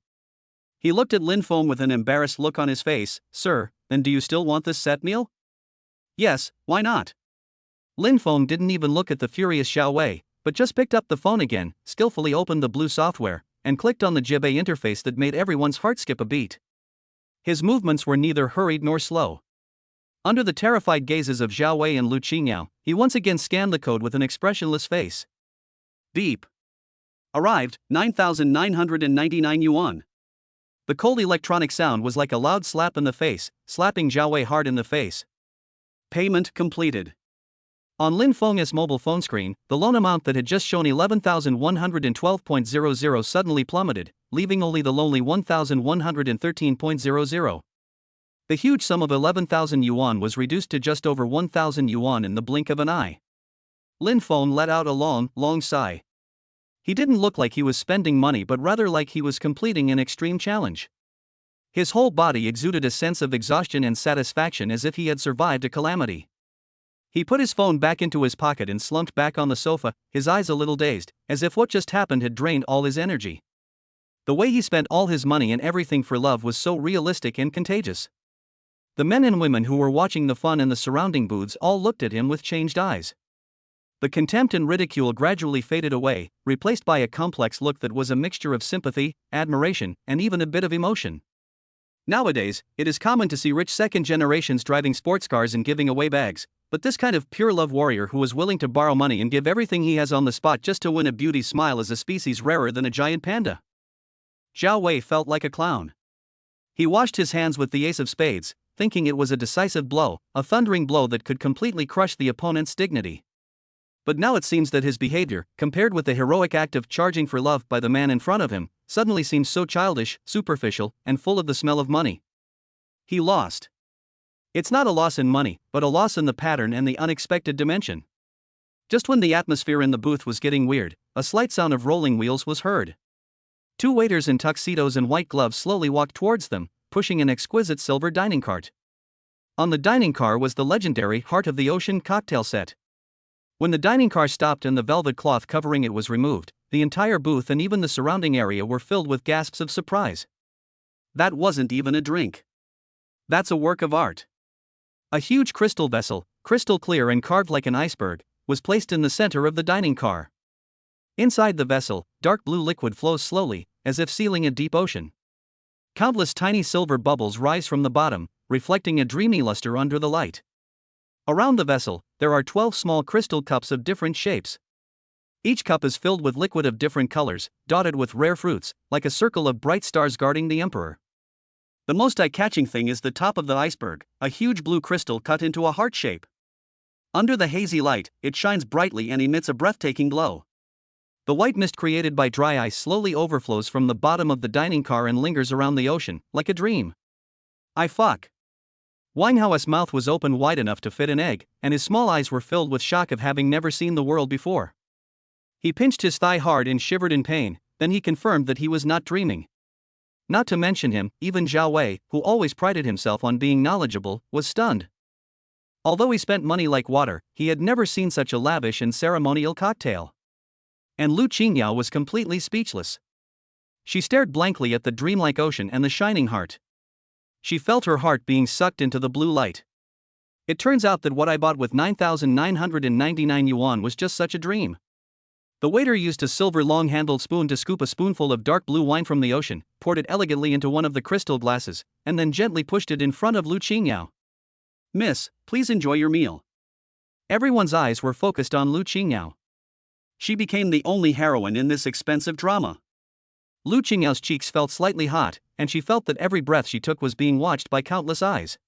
He looked at Lin Feng with an embarrassed look on his face. Sir, then do you still want this set meal? Yes, why not? Lin Feng didn't even look at the furious Zhao Wei, but just picked up the phone again, skillfully opened the blue software, and clicked on the Jibei interface that made everyone's heart skip a beat. His movements were neither hurried nor slow. Under the terrified gazes of Zhao Wei and Lu Qingyao, he once again scanned the code with an expressionless face. Beep. Arrived, 9,999 yuan. The cold electronic sound was like a loud slap in the face, slapping Zhao Wei hard in the face. Payment completed. On Lin Feng's mobile phone screen, the loan amount that had just shown 11,112.00 suddenly plummeted, leaving only the lonely 1,113.00. The huge sum of 11,000 yuan was reduced to just over 1,000 yuan in the blink of an eye. Lin Feng let out a long sigh. He didn't look like he was spending money but rather like he was completing an extreme challenge. His whole body exuded a sense of exhaustion and satisfaction as if he had survived a calamity. He put his phone back into his pocket and slumped back on the sofa, his eyes a little dazed, as if what just happened had drained all his energy. The way he spent all his money and everything for love was so realistic and contagious. The men and women who were watching the fun in the surrounding booths all looked at him with changed eyes. The contempt and ridicule gradually faded away, replaced by a complex look that was a mixture of sympathy, admiration, and even a bit of emotion. Nowadays, it is common to see rich second generations driving sports cars and giving away bags, but this kind of pure love warrior who was willing to borrow money and give everything he has on the spot just to win a beauty smile is a species rarer than a giant panda. Zhao Wei felt like a clown. He washed his hands with the ace of spades, thinking it was a decisive blow, a thundering blow that could completely crush the opponent's dignity. But now it seems that his behavior, compared with the heroic act of charging for love by the man in front of him, suddenly seems so childish, superficial, and full of the smell of money. He lost. It's not a loss in money, but a loss in the pattern and the unexpected dimension. Just when the atmosphere in the booth was getting weird, a slight sound of rolling wheels was heard. Two waiters in tuxedos and white gloves slowly walked towards them, pushing an exquisite silver dining cart. On the dining car was the legendary Heart of the Ocean cocktail set. When the dining car stopped and the velvet cloth covering it was removed, the entire booth and even the surrounding area were filled with gasps of surprise. That wasn't even a drink. That's a work of art. A huge crystal vessel, crystal clear and carved like an iceberg, was placed in the center of the dining car. Inside the vessel, dark blue liquid flows slowly, as if sealing a deep ocean. Countless tiny silver bubbles rise from the bottom, reflecting a dreamy luster under the light. Around the vessel, there are 12 small crystal cups of different shapes. Each cup is filled with liquid of different colors, dotted with rare fruits, like a circle of bright stars guarding the emperor. The most eye-catching thing is the top of the iceberg, a huge blue crystal cut into a heart shape. Under the hazy light, it shines brightly and emits a breathtaking glow. The white mist created by dry ice slowly overflows from the bottom of the dining car and lingers around the ocean, like a dream. Weinhau's mouth was open wide enough to fit an egg, and his small eyes were filled with shock of having never seen the world before. He pinched his thigh hard and shivered in pain, then he confirmed that he was not dreaming. Not to mention him, even Zhao Wei, who always prided himself on being knowledgeable, was stunned. Although he spent money like water, he had never seen such a lavish and ceremonial cocktail. And Lu Qingyao was completely speechless. She stared blankly at the dreamlike ocean and the shining heart. She felt her heart being sucked into the blue light. It turns out that what I bought with 9,999 yuan was just such a dream. The waiter used a silver long-handled spoon to scoop a spoonful of dark blue wine from the ocean, poured it elegantly into one of the crystal glasses, and then gently pushed it in front of Lu Qingyao. "Miss, please enjoy your meal." Everyone's eyes were focused on Lu Qingyao. She became the only heroine in this expensive drama. Lu Qingyao's cheeks felt slightly hot, and she felt that every breath she took was being watched by countless eyes.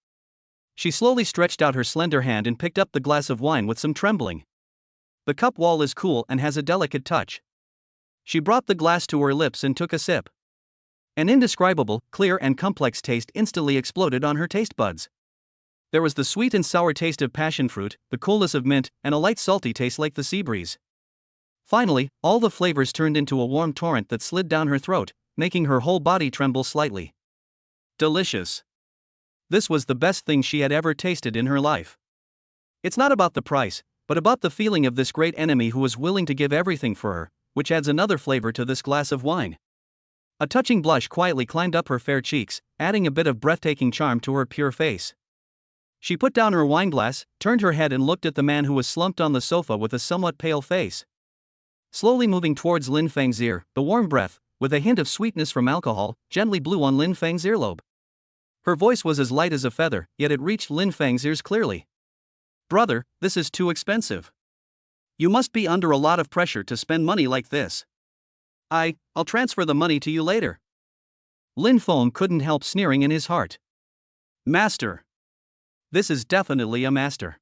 She slowly stretched out her slender hand and picked up the glass of wine with some trembling. The cup wall is cool and has a delicate touch. She brought the glass to her lips and took a sip. An indescribable, clear and complex taste instantly exploded on her taste buds. There was the sweet and sour taste of passion fruit, the coolness of mint, and a light salty taste like the sea breeze. Finally, all the flavors turned into a warm torrent that slid down her throat, making her whole body tremble slightly. Delicious. This was the best thing she had ever tasted in her life. It's not about the price, but about the feeling of this great enemy who was willing to give everything for her, which adds another flavor to this glass of wine. A touching blush quietly climbed up her fair cheeks, adding a bit of breathtaking charm to her pure face. She put down her wineglass, turned her head and looked at the man who was slumped on the sofa with a somewhat pale face. Slowly moving towards Lin Feng's ear, the warm breath, with a hint of sweetness from alcohol, gently blew on Lin Feng's earlobe. Her voice was as light as a feather, yet it reached Lin Feng's ears clearly. "Brother, this is too expensive. You must be under a lot of pressure to spend money like this. I'll transfer the money to you later." Lin Feng couldn't help sneering in his heart. Master. This is definitely a master.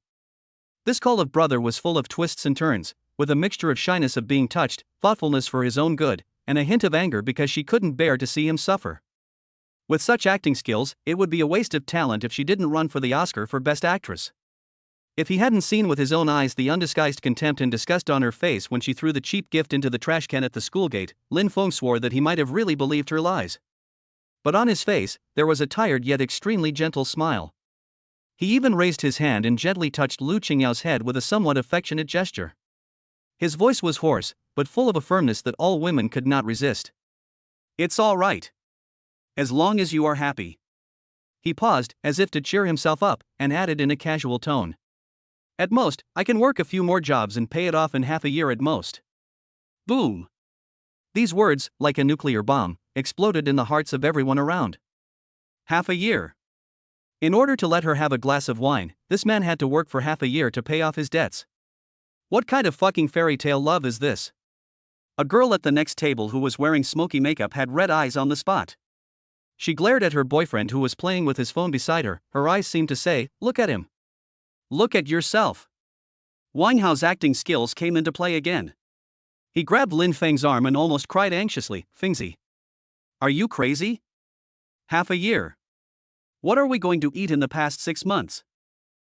This call of brother was full of twists and turns, with a mixture of shyness of being touched, thoughtfulness for his own good, and a hint of anger because she couldn't bear to see him suffer. With such acting skills, it would be a waste of talent if she didn't run for the Oscar for Best Actress. If he hadn't seen with his own eyes the undisguised contempt and disgust on her face when she threw the cheap gift into the trash can at the school gate, Lin Feng swore that he might have really believed her lies. But on his face, there was a tired yet extremely gentle smile. He even raised his hand and gently touched Lu Qingyao's head with a somewhat affectionate gesture. His voice was hoarse, but full of a firmness that all women could not resist. "It's all right. As long as you are happy." He paused, as if to cheer himself up, and added in a casual tone. "At most, I can work a few more jobs and pay it off in half a year at most." Boom! These words, like a nuclear bomb, exploded in the hearts of everyone around. Half a year. In order to let her have a glass of wine, this man had to work for half a year to pay off his debts. What kind of fucking fairy tale love is this? A girl at the next table who was wearing smoky makeup had red eyes on the spot. She glared at her boyfriend who was playing with his phone beside her. Her eyes seemed to say, "Look at him. Look at yourself." Weinhau's acting skills came into play again. He grabbed Lin Feng's arm and almost cried anxiously, "Fengzi. Are you crazy? Half a year. What are we going to eat in the past 6 months?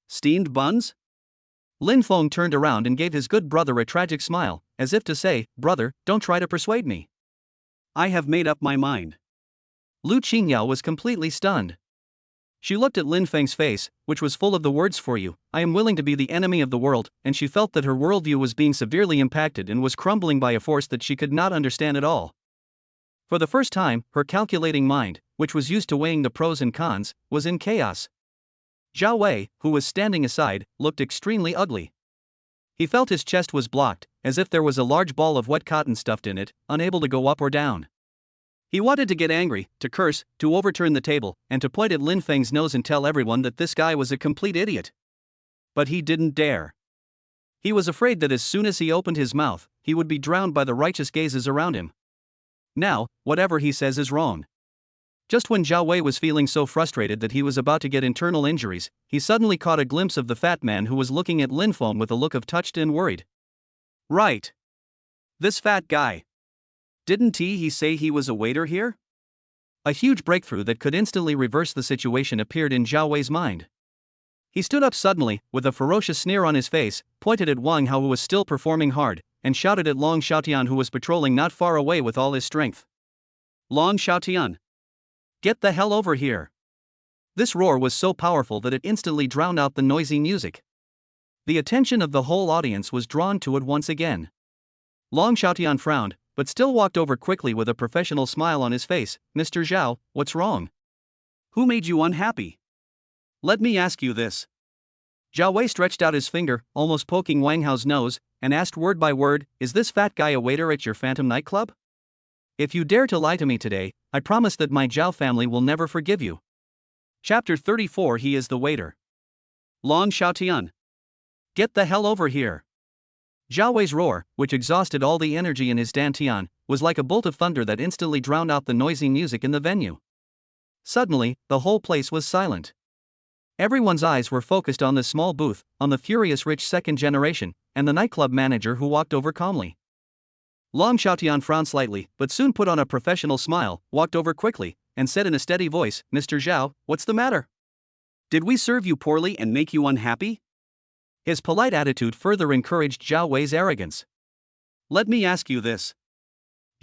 Steamed buns?" Lin Feng turned around and gave his good brother a tragic smile, as if to say, "Brother, don't try to persuade me. I have made up my mind." Lu Qingyao was completely stunned. She looked at Lin Feng's face, which was full of the words "for you, I am willing to be the enemy of the world," and she felt that her worldview was being severely impacted and was crumbling by a force that she could not understand at all. For the first time, her calculating mind, which was used to weighing the pros and cons, was in chaos. Zhao Wei, who was standing aside, looked extremely ugly. He felt his chest was blocked, as if there was a large ball of wet cotton stuffed in it, unable to go up or down. He wanted to get angry, to curse, to overturn the table, and to point at Lin Feng's nose and tell everyone that this guy was a complete idiot. But he didn't dare. He was afraid that as soon as he opened his mouth, he would be drowned by the righteous gazes around him. Now, whatever he says is wrong. Just when Zhao Wei was feeling so frustrated that he was about to get internal injuries, he suddenly caught a glimpse of the fat man who was looking at Lin Feng with a look of touched and worried. Right. This fat guy. Didn't he say he was a waiter here? A huge breakthrough that could instantly reverse the situation appeared in Zhao Wei's mind. He stood up suddenly, with a ferocious sneer on his face, pointed at Wang Hao who was still performing hard, and shouted at Long Xiaotian who was patrolling not far away with all his strength. Long Xiaotian! Get the hell over here! This roar was so powerful that it instantly drowned out the noisy music. The attention of the whole audience was drawn to it once again. Long Xiaotian frowned, but still walked over quickly with a professional smile on his face. Mr. Zhao, what's wrong? Who made you unhappy? Let me ask you this. Zhao Wei stretched out his finger, almost poking Wang Hao's nose, and asked word by word, is this fat guy a waiter at your phantom nightclub? If you dare to lie to me today, I promise that my Zhao family will never forgive you. Chapter 34 He is the waiter. Long Xiaotian. Get the hell over here. Zhao Wei's roar, which exhausted all the energy in his dantian, was like a bolt of thunder that instantly drowned out the noisy music in the venue. Suddenly, the whole place was silent. Everyone's eyes were focused on the small booth, on the furious rich second generation, and the nightclub manager who walked over calmly. Long Xiaotian frowned slightly, but soon put on a professional smile, walked over quickly, and said in a steady voice, Mr. Zhao, what's the matter? Did we serve you poorly and make you unhappy? His polite attitude further encouraged Zhao Wei's arrogance. Let me ask you this.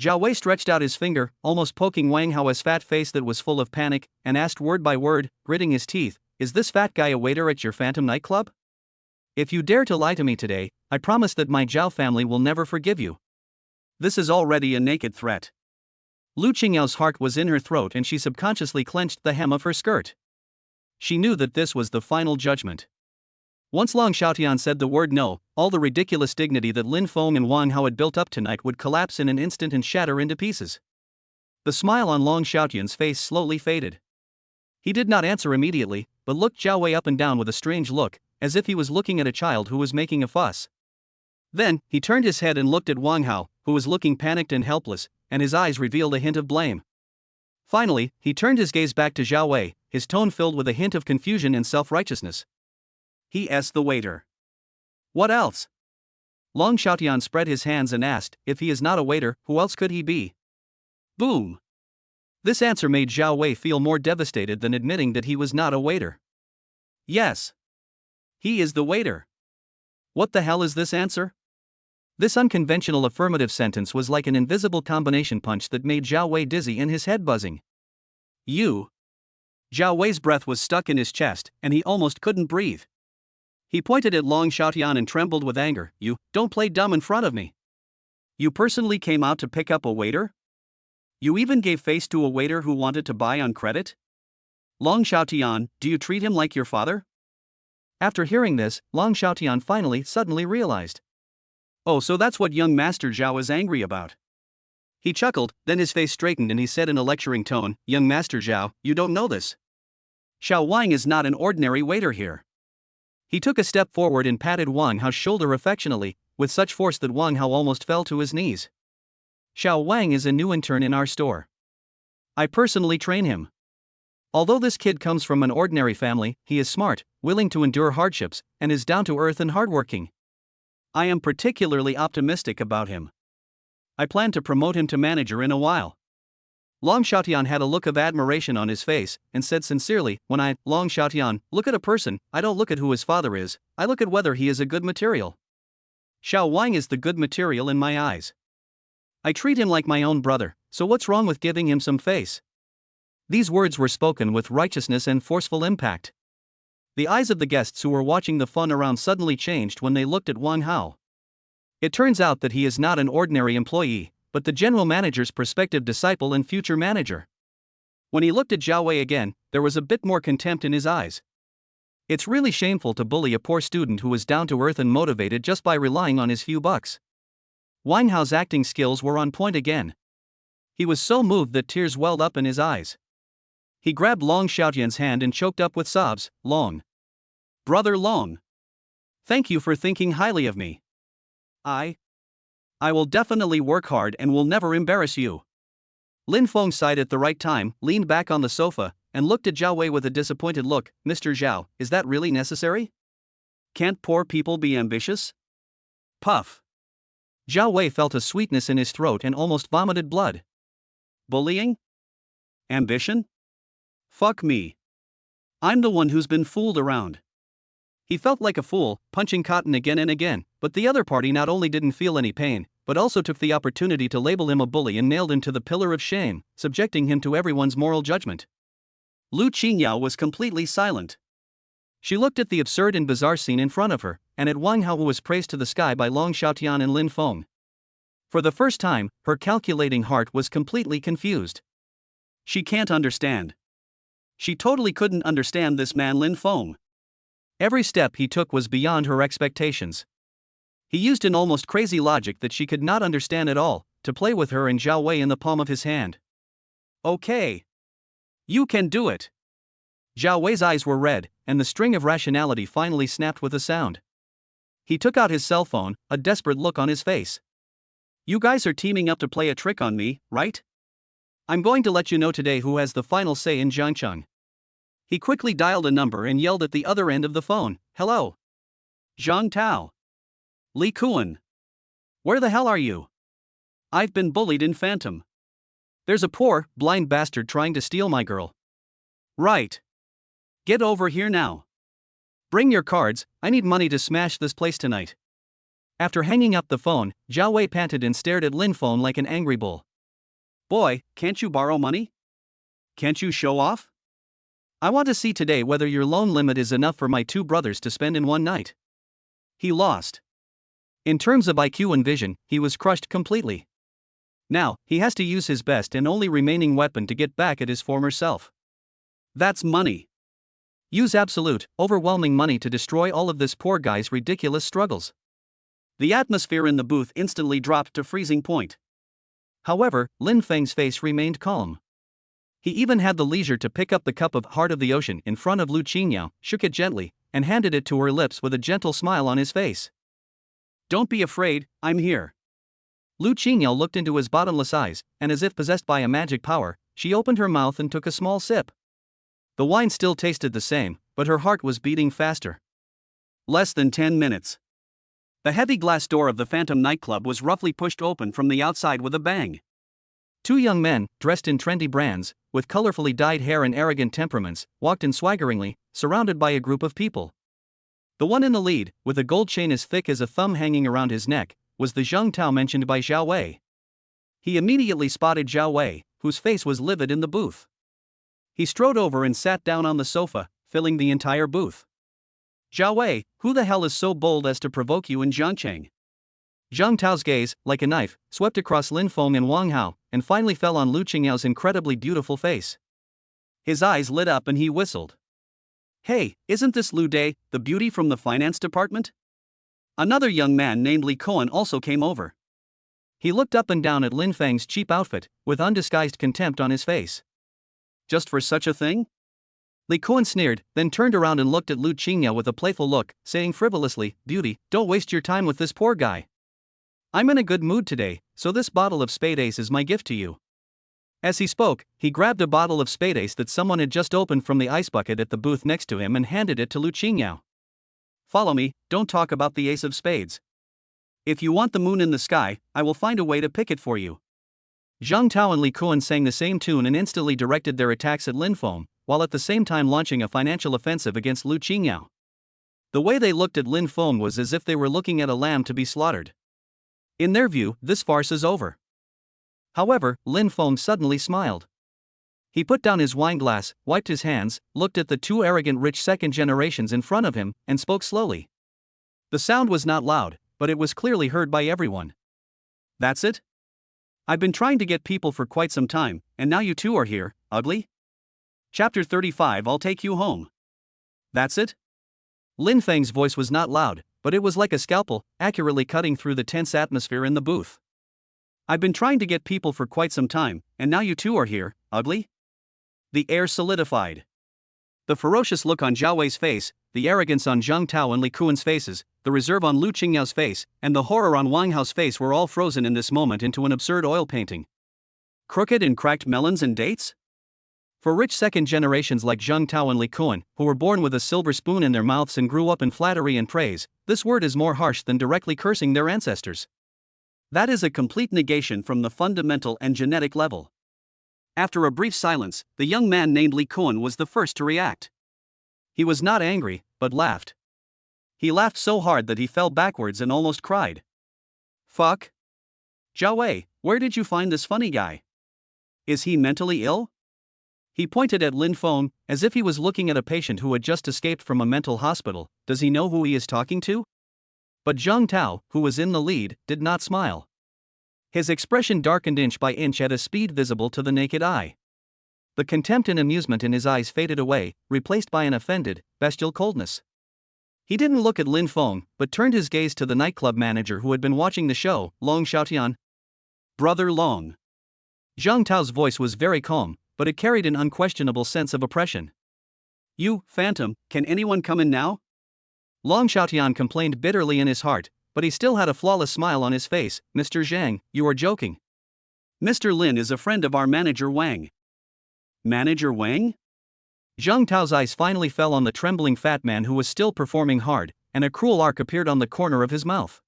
Zhao Wei stretched out his finger, almost poking Wang Hao's fat face that was full of panic, and asked word by word, gritting his teeth, is this fat guy a waiter at your phantom nightclub? If you dare to lie to me today, I promise that my Zhao family will never forgive you. This is already a naked threat. Lu Qingyao's heart was in her throat and she subconsciously clenched the hem of her skirt. She knew that this was the final judgment. Once Long Xiaotian said the word no, all the ridiculous dignity that Lin Feng and Wang Hao had built up tonight would collapse in an instant and shatter into pieces. The smile on Long Xiaotian's face slowly faded. He did not answer immediately, but looked Zhao Wei up and down with a strange look, as if he was looking at a child who was making a fuss. Then, he turned his head and looked at Wang Hao, who was looking panicked and helpless, and his eyes revealed a hint of blame. Finally, he turned his gaze back to Zhao Wei, his tone filled with a hint of confusion and self-righteousness. He asked the waiter. What else? Long Xiaotian spread his hands and asked, if he is not a waiter, who else could he be? Boom! This answer made Zhao Wei feel more devastated than admitting that he was not a waiter. Yes. He is the waiter. What the hell is this answer? This unconventional affirmative sentence was like an invisible combination punch that made Zhao Wei dizzy and his head buzzing. You. Zhao Wei's breath was stuck in his chest, and he almost couldn't breathe. He pointed at Long Xiaotian and trembled with anger. You, don't play dumb in front of me. You personally came out to pick up a waiter? You even gave face to a waiter who wanted to buy on credit? Long Xiaotian, do you treat him like your father? After hearing this, Long Xiaotian suddenly realized. Oh, so that's what young Master Zhao is angry about. He chuckled, then his face straightened and he said in a lecturing tone, Young Master Zhao, you don't know this. Xiao Wang is not an ordinary waiter here. He took a step forward and patted Wang Hao's shoulder affectionately, with such force that Wang Hao almost fell to his knees. Xiao Wang is a new intern in our store. I personally train him. Although this kid comes from an ordinary family, he is smart, willing to endure hardships, and is down to earth and hardworking. I am particularly optimistic about him. I plan to promote him to manager in a while. Long Xiaotian had a look of admiration on his face, and said sincerely, when I, Long Xiaotian, look at a person, I don't look at who his father is, I look at whether he is a good material. Xiao Wang is the good material in my eyes. I treat him like my own brother, so what's wrong with giving him some face? These words were spoken with righteousness and forceful impact. The eyes of the guests who were watching the fun around suddenly changed when they looked at Wang Hao. It turns out that he is not an ordinary employee, but the general manager's prospective disciple and future manager. When he looked at Zhao Wei again, there was a bit more contempt in his eyes. It's really shameful to bully a poor student who was down to earth and motivated just by relying on his few bucks. Wang Hao's acting skills were on point again. He was so moved that tears welled up in his eyes. He grabbed Long Xiaotian's hand and choked up with sobs. Long. Brother Long. Thank you for thinking highly of me. I will definitely work hard and will never embarrass you. Lin Feng sighed at the right time, leaned back on the sofa, and looked at Zhao Wei with a disappointed look. Mr. Zhao, is that really necessary? Can't poor people be ambitious? Puff. Zhao Wei felt a sweetness in his throat and almost vomited blood. Bullying? Ambition? Fuck me. I'm the one who's been fooled around. He felt like a fool, punching cotton again and again, but the other party not only didn't feel any pain, but also took the opportunity to label him a bully and nailed him to the pillar of shame, subjecting him to everyone's moral judgment. Lu Qingyao was completely silent. She looked at the absurd and bizarre scene in front of her, and at Wang Hao, who was praised to the sky by Long Xiaotian and Lin Feng. For the first time, her calculating heart was completely confused. She can't understand. She totally couldn't understand this man Lin Feng. Every step he took was beyond her expectations. He used an almost crazy logic that she could not understand at all, to play with her and Zhao Wei in the palm of his hand. Okay. You can do it. Zhao Wei's eyes were red, and the string of rationality finally snapped with a sound. He took out his cell phone, a desperate look on his face. You guys are teaming up to play a trick on me, right? I'm going to let you know today who has the final say in Jiangcheng. He quickly dialed a number and yelled at the other end of the phone, "Hello? Zhang Tao. Li Kuan. Where the hell are you? I've been bullied in Phantom. There's a poor, blind bastard trying to steal my girl." Right. Get over here now. Bring your cards, I need money to smash this place tonight. After hanging up the phone, Zhao Wei panted and stared at Lin Feng like an angry bull. Boy, can't you borrow money? Can't you show off? I want to see today whether your loan limit is enough for my two brothers to spend in one night. He lost. In terms of IQ and vision, he was crushed completely. Now, he has to use his best and only remaining weapon to get back at his former self. That's money. Use absolute, overwhelming money to destroy all of this poor guy's ridiculous struggles. The atmosphere in the booth instantly dropped to freezing point. However, Lin Feng's face remained calm. He even had the leisure to pick up the cup of Heart of the Ocean in front of Lu Qingyao, shook it gently, and handed it to her lips with a gentle smile on his face. Don't be afraid, I'm here. Lu Qingyao looked into his bottomless eyes, and as if possessed by a magic power, she opened her mouth and took a small sip. The wine still tasted the same, but her heart was beating faster. Less than 10 minutes. The heavy glass door of the Phantom nightclub was roughly pushed open from the outside with a bang. Two young men, dressed in trendy brands, with colorfully dyed hair and arrogant temperaments, walked in swaggeringly, surrounded by a group of people. The one in the lead, with a gold chain as thick as a thumb hanging around his neck, was the Zhang Tao mentioned by Zhao Wei. He immediately spotted Zhao Wei, whose face was livid in the booth. He strode over and sat down on the sofa, filling the entire booth. Zhao Wei, who the hell is so bold as to provoke you in Jiangcheng? Zhang Tao's gaze, like a knife, swept across Lin Feng and Wang Hao, and finally fell on Lu Qingyao's incredibly beautiful face. His eyes lit up and he whistled. Hey, isn't this Lu Dai, the beauty from the finance department? Another young man named Li Kuan also came over. He looked up and down at Lin Feng's cheap outfit, with undisguised contempt on his face. Just for such a thing? Li Kuan sneered, then turned around and looked at Lu Qingyao with a playful look, saying frivolously, "Beauty, don't waste your time with this poor guy. I'm in a good mood today, so this bottle of Spade Ace is my gift to you." As he spoke, he grabbed a bottle of Spade Ace that someone had just opened from the ice bucket at the booth next to him and handed it to Lu Qingyao. Follow me, don't talk about the Ace of Spades. If you want the moon in the sky, I will find a way to pick it for you. Zhang Tao and Li Kuan sang the same tune and instantly directed their attacks at Lin Feng, while at the same time launching a financial offensive against Lu Qingyao. The way they looked at Lin Feng was as if they were looking at a lamb to be slaughtered. In their view, this farce is over. However, Lin Feng suddenly smiled. He put down his wine glass, wiped his hands, looked at the two arrogant rich second generations in front of him, and spoke slowly. The sound was not loud, but it was clearly heard by everyone. That's it? I've been trying to get people for quite some time, and now you two are here, ugly? Chapter 35 I'll take you home. That's it? Lin Feng's voice was not loud, but it was like a scalpel, accurately cutting through the tense atmosphere in the booth. I've been trying to get people for quite some time, and now you two are here, ugly? The air solidified. The ferocious look on Zhao Wei's face, the arrogance on Zhang Tao and Li Kuan's faces, the reserve on Lu Qingyao's face, and the horror on Wang Hao's face were all frozen in this moment into an absurd oil painting. Crooked and cracked melons and dates? For rich second generations like Zhang Tao and Li Kuan, who were born with a silver spoon in their mouths and grew up in flattery and praise, this word is more harsh than directly cursing their ancestors. That is a complete negation from the fundamental and genetic level. After a brief silence, the young man named Li Kuan was the first to react. He was not angry, but laughed. He laughed so hard that he fell backwards and almost cried. Fuck. Zhao Wei, where did you find this funny guy? Is he mentally ill? He pointed at Lin Feng, as if he was looking at a patient who had just escaped from a mental hospital. Does he know who he is talking to? But Zhang Tao, who was in the lead, did not smile. His expression darkened inch by inch at a speed visible to the naked eye. The contempt and amusement in his eyes faded away, replaced by an offended, bestial coldness. He didn't look at Lin Feng, but turned his gaze to the nightclub manager who had been watching the show, Long Xiaotian. Brother Long. Zhang Tao's voice was very calm, but it carried an unquestionable sense of oppression. You, Phantom, can anyone come in now? Long Xiaotian complained bitterly in his heart, but he still had a flawless smile on his face. Mr. Zhang, you are joking. Mr. Lin is a friend of our manager Wang. Manager Wang? Zhang Tao's eyes finally fell on the trembling fat man who was still performing hard, and a cruel arc appeared on the corner of his mouth.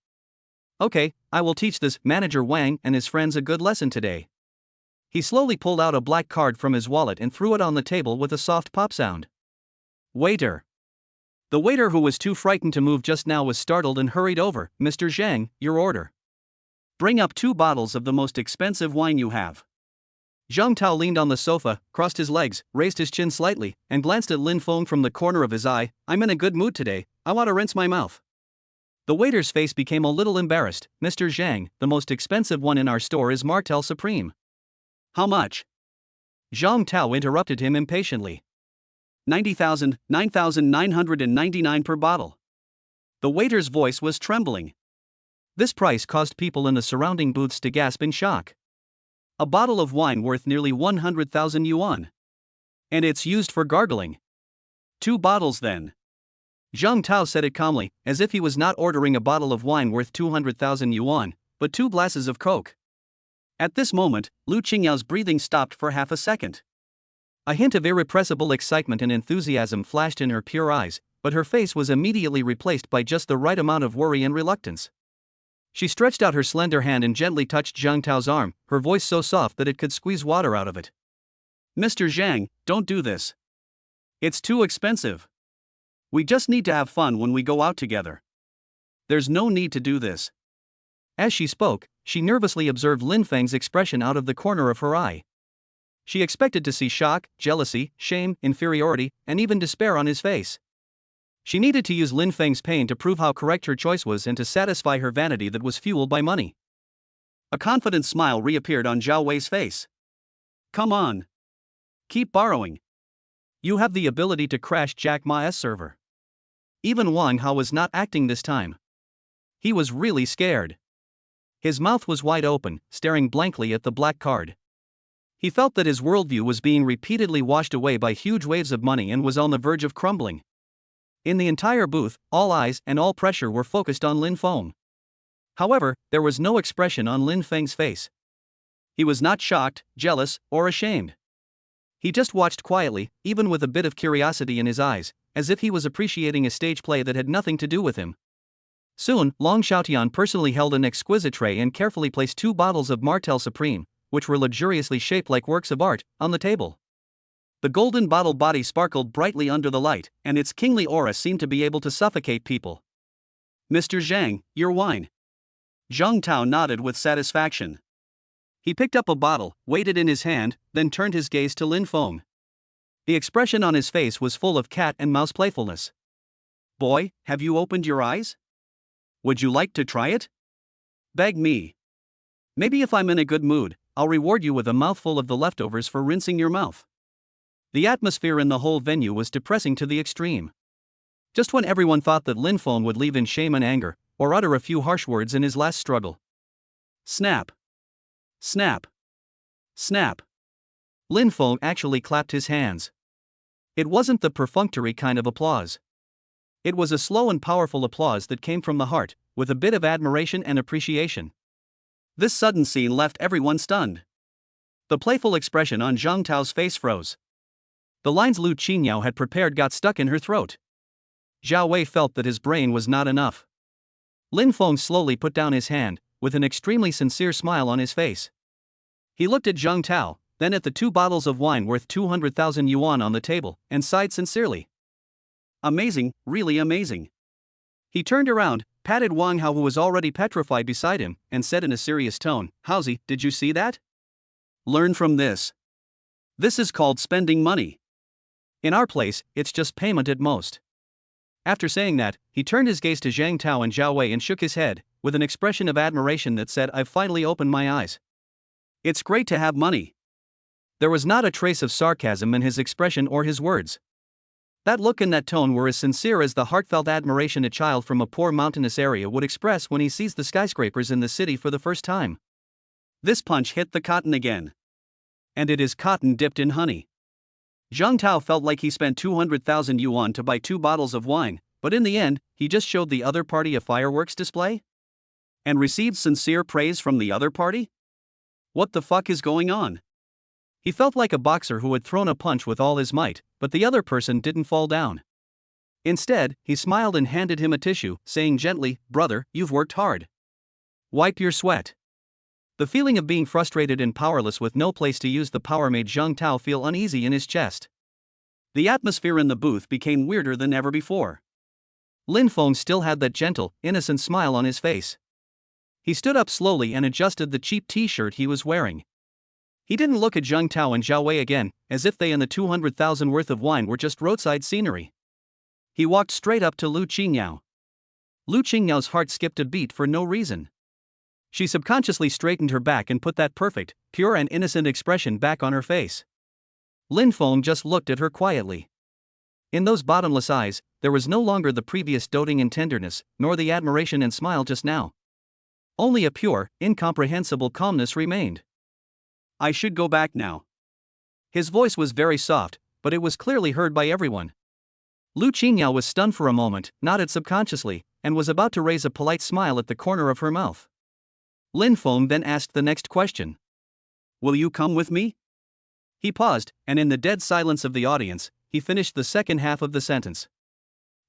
Okay, I will teach this manager Wang and his friends a good lesson today. He slowly pulled out a black card from his wallet and threw it on the table with a soft pop sound. Waiter. The waiter, who was too frightened to move just now, was startled and hurried over. Mr. Zhang, your order. Bring up 2 bottles of the most expensive wine you have. Zhang Tao leaned on the sofa, crossed his legs, raised his chin slightly, and glanced at Lin Feng from the corner of his eye. I'm in a good mood today, I want to rinse my mouth. The waiter's face became a little embarrassed. Mr. Zhang, the most expensive one in our store is Martel Supreme. How much? Zhang Tao interrupted him impatiently. 90,000, 9,999 per bottle. The waiter's voice was trembling. This price caused people in the surrounding booths to gasp in shock. A bottle of wine worth nearly 100,000 yuan. And it's used for gargling. 2 bottles then. Zhang Tao said it calmly, as if he was not ordering a bottle of wine worth 200,000 yuan, but 2 glasses of Coke. At this moment, Lu Qingyao's breathing stopped for half a second. A hint of irrepressible excitement and enthusiasm flashed in her pure eyes, but her face was immediately replaced by just the right amount of worry and reluctance. She stretched out her slender hand and gently touched Zhang Tao's arm, her voice so soft that it could squeeze water out of it. Mr. Zhang, don't do this. It's too expensive. We just need to have fun when we go out together. There's no need to do this. As she spoke, she nervously observed Lin Feng's expression out of the corner of her eye. She expected to see shock, jealousy, shame, inferiority, and even despair on his face. She needed to use Lin Feng's pain to prove how correct her choice was and to satisfy her vanity that was fueled by money. A confident smile reappeared on Zhao Wei's face. Come on. Keep borrowing. You have the ability to crash Jack Ma's server. Even Wang Hao was not acting this time. He was really scared. His mouth was wide open, staring blankly at the black card. He felt that his worldview was being repeatedly washed away by huge waves of money and was on the verge of crumbling. In the entire booth, all eyes and all pressure were focused on Lin Feng. However, there was no expression on Lin Feng's face. He was not shocked, jealous, or ashamed. He just watched quietly, even with a bit of curiosity in his eyes, as if he was appreciating a stage play that had nothing to do with him. Soon, Long Xiaotian personally held an exquisite tray and carefully placed 2 bottles of Martel Supreme, which were luxuriously shaped like works of art, on the table. The golden bottle body sparkled brightly under the light, and its kingly aura seemed to be able to suffocate people. Mr. Zhang, your wine. Zhang Tao nodded with satisfaction. He picked up a bottle, weighed it in his hand, then turned his gaze to Lin Feng. The expression on his face was full of cat and mouse playfulness. Boy, have you opened your eyes? Would you like to try it? Beg me. Maybe if I'm in a good mood, I'll reward you with a mouthful of the leftovers for rinsing your mouth. The atmosphere in the whole venue was depressing to the extreme. Just when everyone thought that Lin Feng would leave in shame and anger, or utter a few harsh words in his last struggle. Snap! Snap! Snap! Lin Feng actually clapped his hands. It wasn't the perfunctory kind of applause. It was a slow and powerful applause that came from the heart, with a bit of admiration and appreciation. This sudden scene left everyone stunned. The playful expression on Zhang Tao's face froze. The lines Lu Qingyao had prepared got stuck in her throat. Zhao Wei felt that his brain was not enough. Lin Feng slowly put down his hand, with an extremely sincere smile on his face. He looked at Zhang Tao, then at the 2 bottles of wine worth 200,000 yuan on the table, and sighed sincerely. Amazing, really amazing. He turned around, patted Wang Hao, who was already petrified beside him, and said in a serious tone, "Haozi, did you see that? Learn from this. This is called spending money. In our place, it's just payment at most." After saying that, he turned his gaze to Zhang Tao and Zhao Wei and shook his head, with an expression of admiration that said, "I've finally opened my eyes. It's great to have money." There was not a trace of sarcasm in his expression or his words. That look and that tone were as sincere as the heartfelt admiration a child from a poor mountainous area would express when he sees the skyscrapers in the city for the first time. This punch hit the cotton again. And it is cotton dipped in honey. Zhang Tao felt like he spent 200,000 yuan to buy 2 bottles of wine, but in the end, he just showed the other party a fireworks display? And received sincere praise from the other party? What the fuck is going on? He felt like a boxer who had thrown a punch with all his might, but the other person didn't fall down. Instead, he smiled and handed him a tissue, saying gently, "Brother, you've worked hard. Wipe your sweat." The feeling of being frustrated and powerless with no place to use the power made Zhang Tao feel uneasy in his chest. The atmosphere in the booth became weirder than ever before. Lin Feng still had that gentle, innocent smile on his face. He stood up slowly and adjusted the cheap t-shirt he was wearing. He didn't look at Zhang Tao and Zhao Wei again, as if they and the 200,000 worth of wine were just roadside scenery. He walked straight up to Lu Qingyao. Lu Qingyao's heart skipped a beat for no reason. She subconsciously straightened her back and put that perfect, pure and innocent expression back on her face. Lin Feng just looked at her quietly. In those bottomless eyes, there was no longer the previous doting and tenderness, nor the admiration and smile just now. Only a pure, incomprehensible calmness remained. "I should go back now." His voice was very soft, but it was clearly heard by everyone. Lu Qingyao was stunned for a moment, nodded subconsciously, and was about to raise a polite smile at the corner of her mouth. Lin Feng then asked the next question. "Will you come with me?" He paused, and in the dead silence of the audience, he finished the second half of the sentence.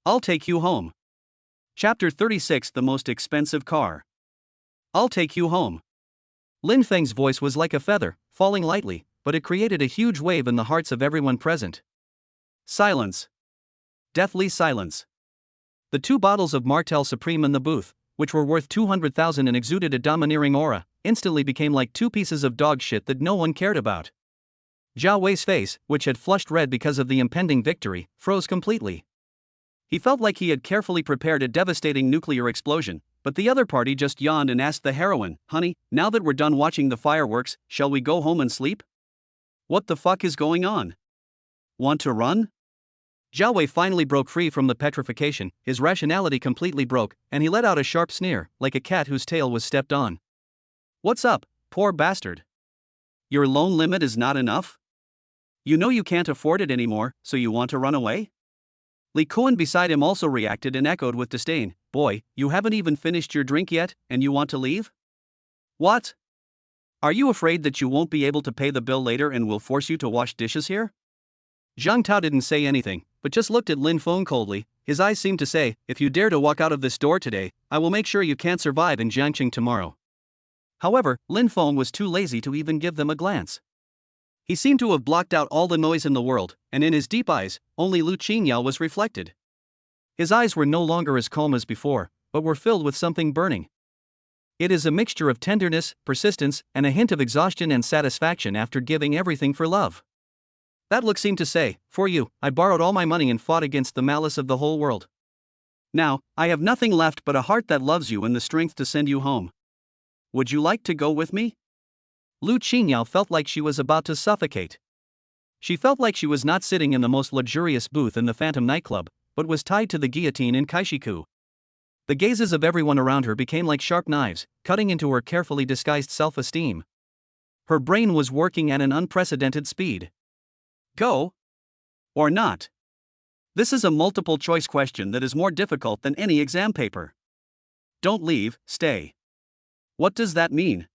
"I'll take you home." Chapter 36: The Most Expensive Car. "I'll take you home." Lin Feng's voice was like a feather, falling lightly, but it created a huge wave in the hearts of everyone present. Silence. Deathly silence. The 2 bottles of Martel Supreme in the booth, which were worth 200,000 and exuded a domineering aura, instantly became like 2 pieces of dog shit that no one cared about. Zhao Wei's face, which had flushed red because of the impending victory, froze completely. He felt like he had carefully prepared a devastating nuclear explosion, but the other party just yawned and asked the heroine, "Honey, now that we're done watching the fireworks, shall we go home and sleep? What the fuck is going on? Want to run?" Zhao Wei finally broke free from the petrification, his rationality completely broke, and he let out a sharp sneer, like a cat whose tail was stepped on. "What's up, poor bastard? Your loan limit is not enough? You know you can't afford it anymore, so you want to run away?" Li Kuan beside him also reacted and echoed with disdain, "Boy, you haven't even finished your drink yet, and you want to leave? What? Are you afraid that you won't be able to pay the bill later and will force you to wash dishes here?" Zhang Tao didn't say anything, but just looked at Lin Feng coldly. His eyes seemed to say, "If you dare to walk out of this door today, I will make sure you can't survive in Jiangqing tomorrow." However, Lin Feng was too lazy to even give them a glance. He seemed to have blocked out all the noise in the world, and in his deep eyes, only Lu Qingyao was reflected. His eyes were no longer as calm as before, but were filled with something burning. It is a mixture of tenderness, persistence, and a hint of exhaustion and satisfaction after giving everything for love. That look seemed to say, "For you, I borrowed all my money and fought against the malice of the whole world. Now, I have nothing left but a heart that loves you and the strength to send you home. Would you like to go with me?" Lu Qingyao felt like she was about to suffocate. She felt like she was not sitting in the most luxurious booth in the Phantom nightclub, but was tied to the guillotine in Kaishiku. The gazes of everyone around her became like sharp knives, cutting into her carefully disguised self-esteem. Her brain was working at an unprecedented speed. Go? Or not? This is a multiple-choice question that is more difficult than any exam paper. Don't leave, stay. What does that mean?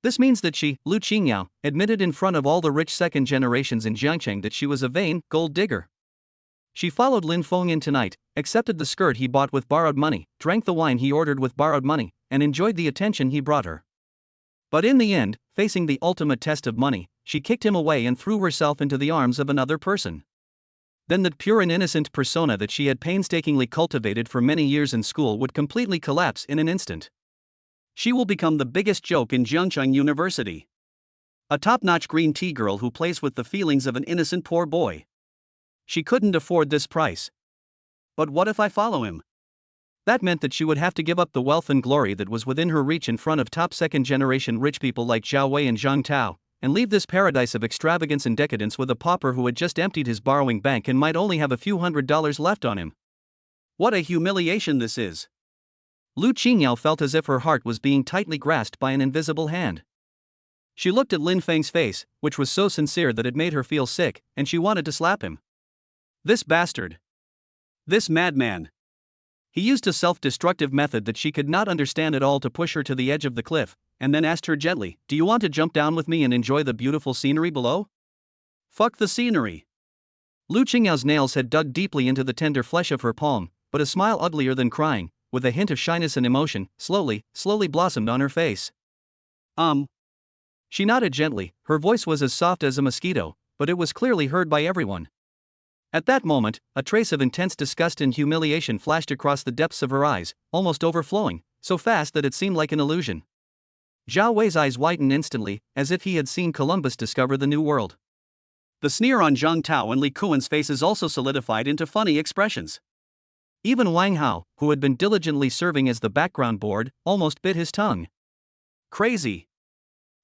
This means that she, Lu Qingyao, admitted in front of all the rich second generations in Jiangcheng that she was a vain gold digger. She followed Lin Feng in tonight, accepted the skirt he bought with borrowed money, drank the wine he ordered with borrowed money, and enjoyed the attention he brought her. But in the end, facing the ultimate test of money, she kicked him away and threw herself into the arms of another person. Then that pure and innocent persona that she had painstakingly cultivated for many years in school would completely collapse in an instant. She will become the biggest joke in Jiangcheng University. A top-notch green tea girl who plays with the feelings of an innocent poor boy. She couldn't afford this price. But what if I follow him? That meant that she would have to give up the wealth and glory that was within her reach in front of top second-generation rich people like Zhao Wei and Zhang Tao, and leave this paradise of extravagance and decadence with a pauper who had just emptied his borrowing bank and might only have a few $100s left on him. What a humiliation this is. Lu Qingyao felt as if her heart was being tightly grasped by an invisible hand. She looked at Lin Feng's face, which was so sincere that it made her feel sick, and she wanted to slap him. This bastard. This madman. He used a self-destructive method that she could not understand at all to push her to the edge of the cliff, and then asked her gently, "Do you want to jump down with me and enjoy the beautiful scenery below?" Fuck the scenery. Lu Qingyao's nails had dug deeply into the tender flesh of her palm, but a smile uglier than crying, with a hint of shyness and emotion, slowly blossomed on her face. She nodded gently, her voice was as soft as a mosquito, but it was clearly heard by everyone. At that moment, a trace of intense disgust and humiliation flashed across the depths of her eyes, almost overflowing, so fast that it seemed like an illusion. Zhao Wei's eyes widened instantly, as if he had seen Columbus discover the New World. The sneer on Zhang Tao and Li Kuan's faces also solidified into funny expressions. Even Wang Hao, who had been diligently serving as the background board, almost bit his tongue. Crazy.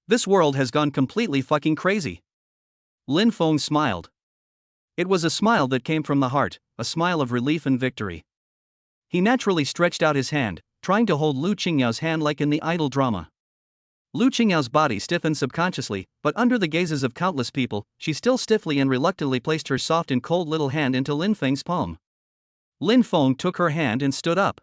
This world has gone completely fucking crazy. Lin Feng smiled. It was a smile that came from the heart, a smile of relief and victory. He naturally stretched out his hand, trying to hold Lu Qingyao's hand like in the idol drama. Lu Qingyao's body stiffened subconsciously, but under the gazes of countless people, she still stiffly and reluctantly placed her soft and cold little hand into Lin Feng's palm. Lin Feng took her hand and stood up.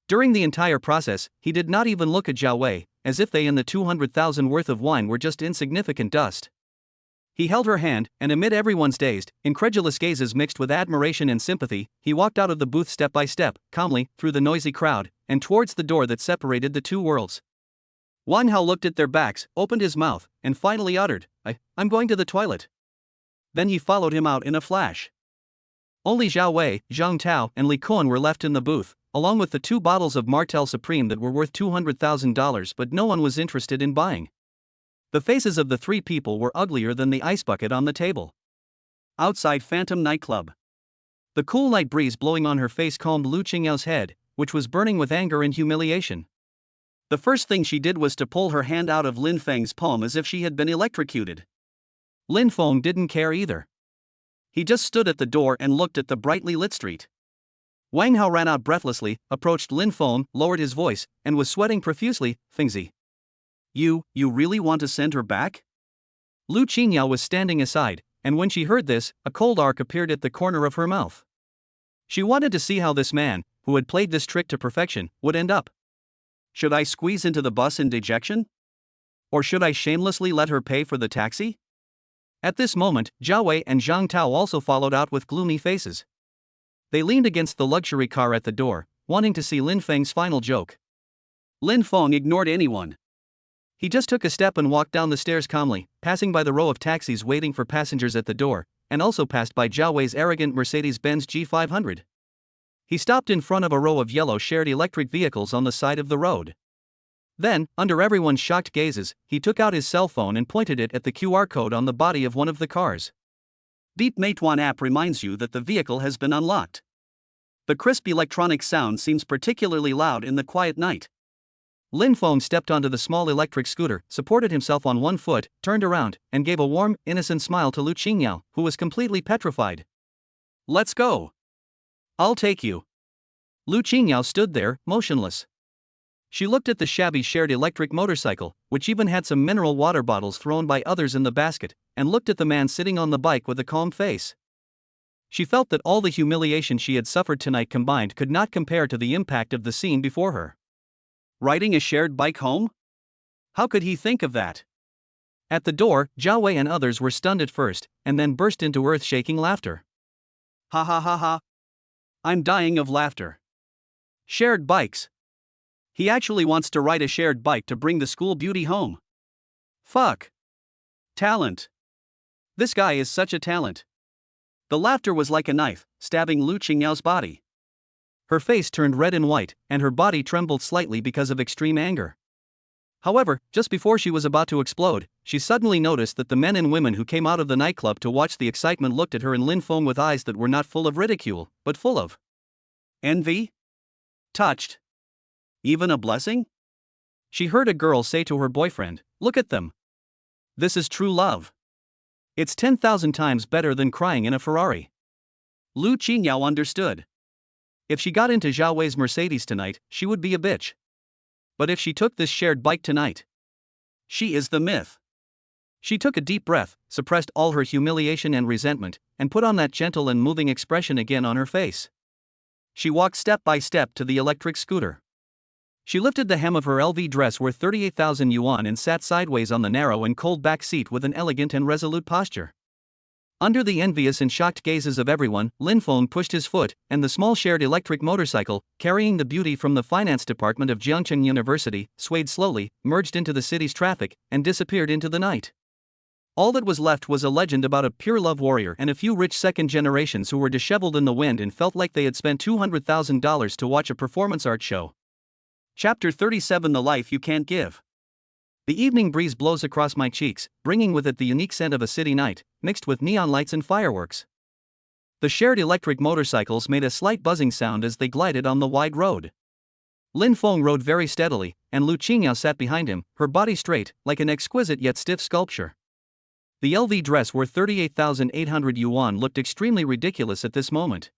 During the entire process, he did not even look at Zhao Wei, as if they and the 200,000 worth of wine were just insignificant dust. He held her hand, and amid everyone's dazed, incredulous gazes mixed with admiration and sympathy, he walked out of the booth step by step, calmly, through the noisy crowd, and towards the door that separated the two worlds. Wang Hao looked at their backs, opened his mouth, and finally uttered, I'm going to the toilet. Then he followed him out in a flash. Only Zhao Wei, Zhang Tao, and Li Kuan were left in the booth, along with the 2 bottles of Martel Supreme that were worth $200,000 but no one was interested in buying. The faces of the 3 people were uglier than the ice bucket on the table. Outside Phantom nightclub. The cool night breeze blowing on her face calmed Lu Qingyao's head, which was burning with anger and humiliation. The first thing she did was to pull her hand out of Lin Feng's palm as if she had been electrocuted. Lin Feng didn't care either. He just stood at the door and looked at the brightly lit street. Wang Hao ran out breathlessly, approached Lin Feng, lowered his voice, and was sweating profusely. Fengzi. You really want to send her back? Lu Qingyao was standing aside, and when she heard this, a cold arc appeared at the corner of her mouth. She wanted to see how this man, who had played this trick to perfection, would end up. Should I squeeze into the bus in dejection? Or should I shamelessly let her pay for the taxi? At this moment, Zhao Wei and Zhang Tao also followed out with gloomy faces. They leaned against the luxury car at the door, wanting to see Lin Feng's final joke. Lin Feng ignored anyone. He just took a step and walked down the stairs calmly, passing by the row of taxis waiting for passengers at the door, and also passed by Zhao Wei's arrogant Mercedes-Benz G500. He stopped in front of a row of yellow shared electric vehicles on the side of the road. Then, under everyone's shocked gazes, he took out his cell phone and pointed it at the QR code on the body of one of the cars. Beep Meituan app reminds you that the vehicle has been unlocked. The crisp electronic sound seems particularly loud in the quiet night. Lin Feng stepped onto the small electric scooter, supported himself on one foot, turned around, and gave a warm, innocent smile to Lu Qingyao, who was completely petrified. Let's go. I'll take you. Lu Qingyao stood there, motionless. She looked at the shabby shared electric motorcycle, which even had some mineral water bottles thrown by others in the basket, and looked at the man sitting on the bike with a calm face. She felt that all the humiliation she had suffered tonight combined could not compare to the impact of the scene before her. Riding a shared bike home? How could he think of that? At the door, Zhao Wei and others were stunned at first, and then burst into earth-shaking laughter. Ha ha ha ha. I'm dying of laughter. Shared bikes. He actually wants to ride a shared bike to bring the school beauty home. Fuck. Talent. This guy is such a talent. The laughter was like a knife, stabbing Lu Qingyao's body. Her face turned red and white, and her body trembled slightly because of extreme anger. However, just before she was about to explode, she suddenly noticed that the men and women who came out of the nightclub to watch the excitement looked at her and Lin Feng with eyes that were not full of ridicule, but full of envy? Touched? Even a blessing? She heard a girl say to her boyfriend, "Look at them. This is true love. It's 10,000 times better than crying in a Ferrari." Lu Qingyao understood. If she got into Zhao Wei's Mercedes tonight, she would be a bitch. But if she took this shared bike tonight, she is the myth. She took a deep breath, suppressed all her humiliation and resentment, and put on that gentle and moving expression again on her face. She walked step by step to the electric scooter. She lifted the hem of her LV dress worth 38,000 yuan and sat sideways on the narrow and cold back seat with an elegant and resolute posture. Under the envious and shocked gazes of everyone, Lin Feng pushed his foot, and the small shared electric motorcycle, carrying the beauty from the finance department of Jiangcheng University, swayed slowly, merged into the city's traffic, and disappeared into the night. All that was left was a legend about a pure love warrior and a few rich second generations who were disheveled in the wind and felt like they had spent $200,000 to watch a performance art show. Chapter 37: The Life You Can't Give. The evening breeze blows across my cheeks, bringing with it the unique scent of a city night, mixed with neon lights and fireworks. The shared electric motorcycles made a slight buzzing sound as they glided on the wide road. Lin Feng rode very steadily, and Lu Qingyao sat behind him, her body straight, like an exquisite yet stiff sculpture. The LV dress worth 38,800 yuan looked extremely ridiculous at this moment.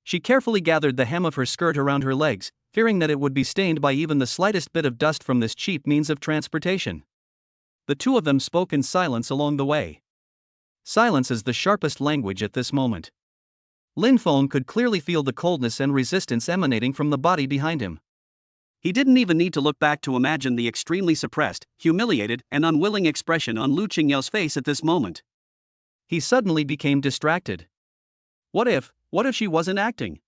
She carefully gathered the hem of her skirt around her legs, fearing that it would be stained by even the slightest bit of dust from this cheap means of transportation. The two of them spoke in silence along the way. Silence is the sharpest language at this moment. Lin Feng could clearly feel the coldness and resistance emanating from the body behind him. He didn't even need to look back to imagine the extremely suppressed, humiliated, and unwilling expression on Lu Qingyao's face at this moment. He suddenly became distracted. What if she wasn't acting?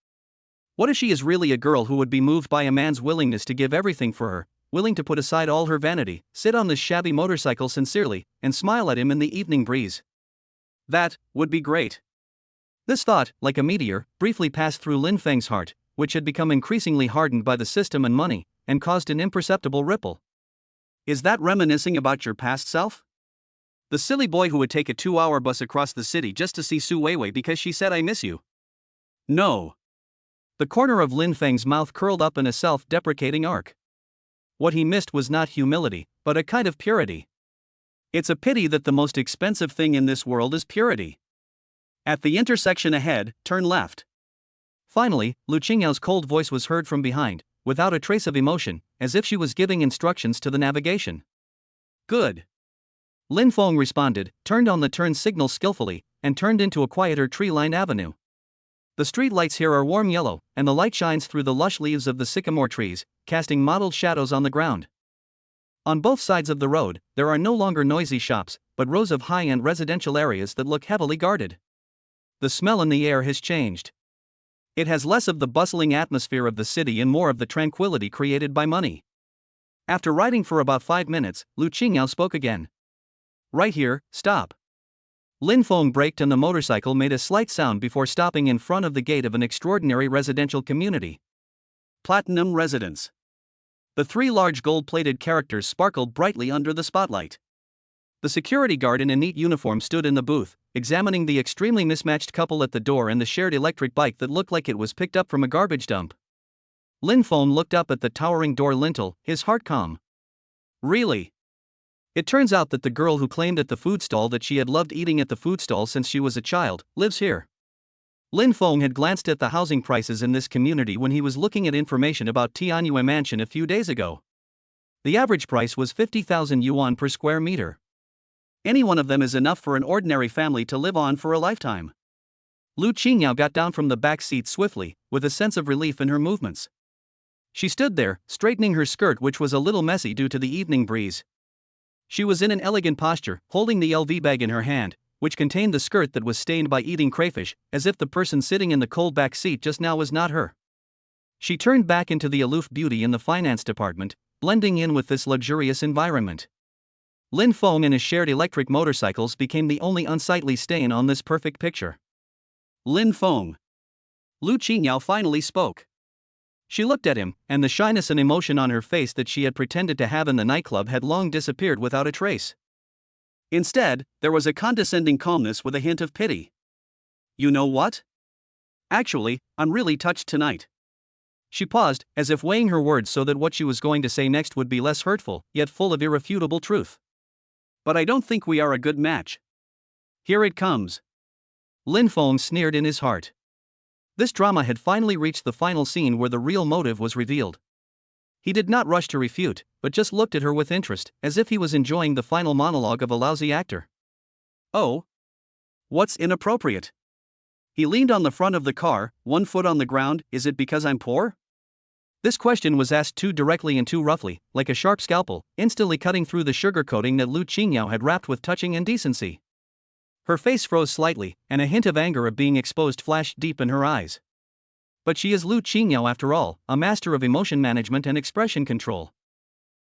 What if she is really a girl who would be moved by a man's willingness to give everything for her, willing to put aside all her vanity, sit on this shabby motorcycle sincerely, and smile at him in the evening breeze? That would be great. This thought, like a meteor, briefly passed through Lin Feng's heart, which had become increasingly hardened by the system and money, and caused an imperceptible ripple. Is that reminiscing about your past self? The silly boy who would take a 2-hour bus across the city just to see Su Weiwei because she said "I miss you"? No. The corner of Lin Feng's mouth curled up in a self-deprecating arc. What he missed was not humility, but a kind of purity. It's a pity that the most expensive thing in this world is purity. At the intersection ahead, turn left. Finally, Lu Qingyao's cold voice was heard from behind, without a trace of emotion, as if she was giving instructions to the navigation. Good. Lin Feng responded, turned on the turn signal skillfully, and turned into a quieter tree-lined avenue. The street lights here are warm yellow, and the light shines through the lush leaves of the sycamore trees, casting mottled shadows on the ground. On both sides of the road, there are no longer noisy shops, but rows of high-end residential areas that look heavily guarded. The smell in the air has changed. It has less of the bustling atmosphere of the city and more of the tranquility created by money. After riding for about 5 minutes, Lu Qingyao spoke again. Right here, stop. Lin Feng braked and the motorcycle made a slight sound before stopping in front of the gate of an extraordinary residential community. Platinum Residence. The 3 large gold-plated characters sparkled brightly under the spotlight. The security guard in a neat uniform stood in the booth, examining the extremely mismatched couple at the door and the shared electric bike that looked like it was picked up from a garbage dump. Lin Feng looked up at the towering door lintel, his heart calm. Really? It turns out that the girl who claimed at the food stall that she had loved eating at the food stall since she was a child, lives here. Lin Feng had glanced at the housing prices in this community when he was looking at information about Tianyue Mansion a few days ago. The average price was 50,000 yuan per square meter. Any one of them is enough for an ordinary family to live on for a lifetime. Lu Qingyao got down from the back seat swiftly, with a sense of relief in her movements. She stood there, straightening her skirt, which was a little messy due to the evening breeze. She was in an elegant posture, holding the LV bag in her hand, which contained the skirt that was stained by eating crayfish, as if the person sitting in the cold back seat just now was not her. She turned back into the aloof beauty in the finance department, blending in with this luxurious environment. Lin Feng and his shared electric motorcycles became the only unsightly stain on this perfect picture. Lin Feng. Lu Qingyao finally spoke. She looked at him, and the shyness and emotion on her face that she had pretended to have in the nightclub had long disappeared without a trace. Instead, there was a condescending calmness with a hint of pity. You know what? Actually, I'm really touched tonight. She paused, as if weighing her words so that what she was going to say next would be less hurtful, yet full of irrefutable truth. But I don't think we are a good match. Here it comes. Lin Feng sneered in his heart. This drama had finally reached the final scene where the real motive was revealed. He did not rush to refute, but just looked at her with interest, as if he was enjoying the final monologue of a lousy actor. Oh? What's inappropriate? He leaned on the front of the car, one foot on the ground. Is it because I'm poor? This question was asked too directly and too roughly, like a sharp scalpel, instantly cutting through the sugarcoating that Lu Qingyao had wrapped with touching indecency. Her face froze slightly, and a hint of anger of being exposed flashed deep in her eyes. But she is Lu Qingyao after all, a master of emotion management and expression control.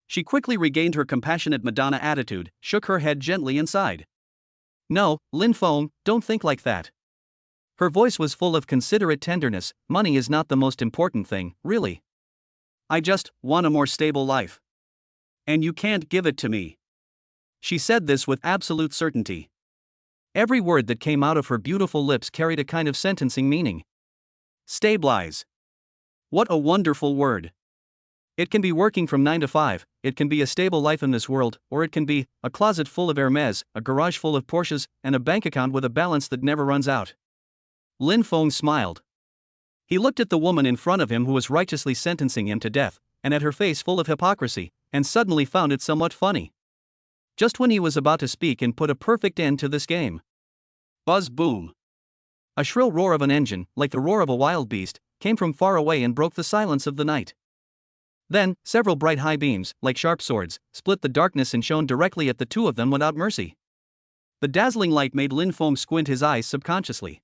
She quickly regained her compassionate Madonna attitude, shook her head gently and sighed. No, Lin Feng, don't think like that. Her voice was full of considerate tenderness. Money is not the most important thing, really. I just want a more stable life. And you can't give it to me. She said this with absolute certainty. Every word that came out of her beautiful lips carried a kind of sentencing meaning. Stabilize. What a wonderful word. It can be working from 9 to 5, it can be a stable life in this world, or it can be a closet full of Hermes, a garage full of Porsches, and a bank account with a balance that never runs out. Lin Feng smiled. He looked at the woman in front of him who was righteously sentencing him to death, and at her face full of hypocrisy, and suddenly found it somewhat funny. Just when he was about to speak and put a perfect end to this game. Buzz boom. A shrill roar of an engine, like the roar of a wild beast, came from far away and broke the silence of the night. Then, several bright high beams, like sharp swords, split the darkness and shone directly at the two of them without mercy. The dazzling light made Lin Feng squint his eyes subconsciously.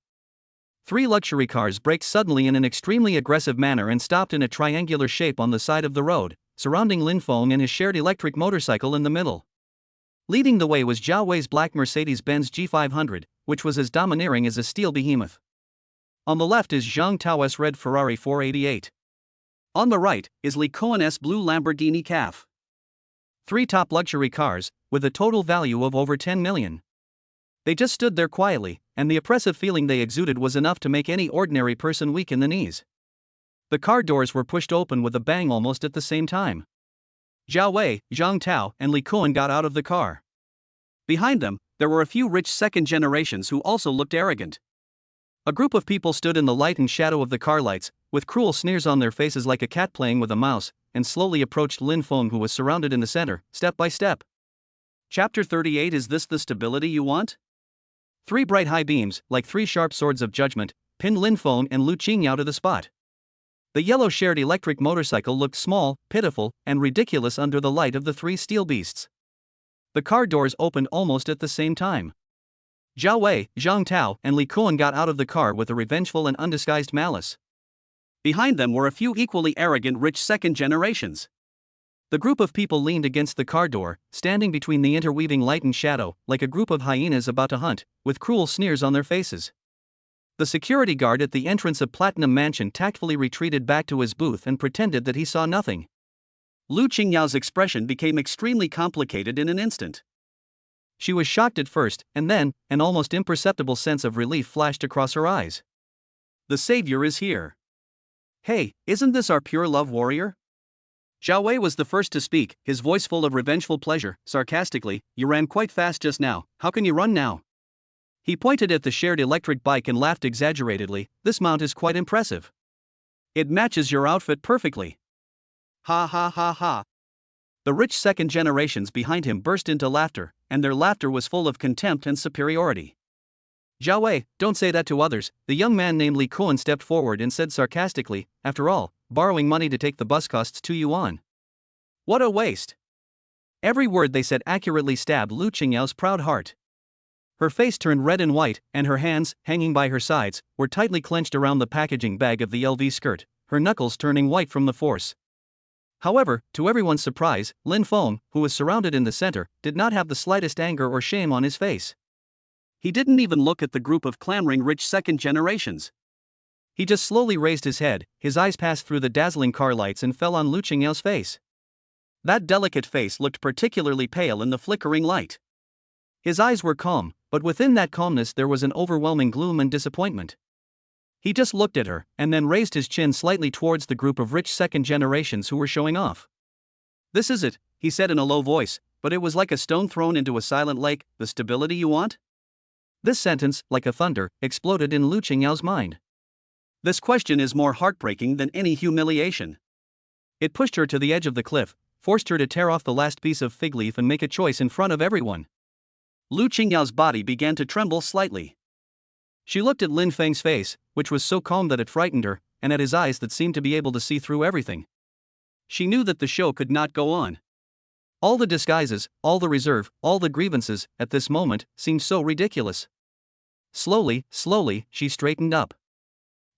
3 luxury cars braked suddenly in an extremely aggressive manner and stopped in a triangular shape on the side of the road, surrounding Lin Feng and his shared electric motorcycle in the middle. Leading the way was Zhao Wei's black Mercedes-Benz G500, which was as domineering as a steel behemoth. On the left is Zhang Tao's red Ferrari 488. On the right is Li Cohen's blue Lamborghini CAF. 3 top luxury cars, with a total value of over 10 million. They just stood there quietly, and the oppressive feeling they exuded was enough to make any ordinary person weak in the knees. The car doors were pushed open with a bang almost at the same time. Zhao Wei, Zhang Tao, and Li Cohen got out of the car. Behind them, there were a few rich second generations who also looked arrogant. A group of people stood in the light and shadow of the car lights, with cruel sneers on their faces like a cat playing with a mouse, and slowly approached Lin Feng, who was surrounded in the center, step by step. Chapter 38. Is this the stability you want? 3 bright high beams, like 3 sharp swords of judgment, pinned Lin Feng and Lu Qingyao to the spot. The yellow shared electric motorcycle looked small, pitiful, and ridiculous under the light of the 3 steel beasts. The car doors opened almost at the same time. Zhao Wei, Zhang Tao, and Li Cohen got out of the car with a revengeful and undisguised malice. Behind them were a few equally arrogant rich second generations. The group of people leaned against the car door, standing between the interweaving light and shadow, like a group of hyenas about to hunt, with cruel sneers on their faces. The security guard at the entrance of Platinum Mansion tactfully retreated back to his booth and pretended that he saw nothing. Lu Qingyao's expression became extremely complicated in an instant. She was shocked at first, and then, an almost imperceptible sense of relief flashed across her eyes. The savior is here. Hey, isn't this our pure love warrior? Zhao Wei was the first to speak, his voice full of revengeful pleasure. Sarcastically, you ran quite fast just now, how can you run now? He pointed at the shared electric bike and laughed exaggeratedly. This mount is quite impressive. It matches your outfit perfectly. Ha ha ha ha. The rich second generations behind him burst into laughter, and their laughter was full of contempt and superiority. Zhao Wei, don't say that to others, the young man named Li Kuan stepped forward and said sarcastically, after all, borrowing money to take the bus costs 2 yuan. What a waste. Every word they said accurately stabbed Lu Qingyao's proud heart. Her face turned red and white, and her hands, hanging by her sides, were tightly clenched around the packaging bag of the LV skirt, her knuckles turning white from the force. However, to everyone's surprise, Lin Feng, who was surrounded in the center, did not have the slightest anger or shame on his face. He didn't even look at the group of clamoring rich second generations. He just slowly raised his head, his eyes passed through the dazzling car lights and fell on Lu Qingyao's face. That delicate face looked particularly pale in the flickering light. His eyes were calm, but within that calmness there was an overwhelming gloom and disappointment. He just looked at her, and then raised his chin slightly towards the group of rich second generations who were showing off. This is it, he said in a low voice, but it was like a stone thrown into a silent lake. The stability you want? This sentence, like a thunder, exploded in Lu Qingyao's mind. This question is more heartbreaking than any humiliation. It pushed her to the edge of the cliff, forced her to tear off the last piece of fig leaf and make a choice in front of everyone. Lu Qingyao's body began to tremble slightly. She looked at Lin Feng's face, which was so calm that it frightened her, and at his eyes that seemed to be able to see through everything. She knew that the show could not go on. All the disguises, all the reserve, all the grievances, at this moment, seemed so ridiculous. Slowly, she straightened up.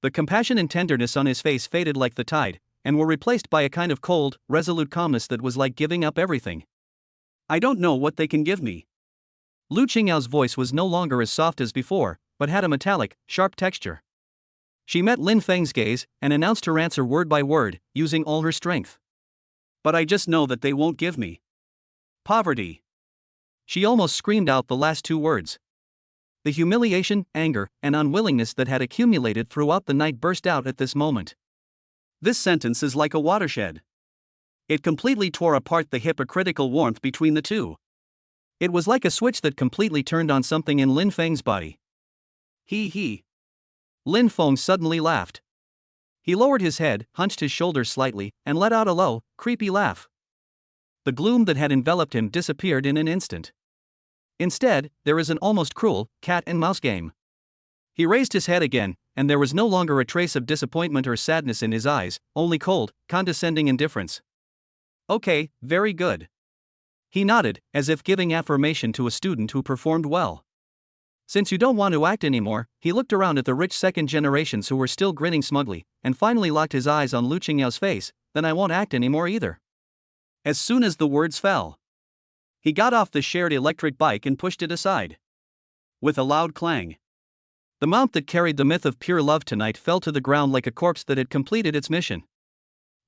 The compassion and tenderness on his face faded like the tide, and were replaced by a kind of cold, resolute calmness that was like giving up everything. I don't know what they can give me. Lu Qingyao's voice was no longer as soft as before, but had a metallic, sharp texture. She met Lin Feng's gaze, and announced her answer word by word, using all her strength. But I just know that they won't give me poverty. She almost screamed out the last two words. The humiliation, anger, and unwillingness that had accumulated throughout the night burst out at this moment. This sentence is like a watershed. It completely tore apart the hypocritical warmth between the two. It was like a switch that completely turned on something in Lin Feng's body. He. Lin Feng suddenly laughed. He lowered his head, hunched his shoulders slightly, and let out a low, creepy laugh. The gloom that had enveloped him disappeared in an instant. Instead, there is an almost cruel cat and mouse game. He raised his head again, and there was no longer a trace of disappointment or sadness in his eyes, only cold, condescending indifference. Okay, very good. He nodded, as if giving affirmation to a student who performed well. Since you don't want to act anymore, he looked around at the rich second generations who were still grinning smugly, and finally locked his eyes on Lu Qingyao's face. Then I won't act anymore either. As soon as the words fell, he got off the shared electric bike and pushed it aside. With a loud clang, the mount that carried the myth of pure love tonight fell to the ground like a corpse that had completed its mission.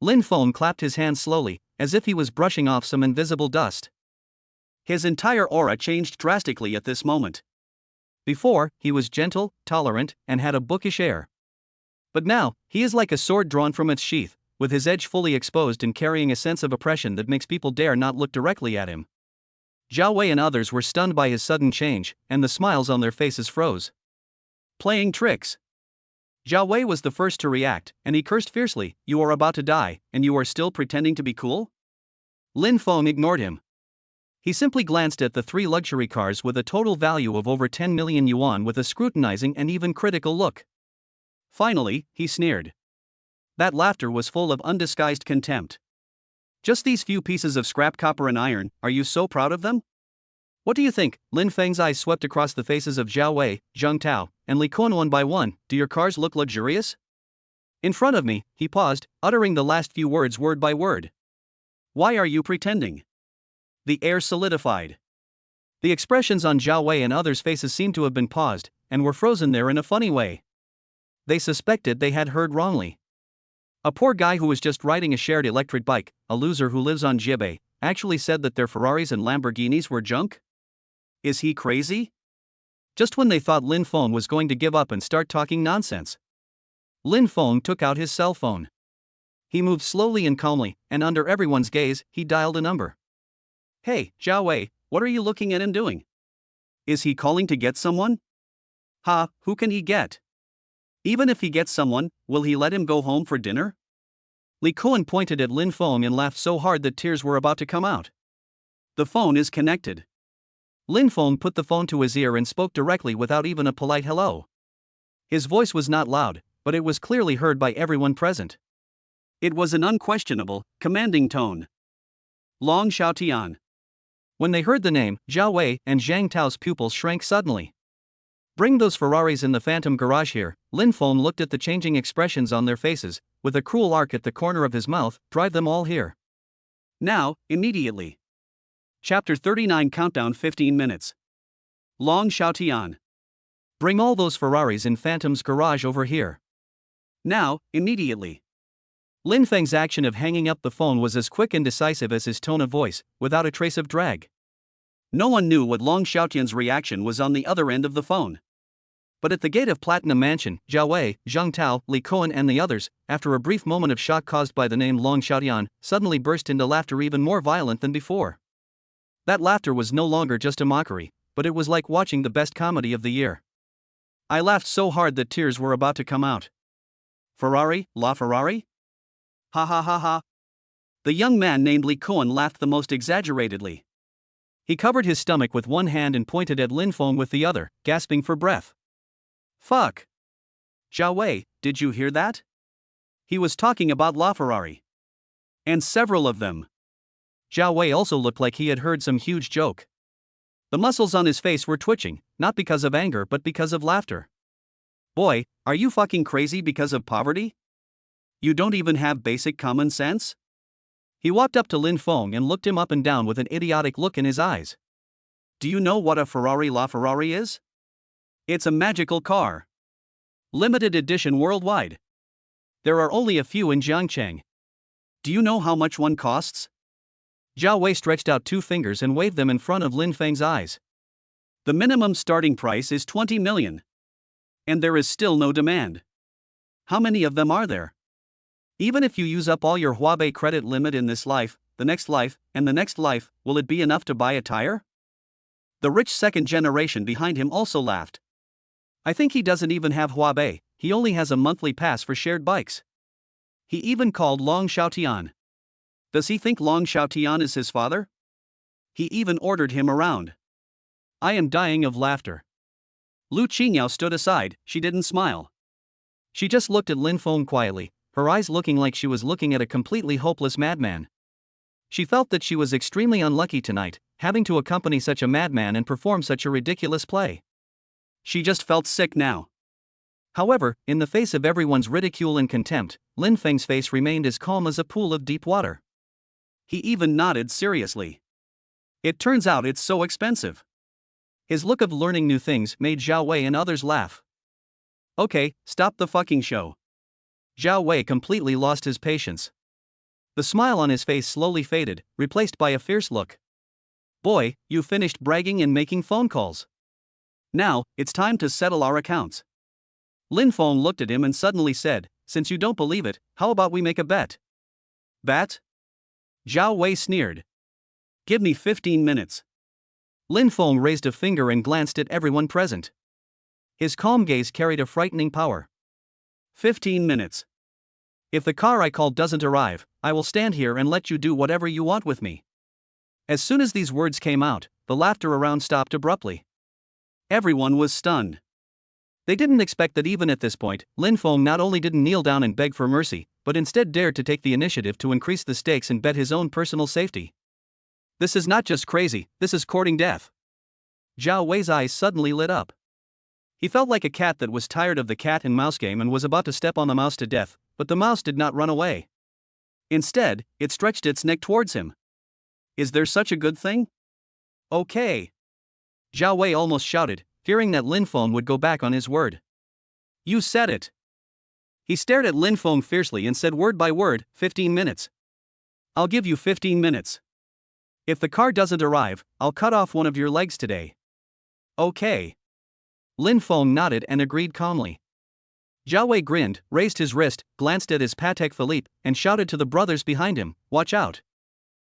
Lin Feng clapped his hands slowly, as if he was brushing off some invisible dust. His entire aura changed drastically at this moment. Before, he was gentle, tolerant, and had a bookish air. But now, he is like a sword drawn from its sheath, with his edge fully exposed and carrying a sense of oppression that makes people dare not look directly at him. Zhao Wei and others were stunned by his sudden change, and the smiles on their faces froze. Playing tricks. Zhao Wei was the first to react, and he cursed fiercely, "You are about to die, and you are still pretending to be cool?" Lin Feng ignored him. He simply glanced at the 3 luxury cars with a total value of over 10 million yuan with a scrutinizing and even critical look. Finally, he sneered. That laughter was full of undisguised contempt. Just these few pieces of scrap copper and iron, are you so proud of them? What do you think? Lin Feng's eyes swept across the faces of Zhao Wei, Zheng Tao, and Li Kuan one by one. Do your cars look luxurious? In front of me, he paused, uttering the last few words word by word. Why are you pretending? The air solidified. The expressions on Zhao Wei and others' faces seemed to have been paused, and were frozen there in a funny way. They suspected they had heard wrongly. A poor guy who was just riding a shared electric bike, a loser who lives on Jibei, actually said that their Ferraris and Lamborghinis were junk? Is he crazy? Just when they thought Lin Feng was going to give up and start talking nonsense. Lin Feng took out his cell phone. He moved slowly and calmly, and under everyone's gaze, he dialed a number. Hey, Zhao Wei, what are you looking at him doing? Is he calling to get someone? Ha, who can he get? Even if he gets someone, will he let him go home for dinner? Li Kuan pointed at Lin Feng and laughed so hard that tears were about to come out. The phone is connected. Lin Feng put the phone to his ear and spoke directly without even a polite hello. His voice was not loud, but it was clearly heard by everyone present. It was an unquestionable, commanding tone. Long Xiaotian. When they heard the name, Zhao Wei and Zhang Tao's pupils shrank suddenly. Bring those Ferraris in the phantom garage here. Lin Feng looked at the changing expressions on their faces, with a cruel arc at the corner of his mouth. Drive them all here. Now, immediately. Chapter 39 Countdown 15 minutes. Long Xiaotian. Bring all those Ferraris in Phantom's garage over here. Now, immediately. Lin Feng's action of hanging up the phone was as quick and decisive as his tone of voice, without a trace of drag. No one knew what Long Xiaotian's reaction was on the other end of the phone. But at the gate of Platinum Mansion, Zhao Wei, Zhang Tao, Li Kuan and the others, after a brief moment of shock caused by the name Long Xiaotian, suddenly burst into laughter even more violent than before. That laughter was no longer just a mockery, but it was like watching the best comedy of the year. I laughed so hard that tears were about to come out. Ferrari, La Ferrari? Ha ha ha ha. The young man named Li Kuan laughed the most exaggeratedly. He covered his stomach with one hand and pointed at Lin Feng with the other, gasping for breath. Fuck. Zhao Wei, did you hear that? He was talking about La Ferrari. And several of them. Zhao Wei also looked like he had heard some huge joke. The muscles on his face were twitching, not because of anger but because of laughter. Boy, are you fucking crazy because of poverty? You don't even have basic common sense? He walked up to Lin Feng and looked him up and down with an idiotic look in his eyes. Do you know what a Ferrari La Ferrari is? It's a magical car. Limited edition worldwide. There are only a few in Jiangcheng. Do you know how much one costs? Zhao Wei stretched out two fingers and waved them in front of Lin Feng's eyes. The minimum starting price is 20 million. And there is still no demand. How many of them are there? Even if you use up all your Huabei credit limit in this life, the next life, and the next life, will it be enough to buy a tire? The rich second generation behind him also laughed. I think he doesn't even have Huabei, he only has a monthly pass for shared bikes. He even called Long Xiaotian. Does he think Long Xiaotian is his father? He even ordered him around. I am dying of laughter. Lu Qingyao stood aside, she didn't smile. She just looked at Lin Feng quietly, her eyes looking like she was looking at a completely hopeless madman. She felt that she was extremely unlucky tonight, having to accompany such a madman and perform such a ridiculous play. She just felt sick now. However, in the face of everyone's ridicule and contempt, Lin Feng's face remained as calm as a pool of deep water. He even nodded seriously. It turns out it's so expensive. His look of learning new things made Zhao Wei and others laugh. Okay, stop the fucking show. Zhao Wei completely lost his patience. The smile on his face slowly faded, replaced by a fierce look. Boy, you finished bragging and making phone calls. Now, it's time to settle our accounts. Lin Feng looked at him and suddenly said, since you don't believe it, how about we make a bet? Bet? Zhao Wei sneered. Give me 15 minutes. Lin Feng raised a finger and glanced at everyone present. His calm gaze carried a frightening power. 15 minutes. If the car I called doesn't arrive, I will stand here and let you do whatever you want with me. As soon as these words came out, the laughter around stopped abruptly. Everyone was stunned. They didn't expect that even at this point, Lin Feng not only didn't kneel down and beg for mercy, but instead dared to take the initiative to increase the stakes and bet his own personal safety. This is not just crazy, this is courting death. Zhao Wei's eyes suddenly lit up. He felt like a cat that was tired of the cat and mouse game and was about to step on the mouse to death, but the mouse did not run away. Instead, it stretched its neck towards him. Is there such a good thing? Okay. Zhao Wei almost shouted, fearing that Lin Feng would go back on his word. You said it. He stared at Lin Feng fiercely and said word by word, 15 minutes. I'll give you 15 minutes. If the car doesn't arrive, I'll cut off one of your legs today. Okay. Lin Feng nodded and agreed calmly. Zhao Wei grinned, raised his wrist, glanced at his Patek Philippe, and shouted to the brothers behind him, "Watch out!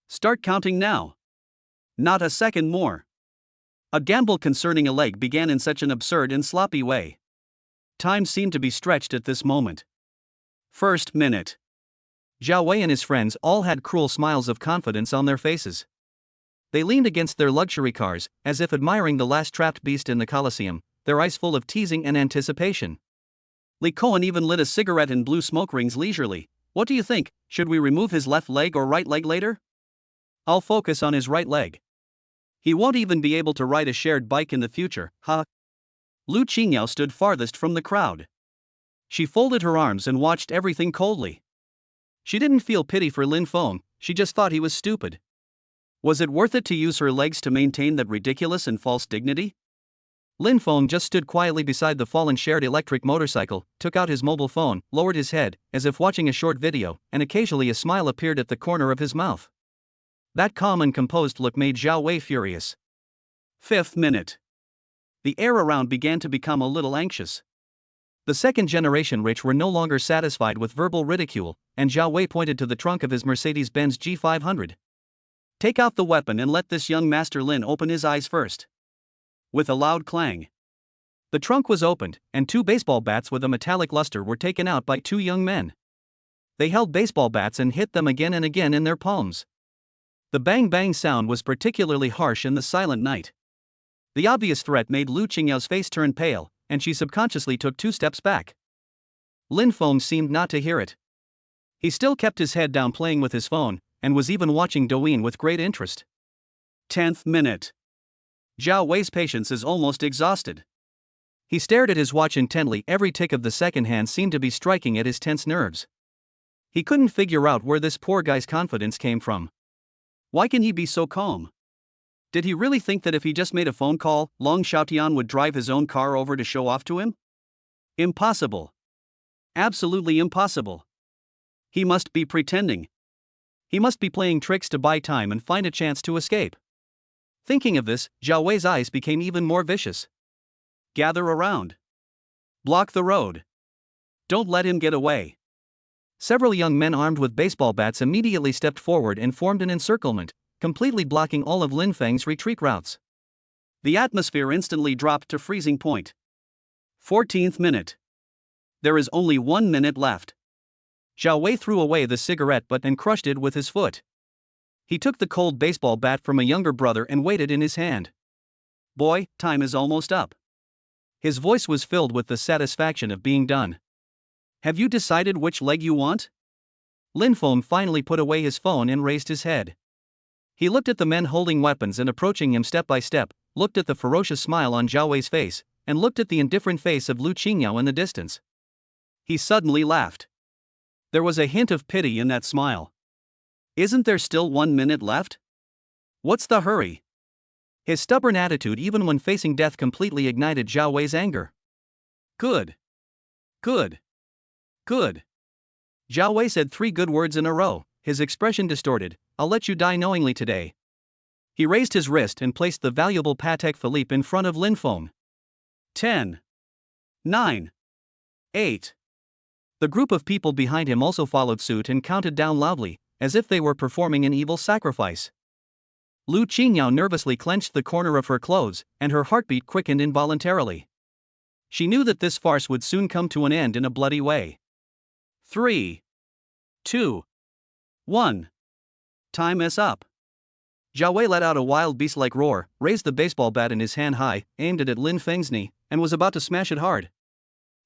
Start counting now! Not a second more!" A gamble concerning a leg began in such an absurd and sloppy way. Time seemed to be stretched at this moment. First minute. Zhao Wei and his friends all had cruel smiles of confidence on their faces. They leaned against their luxury cars, as if admiring the last trapped beast in the Colosseum, their eyes full of teasing and anticipation. Li Cohen even lit a cigarette and blew smoke rings leisurely. "What do you think, should we remove his left leg or right leg later?" "I'll focus on his right leg. He won't even be able to ride a shared bike in the future, huh?" Lu Qingyao stood farthest from the crowd. She folded her arms and watched everything coldly. She didn't feel pity for Lin Feng, she just thought he was stupid. Was it worth it to use her legs to maintain that ridiculous and false dignity? Lin Feng just stood quietly beside the fallen shared electric motorcycle, took out his mobile phone, lowered his head, as if watching a short video, and occasionally a smile appeared at the corner of his mouth. That calm and composed look made Zhao Wei furious. Fifth minute. The air around began to become a little anxious. The second-generation rich were no longer satisfied with verbal ridicule, and Zhao Wei pointed to the trunk of his Mercedes-Benz G500. "Take out the weapon and let this young Master Lin open his eyes first." With a loud clang, the trunk was opened, and 2 baseball bats with a metallic luster were taken out by 2 young men. They held baseball bats and hit them again and again in their palms. The bang-bang sound was particularly harsh in the silent night. The obvious threat made Lu Qingyao's face turn pale, and she subconsciously took 2 steps back. Lin Feng seemed not to hear it. He still kept his head down playing with his phone, and was even watching Douyin with great interest. 10th minute. Zhao Wei's patience is almost exhausted. He stared at his watch intently, every tick of the second hand seemed to be striking at his tense nerves. He couldn't figure out where this poor guy's confidence came from. Why can he be so calm? Did he really think that if he just made a phone call, Long Xiaotian would drive his own car over to show off to him? Impossible. Absolutely impossible. He must be pretending. He must be playing tricks to buy time and find a chance to escape. Thinking of this, Zhao Wei's eyes became even more vicious. Gather around. Block the road. Don't let him get away. Several young men armed with baseball bats immediately stepped forward and formed an encirclement, completely blocking all of Lin Feng's retreat routes. The atmosphere instantly dropped to freezing point. 14th minute. There is only 1 minute left. Zhao Wei threw away the cigarette butt and crushed it with his foot. He took the cold baseball bat from a younger brother and weighed it in his hand. "Boy, time is almost up." His voice was filled with the satisfaction of being done. "Have you decided which leg you want?" Lin Feng finally put away his phone and raised his head. He looked at the men holding weapons and approaching him step by step, looked at the ferocious smile on Zhao Wei's face, and looked at the indifferent face of Lu Qingyao in the distance. He suddenly laughed. There was a hint of pity in that smile. "Isn't there still 1 minute left? What's the hurry?" His stubborn attitude even when facing death completely ignited Zhao Wei's anger. "Good. Good. Good." Zhao Wei said 3 good words in a row, his expression distorted. "I'll let you die knowingly today." He raised his wrist and placed the valuable Patek Philippe in front of Lin Feng. 10. 9. 8. The group of people behind him also followed suit and counted down loudly, as if they were performing an evil sacrifice. Lu Qingyao nervously clenched the corner of her clothes, and her heartbeat quickened involuntarily. She knew that this farce would soon come to an end in a bloody way. 3. 2. 1. Time is up. Zhao Wei let out a wild beast-like roar, raised the baseball bat in his hand high, aimed it at Lin Feng's knee, and was about to smash it hard.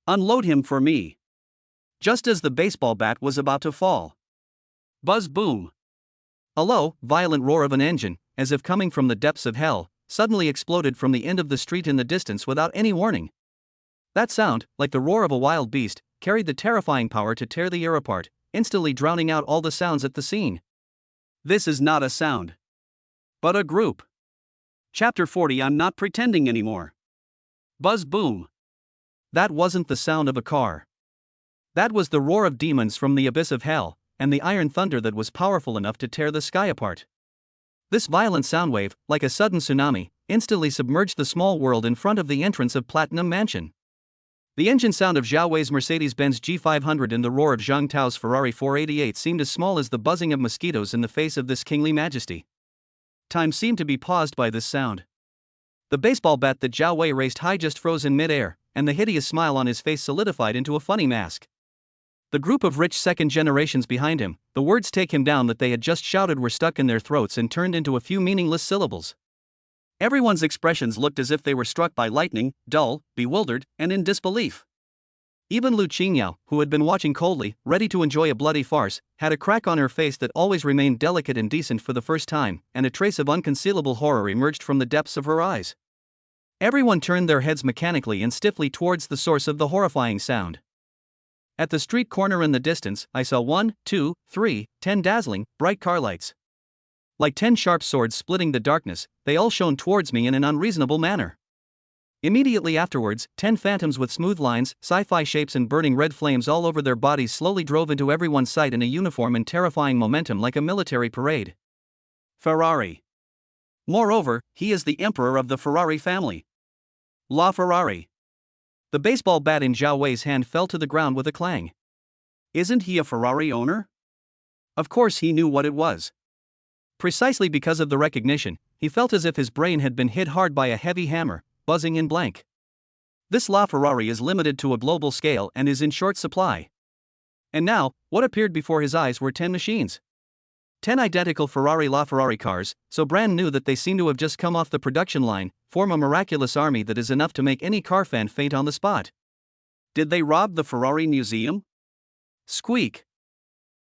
"Unload him for me." Just as the baseball bat was about to fall. Buzz boom. A low, violent roar of an engine, as if coming from the depths of hell, suddenly exploded from the end of the street in the distance without any warning. That sound, like the roar of a wild beast, carried the terrifying power to tear the air apart, instantly drowning out all the sounds at the scene. This is not a sound, but a group. Chapter 40. I'm not pretending anymore. Buzz boom. That wasn't the sound of a car. That was the roar of demons from the abyss of hell, and the iron thunder that was powerful enough to tear the sky apart. This violent soundwave, like a sudden tsunami, instantly submerged the small world in front of the entrance of Platinum Mansion. The engine sound of Zhao Wei's Mercedes-Benz G500 and the roar of Zhang Tao's Ferrari 488 seemed as small as the buzzing of mosquitoes in the face of this kingly majesty. Time seemed to be paused by this sound. The baseball bat that Zhao Wei raised high just froze in mid-air, and the hideous smile on his face solidified into a funny mask. The group of rich second generations behind him, the words "take him down" that they had just shouted were stuck in their throats and turned into a few meaningless syllables. Everyone's expressions looked as if they were struck by lightning, dull, bewildered, and in disbelief. Even Lu Qingyao, who had been watching coldly, ready to enjoy a bloody farce, had a crack on her face that always remained delicate and decent for the first time, and a trace of unconcealable horror emerged from the depths of her eyes. Everyone turned their heads mechanically and stiffly towards the source of the horrifying sound. At the street corner in the distance, I saw 1, 2, 3, 10 dazzling, bright car lights. Like 10 sharp swords splitting the darkness, they all shone towards me in an unreasonable manner. Immediately afterwards, 10 phantoms with smooth lines, sci-fi shapes and burning red flames all over their bodies slowly drove into everyone's sight in a uniform and terrifying momentum like a military parade. Ferrari. Moreover, he is the emperor of the Ferrari family. La Ferrari. The baseball bat in Zhao Wei's hand fell to the ground with a clang. Isn't he a Ferrari owner? Of course he knew what it was. Precisely because of the recognition, he felt as if his brain had been hit hard by a heavy hammer, buzzing in blank. This La Ferrari is limited to a global scale and is in short supply. And now, what appeared before his eyes were 10 machines. 10 identical Ferrari La Ferrari cars, so brand new that they seem to have just come off the production line, form a miraculous army that is enough to make any car fan faint on the spot. Did they rob the Ferrari museum? Squeak.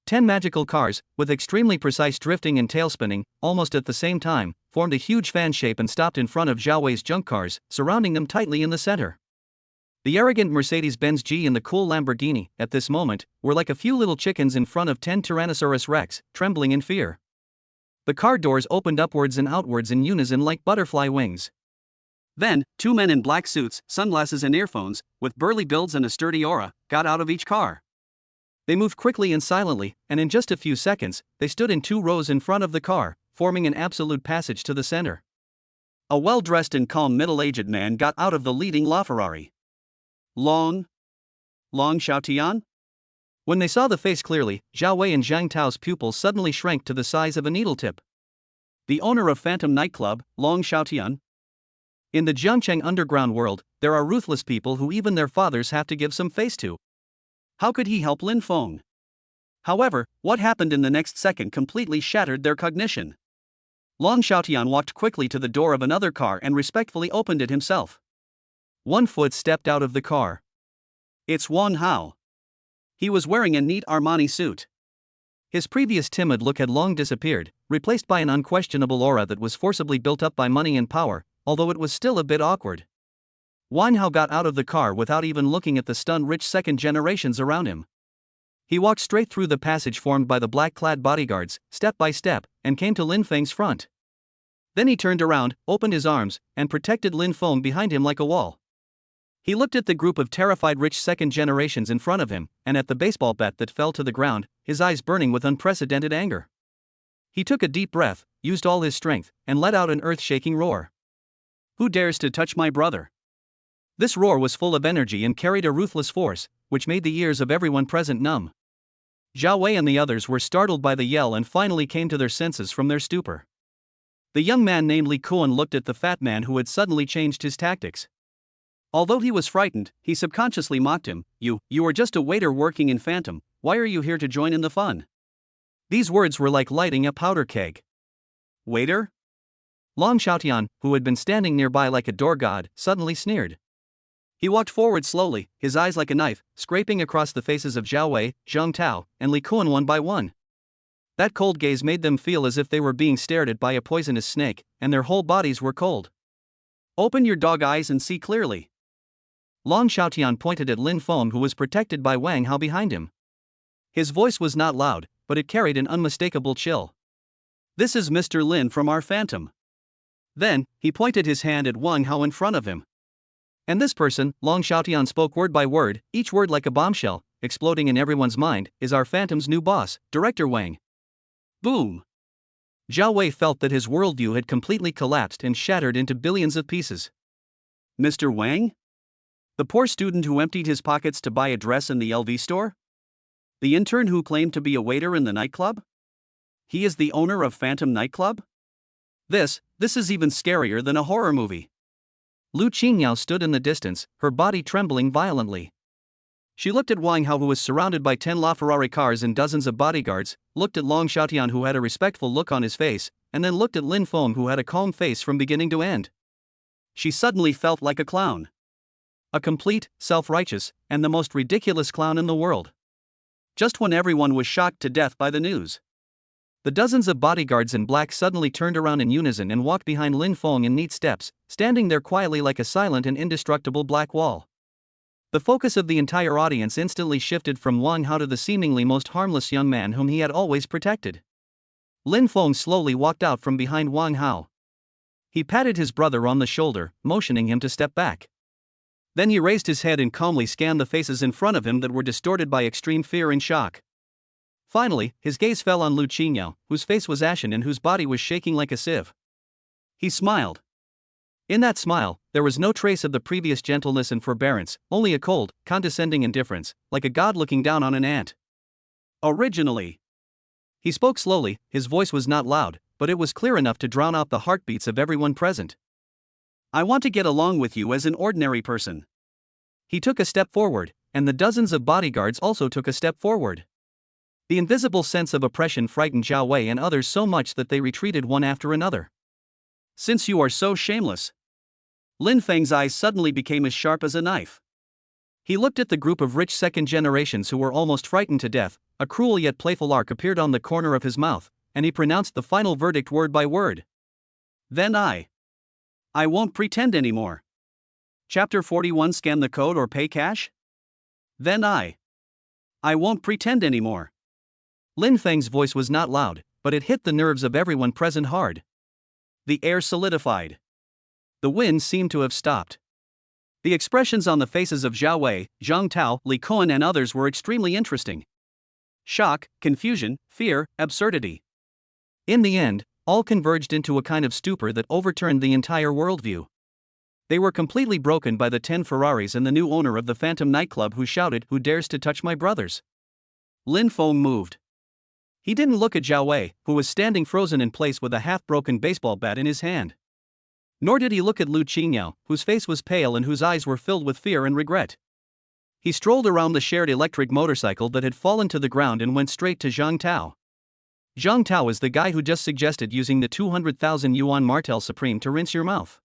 10 magical cars, with extremely precise drifting and tailspinning, almost at the same time, formed a huge fan shape and stopped in front of Zhao Wei's junk cars, surrounding them tightly in the center. The arrogant Mercedes-Benz G and the cool Lamborghini, at this moment, were like a few little chickens in front of 10 Tyrannosaurus Rex, trembling in fear. The car doors opened upwards and outwards in unison like butterfly wings. Then, 2 men in black suits, sunglasses and earphones, with burly builds and a sturdy aura, got out of each car. They moved quickly and silently, and in just a few seconds, they stood in 2 rows in front of the car, forming an absolute passage to the center. A well-dressed and calm middle-aged man got out of the leading LaFerrari. Long Xiaotian? When they saw the face clearly, Zhao Wei and Zhang Tao's pupils suddenly shrank to the size of a needle tip. The owner of Phantom Nightclub, Long Xiaotian? In the Jiangcheng underground world, there are ruthless people who even their fathers have to give some face to. How could he help Lin Feng? However, what happened in the next second completely shattered their cognition. Long Xiaotian walked quickly to the door of another car and respectfully opened it himself. 1 foot stepped out of the car. It's Wan Hao. He was wearing a neat Armani suit. His previous timid look had long disappeared, replaced by an unquestionable aura that was forcibly built up by money and power, although it was still a bit awkward. Wan Hao got out of the car without even looking at the stunned rich second generations around him. He walked straight through the passage formed by the black-clad bodyguards, step by step, and came to Lin Feng's front. Then he turned around, opened his arms, and protected Lin Feng behind him like a wall. He looked at the group of terrified rich second generations in front of him, and at the baseball bat that fell to the ground, his eyes burning with unprecedented anger. He took a deep breath, used all his strength, and let out an earth-shaking roar. Who dares to touch my brother? This roar was full of energy and carried a ruthless force, which made the ears of everyone present numb. Zhao Wei and the others were startled by the yell and finally came to their senses from their stupor. The young man named Li Kuan looked at the fat man who had suddenly changed his tactics. Although he was frightened, he subconsciously mocked him. You are just a waiter working in Phantom, why are you here to join in the fun? These words were like lighting a powder keg. Waiter? Long Xiaotian, who had been standing nearby like a door god, suddenly sneered. He walked forward slowly, his eyes like a knife, scraping across the faces of Zhao Wei, Zhang Tao, and Li Kuan one by one. That cold gaze made them feel as if they were being stared at by a poisonous snake, and their whole bodies were cold. Open your dog eyes and see clearly. Long Xiaotian pointed at Lin Feng, who was protected by Wang Hao behind him. His voice was not loud, but it carried an unmistakable chill. This is Mr. Lin from our Phantom. Then, he pointed his hand at Wang Hao in front of him. And this person, Long Xiaotian spoke word by word, each word like a bombshell, exploding in everyone's mind, is our Phantom's new boss, Director Wang. Boom! Zhao Wei felt that his worldview had completely collapsed and shattered into billions of pieces. Mr. Wang? The poor student who emptied his pockets to buy a dress in the LV store? The intern who claimed to be a waiter in the nightclub? He is the owner of Phantom Nightclub? This is even scarier than a horror movie. Lu Qingyao stood in the distance, her body trembling violently. She looked at Wang Hao, who was surrounded by 10 LaFerrari cars and dozens of bodyguards, looked at Long Xiaotian, who had a respectful look on his face, and then looked at Lin Feng, who had a calm face from beginning to end. She suddenly felt like a clown. A complete, self-righteous, and the most ridiculous clown in the world. Just when everyone was shocked to death by the news. The dozens of bodyguards in black suddenly turned around in unison and walked behind Lin Feng in neat steps, standing there quietly like a silent and indestructible black wall. The focus of the entire audience instantly shifted from Wang Hao to the seemingly most harmless young man whom he had always protected. Lin Feng slowly walked out from behind Wang Hao. He patted his brother on the shoulder, motioning him to step back. Then he raised his head and calmly scanned the faces in front of him that were distorted by extreme fear and shock. Finally, his gaze fell on Lu Qingyao, whose face was ashen and whose body was shaking like a sieve. He smiled. In that smile, there was no trace of the previous gentleness and forbearance, only a cold, condescending indifference, like a god looking down on an ant. Originally. He spoke slowly, his voice was not loud, but it was clear enough to drown out the heartbeats of everyone present. I want to get along with you as an ordinary person. He took a step forward, and the dozens of bodyguards also took a step forward. The invisible sense of oppression frightened Zhao Wei and others so much that they retreated one after another. Since you are so shameless. Lin Feng's eyes suddenly became as sharp as a knife. He looked at the group of rich second generations who were almost frightened to death. A cruel yet playful arc appeared on the corner of his mouth, and he pronounced the final verdict word by word. Then I won't pretend anymore. Chapter 41. Scan the code or pay cash? Then I won't pretend anymore. Lin Feng's voice was not loud, but it hit the nerves of everyone present hard. The air solidified. The wind seemed to have stopped. The expressions on the faces of Zhao Wei, Zhang Tao, Li Koan and others were extremely interesting. Shock, confusion, fear, absurdity. In the end, all converged into a kind of stupor that overturned the entire worldview. They were completely broken by the 10 Ferraris and the new owner of the Phantom nightclub, who shouted, "Who dares to touch my brothers?" Lin Feng moved. He didn't look at Zhao Wei, who was standing frozen in place with a half-broken baseball bat in his hand. Nor did he look at Lu Qingyao, whose face was pale and whose eyes were filled with fear and regret. He strolled around the shared electric motorcycle that had fallen to the ground and went straight to Zhang Tao. Zhang Tao is the guy who just suggested using the 200,000 yuan Martel Supreme to rinse your mouth.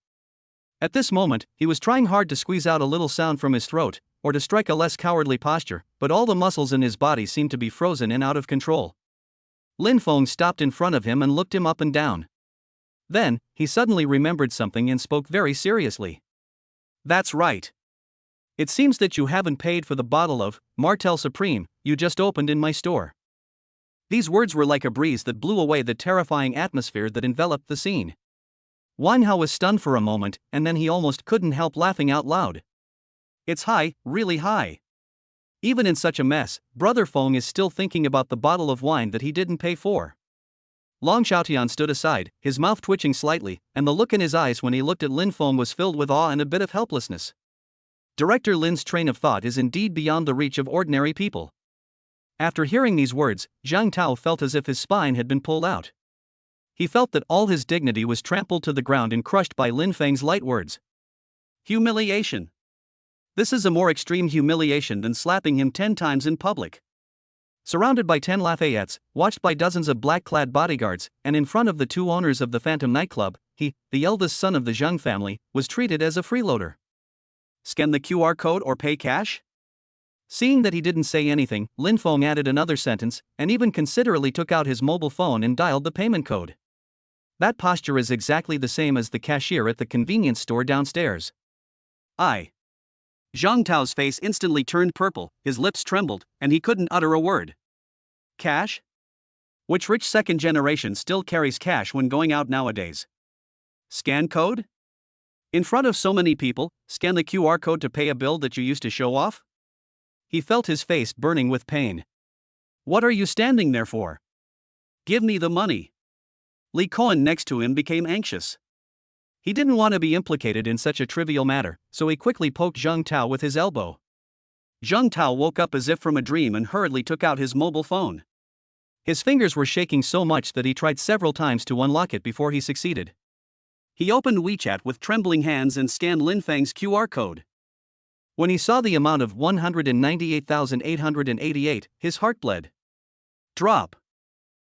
At this moment, he was trying hard to squeeze out a little sound from his throat, or to strike a less cowardly posture, but all the muscles in his body seemed to be frozen and out of control. Lin Feng stopped in front of him and looked him up and down. Then, he suddenly remembered something and spoke very seriously. That's right. It seems that you haven't paid for the bottle of Martel Supreme you just opened in my store. These words were like a breeze that blew away the terrifying atmosphere that enveloped the scene. Wang Hao was stunned for a moment, and then he almost couldn't help laughing out loud. It's high, really high. Even in such a mess, Brother Feng is still thinking about the bottle of wine that he didn't pay for. Long Xiaotian stood aside, his mouth twitching slightly, and the look in his eyes when he looked at Lin Feng was filled with awe and a bit of helplessness. Director Lin's train of thought is indeed beyond the reach of ordinary people. After hearing these words, Zhang Tao felt as if his spine had been pulled out. He felt that all his dignity was trampled to the ground and crushed by Lin Feng's light words. Humiliation. This is a more extreme humiliation than slapping him 10 times in public. Surrounded by 10 Lafayettes, watched by dozens of black-clad bodyguards, and in front of the 2 owners of the Phantom nightclub, he, the eldest son of the Zhang family, was treated as a freeloader. Scan the QR code or pay cash? Seeing that he didn't say anything, Lin Feng added another sentence, and even considerately took out his mobile phone and dialed the payment code. That posture is exactly the same as the cashier at the convenience store downstairs. Zhang Tao's face instantly turned purple, his lips trembled, and he couldn't utter a word. Cash? Which rich second generation still carries cash when going out nowadays? Scan code? In front of so many people, scan the QR code to pay a bill that you used to show off? He felt his face burning with pain. What are you standing there for? Give me the money. Li Koan next to him became anxious. He didn't want to be implicated in such a trivial matter, so he quickly poked Zheng Tao with his elbow. Zheng Tao woke up as if from a dream and hurriedly took out his mobile phone. His fingers were shaking so much that he tried several times to unlock it before he succeeded. He opened WeChat with trembling hands and scanned Lin Feng's QR code. When he saw the amount of 198,888, his heart bled. Drop.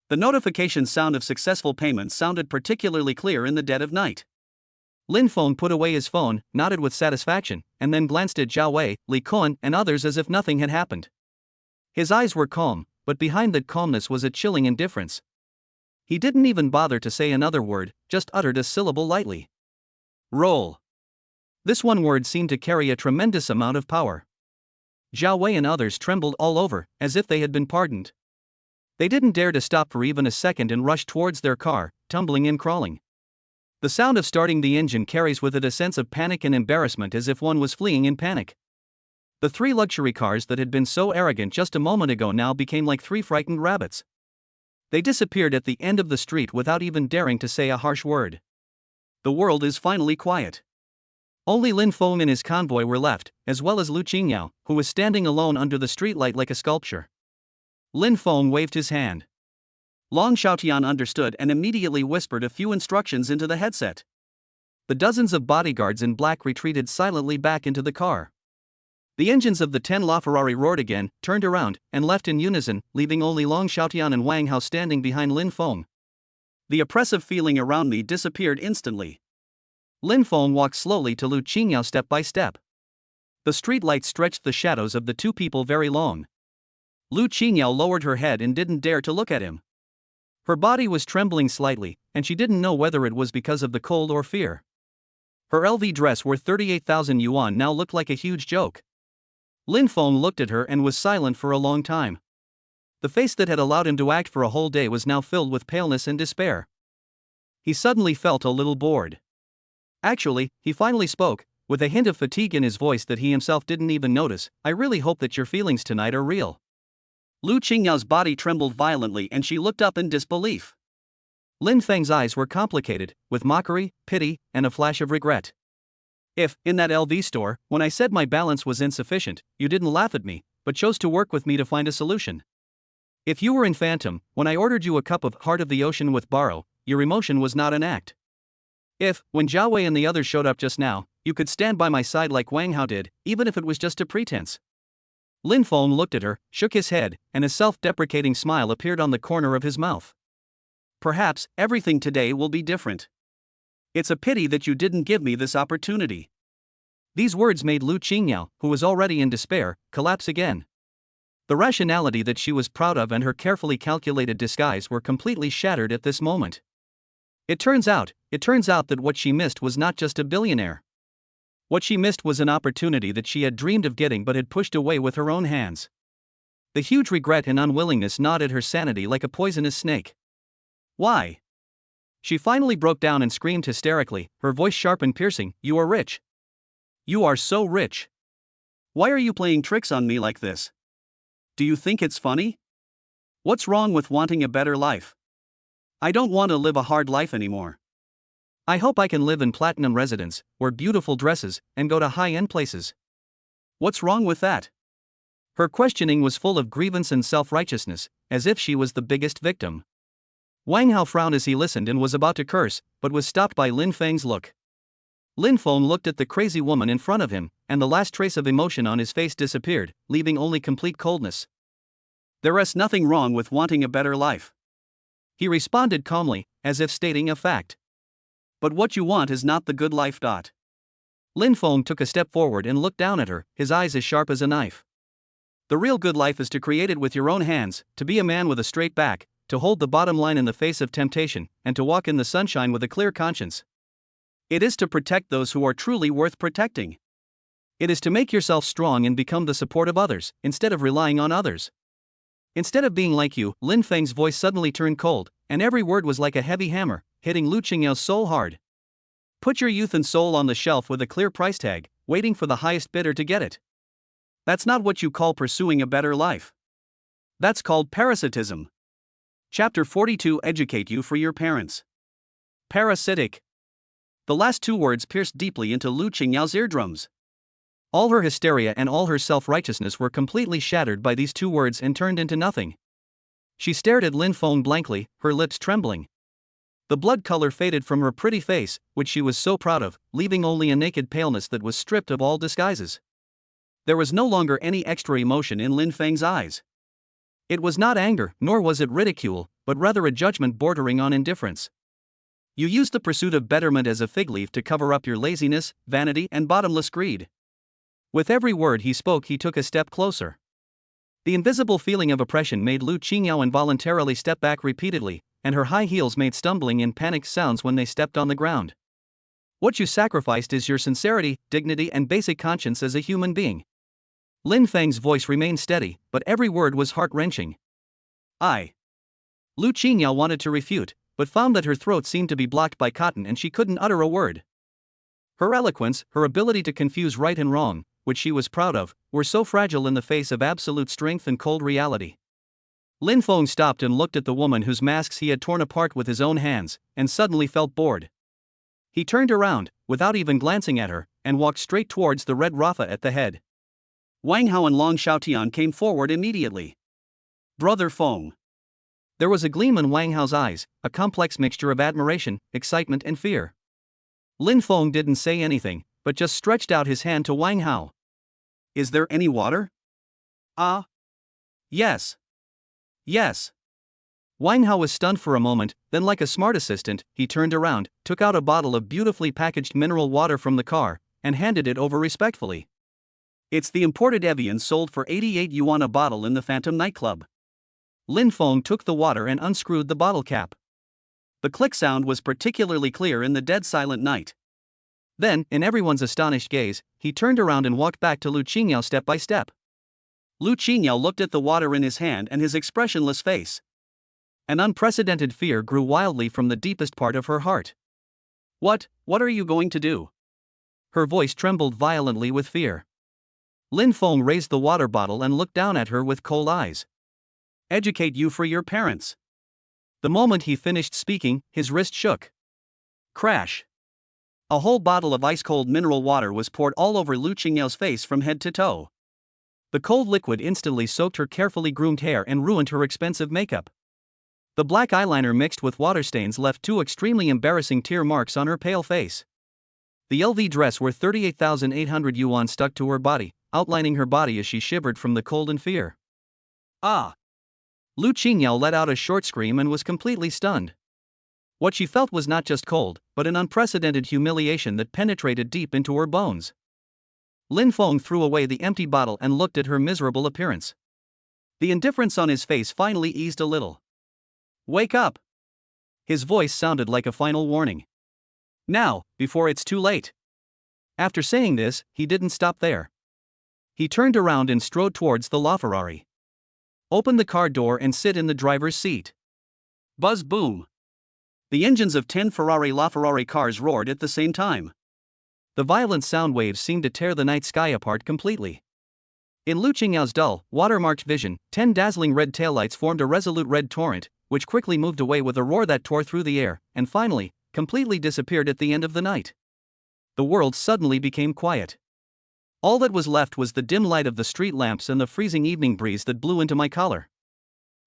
The notification sound of successful payments sounded particularly clear in the dead of night. Lin Feng put away his phone, nodded with satisfaction, and then glanced at Zhao Wei, Li Kun, and others as if nothing had happened. His eyes were calm, but behind that calmness was a chilling indifference. He didn't even bother to say another word, just uttered a syllable lightly. Roll. This one word seemed to carry a tremendous amount of power. Zhao Wei and others trembled all over, as if they had been pardoned. They didn't dare to stop for even a second and rushed towards their car, tumbling and crawling. The sound of starting the engine carries with it a sense of panic and embarrassment, as if one was fleeing in panic. The three luxury cars that had been so arrogant just a moment ago now became like three frightened rabbits. They disappeared at the end of the street without even daring to say a harsh word. The world is finally quiet. Only Lin Feng and his convoy were left, as well as Lu Qingyao, who was standing alone under the streetlight like a sculpture. Lin Feng waved his hand. Long Xiaotian understood and immediately whispered a few instructions into the headset. The dozens of bodyguards in black retreated silently back into the car. The engines of the 10 LaFerrari roared again, turned around, and left in unison, leaving only Long Xiaotian and Wang Hao standing behind Lin Feng. The oppressive feeling around me disappeared instantly. Lin Feng walked slowly to Lu Qingyao step by step. The streetlight stretched the shadows of the two people very long. Lu Qingyao lowered her head and didn't dare to look at him. Her body was trembling slightly, and she didn't know whether it was because of the cold or fear. Her LV dress worth 38,000 yuan now looked like a huge joke. Lin Feng looked at her and was silent for a long time. The face that had allowed him to act for a whole day was now filled with paleness and despair. He suddenly felt a little bored. Actually, he finally spoke, with a hint of fatigue in his voice that he himself didn't even notice. I really hope that your feelings tonight are real. Lu Qingyao's body trembled violently and she looked up in disbelief. Lin Feng's eyes were complicated, with mockery, pity, and a flash of regret. If, in that LV store, when I said my balance was insufficient, you didn't laugh at me, but chose to work with me to find a solution. If you were in Phantom, when I ordered you a cup of Heart of the Ocean with Baro, your emotion was not an act. If, when Zhao Wei and the others showed up just now, you could stand by my side like Wang Hao did, even if it was just a pretense. Lin Feng looked at her, shook his head, and a self-deprecating smile appeared on the corner of his mouth. Perhaps, everything today will be different. It's a pity that you didn't give me this opportunity. These words made Lu Qingyao, who was already in despair, collapse again. The rationality that she was proud of and her carefully calculated disguise were completely shattered at this moment. It turns out that what she missed was not just a billionaire. What she missed was an opportunity that she had dreamed of getting but had pushed away with her own hands. The huge regret and unwillingness gnawed at her sanity like a poisonous snake. Why? She finally broke down and screamed hysterically, her voice sharp and piercing, "You are rich. You are so rich. Why are you playing tricks on me like this? Do you think it's funny? What's wrong with wanting a better life? I don't want to live a hard life anymore. I hope I can live in platinum residence, wear beautiful dresses, and go to high-end places. What's wrong with that?" Her questioning was full of grievance and self-righteousness, as if she was the biggest victim. Wang Hao frowned as he listened and was about to curse, but was stopped by Lin Feng's look. Lin Feng looked at the crazy woman in front of him, and the last trace of emotion on his face disappeared, leaving only complete coldness. "There is nothing wrong with wanting a better life," he responded calmly, as if stating a fact. "But what you want is not the good life. Lin Feng took a step forward and looked down at her, his eyes as sharp as a knife. "The real good life is to create it with your own hands, to be a man with a straight back, to hold the bottom line in the face of temptation, and to walk in the sunshine with a clear conscience. It is to protect those who are truly worth protecting. It is to make yourself strong and become the support of others, instead of relying on others." Instead of being like you, Lin Feng's voice suddenly turned cold, and every word was like a heavy hammer, hitting Lu Qingyao's soul hard. "Put your youth and soul on the shelf with a clear price tag, waiting for the highest bidder to get it. That's not what you call pursuing a better life. That's called parasitism." Chapter 42. Educate you for your parents. Parasitic. The last two words pierced deeply into Lu Qingyao's eardrums. All her hysteria and all her self-righteousness were completely shattered by these two words and turned into nothing. She stared at Lin Feng blankly, her lips trembling. The blood color faded from her pretty face, which she was so proud of, leaving only a naked paleness that was stripped of all disguises. There was no longer any extra emotion in Lin Feng's eyes. It was not anger, nor was it ridicule, but rather a judgment bordering on indifference. You used the pursuit of betterment as a fig leaf to cover up your laziness, vanity, and bottomless greed. With every word he spoke, he took a step closer. The invisible feeling of oppression made Lu Qingyao involuntarily step back repeatedly, and her high heels made stumbling and panicked sounds when they stepped on the ground. What you sacrificed is your sincerity, dignity, and basic conscience as a human being. Lin Feng's voice remained steady, but every word was heart-wrenching. Lu Qingyao wanted to refute, but found that her throat seemed to be blocked by cotton and she couldn't utter a word. Her eloquence, her ability to confuse right and wrong, which she was proud of, were so fragile in the face of absolute strength and cold reality. Lin Feng stopped and looked at the woman whose masks he had torn apart with his own hands, and suddenly felt bored. He turned around, without even glancing at her, and walked straight towards the red Rafa at the head. Wang Hao and Long Xiaotian came forward immediately. Brother Feng. There was a gleam in Wang Hao's eyes, a complex mixture of admiration, excitement, and fear. Lin Feng didn't say anything, but just stretched out his hand to Wang Hao. Is there any water? Yes. Yes. Wang Hao was stunned for a moment, then like a smart assistant, he turned around, took out a bottle of beautifully packaged mineral water from the car, and handed it over respectfully. It's the imported Evian sold for 88 yuan a bottle in the Phantom nightclub. Lin Feng took the water and unscrewed the bottle cap. The click sound was particularly clear in the dead silent night. Then, in everyone's astonished gaze, he turned around and walked back to Lu Qingyao step by step. Lu Qingyao looked at the water in his hand and his expressionless face. An unprecedented fear grew wildly from the deepest part of her heart. What are you going to do? Her voice trembled violently with fear. Lin Feng raised the water bottle and looked down at her with cold eyes. Educate you for your parents. The moment he finished speaking, his wrist shook. Crash. A whole bottle of ice-cold mineral water was poured all over Lu Qingyao's face from head to toe. The cold liquid instantly soaked her carefully groomed hair and ruined her expensive makeup. The black eyeliner mixed with water stains left two extremely embarrassing tear marks on her pale face. The LV dress worth 38,800 yuan stuck to her body, outlining her body as she shivered from the cold and fear. Lu Qingyao let out a short scream and was completely stunned. What she felt was not just cold, but an unprecedented humiliation that penetrated deep into her bones. Lin Feng threw away the empty bottle and looked at her miserable appearance. The indifference on his face finally eased a little. Wake up! His voice sounded like a final warning. Now, before it's too late. After saying this, he didn't stop there. He turned around and strode towards the LaFerrari. Open the car door and sit in the driver's seat. Buzz boom. The engines of 10 Ferrari LaFerrari cars roared at the same time. The violent sound waves seemed to tear the night sky apart completely. In Lu Qingyao's dull, watermarked vision, 10 dazzling red taillights formed a resolute red torrent, which quickly moved away with a roar that tore through the air, and finally, completely disappeared at the end of the night. The world suddenly became quiet. All that was left was the dim light of the street lamps and the freezing evening breeze that blew into my collar.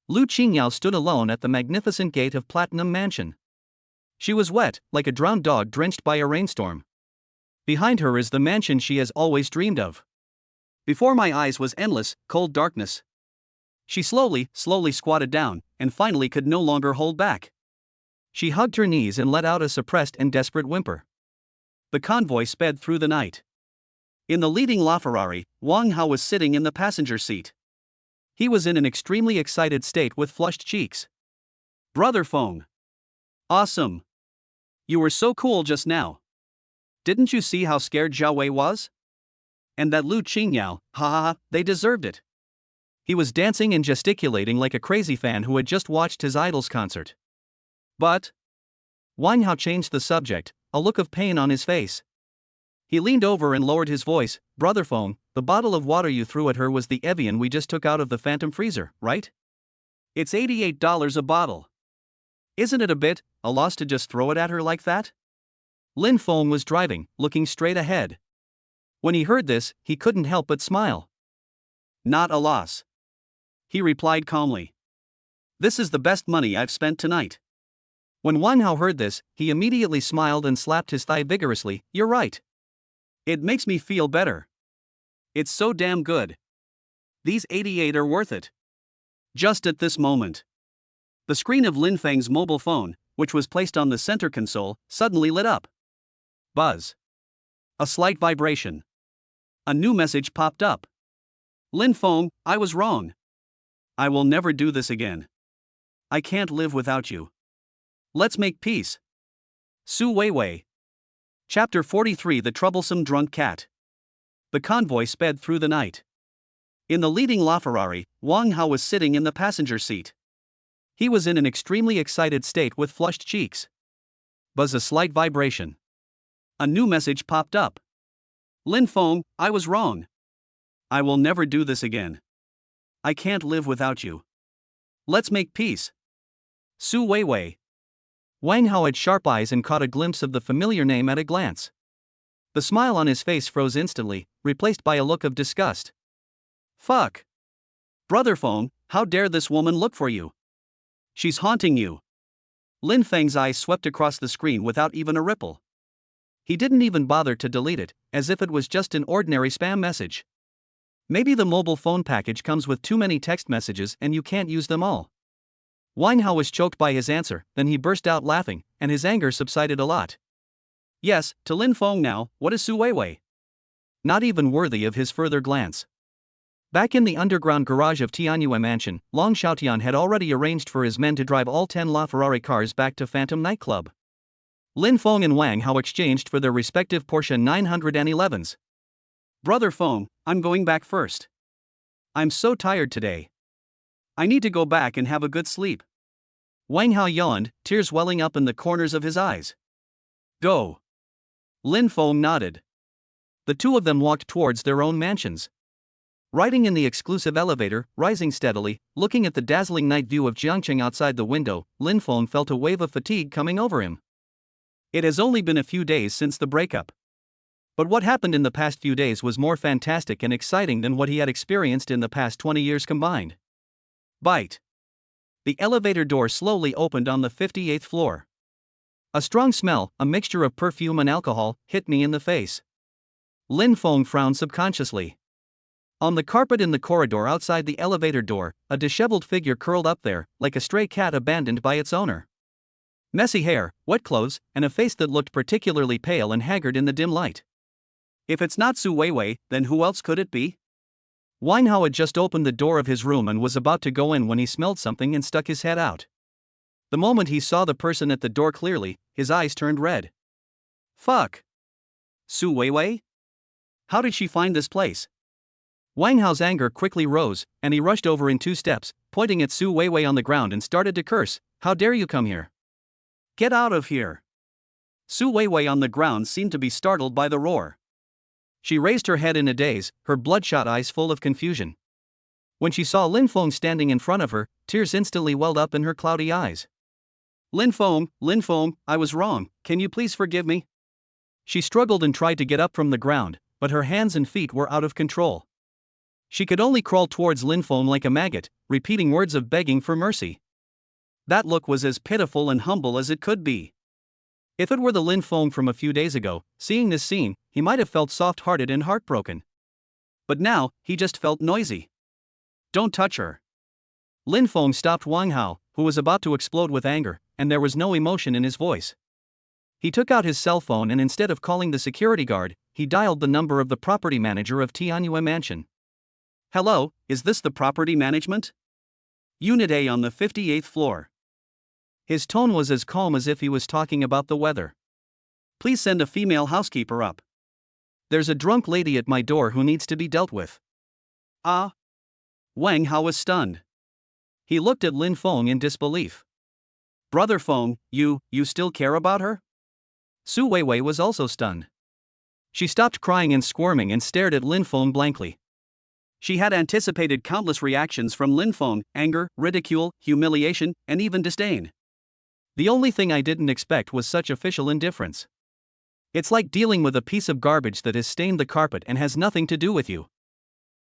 Lu Qingyao stood alone at the magnificent gate of Platinum Mansion. She was wet, like a drowned dog drenched by a rainstorm. Behind her is the mansion she has always dreamed of. Before my eyes was endless, cold darkness. She slowly squatted down, and finally could no longer hold back. She hugged her knees and let out a suppressed and desperate whimper. The convoy sped through the night. In the leading LaFerrari, Wang Hao was sitting in the passenger seat. He was in an extremely excited state with flushed cheeks. Brother Feng. Awesome. You were so cool just now. Didn't you see how scared Zhao Wei was? And that Lu Qingyao, they deserved it. He was dancing and gesticulating like a crazy fan who had just watched his idol's concert. But Wang Hao changed the subject, a look of pain on his face. He leaned over and lowered his voice. Brother Feng, the bottle of water you threw at her was the Evian we just took out of the Phantom freezer, right? It's $88 a bottle. Isn't it a bit a loss to just throw it at her like that? Lin Feng was driving, looking straight ahead. When he heard this, he couldn't help but smile. Not a loss, he replied calmly. This is the best money I've spent tonight. When Wang Hao heard this, he immediately smiled and slapped his thigh vigorously. You're right. It makes me feel better. It's so damn good. These 88 are worth it. Just at this moment, the screen of Lin Feng's mobile phone, which was placed on the center console, suddenly lit up. Buzz. A slight vibration. A new message popped up. Lin Feng, I was wrong. I will never do this again. I can't live without you. Let's make peace. Su Weiwei. Chapter 43 The Troublesome Drunk Cat. The convoy sped through the night. In the leading LaFerrari, Wang Hao was sitting in the passenger seat. He was in an extremely excited state with flushed cheeks. Buzz. A slight vibration. A new message popped up. Lin Feng, I was wrong. I will never do this again. I can't live without you. Let's make peace. Su Weiwei. Wang Hao had sharp eyes and caught a glimpse of the familiar name at a glance. The smile on his face froze instantly, replaced by a look of disgust. Fuck. Brother Feng, how dare this woman look for you? She's haunting you. Lin Feng's eyes swept across the screen without even a ripple. He didn't even bother to delete it, as if it was just an ordinary spam message. Maybe the mobile phone package comes with too many text messages and you can't use them all. Wang Hao was choked by his answer, then he burst out laughing, and his anger subsided a lot. Yes, to Lin Feng now, what is Su Weiwei? Not even worthy of his further glance. Back in the underground garage of Tianyue Mansion, Long Xiaotian had already arranged for his men to drive all 10 LaFerrari cars back to Phantom Nightclub. Lin Feng and Wang Hao exchanged for their respective Porsche 911s. Brother Feng, I'm going back first. I'm so tired today. I need to go back and have a good sleep. Wang Hao yawned, tears welling up in the corners of his eyes. Go. Lin Feng nodded. The two of them walked towards their own mansions. Riding in the exclusive elevator, rising steadily, looking at the dazzling night view of Jiangcheng outside the window, Lin Feng felt a wave of fatigue coming over him. It has only been a few days since the breakup. But what happened in the past few days was more fantastic and exciting than what he had experienced in the past 20 years combined. Bite. The elevator door slowly opened on the 58th floor. A strong smell, a mixture of perfume and alcohol, hit me in the face. Lin Feng frowned subconsciously. On the carpet in the corridor outside the elevator door, a disheveled figure curled up there, like a stray cat abandoned by its owner. Messy hair, wet clothes, and a face that looked particularly pale and haggard in the dim light. If it's not Su Weiwei, then who else could it be? Wang Hao had just opened the door of his room and was about to go in when he smelled something and stuck his head out. The moment he saw the person at the door clearly, his eyes turned red. Fuck. Su Weiwei? How did she find this place? Wang Hao's anger quickly rose, and he rushed over in 2 steps, pointing at Su Weiwei on the ground and started to curse. How dare you come here? Get out of here. Su Weiwei on the ground seemed to be startled by the roar. She raised her head in a daze, her bloodshot eyes full of confusion. When she saw Lin Feng standing in front of her, tears instantly welled up in her cloudy eyes. Lin Feng, I was wrong, can you please forgive me? She struggled and tried to get up from the ground, but her hands and feet were out of control. She could only crawl towards Lin Feng like a maggot, repeating words of begging for mercy. That look was as pitiful and humble as it could be. If it were the Lin Feng from a few days ago, seeing this scene, he might have felt soft-hearted and heartbroken. But now, he just felt noisy. Don't touch her. Lin Feng stopped Wang Hao, who was about to explode with anger, and there was no emotion in his voice. He took out his cell phone and instead of calling the security guard, he dialed the number of the property manager of Tianyue Mansion. Hello, is this the property management? Unit A on the 58th floor. His tone was as calm as if he was talking about the weather. Please send a female housekeeper up. There's a drunk lady at my door who needs to be dealt with. Ah? Wang Hao was stunned. He looked at Lin Feng in disbelief. Brother Feng, you still care about her? Su Weiwei was also stunned. She stopped crying and squirming and stared at Lin Feng blankly. She had anticipated countless reactions from Lin Feng: anger, ridicule, humiliation, and even disdain. The only thing I didn't expect was such official indifference. It's like dealing with a piece of garbage that has stained the carpet and has nothing to do with you.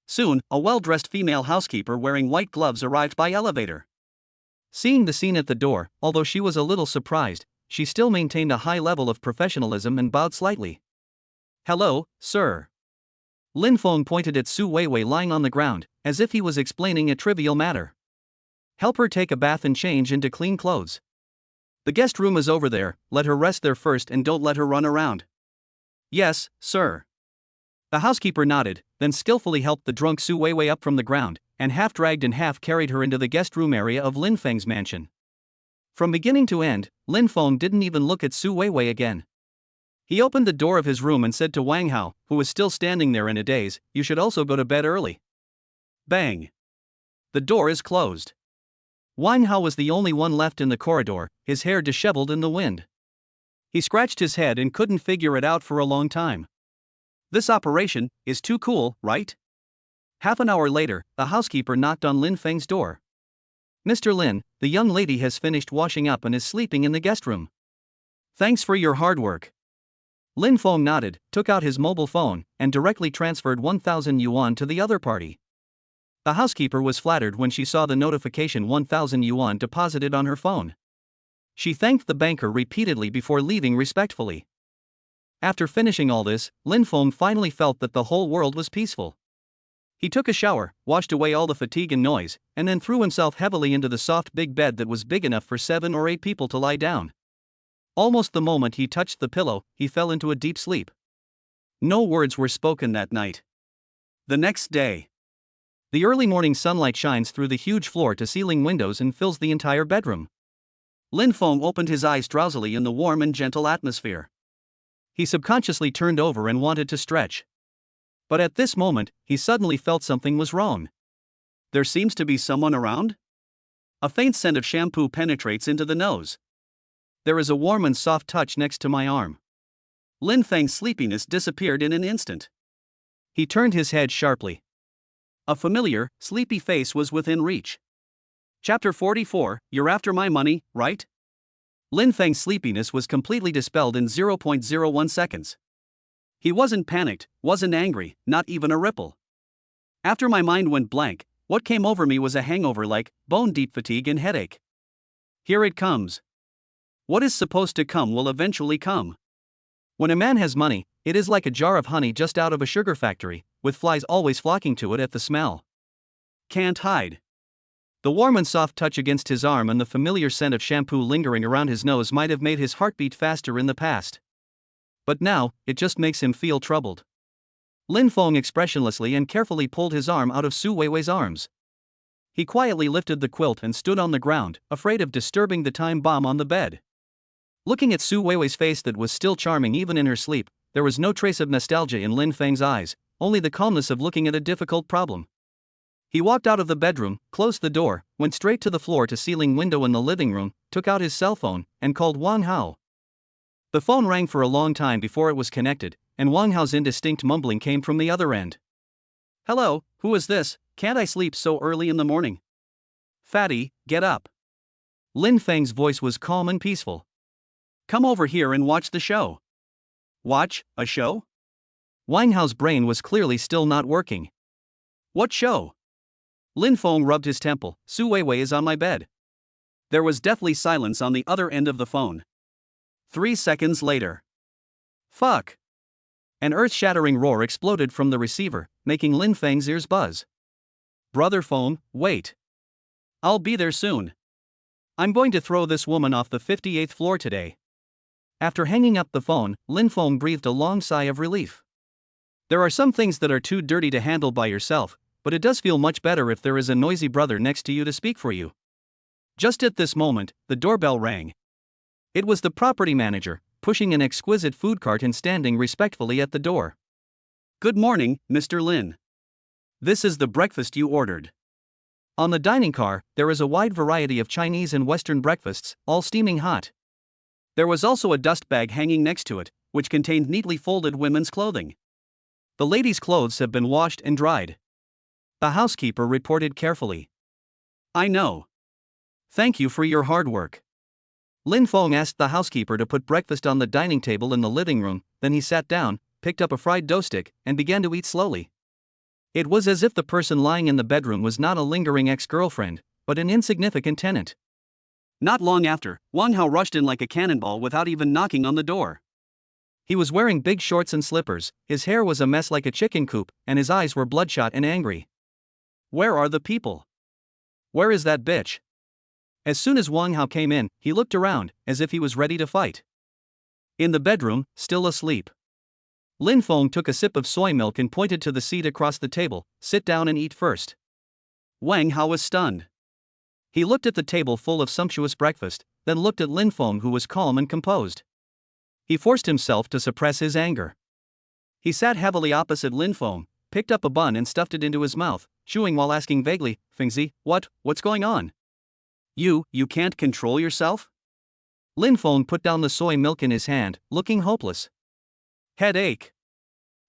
Soon, a well-dressed female housekeeper wearing white gloves arrived by elevator. Seeing the scene at the door, although she was a little surprised, she still maintained a high level of professionalism and bowed slightly. "Hello, sir." Lin Feng pointed at Su Weiwei lying on the ground, as if he was explaining a trivial matter. "Help her take a bath and change into clean clothes. The guest room is over there, let her rest there first and don't let her run around." "Yes, sir." The housekeeper nodded, then skillfully helped the drunk Su Weiwei up from the ground, and half dragged and half carried her into the guest room area of Lin Feng's mansion. From beginning to end, Lin Feng didn't even look at Su Weiwei again. He opened the door of his room and said to Wang Hao, who was still standing there in a daze, "You should also go to bed early." Bang! The door is closed. Wang Hao was the only one left in the corridor, his hair disheveled in the wind. He scratched his head and couldn't figure it out for a long time. This operation is too cool, right? Half an hour later, the housekeeper knocked on Lin Feng's door. "Mr. Lin, the young lady has finished washing up and is sleeping in the guest room. Thanks for your hard work." Lin Feng nodded, took out his mobile phone, and directly transferred 1,000 yuan to the other party. The housekeeper was flattered when she saw the notification 1,000 yuan deposited on her phone. She thanked the banker repeatedly before leaving respectfully. After finishing all this, Lin Feng finally felt that the whole world was peaceful. He took a shower, washed away all the fatigue and noise, and then threw himself heavily into the soft big bed that was big enough for 7 or 8 people to lie down. Almost the moment he touched the pillow, he fell into a deep sleep. No words were spoken that night. The next day. The early morning sunlight shines through the huge floor-to-ceiling windows and fills the entire bedroom. Lin Feng opened his eyes drowsily in the warm and gentle atmosphere. He subconsciously turned over and wanted to stretch. But at this moment, he suddenly felt something was wrong. There seems to be someone around? A faint scent of shampoo penetrates into the nose. There is a warm and soft touch next to my arm. Lin Feng's sleepiness disappeared in an instant. He turned his head sharply. A familiar, sleepy face was within reach. Chapter 44, You're after my money, right? Lin Feng's sleepiness was completely dispelled in 0.01 seconds. He wasn't panicked, wasn't angry, not even a ripple. After my mind went blank, what came over me was a hangover like bone-deep fatigue and headache. Here it comes. What is supposed to come will eventually come. When a man has money, it is like a jar of honey just out of a sugar factory, with flies always flocking to it at the smell. Can't hide. The warm and soft touch against his arm and the familiar scent of shampoo lingering around his nose might have made his heart beat faster in the past. But now, it just makes him feel troubled. Lin Feng expressionlessly and carefully pulled his arm out of Su Weiwei's arms. He quietly lifted the quilt and stood on the ground, afraid of disturbing the time bomb on the bed. Looking at Su Weiwei's face that was still charming even in her sleep, there was no trace of nostalgia in Lin Feng's eyes, only the calmness of looking at a difficult problem. He walked out of the bedroom, closed the door, went straight to the floor-to-ceiling window in the living room, took out his cell phone, and called Wang Hao. The phone rang for a long time before it was connected, and Wang Hao's indistinct mumbling came from the other end. "Hello, who is this? Can't I sleep so early in the morning?" "Fatty, get up." Lin Feng's voice was calm and peaceful. "Come over here and watch the show." "Watch a show?" Wang Hao's brain was clearly still not working. "What show?" Lin Feng rubbed his temple. "Su Weiwei is on my bed." There was deathly silence on the other end of the phone. 3 seconds later. "Fuck!" An earth-shattering roar exploded from the receiver, making Lin Feng's ears buzz. "Brother phone, wait. I'll be there soon. I'm going to throw this woman off the 58th floor today." After hanging up the phone, Lin Feng breathed a long sigh of relief. There are some things that are too dirty to handle by yourself, but it does feel much better if there is a noisy brother next to you to speak for you. Just at this moment, the doorbell rang. It was the property manager, pushing an exquisite food cart and standing respectfully at the door. "Good morning, Mr. Lin. This is the breakfast you ordered." On the dining car, there is a wide variety of Chinese and Western breakfasts, all steaming hot. There was also a dust bag hanging next to it, which contained neatly folded women's clothing. "The ladies' clothes have been washed and dried," the housekeeper reported carefully. "I know. Thank you for your hard work." Lin Feng asked the housekeeper to put breakfast on the dining table in the living room, then he sat down, picked up a fried dough stick, and began to eat slowly. It was as if the person lying in the bedroom was not a lingering ex-girlfriend, but an insignificant tenant. Not long after, Wang Hao rushed in like a cannonball without even knocking on the door. He was wearing big shorts and slippers, his hair was a mess like a chicken coop, and his eyes were bloodshot and angry. Where are the people? Where is that bitch? As soon as Wang Hao came in, he looked around, as if he was ready to fight. In the bedroom, still asleep. Lin Feng took a sip of soy milk and pointed to the seat across the table. Sit down and eat first. Wang Hao was stunned. He looked at the table full of sumptuous breakfast, then looked at Lin Feng, who was calm and composed. He forced himself to suppress his anger. He sat heavily opposite Lin Feng, picked up a bun and stuffed it into his mouth, chewing while asking vaguely, Fengzi, what's going on? You can't control yourself? Lin Feng put down the soy milk in his hand, looking hopeless. Headache.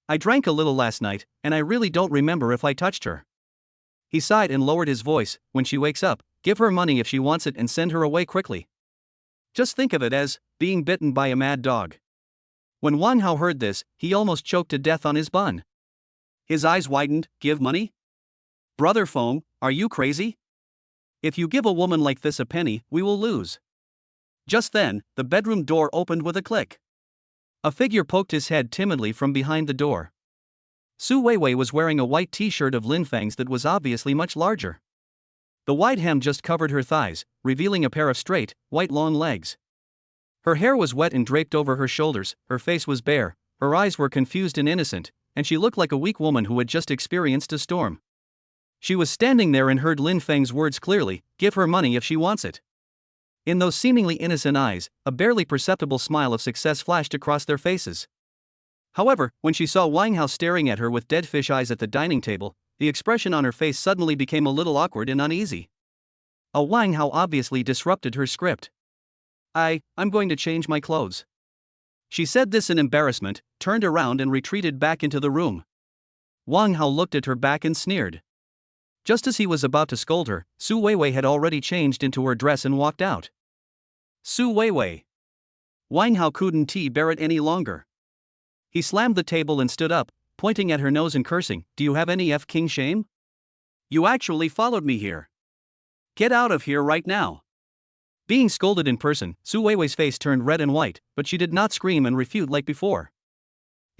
I drank a little last night, and I really don't remember if I touched her. He sighed and lowered his voice. When she wakes up, give her money if she wants it and send her away quickly. Just think of it as being bitten by a mad dog. When Wang Hao heard this, he almost choked to death on his bun. His eyes widened. Give money? Brother Feng, are you crazy? If you give a woman like this a penny, we will lose. Just then, the bedroom door opened with a click. A figure poked his head timidly from behind the door. Su Weiwei was wearing a white t-shirt of Lin Feng's that was obviously much larger. The wide hem just covered her thighs, revealing a pair of straight, white long legs. Her hair was wet and draped over her shoulders, her face was bare, her eyes were confused and innocent, and she looked like a weak woman who had just experienced a storm. She was standing there and heard Lin Feng's words clearly, give her money if she wants it. In those seemingly innocent eyes, a barely perceptible smile of success flashed across their faces. However, when she saw Wang Hao staring at her with dead fish eyes at the dining table, the expression on her face suddenly became a little awkward and uneasy. Wang Hao obviously disrupted her script. I'm going to change my clothes. She said this in embarrassment, turned around and retreated back into the room. Wang Hao looked at her back and sneered. Just as he was about to scold her, Su Weiwei had already changed into her dress and walked out. Su Weiwei. Wang Hao couldn't bear it any longer. He slammed the table and stood up, pointing at her nose and cursing, do you have any king shame? You actually followed me here. Get out of here right now. Being scolded in person, Su Weiwei's face turned red and white, but she did not scream and refute like before.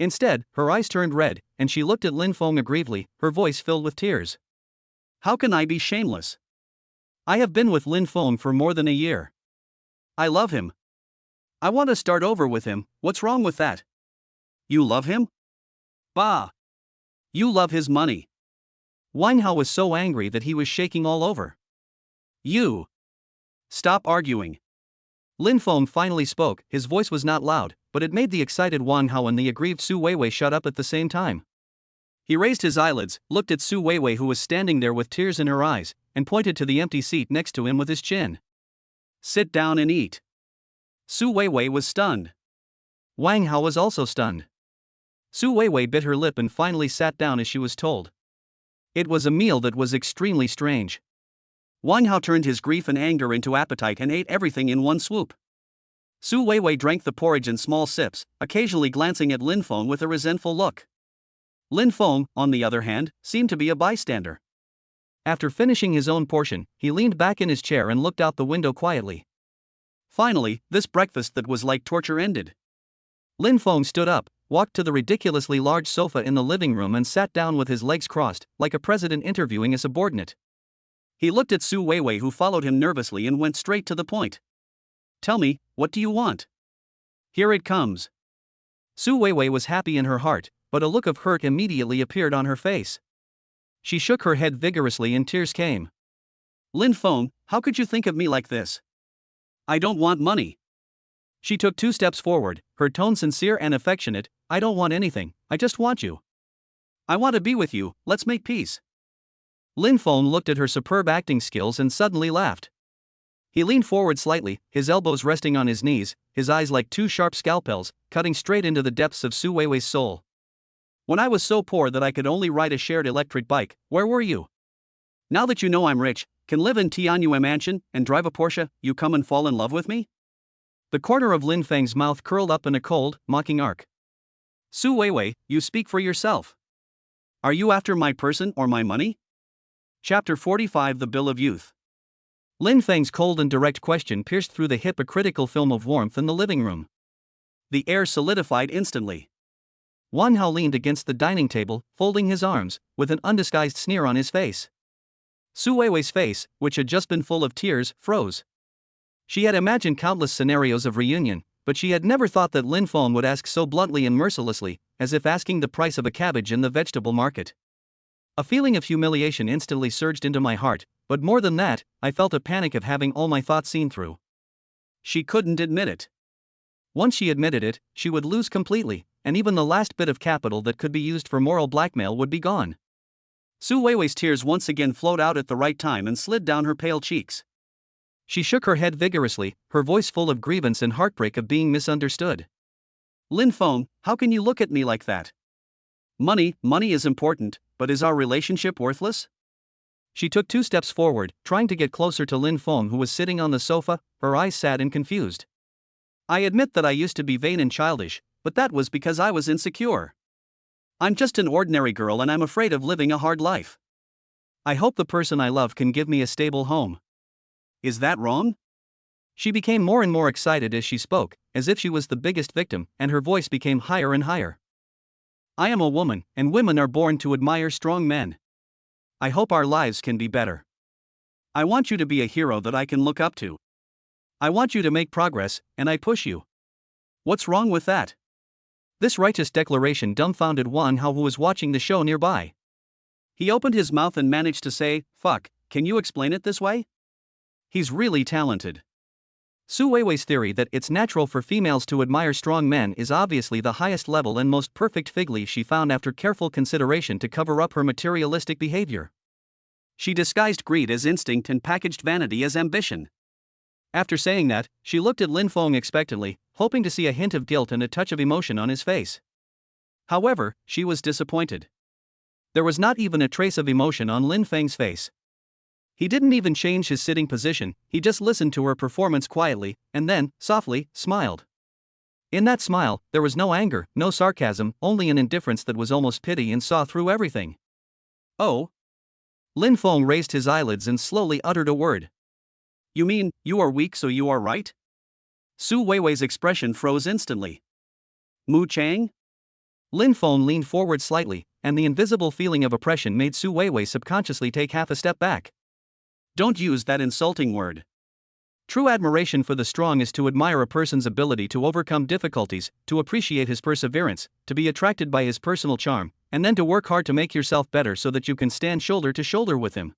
Instead, her eyes turned red, and she looked at Lin Feng aggrievedly, her voice filled with tears. How can I be shameless? I have been with Lin Feng for more than a year. I love him. I want to start over with him. What's wrong with that? You love him? Bah! You love his money. Wang Hao was so angry that he was shaking all over. You! Stop arguing. Lin Feng finally spoke. His voice was not loud, but it made the excited Wang Hao and the aggrieved Su Weiwei shut up at the same time. He raised his eyelids, looked at Su Weiwei who was standing there with tears in her eyes, and pointed to the empty seat next to him with his chin. Sit down and eat. Su Weiwei was stunned. Wang Hao was also stunned. Su Weiwei bit her lip and finally sat down as she was told. It was a meal that was extremely strange. Wang Hao turned his grief and anger into appetite and ate everything in one swoop. Su Weiwei drank the porridge in small sips, occasionally glancing at Lin Feng with a resentful look. Lin Feng, on the other hand, seemed to be a bystander. After finishing his own portion, he leaned back in his chair and looked out the window quietly. Finally, this breakfast that was like torture ended. Lin Feng stood up, walked to the ridiculously large sofa in the living room and sat down with his legs crossed, like a president interviewing a subordinate. He looked at Su Weiwei who followed him nervously and went straight to the point. Tell me, what do you want? Here it comes. Su Weiwei was happy in her heart, but a look of hurt immediately appeared on her face. She shook her head vigorously and tears came. Lin Feng, how could you think of me like this? I don't want money. She took 2 steps forward, her tone sincere and affectionate. I don't want anything, I just want you. I want to be with you, let's make peace. Lin Feng looked at her superb acting skills and suddenly laughed. He leaned forward slightly, his elbows resting on his knees, his eyes like 2 sharp scalpels, cutting straight into the depths of Su Weiwei's soul. When I was so poor that I could only ride a shared electric bike, where were you? Now that you know I'm rich, can live in Tianyue Mansion, and drive a Porsche, you come and fall in love with me? The corner of Lin Feng's mouth curled up in a cold, mocking arc. Su Weiwei, you speak for yourself. Are you after my person or my money? Chapter 45 The Bill of Youth. Lin Feng's cold and direct question pierced through the hypocritical film of warmth in the living room. The air solidified instantly. Wan Hao leaned against the dining table, folding his arms, with an undisguised sneer on his face. Su Weiwei's face, which had just been full of tears, froze. She had imagined countless scenarios of reunion, but she had never thought that Lin Feng would ask so bluntly and mercilessly, as if asking the price of a cabbage in the vegetable market. A feeling of humiliation instantly surged into my heart, but more than that, I felt a panic of having all my thoughts seen through. She couldn't admit it. Once she admitted it, she would lose completely, and even the last bit of capital that could be used for moral blackmail would be gone. Su Weiwei's tears once again flowed out at the right time and slid down her pale cheeks. She shook her head vigorously, her voice full of grievance and heartbreak of being misunderstood. Lin Feng, how can you look at me like that? Money is important, but is our relationship worthless? She took 2 steps forward, trying to get closer to Lin Feng, who was sitting on the sofa, her eyes sad and confused. I admit that I used to be vain and childish, but that was because I was insecure. I'm just an ordinary girl and I'm afraid of living a hard life. I hope the person I love can give me a stable home. Is that wrong? She became more and more excited as she spoke, as if she was the biggest victim, and her voice became higher and higher. I am a woman, and women are born to admire strong men. I hope our lives can be better. I want you to be a hero that I can look up to. I want you to make progress, and I push you. What's wrong with that? This righteous declaration dumbfounded Wan Hao, who was watching the show nearby. He opened his mouth and managed to say, "Fuck, can you explain it this way?" He's really talented. Su Weiwei's theory that it's natural for females to admire strong men is obviously the highest level and most perfect fig leaf she found after careful consideration to cover up her materialistic behavior. She disguised greed as instinct and packaged vanity as ambition. After saying that, she looked at Lin Feng expectantly, hoping to see a hint of guilt and a touch of emotion on his face. However, she was disappointed. There was not even a trace of emotion on Lin Feng's face. He didn't even change his sitting position, he just listened to her performance quietly, and then, softly, smiled. In that smile, there was no anger, no sarcasm, only an indifference that was almost pity and saw through everything. Oh? Lin Feng raised his eyelids and slowly uttered a word. You mean, you are weak so you are right? Su Weiwei's expression froze instantly. Mu Chang? Lin Feng leaned forward slightly, and the invisible feeling of oppression made Su Weiwei subconsciously take half a step back. Don't use that insulting word. True admiration for the strong is to admire a person's ability to overcome difficulties, to appreciate his perseverance, to be attracted by his personal charm, and then to work hard to make yourself better so that you can stand shoulder to shoulder with him.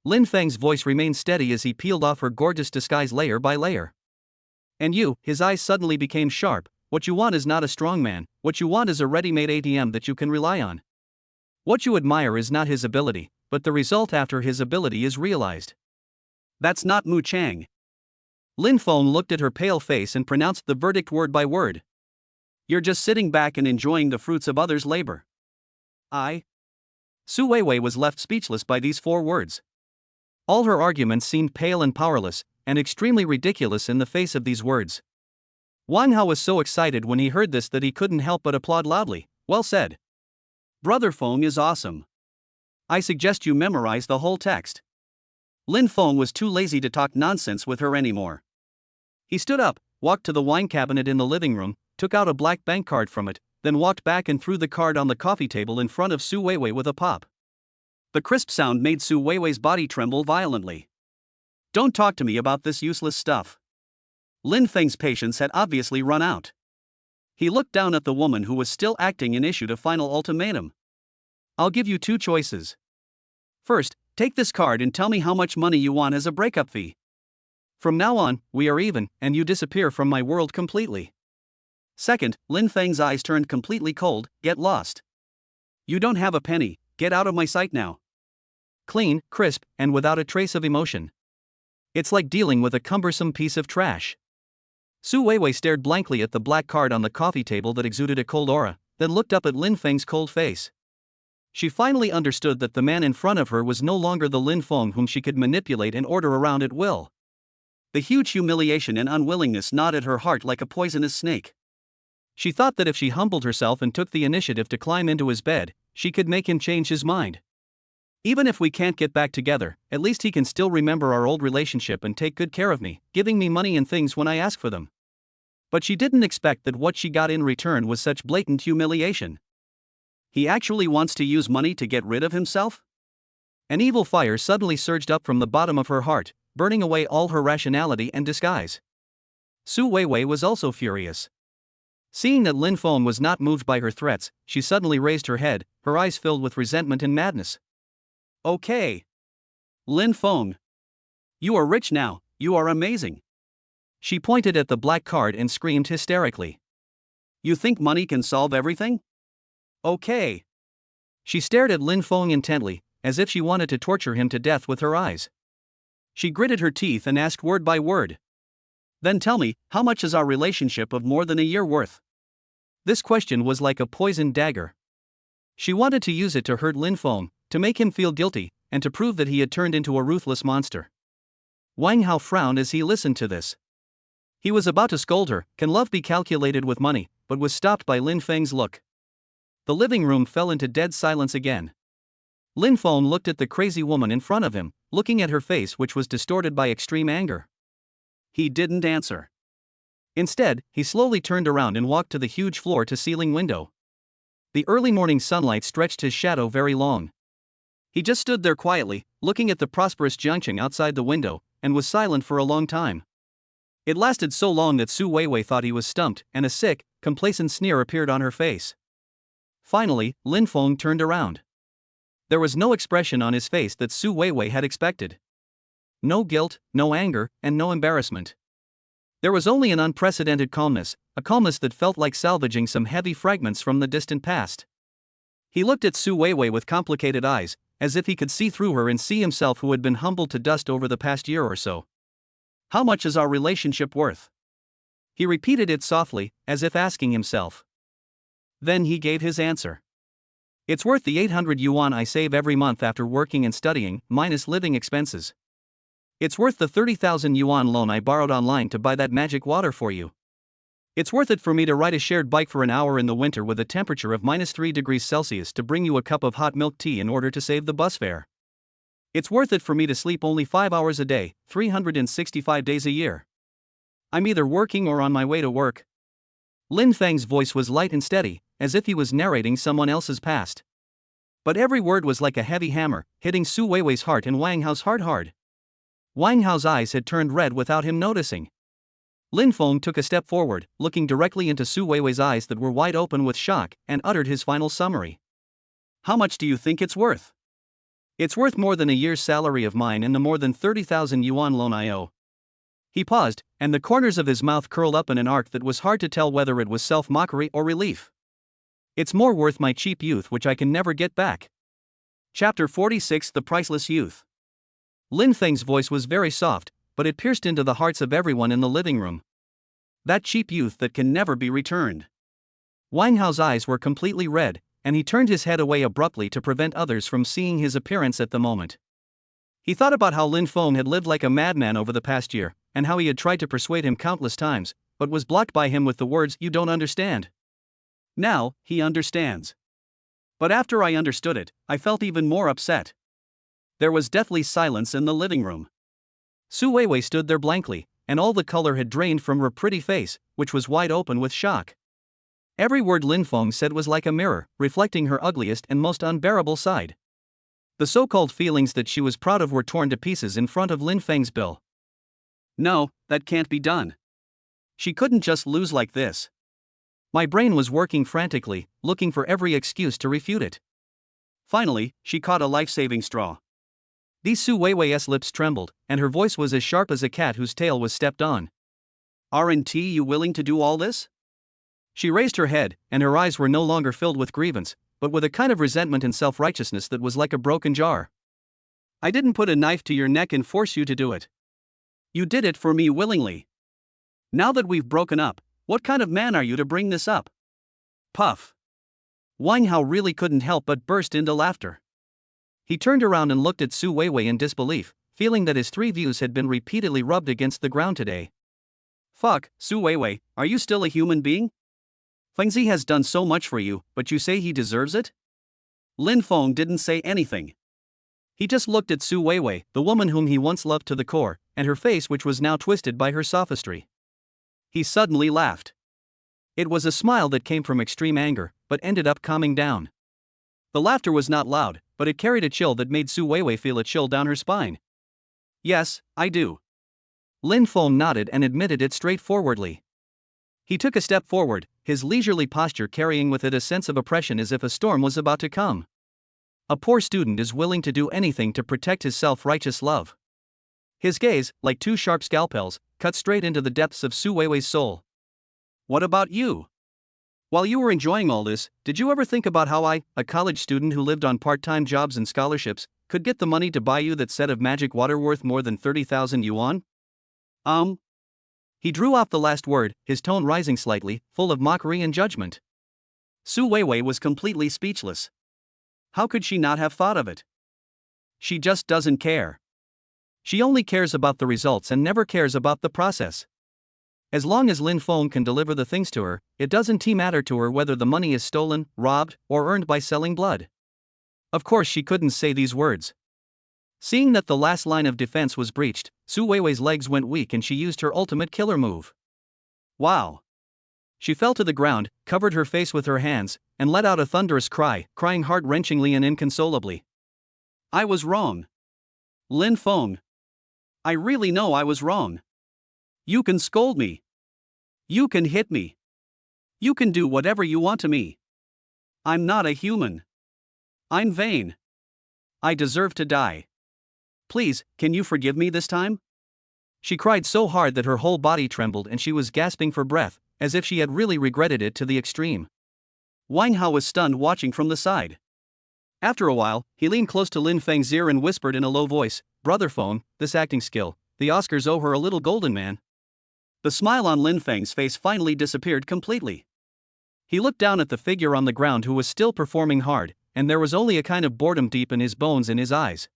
Lin Feng's voice remained steady as he peeled off her gorgeous disguise layer by layer. And you, his eyes suddenly became sharp, what you want is not a strong man, what you want is a ready-made ATM that you can rely on. What you admire is not his ability, but the result after his ability is realized. That's not Mu Chang. Lin Feng looked at her pale face and pronounced the verdict word by word. You're just sitting back and enjoying the fruits of others' labor. Su Weiwei was left speechless by these 4 words. All her arguments seemed pale and powerless, and extremely ridiculous in the face of these words. Wan Hao was so excited when he heard this that he couldn't help but applaud loudly. Well said. Brother Feng is awesome. I suggest you memorize the whole text. Lin Feng was too lazy to talk nonsense with her anymore. He stood up, walked to the wine cabinet in the living room, took out a black bank card from it, then walked back and threw the card on the coffee table in front of Su Weiwei with a pop. The crisp sound made Su Weiwei's body tremble violently. Don't talk to me about this useless stuff. Lin Feng's patience had obviously run out. He looked down at the woman who was still acting and issued a final ultimatum. I'll give you 2 choices. First, take this card and tell me how much money you want as a breakup fee. From now on, we are even, and you disappear from my world completely. Second, Lin Feng's eyes turned completely cold, get lost. You don't have a penny, get out of my sight now. Clean, crisp, and without a trace of emotion. It's like dealing with a cumbersome piece of trash. Su Weiwei stared blankly at the black card on the coffee table that exuded a cold aura, then looked up at Lin Feng's cold face. She finally understood that the man in front of her was no longer the Lin Feng whom she could manipulate and order around at will. The huge humiliation and unwillingness gnawed at her heart like a poisonous snake. She thought that if she humbled herself and took the initiative to climb into his bed, she could make him change his mind. Even if we can't get back together, at least he can still remember our old relationship and take good care of me, giving me money and things when I ask for them. But she didn't expect that what she got in return was such blatant humiliation. He actually wants to use money to get rid of himself? An evil fire suddenly surged up from the bottom of her heart, burning away all her rationality and disguise. Su Weiwei was also furious. Seeing that Lin Feng was not moved by her threats, she suddenly raised her head, her eyes filled with resentment and madness. Okay. Lin Feng. You are rich now, you are amazing. She pointed at the black card and screamed hysterically. You think money can solve everything? Okay. She stared at Lin Feng intently, as if she wanted to torture him to death with her eyes. She gritted her teeth and asked word by word. Then tell me, how much is our relationship of more than a year worth? This question was like a poisoned dagger. She wanted to use it to hurt Lin Feng, to make him feel guilty, and to prove that he had turned into a ruthless monster. Wang Hao frowned as he listened to this. He was about to scold her, "Can love be calculated with money?" but was stopped by Lin Feng's look. The living room fell into dead silence again. Lin Feng looked at the crazy woman in front of him, looking at her face which was distorted by extreme anger. He didn't answer. Instead, he slowly turned around and walked to the huge floor-to-ceiling window. The early morning sunlight stretched his shadow very long. He just stood there quietly, looking at the prosperous junction outside the window, and was silent for a long time. It lasted so long that Su Weiwei thought he was stumped, and a sick, complacent sneer appeared on her face. Finally, Lin Feng turned around. There was no expression on his face that Su Weiwei had expected. No guilt, no anger, and no embarrassment. There was only an unprecedented calmness, a calmness that felt like salvaging some heavy fragments from the distant past. He looked at Su Weiwei with complicated eyes, as if he could see through her and see himself who had been humbled to dust over the past year or so. How much is our relationship worth? He repeated it softly, as if asking himself. Then he gave his answer. It's worth the 800 yuan I save every month after working and studying, minus living expenses. It's worth the 30,000 yuan loan I borrowed online to buy that magic water for you. It's worth it for me to ride a shared bike for an hour in the winter with a temperature of -3 degrees Celsius to bring you a cup of hot milk tea in order to save the bus fare. It's worth it for me to sleep only 5 hours a day, 365 days a year. I'm either working or on my way to work. Lin Feng's voice was light and steady, as if he was narrating someone else's past. But every word was like a heavy hammer, hitting Su Weiwei's heart and Wang Hao's heart hard. Wang Hao's eyes had turned red without him noticing. Lin Feng took a step forward, looking directly into Su Weiwei's eyes that were wide open with shock, and uttered his final summary. How much do you think it's worth? It's worth more than a year's salary of mine and the more than 30,000 yuan loan I owe. He paused, and the corners of his mouth curled up in an arc that was hard to tell whether it was self-mockery or relief. It's more worth my cheap youth which I can never get back. Chapter 46: The Priceless Youth. Lin Feng's voice was very soft, but it pierced into the hearts of everyone in the living room. That cheap youth that can never be returned. Wang Hao's eyes were completely red, and he turned his head away abruptly to prevent others from seeing his appearance at the moment. He thought about how Lin Feng had lived like a madman over the past year, and how he had tried to persuade him countless times, but was blocked by him with the words, "You don't understand." Now, he understands. But after I understood it, I felt even more upset. There was deathly silence in the living room. Su Weiwei stood there blankly, and all the color had drained from her pretty face, which was wide open with shock. Every word Lin Feng said was like a mirror, reflecting her ugliest and most unbearable side. The so-called feelings that she was proud of were torn to pieces in front of Lin Feng's bill. No, that can't be done. She couldn't just lose like this. My brain was working frantically, looking for every excuse to refute it. Finally, she caught a life-saving straw. These Su Weiwei's lips trembled, and her voice was as sharp as a cat whose tail was stepped on. Aren't you willing to do all this? She raised her head, and her eyes were no longer filled with grievance, but with a kind of resentment and self-righteousness that was like a broken jar. I didn't put a knife to your neck and force you to do it. You did it for me willingly. Now that we've broken up, what kind of man are you to bring this up? Puff. Wang Hao really couldn't help but burst into laughter. He turned around and looked at Su Weiwei in disbelief, feeling that his 3 views had been repeatedly rubbed against the ground today. Fuck, Su Weiwei, are you still a human being? Fengzi has done so much for you, but you say he deserves it? Lin Feng didn't say anything. He just looked at Su Weiwei, the woman whom he once loved to the core, and her face which was now twisted by her sophistry. He suddenly laughed. It was a smile that came from extreme anger, but ended up calming down. The laughter was not loud, but it carried a chill that made Su Weiwei feel a chill down her spine. Yes, I do. Lin Feng nodded and admitted it straightforwardly. He took a step forward, his leisurely posture carrying with it a sense of oppression as if a storm was about to come. A poor student is willing to do anything to protect his self-righteous love. His gaze, like 2 sharp scalpels, cut straight into the depths of Su Weiwei's soul. What about you? While you were enjoying all this, did you ever think about how I, a college student who lived on part-time jobs and scholarships, could get the money to buy you that set of magic water worth more than 30,000 yuan? He drew off the last word, his tone rising slightly, full of mockery and judgment. Su Weiwei was completely speechless. How could she not have thought of it? She just doesn't care. She only cares about the results and never cares about the process. As long as Lin Feng can deliver the things to her, it doesn't matter to her whether the money is stolen, robbed, or earned by selling blood. Of course she couldn't say these words. Seeing that the last line of defense was breached, Su Weiwei's legs went weak and she used her ultimate killer move. Wow! She fell to the ground, covered her face with her hands, and let out a thunderous cry, crying heart-wrenchingly and inconsolably. I was wrong. Lin Feng. I really know I was wrong. You can scold me. You can hit me. You can do whatever you want to me. I'm not a human. I'm vain. I deserve to die. Please, can you forgive me this time? She cried so hard that her whole body trembled and she was gasping for breath, as if she had really regretted it to the extreme. Wang Hao was stunned watching from the side. After a while, he leaned close to Lin Feng's ear and whispered in a low voice, Brother Feng, this acting skill, the Oscars owe her a little golden man. The smile on Lin Feng's face finally disappeared completely. He looked down at the figure on the ground who was still performing hard, and there was only a kind of boredom deep in his bones in his eyes.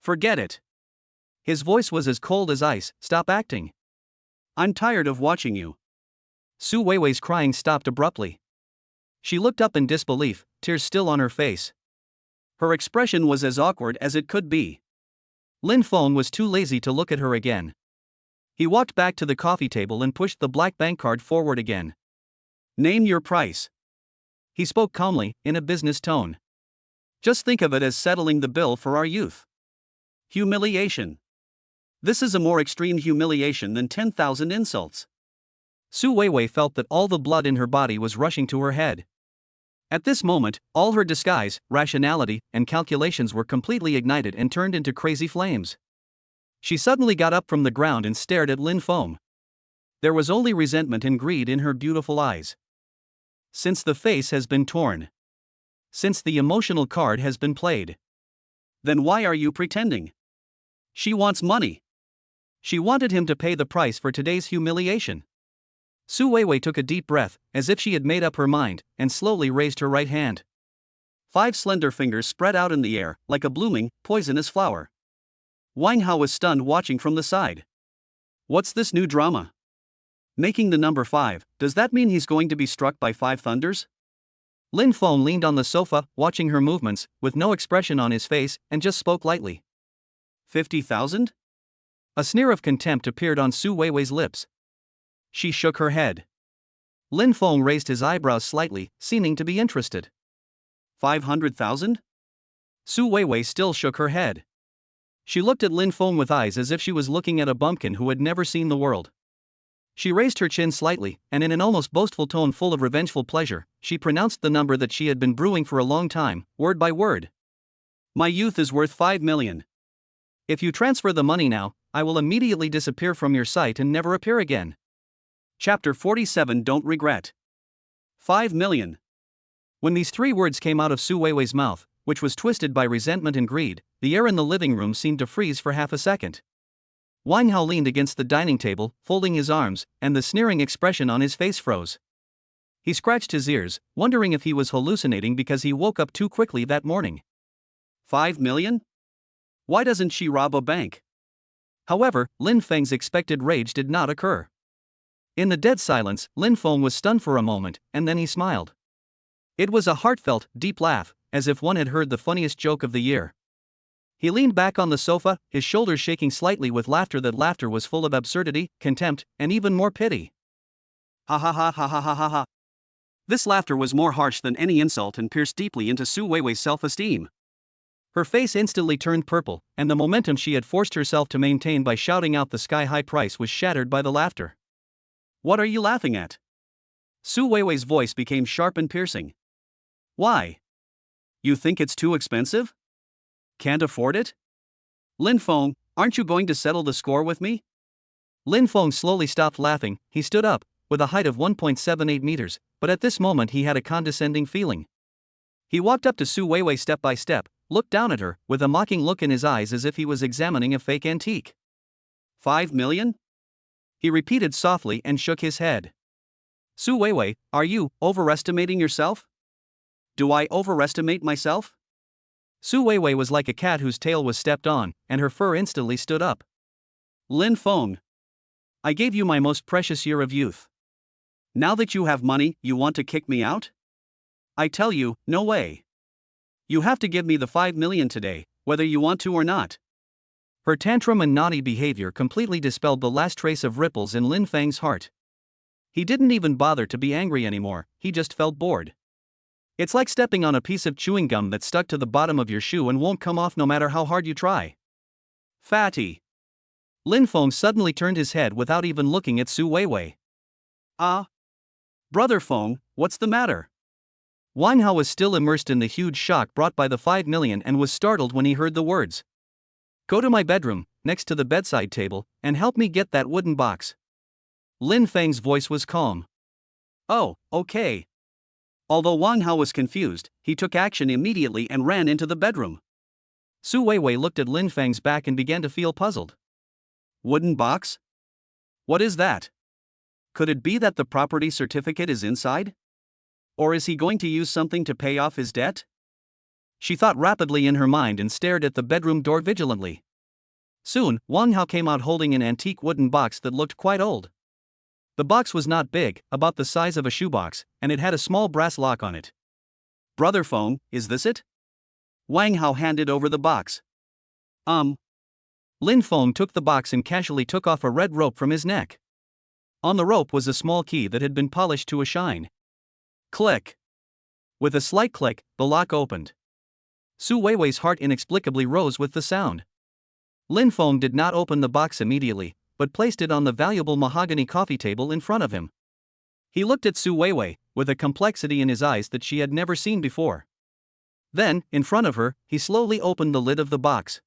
Forget it. His voice was as cold as ice, stop acting. I'm tired of watching you. Su Weiwei's crying stopped abruptly. She looked up in disbelief, tears still on her face. Her expression was as awkward as it could be. Lin Feng was too lazy to look at her again. He walked back to the coffee table and pushed the black bank card forward again. Name your price. He spoke calmly, in a business tone. Just think of it as settling the bill for our youth. Humiliation. This is a more extreme humiliation than 10,000 insults. Su Weiwei felt that all the blood in her body was rushing to her head. At this moment, all her disguise, rationality, and calculations were completely ignited and turned into crazy flames. She suddenly got up from the ground and stared at Lin Feng. There was only resentment and greed in her beautiful eyes. Since the face has been torn. Since the emotional card has been played. Then why are you pretending? She wants money. She wanted him to pay the price for today's humiliation. Su Weiwei took a deep breath, as if she had made up her mind, and slowly raised her right hand. 5 slender fingers spread out in the air, like a blooming, poisonous flower. Wang Hao was stunned watching from the side. What's this new drama? Making the number 5, does that mean he's going to be struck by 5 thunders? Lin Feng leaned on the sofa, watching her movements, with no expression on his face, and just spoke lightly. 50,000? A sneer of contempt appeared on Su Weiwei's lips. She shook her head. Lin Feng raised his eyebrows slightly, seeming to be interested. 500,000? Su Weiwei still shook her head. She looked at Lin Feng with eyes as if she was looking at a bumpkin who had never seen the world. She raised her chin slightly, and in an almost boastful tone full of revengeful pleasure, she pronounced the number that she had been brewing for a long time, word by word. My youth is worth 5 million. If you transfer the money now, I will immediately disappear from your sight and never appear again. Chapter 47 Don't Regret. 5 million. When these 3 words came out of Su Weiwei's mouth, which was twisted by resentment and greed, the air in the living room seemed to freeze for half a second. Wang Hao leaned against the dining table, folding his arms, and the sneering expression on his face froze. He scratched his ears, wondering if he was hallucinating because he woke up too quickly that morning. 5 million? Why doesn't she rob a bank? However, Lin Feng's expected rage did not occur. In the dead silence, Lin Feng was stunned for a moment, and then he smiled. It was a heartfelt, deep laugh, as if one had heard the funniest joke of the year. He leaned back on the sofa, his shoulders shaking slightly with laughter. That laughter was full of absurdity, contempt, and even more pity. Ha ha ha ha ha ha ha ha. This laughter was more harsh than any insult and pierced deeply into Su Weiwei's self-esteem. Her face instantly turned purple, and the momentum she had forced herself to maintain by shouting out the sky-high price was shattered by the laughter. What are you laughing at? Su Weiwei's voice became sharp and piercing. Why? You think it's too expensive? Can't afford it? Lin Feng, aren't you going to settle the score with me? Lin Feng slowly stopped laughing. He stood up, with a height of 1.78 meters, but at this moment he had a condescending feeling. He walked up to Su Weiwei step by step, looked down at her, with a mocking look in his eyes as if he was examining a fake antique. 5 million? He repeated softly and shook his head. Su Weiwei, are you overestimating yourself? Do I overestimate myself? Su Weiwei was like a cat whose tail was stepped on, and her fur instantly stood up. Lin Feng, I gave you my most precious year of youth. Now that you have money, you want to kick me out? I tell you, no way. You have to give me the 5 million today, whether you want to or not. Her tantrum and naughty behavior completely dispelled the last trace of ripples in Lin Feng's heart. He didn't even bother to be angry anymore, he just felt bored. It's like stepping on a piece of chewing gum that's stuck to the bottom of your shoe and won't come off no matter how hard you try. Fatty. Lin Feng suddenly turned his head without even looking at Su Weiwei. Ah. Brother Feng, what's the matter? Wang Hao was still immersed in the huge shock brought by the 5 million and was startled when he heard the words. Go to my bedroom, next to the bedside table, and help me get that wooden box. Lin Feng's voice was calm. Oh, okay. Although Wang Hao was confused, he took action immediately and ran into the bedroom. Su Weiwei looked at Lin Feng's back and began to feel puzzled. Wooden box? What is that? Could it be that the property certificate is inside? Or is he going to use something to pay off his debt? She thought rapidly in her mind and stared at the bedroom door vigilantly. Soon, Wang Hao came out holding an antique wooden box that looked quite old. The box was not big, about the size of a shoebox, and it had a small brass lock on it. Brother Feng, is this it? Wang Hao handed over the box. Lin Feng took the box and casually took off a red rope from his neck. On the rope was a small key that had been polished to a shine. Click. With a slight click, the lock opened. Su Weiwei's heart inexplicably rose with the sound. Lin Feng did not open the box immediately, but placed it on the valuable mahogany coffee table in front of him. He looked at Su Weiwei, with a complexity in his eyes that she had never seen before. Then, in front of her, he slowly opened the lid of the box.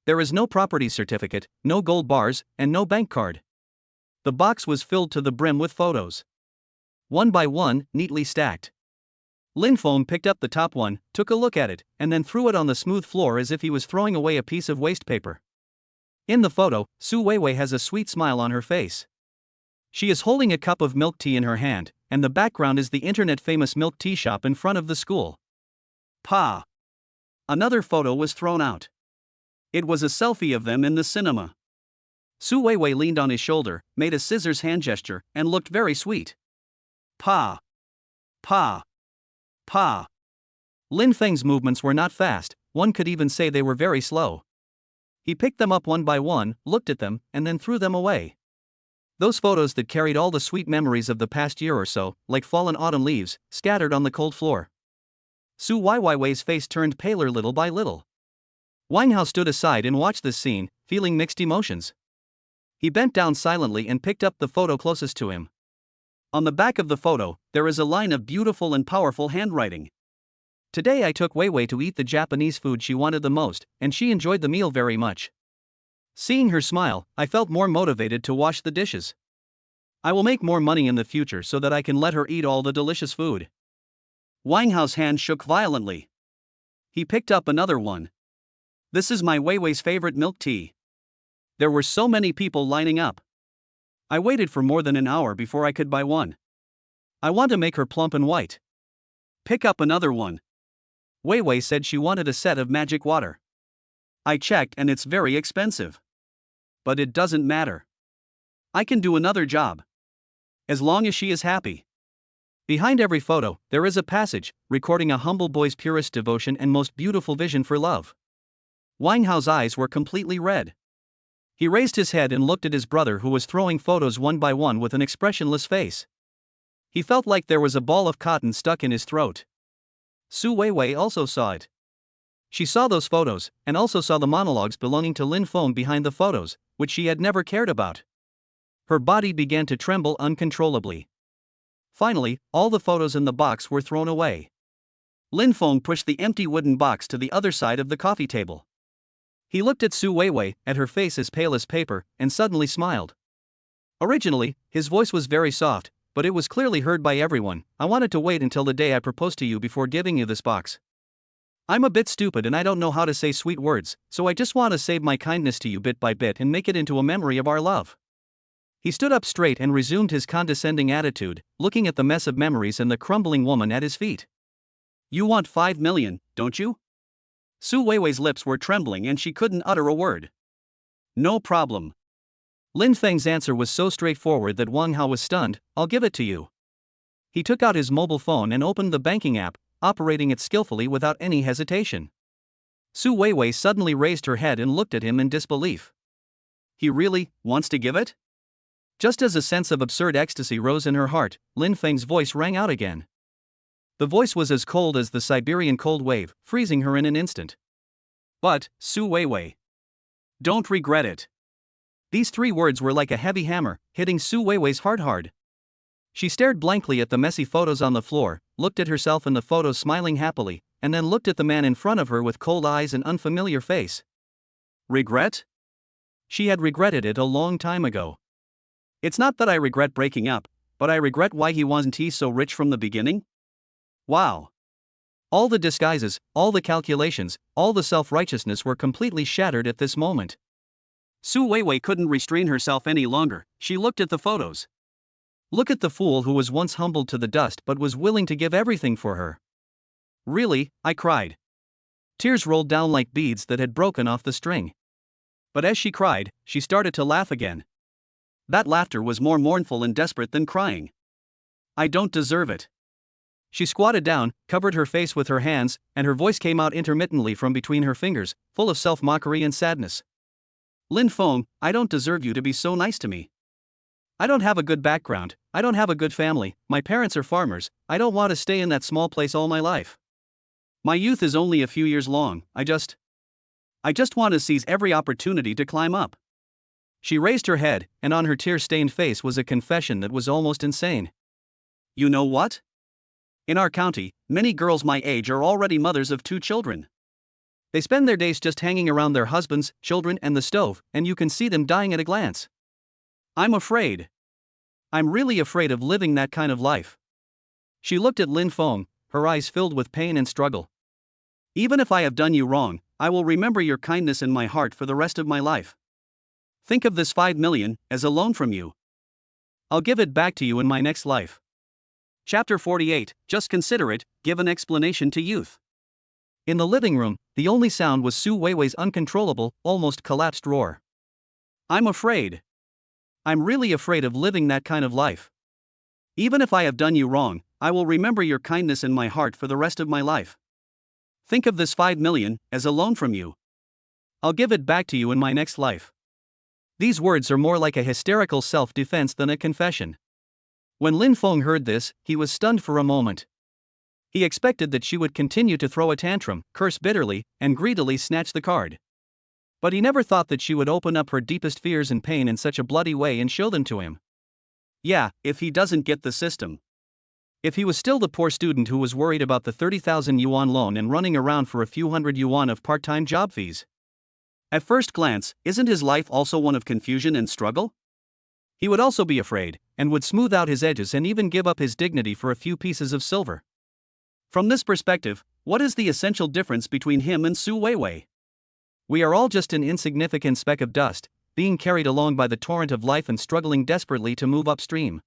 There is no property certificate, no gold bars, and no bank card. The box was filled to the brim with photos. One by one, neatly stacked. Lin Feng picked up the top one, took a look at it, and then threw it on the smooth floor as if he was throwing away a piece of waste paper. In the photo, Su Weiwei has a sweet smile on her face. She is holding a cup of milk tea in her hand, and the background is the internet-famous milk tea shop in front of the school. Pa! Another photo was thrown out. It was a selfie of them in the cinema. Su Weiwei leaned on his shoulder, made a scissors hand gesture, and looked very sweet. Pa! Pa! Pa! Lin Feng's movements were not fast, one could even say they were very slow. He picked them up one by one, looked at them, and then threw them away. Those photos that carried all the sweet memories of the past year or so, like fallen autumn leaves, scattered on the cold floor. Su Weiwei's face turned paler little by little. Wang Hao stood aside and watched this scene, feeling mixed emotions. He bent down silently and picked up the photo closest to him. On the back of the photo, there is a line of beautiful and powerful handwriting. Today I took Weiwei to eat the Japanese food she wanted the most, and she enjoyed the meal very much. Seeing her smile, I felt more motivated to wash the dishes. I will make more money in the future so that I can let her eat all the delicious food. Wang Hao's hand shook violently. He picked up another one. This is my Weiwei's favorite milk tea. There were so many people lining up. I waited for more than an hour before I could buy one. I want to make her plump and white. Pick up another one. Weiwei said she wanted a set of magic water. I checked and it's very expensive. But it doesn't matter. I can do another job. As long as she is happy. Behind every photo, there is a passage, recording a humble boy's purest devotion and most beautiful vision for love. Wang Hao's eyes were completely red. He raised his head and looked at his brother, who was throwing photos one by one with an expressionless face. He felt like there was a ball of cotton stuck in his throat. Su Weiwei also saw it. She saw those photos, and also saw the monologues belonging to Lin Feng behind the photos, which she had never cared about. Her body began to tremble uncontrollably. Finally, all the photos in the box were thrown away. Lin Feng pushed the empty wooden box to the other side of the coffee table. He looked at Su Weiwei, at her face as pale as paper, and suddenly smiled. Originally, his voice was very soft, but it was clearly heard by everyone. I wanted to wait until the day I proposed to you before giving you this box. I'm a bit stupid and I don't know how to say sweet words, so I just want to save my kindness to you bit by bit and make it into a memory of our love. He stood up straight and resumed his condescending attitude, looking at the mess of memories and the crumbling woman at his feet. You want 5 million, don't you? Su Weiwei's lips were trembling and she couldn't utter a word. No problem. Lin Feng's answer was so straightforward that Wang Hao was stunned. I'll give it to you. He took out his mobile phone and opened the banking app, operating it skillfully without any hesitation. Su Weiwei suddenly raised her head and looked at him in disbelief. He really wants to give it? Just as a sense of absurd ecstasy rose in her heart, Lin Feng's voice rang out again. The voice was as cold as the Siberian cold wave, freezing her in an instant. But, Su Weiwei, don't regret it. These 3 words were like a heavy hammer, hitting Su Weiwei's heart hard. She stared blankly at the messy photos on the floor, looked at herself in the photos smiling happily, and then looked at the man in front of her with cold eyes and unfamiliar face. Regret? She had regretted it a long time ago. It's not that I regret breaking up, but I regret why he wasn't so rich from the beginning? Wow. All the disguises, all the calculations, all the self-righteousness were completely shattered at this moment. Su Weiwei couldn't restrain herself any longer. She looked at the photos. Look at the fool who was once humbled to the dust but was willing to give everything for her. Really, I cried. Tears rolled down like beads that had broken off the string. But as she cried, she started to laugh again. That laughter was more mournful and desperate than crying. I don't deserve it. She squatted down, covered her face with her hands, and her voice came out intermittently from between her fingers, full of self-mockery and sadness. Lin Feng, I don't deserve you to be so nice to me. I don't have a good background, I don't have a good family, my parents are farmers, I don't want to stay in that small place all my life. My youth is only a few years long, I just want to seize every opportunity to climb up. She raised her head, and on her tear-stained face was a confession that was almost insane. You know what? In our county, many girls my age are already mothers of 2 children. They spend their days just hanging around their husbands, children, and the stove, and you can see them dying at a glance. I'm afraid. I'm really afraid of living that kind of life. She looked at Lin Feng, her eyes filled with pain and struggle. Even if I have done you wrong, I will remember your kindness in my heart for the rest of my life. Think of this 5 million as a loan from you. I'll give it back to you in my next life. Chapter 48, Just consider it, give an explanation to youth. In the living room, the only sound was Su Weiwei's uncontrollable, almost collapsed roar. I'm afraid. I'm really afraid of living that kind of life. Even if I have done you wrong, I will remember your kindness in my heart for the rest of my life. Think of this 5 million as a loan from you. I'll give it back to you in my next life. These words are more like a hysterical self-defense than a confession. When Lin Feng heard this, he was stunned for a moment. He expected that she would continue to throw a tantrum, curse bitterly, and greedily snatch the card. But he never thought that she would open up her deepest fears and pain in such a bloody way and show them to him. Yeah, if he doesn't get the system. If he was still the poor student who was worried about the 30,000 yuan loan and running around for a few hundred yuan of part-time job fees. At first glance, isn't his life also one of confusion and struggle? He would also be afraid, and would smooth out his edges and even give up his dignity for a few pieces of silver. From this perspective, what is the essential difference between him and Su Weiwei? We are all just an insignificant speck of dust, being carried along by the torrent of life and struggling desperately to move upstream.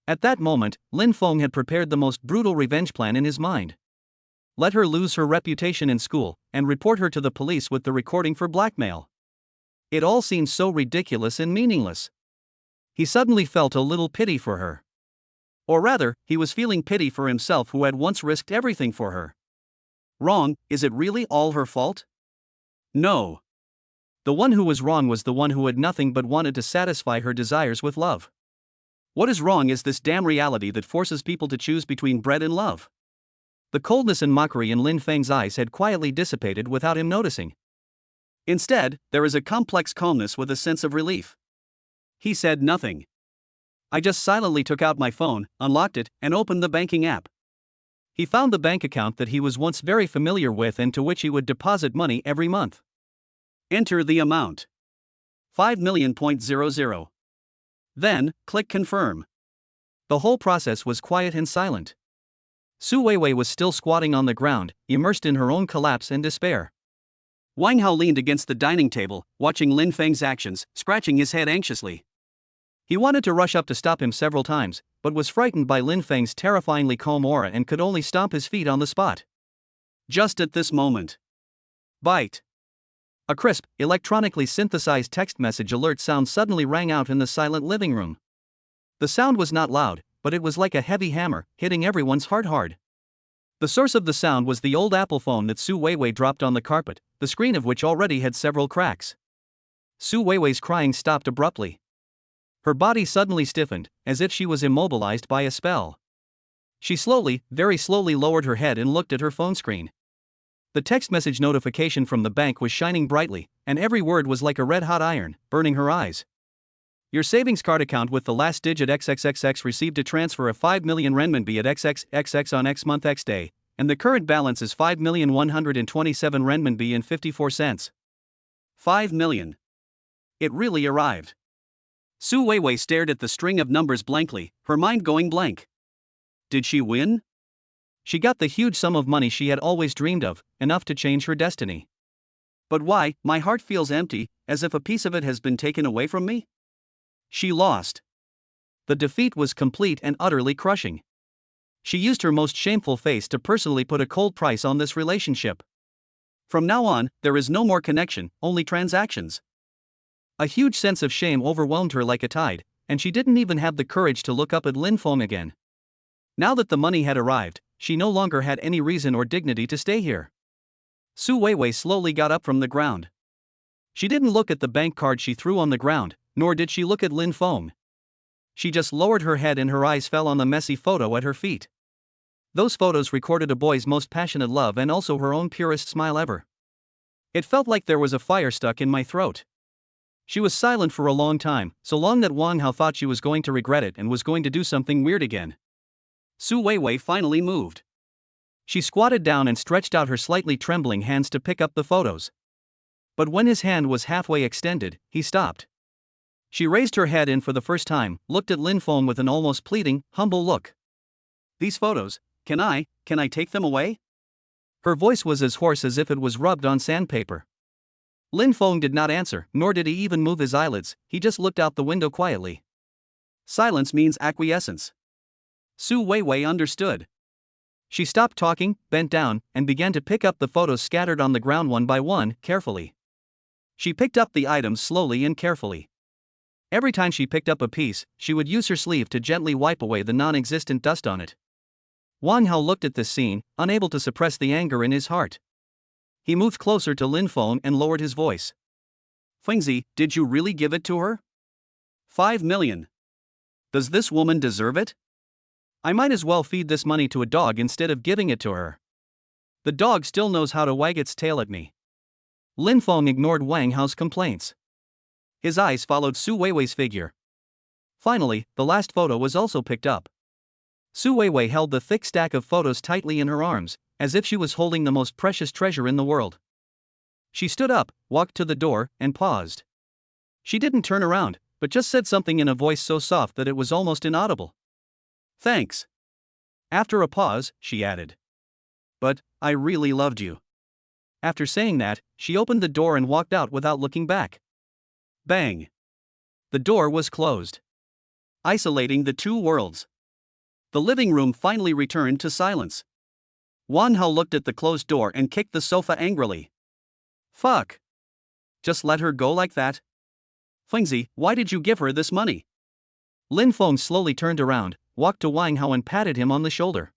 At that moment, Lin Feng had prepared the most brutal revenge plan in his mind. let her lose her reputation in school, and report her to the police with the recording for blackmail. It all seemed so ridiculous and meaningless. He suddenly felt a little pity for her. Or rather, he was feeling pity for himself who had once risked everything for her. Wrong, is it really all her fault? No. The one who was wrong was the one who had nothing but wanted to satisfy her desires with love. What is wrong is this damn reality that forces people to choose between bread and love. The coldness and mockery in Lin Feng's eyes had quietly dissipated without him noticing. Instead, there is a complex calmness with a sense of relief. He said nothing. I just silently took out my phone, unlocked it, and opened the banking app. He found the bank account that he was once very familiar with and to which he would deposit money every month. Enter the amount. 5 million.00. Then, click confirm. The whole process was quiet and silent. Su Weiwei was still squatting on the ground, immersed in her own collapse and despair. Wang Hao leaned against the dining table, watching Lin Feng's actions, scratching his head anxiously. He wanted to rush up to stop him several times, but was frightened by Lin Feng's terrifyingly calm aura and could only stomp his feet on the spot. Just at this moment. Bite. A crisp, electronically synthesized text message alert sound suddenly rang out in the silent living room. The sound was not loud, but it was like a heavy hammer, hitting everyone's heart hard. The source of the sound was the old Apple phone that Su Weiwei dropped on the carpet, the screen of which already had several cracks. Su Weiwei's crying stopped abruptly. Her body suddenly stiffened, as if she was immobilized by a spell. She slowly, very slowly lowered her head and looked at her phone screen. The text message notification from the bank was shining brightly, and every word was like a red-hot iron, burning her eyes. Your savings card account with the last digit XXXX received a transfer of 5 million renminbi at XXXX on X month X day, and the current balance is 5,127 renminbi and 54 cents. 5 million. It really arrived. Su Weiwei stared at the string of numbers blankly, her mind going blank. Did she win? She got the huge sum of money she had always dreamed of, enough to change her destiny. But why, my heart feels empty, as if a piece of it has been taken away from me? She lost. The defeat was complete and utterly crushing. She used her most shameful face to personally put a cold price on this relationship. From now on, there is no more connection, only transactions. A huge sense of shame overwhelmed her like a tide, and she didn't even have the courage to look up at Lin Feng again. Now that the money had arrived, she no longer had any reason or dignity to stay here. Su Weiwei slowly got up from the ground. She didn't look at the bank card she threw on the ground, nor did she look at Lin Feng. She just lowered her head and her eyes fell on the messy photo at her feet. Those photos recorded a boy's most passionate love and also her own purest smile ever. It felt like there was a fire stuck in my throat. She was silent for a long time, so long that Wang Hao thought she was going to regret it and was going to do something weird again. Su Weiwei finally moved. She squatted down and stretched out her slightly trembling hands to pick up the photos. But when his hand was halfway extended, he stopped. She raised her head and for the first time, looked at Lin Feng with an almost pleading, humble look. These photos, can I take them away? Her voice was as hoarse as if it was rubbed on sandpaper. Lin Feng did not answer, nor did he even move his eyelids, he just looked out the window quietly. Silence means acquiescence. Su Weiwei understood. She stopped talking, bent down, and began to pick up the photos scattered on the ground one by one, carefully. She picked up the items slowly and carefully. Every time she picked up a piece, she would use her sleeve to gently wipe away the non-existent dust on it. Wang Hao looked at this scene, unable to suppress the anger in his heart. He moved closer to Lin Feng and lowered his voice. Fengzi, did you really give it to her? 5 million. Does this woman deserve it? I might as well feed this money to a dog instead of giving it to her. The dog still knows how to wag its tail at me. Lin Feng ignored Wang Hao's complaints. His eyes followed Su Weiwei's figure. Finally, the last photo was also picked up. Su Weiwei held the thick stack of photos tightly in her arms, as if she was holding the most precious treasure in the world. She stood up, walked to the door, and paused. She didn't turn around, but just said something in a voice so soft that it was almost inaudible. Thanks. After a pause, she added. But, I really loved you. After saying that, she opened the door and walked out without looking back. Bang. The door was closed, isolating the two worlds. The living room finally returned to silence. Wan Hao looked at the closed door and kicked the sofa angrily. Fuck. Just let her go like that? Fengzi, why did you give her this money? Lin Feng slowly turned around, walked to Wang Hao and patted him on the shoulder.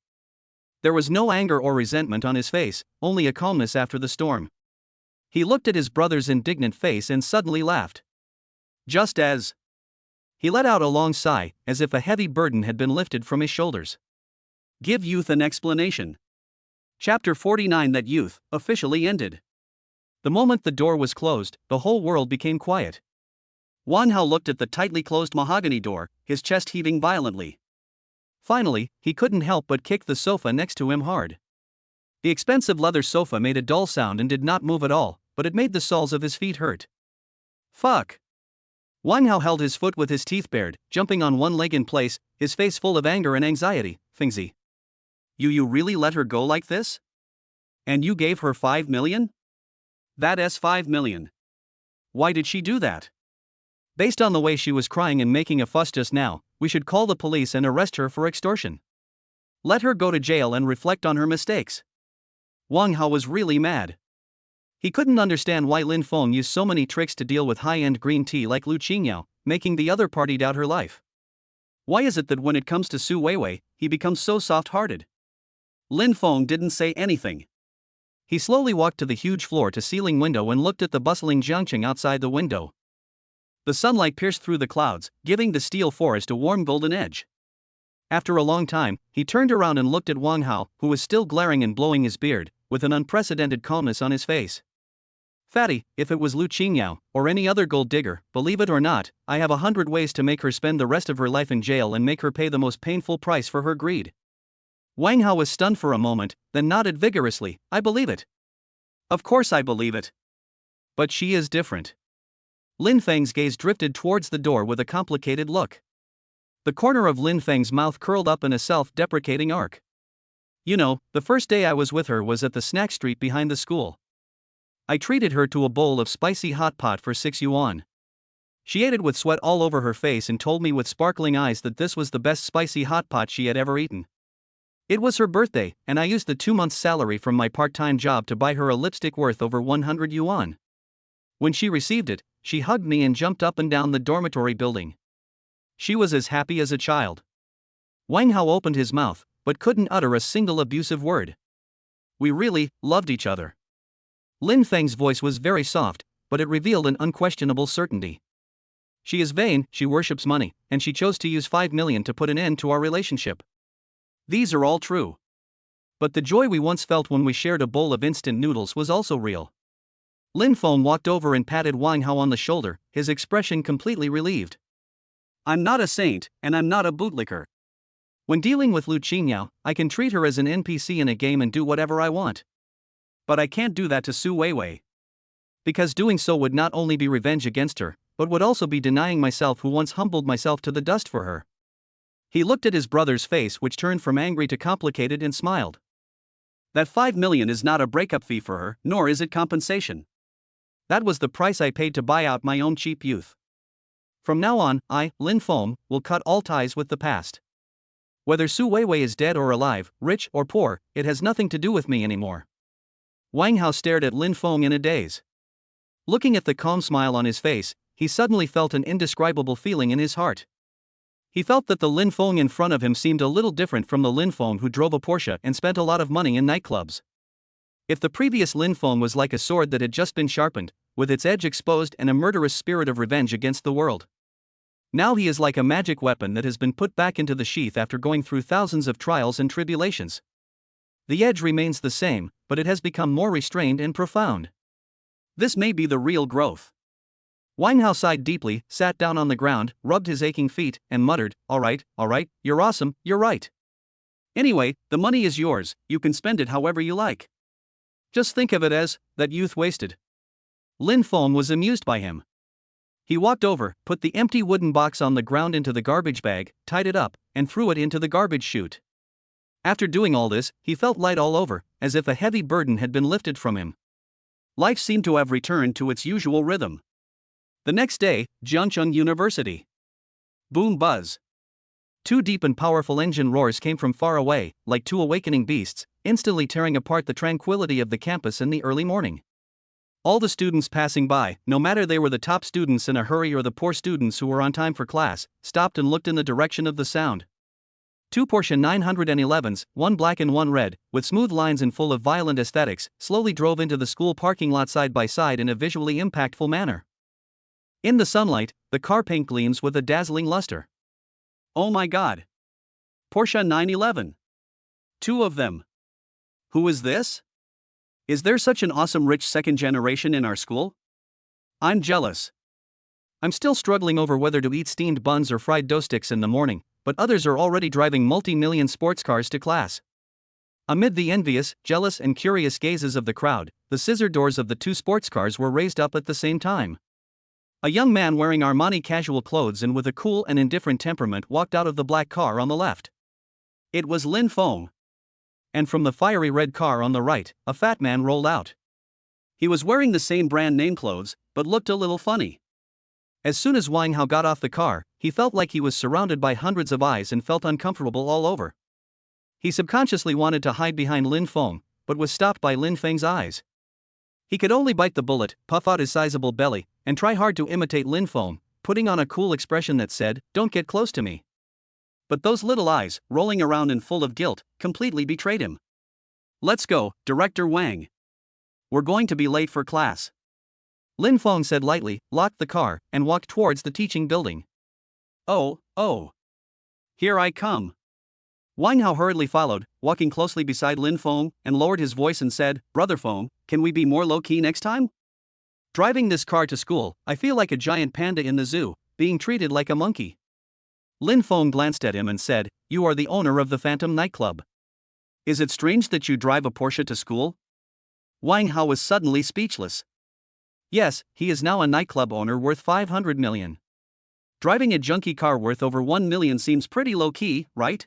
There was no anger or resentment on his face, only a calmness after the storm. He looked at his brother's indignant face and suddenly laughed. Just as. He let out a long sigh, as if a heavy burden had been lifted from his shoulders. Give youth an explanation. Chapter 49. That youth officially ended. The moment the door was closed, the whole world became quiet. Wan Hao looked at the tightly closed mahogany door, his chest heaving violently. Finally, he couldn't help but kick the sofa next to him hard. The expensive leather sofa made a dull sound and did not move at all, but it made the soles of his feet hurt. Fuck. Wang Hao held his foot with his teeth bared, jumping on one leg in place, his face full of anger and anxiety. Fengzi. You really let her go like this? And you gave her 5 million? That's 5 million. Why did she do that? Based on the way she was crying and making a fuss just now, we should call the police and arrest her for extortion. Let her go to jail and reflect on her mistakes. Wang Hao was really mad. He couldn't understand why Lin Feng used so many tricks to deal with high-end green tea like Lu Qingyao, making the other party doubt her life. Why is it that when it comes to Su Weiwei, he becomes so soft-hearted? Lin Feng didn't say anything. He slowly walked to the huge floor-to-ceiling window and looked at the bustling Jiangqing outside the window. The sunlight pierced through the clouds, giving the steel forest a warm golden edge. After a long time, he turned around and looked at Wang Hao, who was still glaring and blowing his beard, with an unprecedented calmness on his face. Fatty, if it was Lu Qingyao, or any other gold digger, believe it or not, I have 100 ways to make her spend the rest of her life in jail and make her pay the most painful price for her greed. Wang Hao was stunned for a moment, then nodded vigorously. I believe it. Of course I believe it. But she is different. Lin Feng's gaze drifted towards the door with a complicated look. The corner of Lin Feng's mouth curled up in a self-deprecating arc. You know, the first day I was with her was at the snack street behind the school. I treated her to a bowl of spicy hot pot for 6 yuan. She ate it with sweat all over her face and told me with sparkling eyes that this was the best spicy hot pot she had ever eaten. It was her birthday, and I used the 2 months' salary from my part-time job to buy her a lipstick worth over 100 yuan. When she received it, she hugged me and jumped up and down the dormitory building. She was as happy as a child. Wang Hao opened his mouth, but couldn't utter a single abusive word. We really loved each other. Lin Feng's voice was very soft, but it revealed an unquestionable certainty. She is vain, she worships money, and she chose to use 5 million to put an end to our relationship. These are all true. But the joy we once felt when we shared a bowl of instant noodles was also real. Lin Feng walked over and patted Wang Hao on the shoulder, his expression completely relieved. I'm not a saint, and I'm not a bootlicker. When dealing with Lu Qingyao, I can treat her as an NPC in a game and do whatever I want. But I can't do that to Su Weiwei. Because doing so would not only be revenge against her, but would also be denying myself who once humbled myself to the dust for her. He looked at his brother's face, which turned from angry to complicated, and smiled. That 5 million is not a breakup fee for her, nor is it compensation. That was the price I paid to buy out my own cheap youth. From now on, I, Lin Feng, will cut all ties with the past. Whether Su Weiwei is dead or alive, rich or poor, it has nothing to do with me anymore. Wang Hao stared at Lin Feng in a daze. Looking at the calm smile on his face, he suddenly felt an indescribable feeling in his heart. He felt that the Lin Feng in front of him seemed a little different from the Lin Feng who drove a Porsche and spent a lot of money in nightclubs. If the previous Lin Feng was like a sword that had just been sharpened, with its edge exposed and a murderous spirit of revenge against the world. Now he is like a magic weapon that has been put back into the sheath after going through thousands of trials and tribulations. The edge remains the same, but it has become more restrained and profound. This may be the real growth. Wang Hao sighed deeply, sat down on the ground, rubbed his aching feet, and muttered, all right, you're awesome, you're right. Anyway, the money is yours, you can spend it however you like. Just think of it as, that youth wasted. Lin Feng was amused by him. He walked over, put the empty wooden box on the ground into the garbage bag, tied it up, and threw it into the garbage chute. After doing all this, he felt light all over, as if a heavy burden had been lifted from him. Life seemed to have returned to its usual rhythm. The next day, Jiangcheng University. Boom buzz. 2 deep and powerful engine roars came from far away, like 2 awakening beasts, instantly tearing apart the tranquility of the campus in the early morning. All the students passing by, no matter they were the top students in a hurry or the poor students who were on time for class, stopped and looked in the direction of the sound. Two Porsche 911s, one black and one red, with smooth lines and full of violent aesthetics, slowly drove into the school parking lot side by side in a visually impactful manner. In the sunlight, the car paint gleams with a dazzling luster. Oh my god! Porsche 911. Two of them. Who is this? Is there such an awesome rich second generation in our school? I'm jealous. I'm still struggling over whether to eat steamed buns or fried dough sticks in the morning, but others are already driving multi-million sports cars to class. Amid the envious, jealous and curious gazes of the crowd, the scissor doors of the two sports cars were raised up at the same time. A young man wearing Armani casual clothes and with a cool and indifferent temperament walked out of the black car on the left. It was Lin Feng. And from the fiery red car on the right, a fat man rolled out. He was wearing the same brand name clothes, but looked a little funny. As soon as Wang Hao got off the car, he felt like he was surrounded by hundreds of eyes and felt uncomfortable all over. He subconsciously wanted to hide behind Lin Feng, but was stopped by Lin Feng's eyes. He could only bite the bullet, puff out his sizable belly, and try hard to imitate Lin Feng, putting on a cool expression that said, "Don't get close to me." But those little eyes, rolling around and full of guilt, completely betrayed him. "Let's go, Director Wang. We're going to be late for class." Lin Feng said lightly, locked the car, and walked towards the teaching building. Oh. Here I come." Wang Hao hurriedly followed, walking closely beside Lin Feng, and lowered his voice and said, "Brother Feng, can we be more low-key next time? Driving this car to school, I feel like a giant panda in the zoo, being treated like a monkey." Lin Feng glanced at him and said, "You are the owner of the Phantom nightclub. Is it strange that you drive a Porsche to school?" Wang Hao was suddenly speechless. Yes, he is now a nightclub owner worth 500 million. Driving a junky car worth over 1 million seems pretty low-key, right?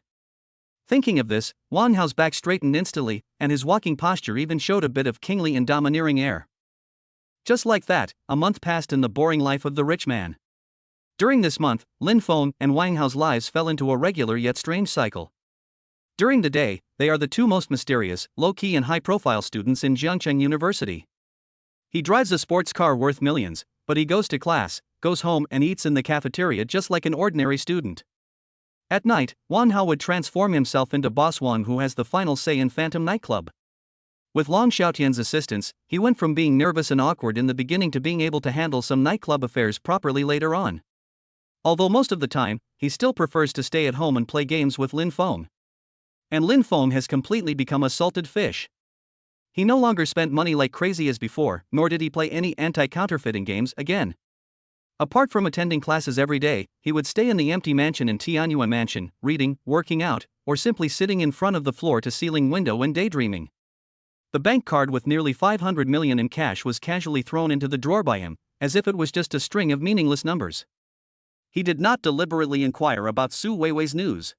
Thinking of this, Wang Hao's back straightened instantly, and his walking posture even showed a bit of kingly and domineering air. Just like that, a month passed in the boring life of the rich man. During this month, Lin Feng and Wang Hao's lives fell into a regular yet strange cycle. During the day, they are the two most mysterious, low-key and high-profile students in Jiangcheng University. He drives a sports car worth millions, but he goes to class, goes home and eats in the cafeteria just like an ordinary student. At night, Wang Hao would transform himself into Boss Wang, who has the final say in Phantom nightclub. With Long Xiaotian's assistance, he went from being nervous and awkward in the beginning to being able to handle some nightclub affairs properly later on. Although most of the time, he still prefers to stay at home and play games with Lin Feng. And Lin Feng has completely become a salted fish. He no longer spent money like crazy as before, nor did he play any anti-counterfeiting games again. Apart from attending classes every day, he would stay in the empty mansion in Tianyuan Mansion, reading, working out, or simply sitting in front of the floor-to-ceiling window and daydreaming. The bank card with nearly 500 million in cash was casually thrown into the drawer by him, as if it was just a string of meaningless numbers. He did not deliberately inquire about Su Weiwei's news.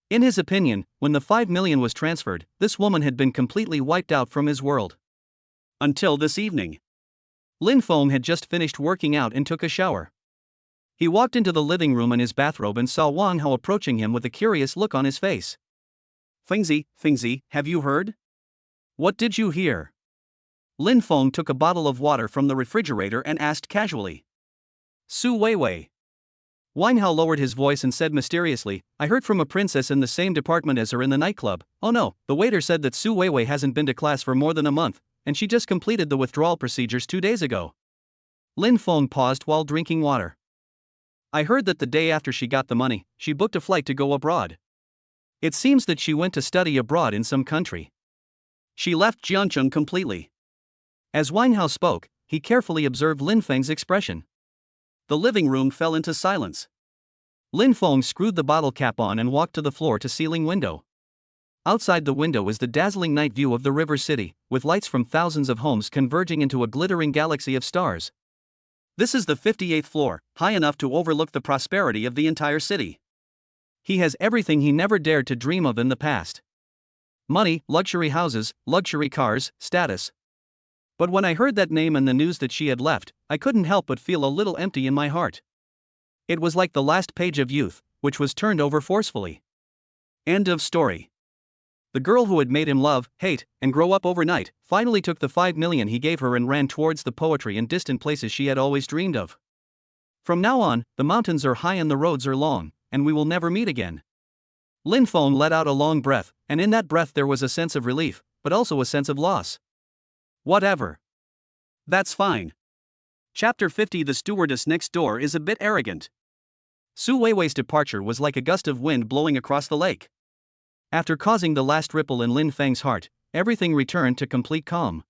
In his opinion, when the 5 million was transferred, this woman had been completely wiped out from his world. Until this evening. Lin Feng had just finished working out and took a shower. He walked into the living room in his bathrobe and saw Wang Hao approaching him with a curious look on his face. Fengzi, have you heard? What did you hear?" Lin Feng took a bottle of water from the refrigerator and asked casually. "Su Weiwei." Wang Hao lowered his voice and said mysteriously, "I heard from a princess in the same department as her in the nightclub. Oh no, the waiter said that Su Weiwei hasn't been to class for more than a month, and she just completed the withdrawal procedures 2 days ago." Lin Feng paused while drinking water. "I heard that the day after she got the money, she booked a flight to go abroad. It seems that she went to study abroad in some country. She left Jiangcheng completely." As Wang Hao spoke, he carefully observed Lin Feng's expression. The living room fell into silence. Lin Feng screwed the bottle cap on and walked to the floor-to-ceiling window. Outside the window is the dazzling night view of the river city, with lights from thousands of homes converging into a glittering galaxy of stars. This is the 58th floor, high enough to overlook the prosperity of the entire city. He has everything he never dared to dream of in the past. Money, luxury houses, luxury cars, status. But when I heard that name and the news that she had left, I couldn't help but feel a little empty in my heart. It was like the last page of youth, which was turned over forcefully. End of story. The girl who had made him love, hate, and grow up overnight, finally took the 5 million he gave her and ran towards the poetry and distant places she had always dreamed of. From now on, the mountains are high and the roads are long, and we will never meet again. Lin Feng let out a long breath, and in that breath there was a sense of relief, but also a sense of loss. Whatever. That's fine. Chapter 50. The stewardess next door is a bit arrogant. Su Weiwei's departure was like a gust of wind blowing across the lake. After causing the last ripple in Lin Feng's heart, everything returned to complete calm.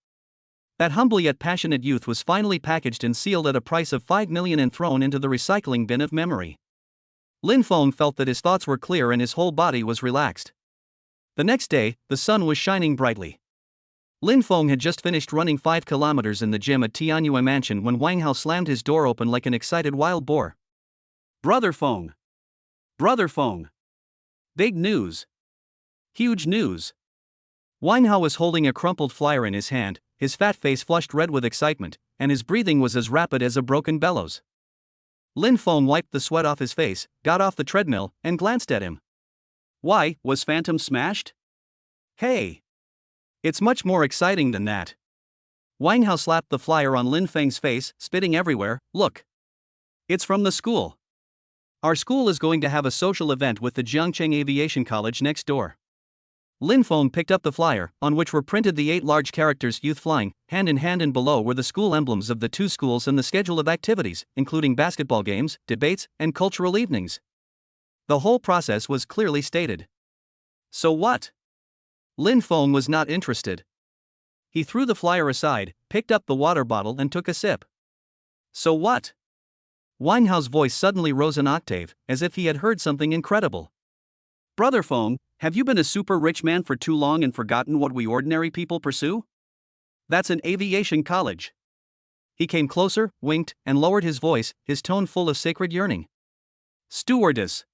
That humble yet passionate youth was finally packaged and sealed at a price of 5 million and thrown into the recycling bin of memory. Lin Feng felt that his thoughts were clear and his whole body was relaxed. The next day, the sun was shining brightly. Lin Feng had just finished running 5 kilometers in the gym at Tianyue Mansion when Wang Hao slammed his door open like an excited wild boar. Brother Feng! Brother Feng! Big news! Huge news! Wang Hao was holding a crumpled flyer in his hand, his fat face flushed red with excitement, and his breathing was as rapid as a broken bellows. Lin Feng wiped the sweat off his face, got off the treadmill, and glanced at him. Why, was Phantom smashed? Hey! It's much more exciting than that. Wang Hao slapped the flyer on Lin Feng's face, spitting everywhere. Look! It's from the school. Our school is going to have a social event with the Jiangcheng Aviation College next door. Lin Feng picked up the flyer, on which were printed the 8 large characters Youth Flying, hand in hand, and below were the school emblems of the 2 schools and the schedule of activities, including basketball games, debates, and cultural evenings. The whole process was clearly stated. So what? Lin Feng was not interested. He threw the flyer aside, picked up the water bottle and took a sip. So what? Wang Hao's voice suddenly rose an octave, as if he had heard something incredible. Brother Feng, have you been a super rich man for too long and forgotten what we ordinary people pursue? That's an aviation college. He came closer, winked, and lowered his voice, his tone full of sacred yearning. Stewardess.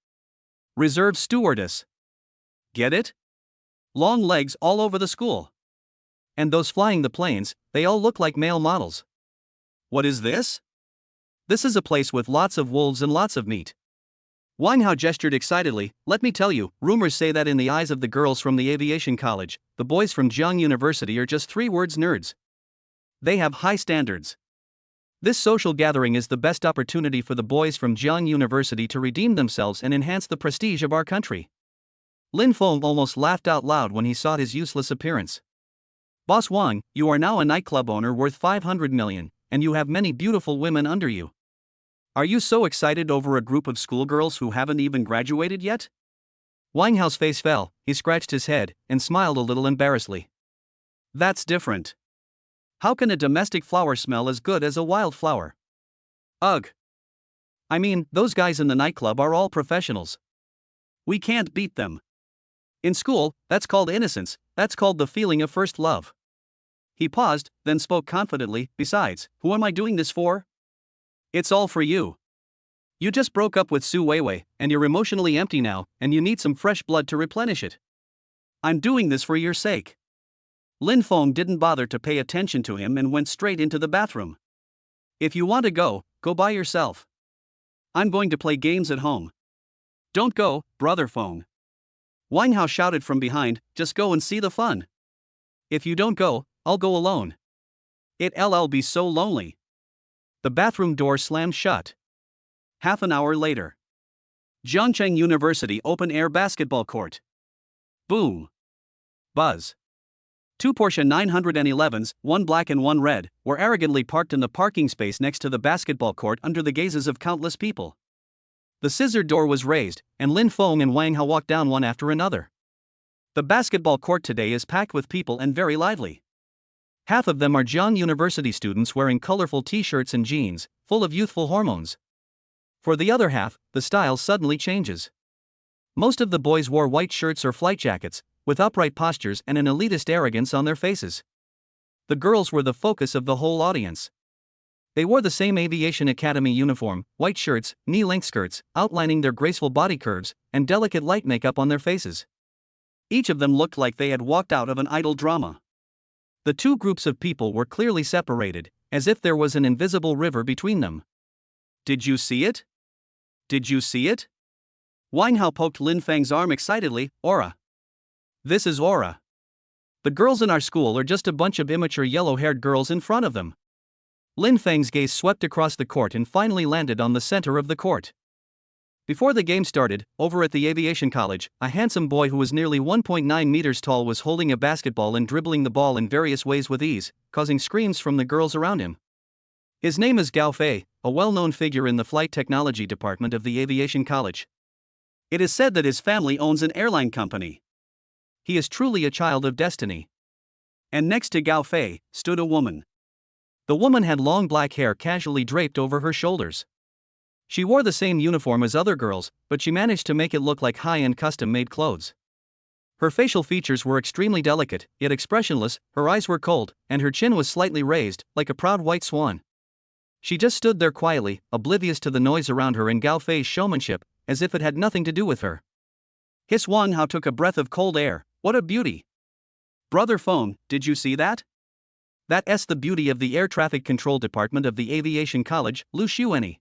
Reserve stewardess. Get it? Long legs all over the school. And those flying the planes, they all look like male models. What is this? This is a place with lots of wolves and lots of meat. Wang Hao gestured excitedly. Let me tell you, rumors say that in the eyes of the girls from the aviation college, the boys from Jiang University are just 3 words nerds. They have high standards. This social gathering is the best opportunity for the boys from Jiang University to redeem themselves and enhance the prestige of our country. Lin Feng almost laughed out loud when he saw his useless appearance. Boss Wang, you are now a nightclub owner worth 500 million, and you have many beautiful women under you. Are you so excited over a group of schoolgirls who haven't even graduated yet? Wang Hao's face fell, he scratched his head, and smiled a little embarrassedly. That's different. How can a domestic flower smell as good as a wildflower? Ugh. I mean, those guys in the nightclub are all professionals. We can't beat them. In school, that's called innocence, that's called the feeling of first love. He paused, then spoke confidently. Besides, who am I doing this for? It's all for you. You just broke up with Su Weiwei, and you're emotionally empty now, and you need some fresh blood to replenish it. I'm doing this for your sake. Lin Feng didn't bother to pay attention to him and went straight into the bathroom. If you want to go, go by yourself. I'm going to play games at home. Don't go, Brother Feng. Wang Hao shouted from behind, just go and see the fun. If you don't go, I'll go alone. It'll be so lonely. The bathroom door slammed shut. Half an hour later. Jiangcheng University open-air basketball court. Boom. Buzz. 2 Porsche 911s, 1 black and 1 red, were arrogantly parked in the parking space next to the basketball court under the gazes of countless people. The scissor door was raised, and Lin Feng and Wang Hao walked down one after another. The basketball court today is packed with people and very lively. Half of them are Jiang University students wearing colorful t-shirts and jeans, full of youthful hormones. For the other half, the style suddenly changes. Most of the boys wore white shirts or flight jackets, with upright postures and an elitist arrogance on their faces. The girls were the focus of the whole audience. They wore the same Aviation Academy uniform, white shirts, knee-length skirts, outlining their graceful body curves, and delicate light makeup on their faces. Each of them looked like they had walked out of an idol drama. The 2 groups of people were clearly separated, as if there was an invisible river between them. Did you see it? Did you see it? Wang Hao poked Lin Feng's arm excitedly. Aura. This is Aura. The girls in our school are just a bunch of immature yellow-haired girls in front of them. Lin Feng's gaze swept across the court and finally landed on the center of the court. Before the game started, over at the aviation college, a handsome boy who was nearly 1.9 meters tall was holding a basketball and dribbling the ball in various ways with ease, causing screams from the girls around him. His name is Gao Fei, a well-known figure in the flight technology department of the aviation college. It is said that his family owns an airline company. He is truly a child of destiny. And next to Gao Fei stood a woman. The woman had long black hair casually draped over her shoulders. She wore the same uniform as other girls, but she managed to make it look like high-end custom-made clothes. Her facial features were extremely delicate, yet expressionless, her eyes were cold, and her chin was slightly raised, like a proud white swan. She just stood there quietly, oblivious to the noise around her and Gao Fei's showmanship, as if it had nothing to do with her. His Wang Hao took a breath of cold air. What a beauty! Brother Feng, did you see that? That's the beauty of the air traffic control department of the aviation college, Lu Xuanyi.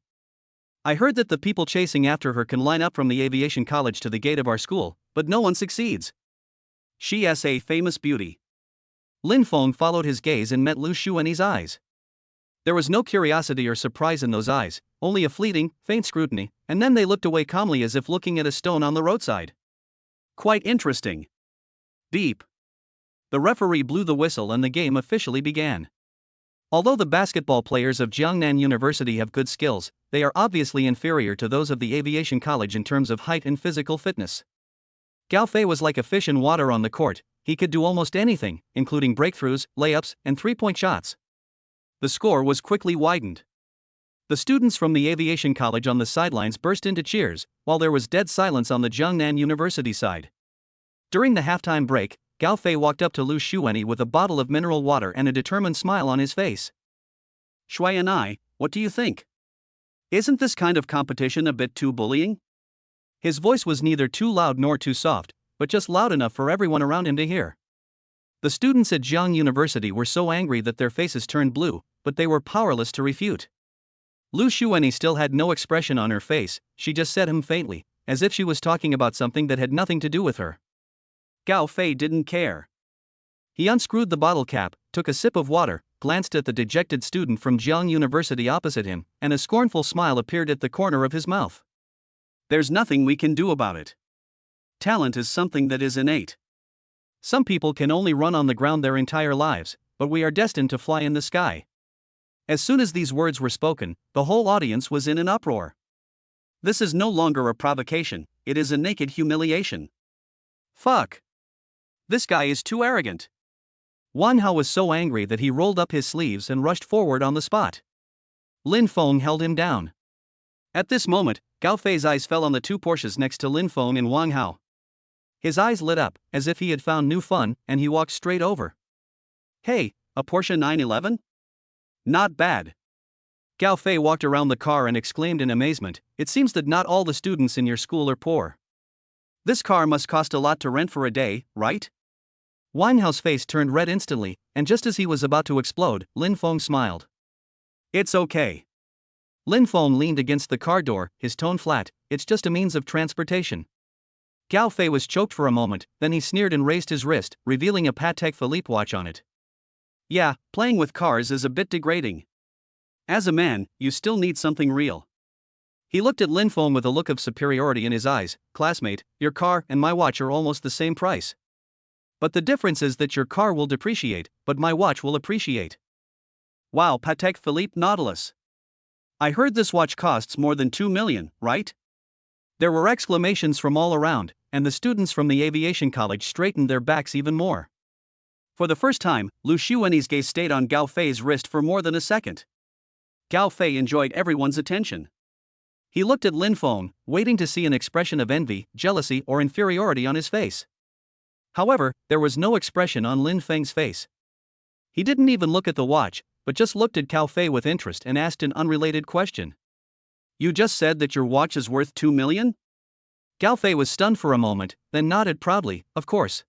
I heard that the people chasing after her can line up from the aviation college to the gate of our school, but no one succeeds. She is a famous beauty. Lin Feng followed his gaze and met Lu Xuanyi's eyes. There was no curiosity or surprise in those eyes, only a fleeting, faint scrutiny, and then they looked away calmly as if looking at a stone on the roadside. Quite interesting. Beep. The referee blew the whistle and the game officially began. Although the basketball players of Jiangnan University have good skills, they are obviously inferior to those of the aviation college in terms of height and physical fitness. Gao Fei was like a fish in water on the court. He could do almost anything, including breakthroughs, layups, and three-point shots. The score was quickly widened. The students from the aviation college on the sidelines burst into cheers, while there was dead silence on the Jiangnan University side. During the halftime break, Gao Fei walked up to Lu Xuanyi with a bottle of mineral water and a determined smile on his face. Xuanyi, what do you think? Isn't this kind of competition a bit too bullying? His voice was neither too loud nor too soft, but just loud enough for everyone around him to hear. The students at Jiang University were so angry that their faces turned blue, but they were powerless to refute. Lu Xuanyi still had no expression on her face. She just said faintly, as if she was talking about something that had nothing to do with her. Gao Fei didn't care. He unscrewed the bottle cap, took a sip of water, glanced at the dejected student from Jiang University opposite him, and a scornful smile appeared at the corner of his mouth. There's nothing we can do about it. Talent is something that is innate. Some people can only run on the ground their entire lives, but we are destined to fly in the sky. As soon as these words were spoken, the whole audience was in an uproar. This is no longer a provocation, it is a naked humiliation. Fuck. This guy is too arrogant. Wang Hao was so angry that he rolled up his sleeves and rushed forward on the spot. Lin Feng held him down. At this moment, Gao Fei's eyes fell on the two Porsches next to Lin Feng and Wang Hao. His eyes lit up, as if he had found new fun, and he walked straight over. Hey, a Porsche 911? Not bad. Gao Fei walked around the car and exclaimed in amazement, it seems that not all the students in your school are poor. This car must cost a lot to rent for a day, right? Wang Hao's face turned red instantly, and just as he was about to explode, Lin Feng smiled. It's okay. Lin Feng leaned against the car door, his tone flat, it's just a means of transportation. Gao Fei was choked for a moment, then he sneered and raised his wrist, revealing a Patek Philippe watch on it. Yeah, playing with cars is a bit degrading. As a man, you still need something real. He looked at Lin Feng with a look of superiority in his eyes. Classmate, your car and my watch are almost the same price. But the difference is that your car will depreciate, but my watch will appreciate. Wow, Patek Philippe Nautilus. I heard this watch costs more than 2 million, right? There were exclamations from all around, and the students from the aviation college straightened their backs even more. For the first time, Lu Xuanyi's gaze stayed on Gao Fei's wrist for more than a second. Gao Fei enjoyed everyone's attention. He looked at Lin Feng, waiting to see an expression of envy, jealousy, or inferiority on his face. However, there was no expression on Lin Feng's face. He didn't even look at the watch, but just looked at Gao Fei with interest and asked an unrelated question. You just said that your watch is worth 2 million? Gao Fei was stunned for a moment, then nodded proudly, of course.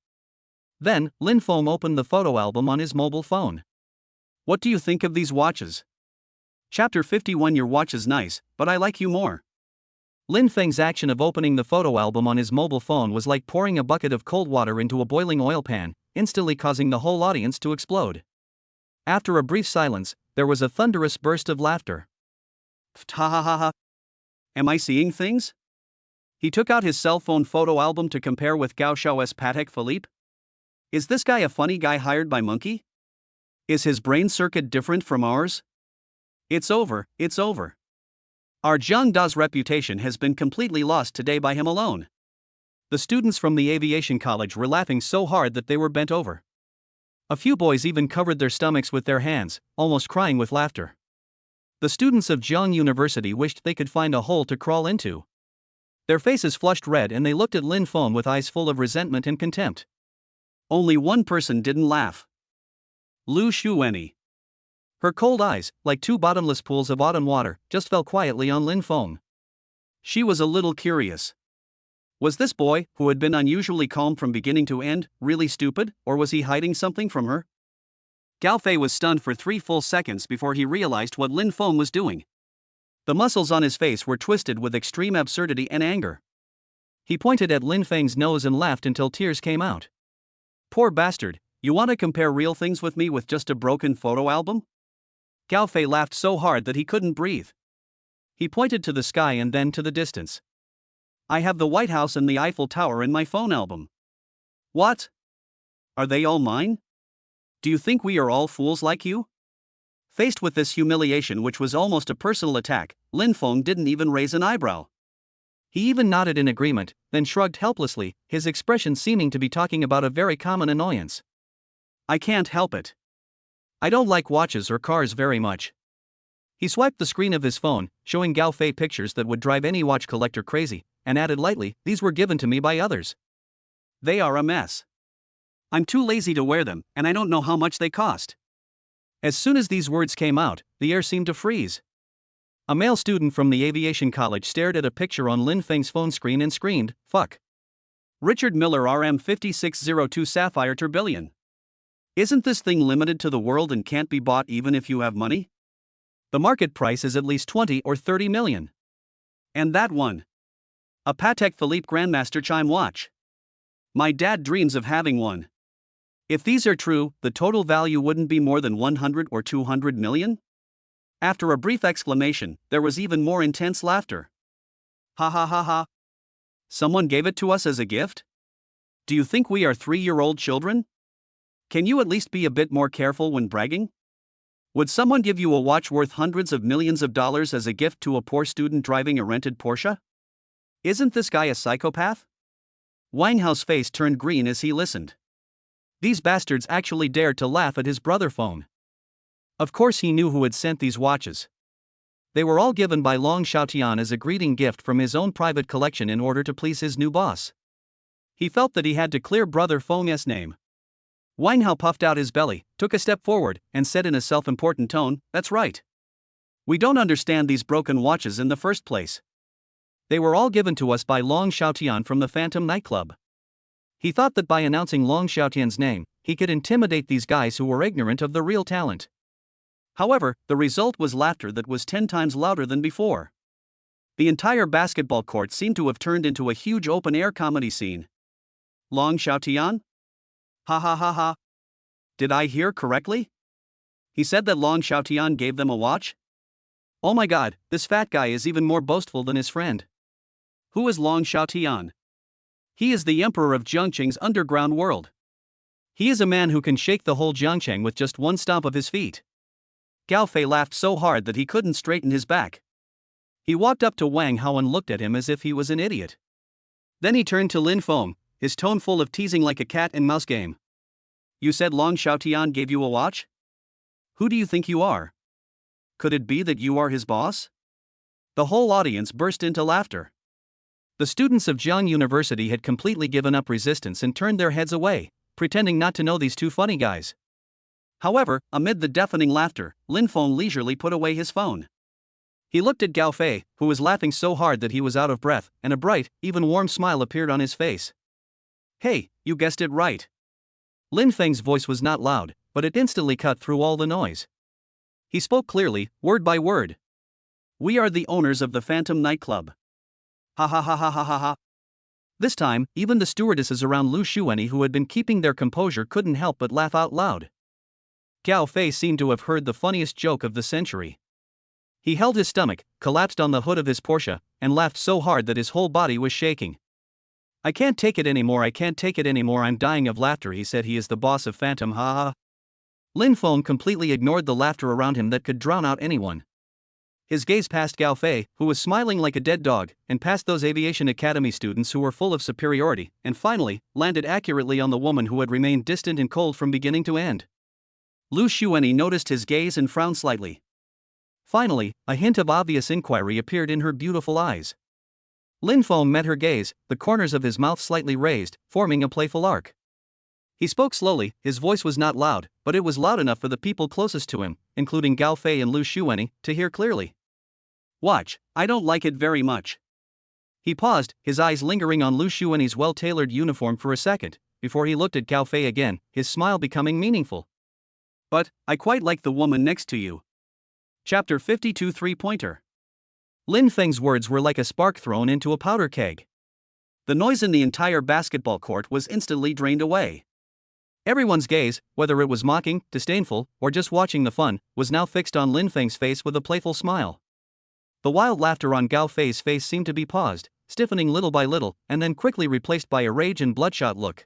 Then, Lin Feng opened the photo album on his mobile phone. What do you think of these watches? Chapter 51. Your watch is nice, but I like you more. Lin Feng's action of opening the photo album on his mobile phone was like pouring a bucket of cold water into a boiling oil pan, instantly causing the whole audience to explode. After a brief silence, there was a thunderous burst of laughter. Ha ha ha ha. Am I seeing things? He took out his cell phone photo album to compare with Gao Xiao's Patek Philippe. Is this guy a funny guy hired by Monkey? Is his brain circuit different from ours? It's over, it's over. Our Zhang Da's reputation has been completely lost today by him alone. The students from the aviation college were laughing so hard that they were bent over. A few boys even covered their stomachs with their hands, almost crying with laughter. The students of Zhang University wished they could find a hole to crawl into. Their faces flushed red and they looked at Lin Feng with eyes full of resentment and contempt. Only one person didn't laugh. Lu Xuanyi. Her cold eyes, like two bottomless pools of autumn water, just fell quietly on Lin Feng. She was a little curious. Was this boy, who had been unusually calm from beginning to end, really stupid, or was he hiding something from her? Gao Fei was stunned for 3 full seconds before he realized what Lin Feng was doing. The muscles on his face were twisted with extreme absurdity and anger. He pointed at Lin Feng's nose and laughed until tears came out. Poor bastard, you want to compare real things with me with just a broken photo album? Gao Fei laughed so hard that he couldn't breathe. He pointed to the sky and then to the distance. I have the White House and the Eiffel Tower in my phone album. What? Are they all mine? Do you think we are all fools like you? Faced with this humiliation, which was almost a personal attack, Lin Feng didn't even raise an eyebrow. He even nodded in agreement, then shrugged helplessly, his expression seeming to be talking about a very common annoyance. I can't help it. I don't like watches or cars very much. He swiped the screen of his phone, showing Gao Fei pictures that would drive any watch collector crazy, and added lightly, these were given to me by others. They are a mess. I'm too lazy to wear them, and I don't know how much they cost. As soon as these words came out, the air seemed to freeze. A male student from the aviation college stared at a picture on Lin Feng's phone screen and screamed, fuck. Richard Miller RM5602 Sapphire Tourbillon. Isn't this thing limited to the world and can't be bought even if you have money? The market price is at least 20 or 30 million. And that one. A Patek Philippe Grandmaster chime watch. My dad dreams of having one. If these are true, the total value wouldn't be more than 100 or 200 million? After a brief exclamation, there was even more intense laughter. Ha ha ha ha. Someone gave it to us as a gift? Do you think we are 3-year-old children? Can you at least be a bit more careful when bragging? Would someone give you a watch worth hundreds of millions of dollars as a gift to a poor student driving a rented Porsche? Isn't this guy a psychopath? Wang Hao's face turned green as he listened. These bastards actually dared to laugh at his brother phone. Of course he knew who had sent these watches. They were all given by Long Xiaotian as a greeting gift from his own private collection in order to please his new boss. He felt that he had to clear brother Feng's name. Wang Hao puffed out his belly, took a step forward, and said in a self-important tone, that's right. We don't understand these broken watches in the first place. They were all given to us by Long Xiaotian from the Phantom nightclub. He thought that by announcing Long Xiaotian's name, he could intimidate these guys who were ignorant of the real talent. However, the result was laughter that was 10 times louder than before. The entire basketball court seemed to have turned into a huge open-air comedy scene. Long Xiaotian? Ha ha ha ha. Did I hear correctly? He said that Long Xiaotian gave them a watch? Oh my god, this fat guy is even more boastful than his friend. Who is Long Xiaotian? He is the emperor of Jiangqing's underground world. He is a man who can shake the whole Jiangqing with just one stomp of his feet. Gao Fei laughed so hard that he couldn't straighten his back. He walked up to Wang Hao and looked at him as if he was an idiot. Then he turned to Lin Feng, his tone full of teasing like a cat and mouse game. You said Long Xiaotian gave you a watch? Who do you think you are? Could it be that you are his boss? The whole audience burst into laughter. The students of Jiang University had completely given up resistance and turned their heads away, pretending not to know these two funny guys. However, amid the deafening laughter, Lin Feng leisurely put away his phone. He looked at Gao Fei, who was laughing so hard that he was out of breath, and a bright, even warm smile appeared on his face. Hey, you guessed it right. Lin Feng's voice was not loud, but it instantly cut through all the noise. He spoke clearly, word by word. We are the owners of the Phantom nightclub. Ha ha ha ha ha ha ha. This time, even the stewardesses around Lu Xuanyi who had been keeping their composure couldn't help but laugh out loud. Gao Fei seemed to have heard the funniest joke of the century. He held his stomach, collapsed on the hood of his Porsche, and laughed so hard that his whole body was shaking. I can't take it anymore, I can't take it anymore, I'm dying of laughter, he said. He is the boss of Phantom, ha ha. Lin Feng completely ignored the laughter around him that could drown out anyone. His gaze passed Gao Fei, who was smiling like a dead dog, and past those aviation academy students who were full of superiority, and finally, landed accurately on the woman who had remained distant and cold from beginning to end. Lu Xuanyi noticed his gaze and frowned slightly. Finally, a hint of obvious inquiry appeared in her beautiful eyes. Lin Feng met her gaze, the corners of his mouth slightly raised, forming a playful arc. He spoke slowly, his voice was not loud, but it was loud enough for the people closest to him, including Gao Fei and Lu Xuanyi, to hear clearly. Watch, I don't like it very much. He paused, his eyes lingering on Lu Xuanyi's well-tailored uniform for a second, before he looked at Gao Fei again, his smile becoming meaningful. But, I quite like the woman next to you. Chapter 52 3-Pointer. Lin Feng's words were like a spark thrown into a powder keg. The noise in the entire basketball court was instantly drained away. Everyone's gaze, whether it was mocking, disdainful, or just watching the fun, was now fixed on Lin Feng's face with a playful smile. The wild laughter on Gao Fei's face seemed to be paused, stiffening little by little, and then quickly replaced by a rage and bloodshot look.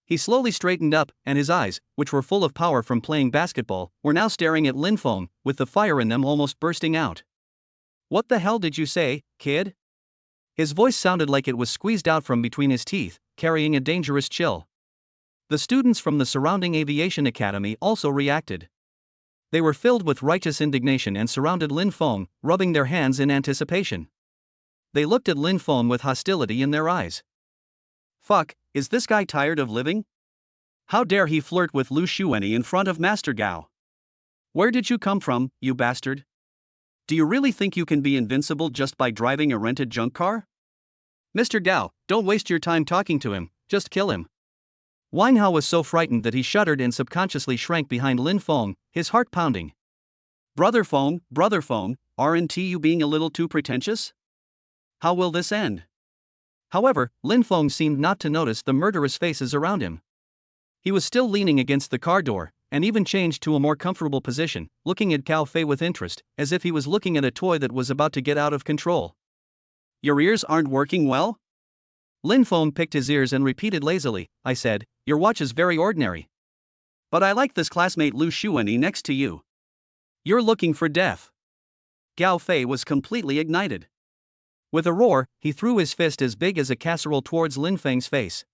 He slowly straightened up, and his eyes, which were full of power from playing basketball, were now staring at Lin Feng, with the fire in them almost bursting out. What the hell did you say, kid? His voice sounded like it was squeezed out from between his teeth, carrying a dangerous chill. The students from the surrounding aviation academy also reacted. They were filled with righteous indignation and surrounded Lin Feng, rubbing their hands in anticipation. They looked at Lin Feng with hostility in their eyes. Fuck, is this guy tired of living? How dare he flirt with Lu Xuanyi in front of Master Gao? Where did you come from, you bastard? Do you really think you can be invincible just by driving a rented junk car? Mr. Gao, don't waste your time talking to him, just kill him. Wang Hao was so frightened that he shuddered and subconsciously shrank behind Lin Feng, his heart pounding. Brother Feng, aren't you being a little too pretentious? How will this end? However, Lin Feng seemed not to notice the murderous faces around him. He was still leaning against the car door, and even changed to a more comfortable position, looking at Gao Fei with interest, as if he was looking at a toy that was about to get out of control. Your ears aren't working well? Lin Feng picked his ears and repeated lazily, I said, your watch is very ordinary. But I like this classmate Lu Xuanyi next to you. You're looking for death. Gao Fei was completely ignited. With a roar, he threw his fist as big as a casserole towards Lin Feng's face.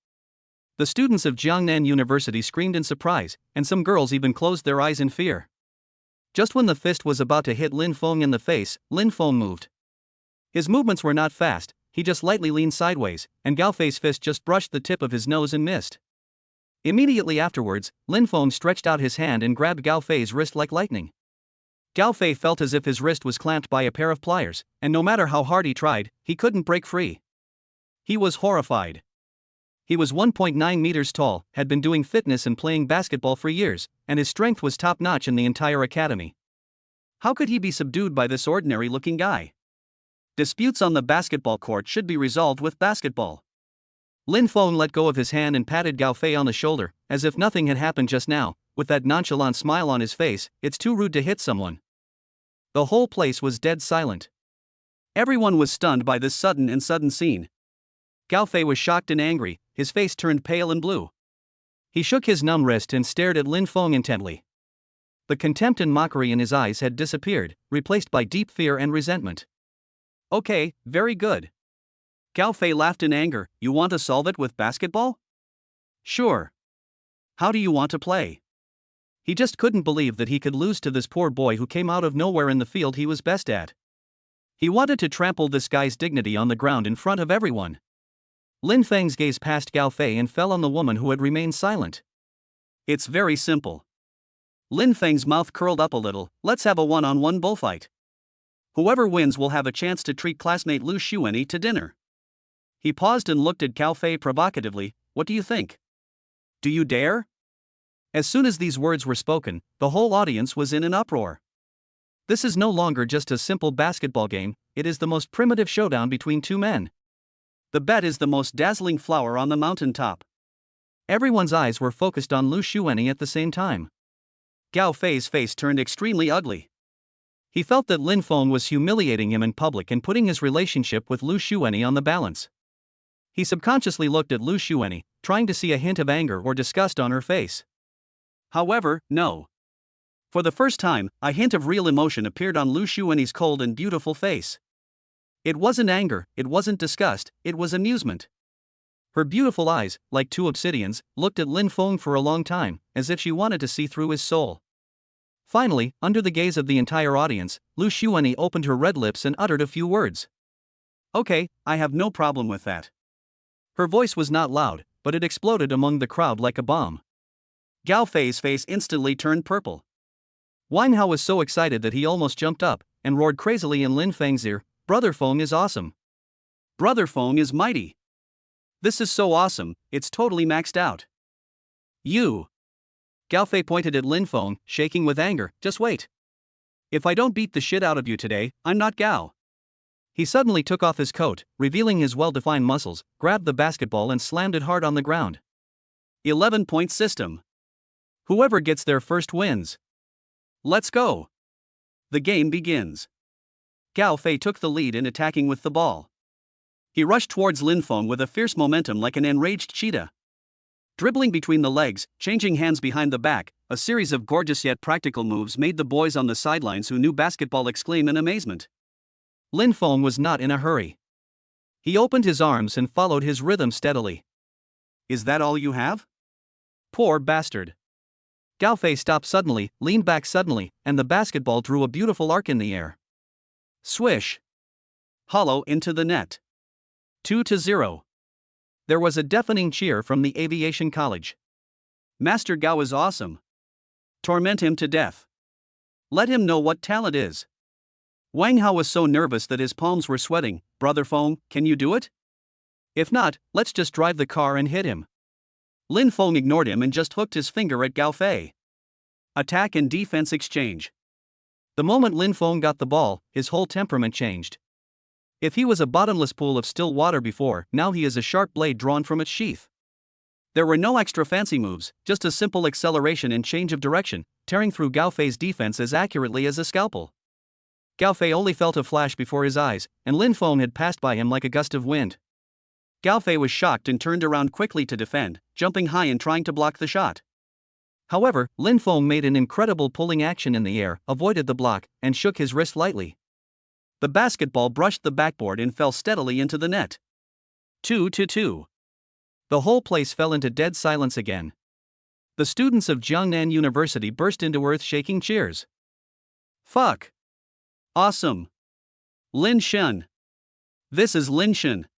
The students of Jiangnan University screamed in surprise, and some girls even closed their eyes in fear. Just when the fist was about to hit Lin Feng in the face, Lin Feng moved. His movements were not fast, he just lightly leaned sideways, and Gao Fei's fist just brushed the tip of his nose and missed. Immediately afterwards, Lin Feng stretched out his hand and grabbed Gao Fei's wrist like lightning. Gao Fei felt as if his wrist was clamped by a pair of pliers, and no matter how hard he tried, he couldn't break free. He was horrified. He was 1.9 meters tall, had been doing fitness and playing basketball for years, and his strength was top-notch in the entire academy. How could he be subdued by this ordinary-looking guy? Disputes on the basketball court should be resolved with basketball. Lin Feng let go of his hand and patted Gao Fei on the shoulder, as if nothing had happened just now, with that nonchalant smile on his face. It's too rude to hit someone. The whole place was dead silent. Everyone was stunned by this sudden scene. Gao Fei was shocked and angry, his face turned pale and blue. He shook his numb wrist and stared at Lin Feng intently. The contempt and mockery in his eyes had disappeared, replaced by deep fear and resentment. Okay, very good. Gao Fei laughed in anger, you want to solve it with basketball? Sure. How do you want to play? He just couldn't believe that he could lose to this poor boy who came out of nowhere in the field he was best at. He wanted to trample this guy's dignity on the ground in front of everyone. Lin Feng's gaze passed Gao Fei and fell on the woman who had remained silent. It's very simple. Lin Feng's mouth curled up a little, let's have a one-on-one bullfight. Whoever wins will have a chance to treat classmate Lu Xuanyi to dinner. He paused and looked at Gao Fei provocatively, what do you think? Do you dare? As soon as these words were spoken, the whole audience was in an uproar. This is no longer just a simple basketball game, it is the most primitive showdown between two men. The bet is the most dazzling flower on the mountaintop. Everyone's eyes were focused on Lu Xuanyi at the same time. Gao Fei's face turned extremely ugly. He felt that Lin Feng was humiliating him in public and putting his relationship with Lu Xuanyi on the balance. He subconsciously looked at Lu Xuanyi, trying to see a hint of anger or disgust on her face. However, no. For the first time, a hint of real emotion appeared on Lu Xuanyi's cold and beautiful face. It wasn't anger, it wasn't disgust, it was amusement. Her beautiful eyes, like two obsidians, looked at Lin Feng for a long time, as if she wanted to see through his soul. Finally, under the gaze of the entire audience, Lu Xuanyi opened her red lips and uttered a few words. Okay, I have no problem with that. Her voice was not loud, but it exploded among the crowd like a bomb. Gao Fei's face instantly turned purple. Wang Hao was so excited that he almost jumped up, and roared crazily in Lin Feng's ear, "Brother Feng is awesome. Brother Feng is mighty. This is so awesome, it's totally maxed out. You." Gao Fei pointed at Lin Feng, shaking with anger, "Just wait. If I don't beat the shit out of you today, I'm not Gao." He suddenly took off his coat, revealing his well-defined muscles, grabbed the basketball and slammed it hard on the ground. 11-point system. Whoever gets there first wins. Let's go. The game begins. Gao Fei took the lead in attacking with the ball. He rushed towards Lin Feng with a fierce momentum like an enraged cheetah. Dribbling between the legs, changing hands behind the back, a series of gorgeous yet practical moves made the boys on the sidelines who knew basketball exclaim in amazement. Lin Feng was not in a hurry. He opened his arms and followed his rhythm steadily. "Is that all you have? Poor bastard." Gao Fei stopped suddenly, leaned back suddenly, and the basketball drew a beautiful arc in the air. Swish. Hollow into the net. 2-0. There was a deafening cheer from the aviation college. Master Gao is awesome. Torment him to death. Let him know what talent is. Wang Hao was so nervous that his palms were sweating. "Brother Feng, can you do it? If not, let's just drive the car and hit him." Lin Feng ignored him and just hooked his finger at Gao Fei. Attack and defense exchange. The moment Lin Feng got the ball, his whole temperament changed. If he was a bottomless pool of still water before, now he is a sharp blade drawn from its sheath. There were no extra fancy moves, just a simple acceleration and change of direction, tearing through Gao Fei's defense as accurately as a scalpel. Gao Fei only felt a flash before his eyes, and Lin Feng had passed by him like a gust of wind. Gao Fei was shocked and turned around quickly to defend, jumping high and trying to block the shot. However, Lin Feng made an incredible pulling action in the air, avoided the block, and shook his wrist lightly. The basketball brushed the backboard and fell steadily into the net. 2-2. The whole place fell into dead silence again. The students of Jiangnan University burst into earth-shaking cheers. Fuck. Awesome. Lin Shen. This is Lin Shen.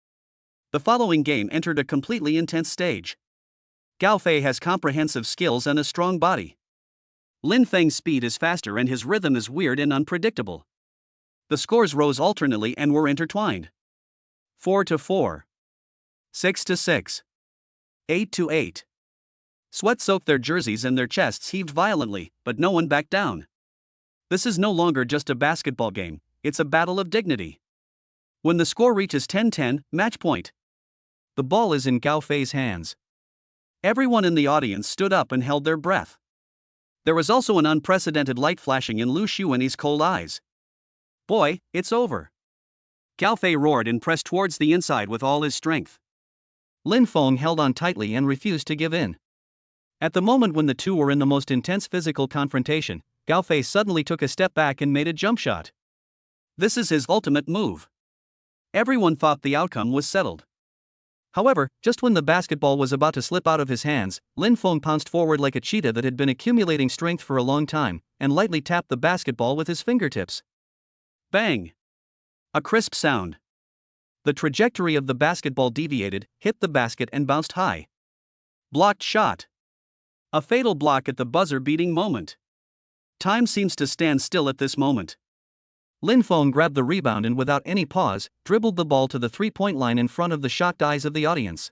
The following game entered a completely intense stage. Gao Fei has comprehensive skills and a strong body. Lin Feng's speed is faster and his rhythm is weird and unpredictable. The scores rose alternately and were intertwined. 4-4. 6-6. 8-8. Sweat soaked their jerseys and their chests heaved violently, but no one backed down. This is no longer just a basketball game, it's a battle of dignity. When the score reaches 10-10, match point. The ball is in Gao Fei's hands. Everyone in the audience stood up and held their breath. There was also an unprecedented light flashing in Lu Xuanyi's cold eyes. Boy, it's over. Gao Fei roared and pressed towards the inside with all his strength. Lin Feng held on tightly and refused to give in. At the moment when the two were in the most intense physical confrontation, Gao Fei suddenly took a step back and made a jump shot. This is his ultimate move. Everyone thought the outcome was settled. However, just when the basketball was about to slip out of his hands, Lin Feng pounced forward like a cheetah that had been accumulating strength for a long time, and lightly tapped the basketball with his fingertips. Bang! A crisp sound. The trajectory of the basketball deviated, hit the basket and bounced high. Blocked shot. A fatal block at the buzzer-beating moment. Time seems to stand still at this moment. Lin Feng grabbed the rebound and without any pause, dribbled the ball to the three-point line in front of the shocked eyes of the audience.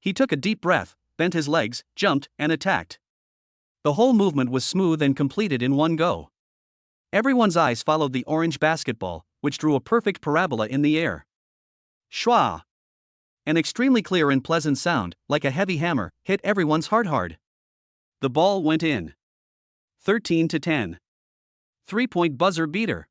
He took a deep breath, bent his legs, jumped, and attacked. The whole movement was smooth and completed in one go. Everyone's eyes followed the orange basketball, which drew a perfect parabola in the air. Schwa! An extremely clear and pleasant sound, like a heavy hammer, hit everyone's heart hard. The ball went in. 13-10. 3-point buzzer beater.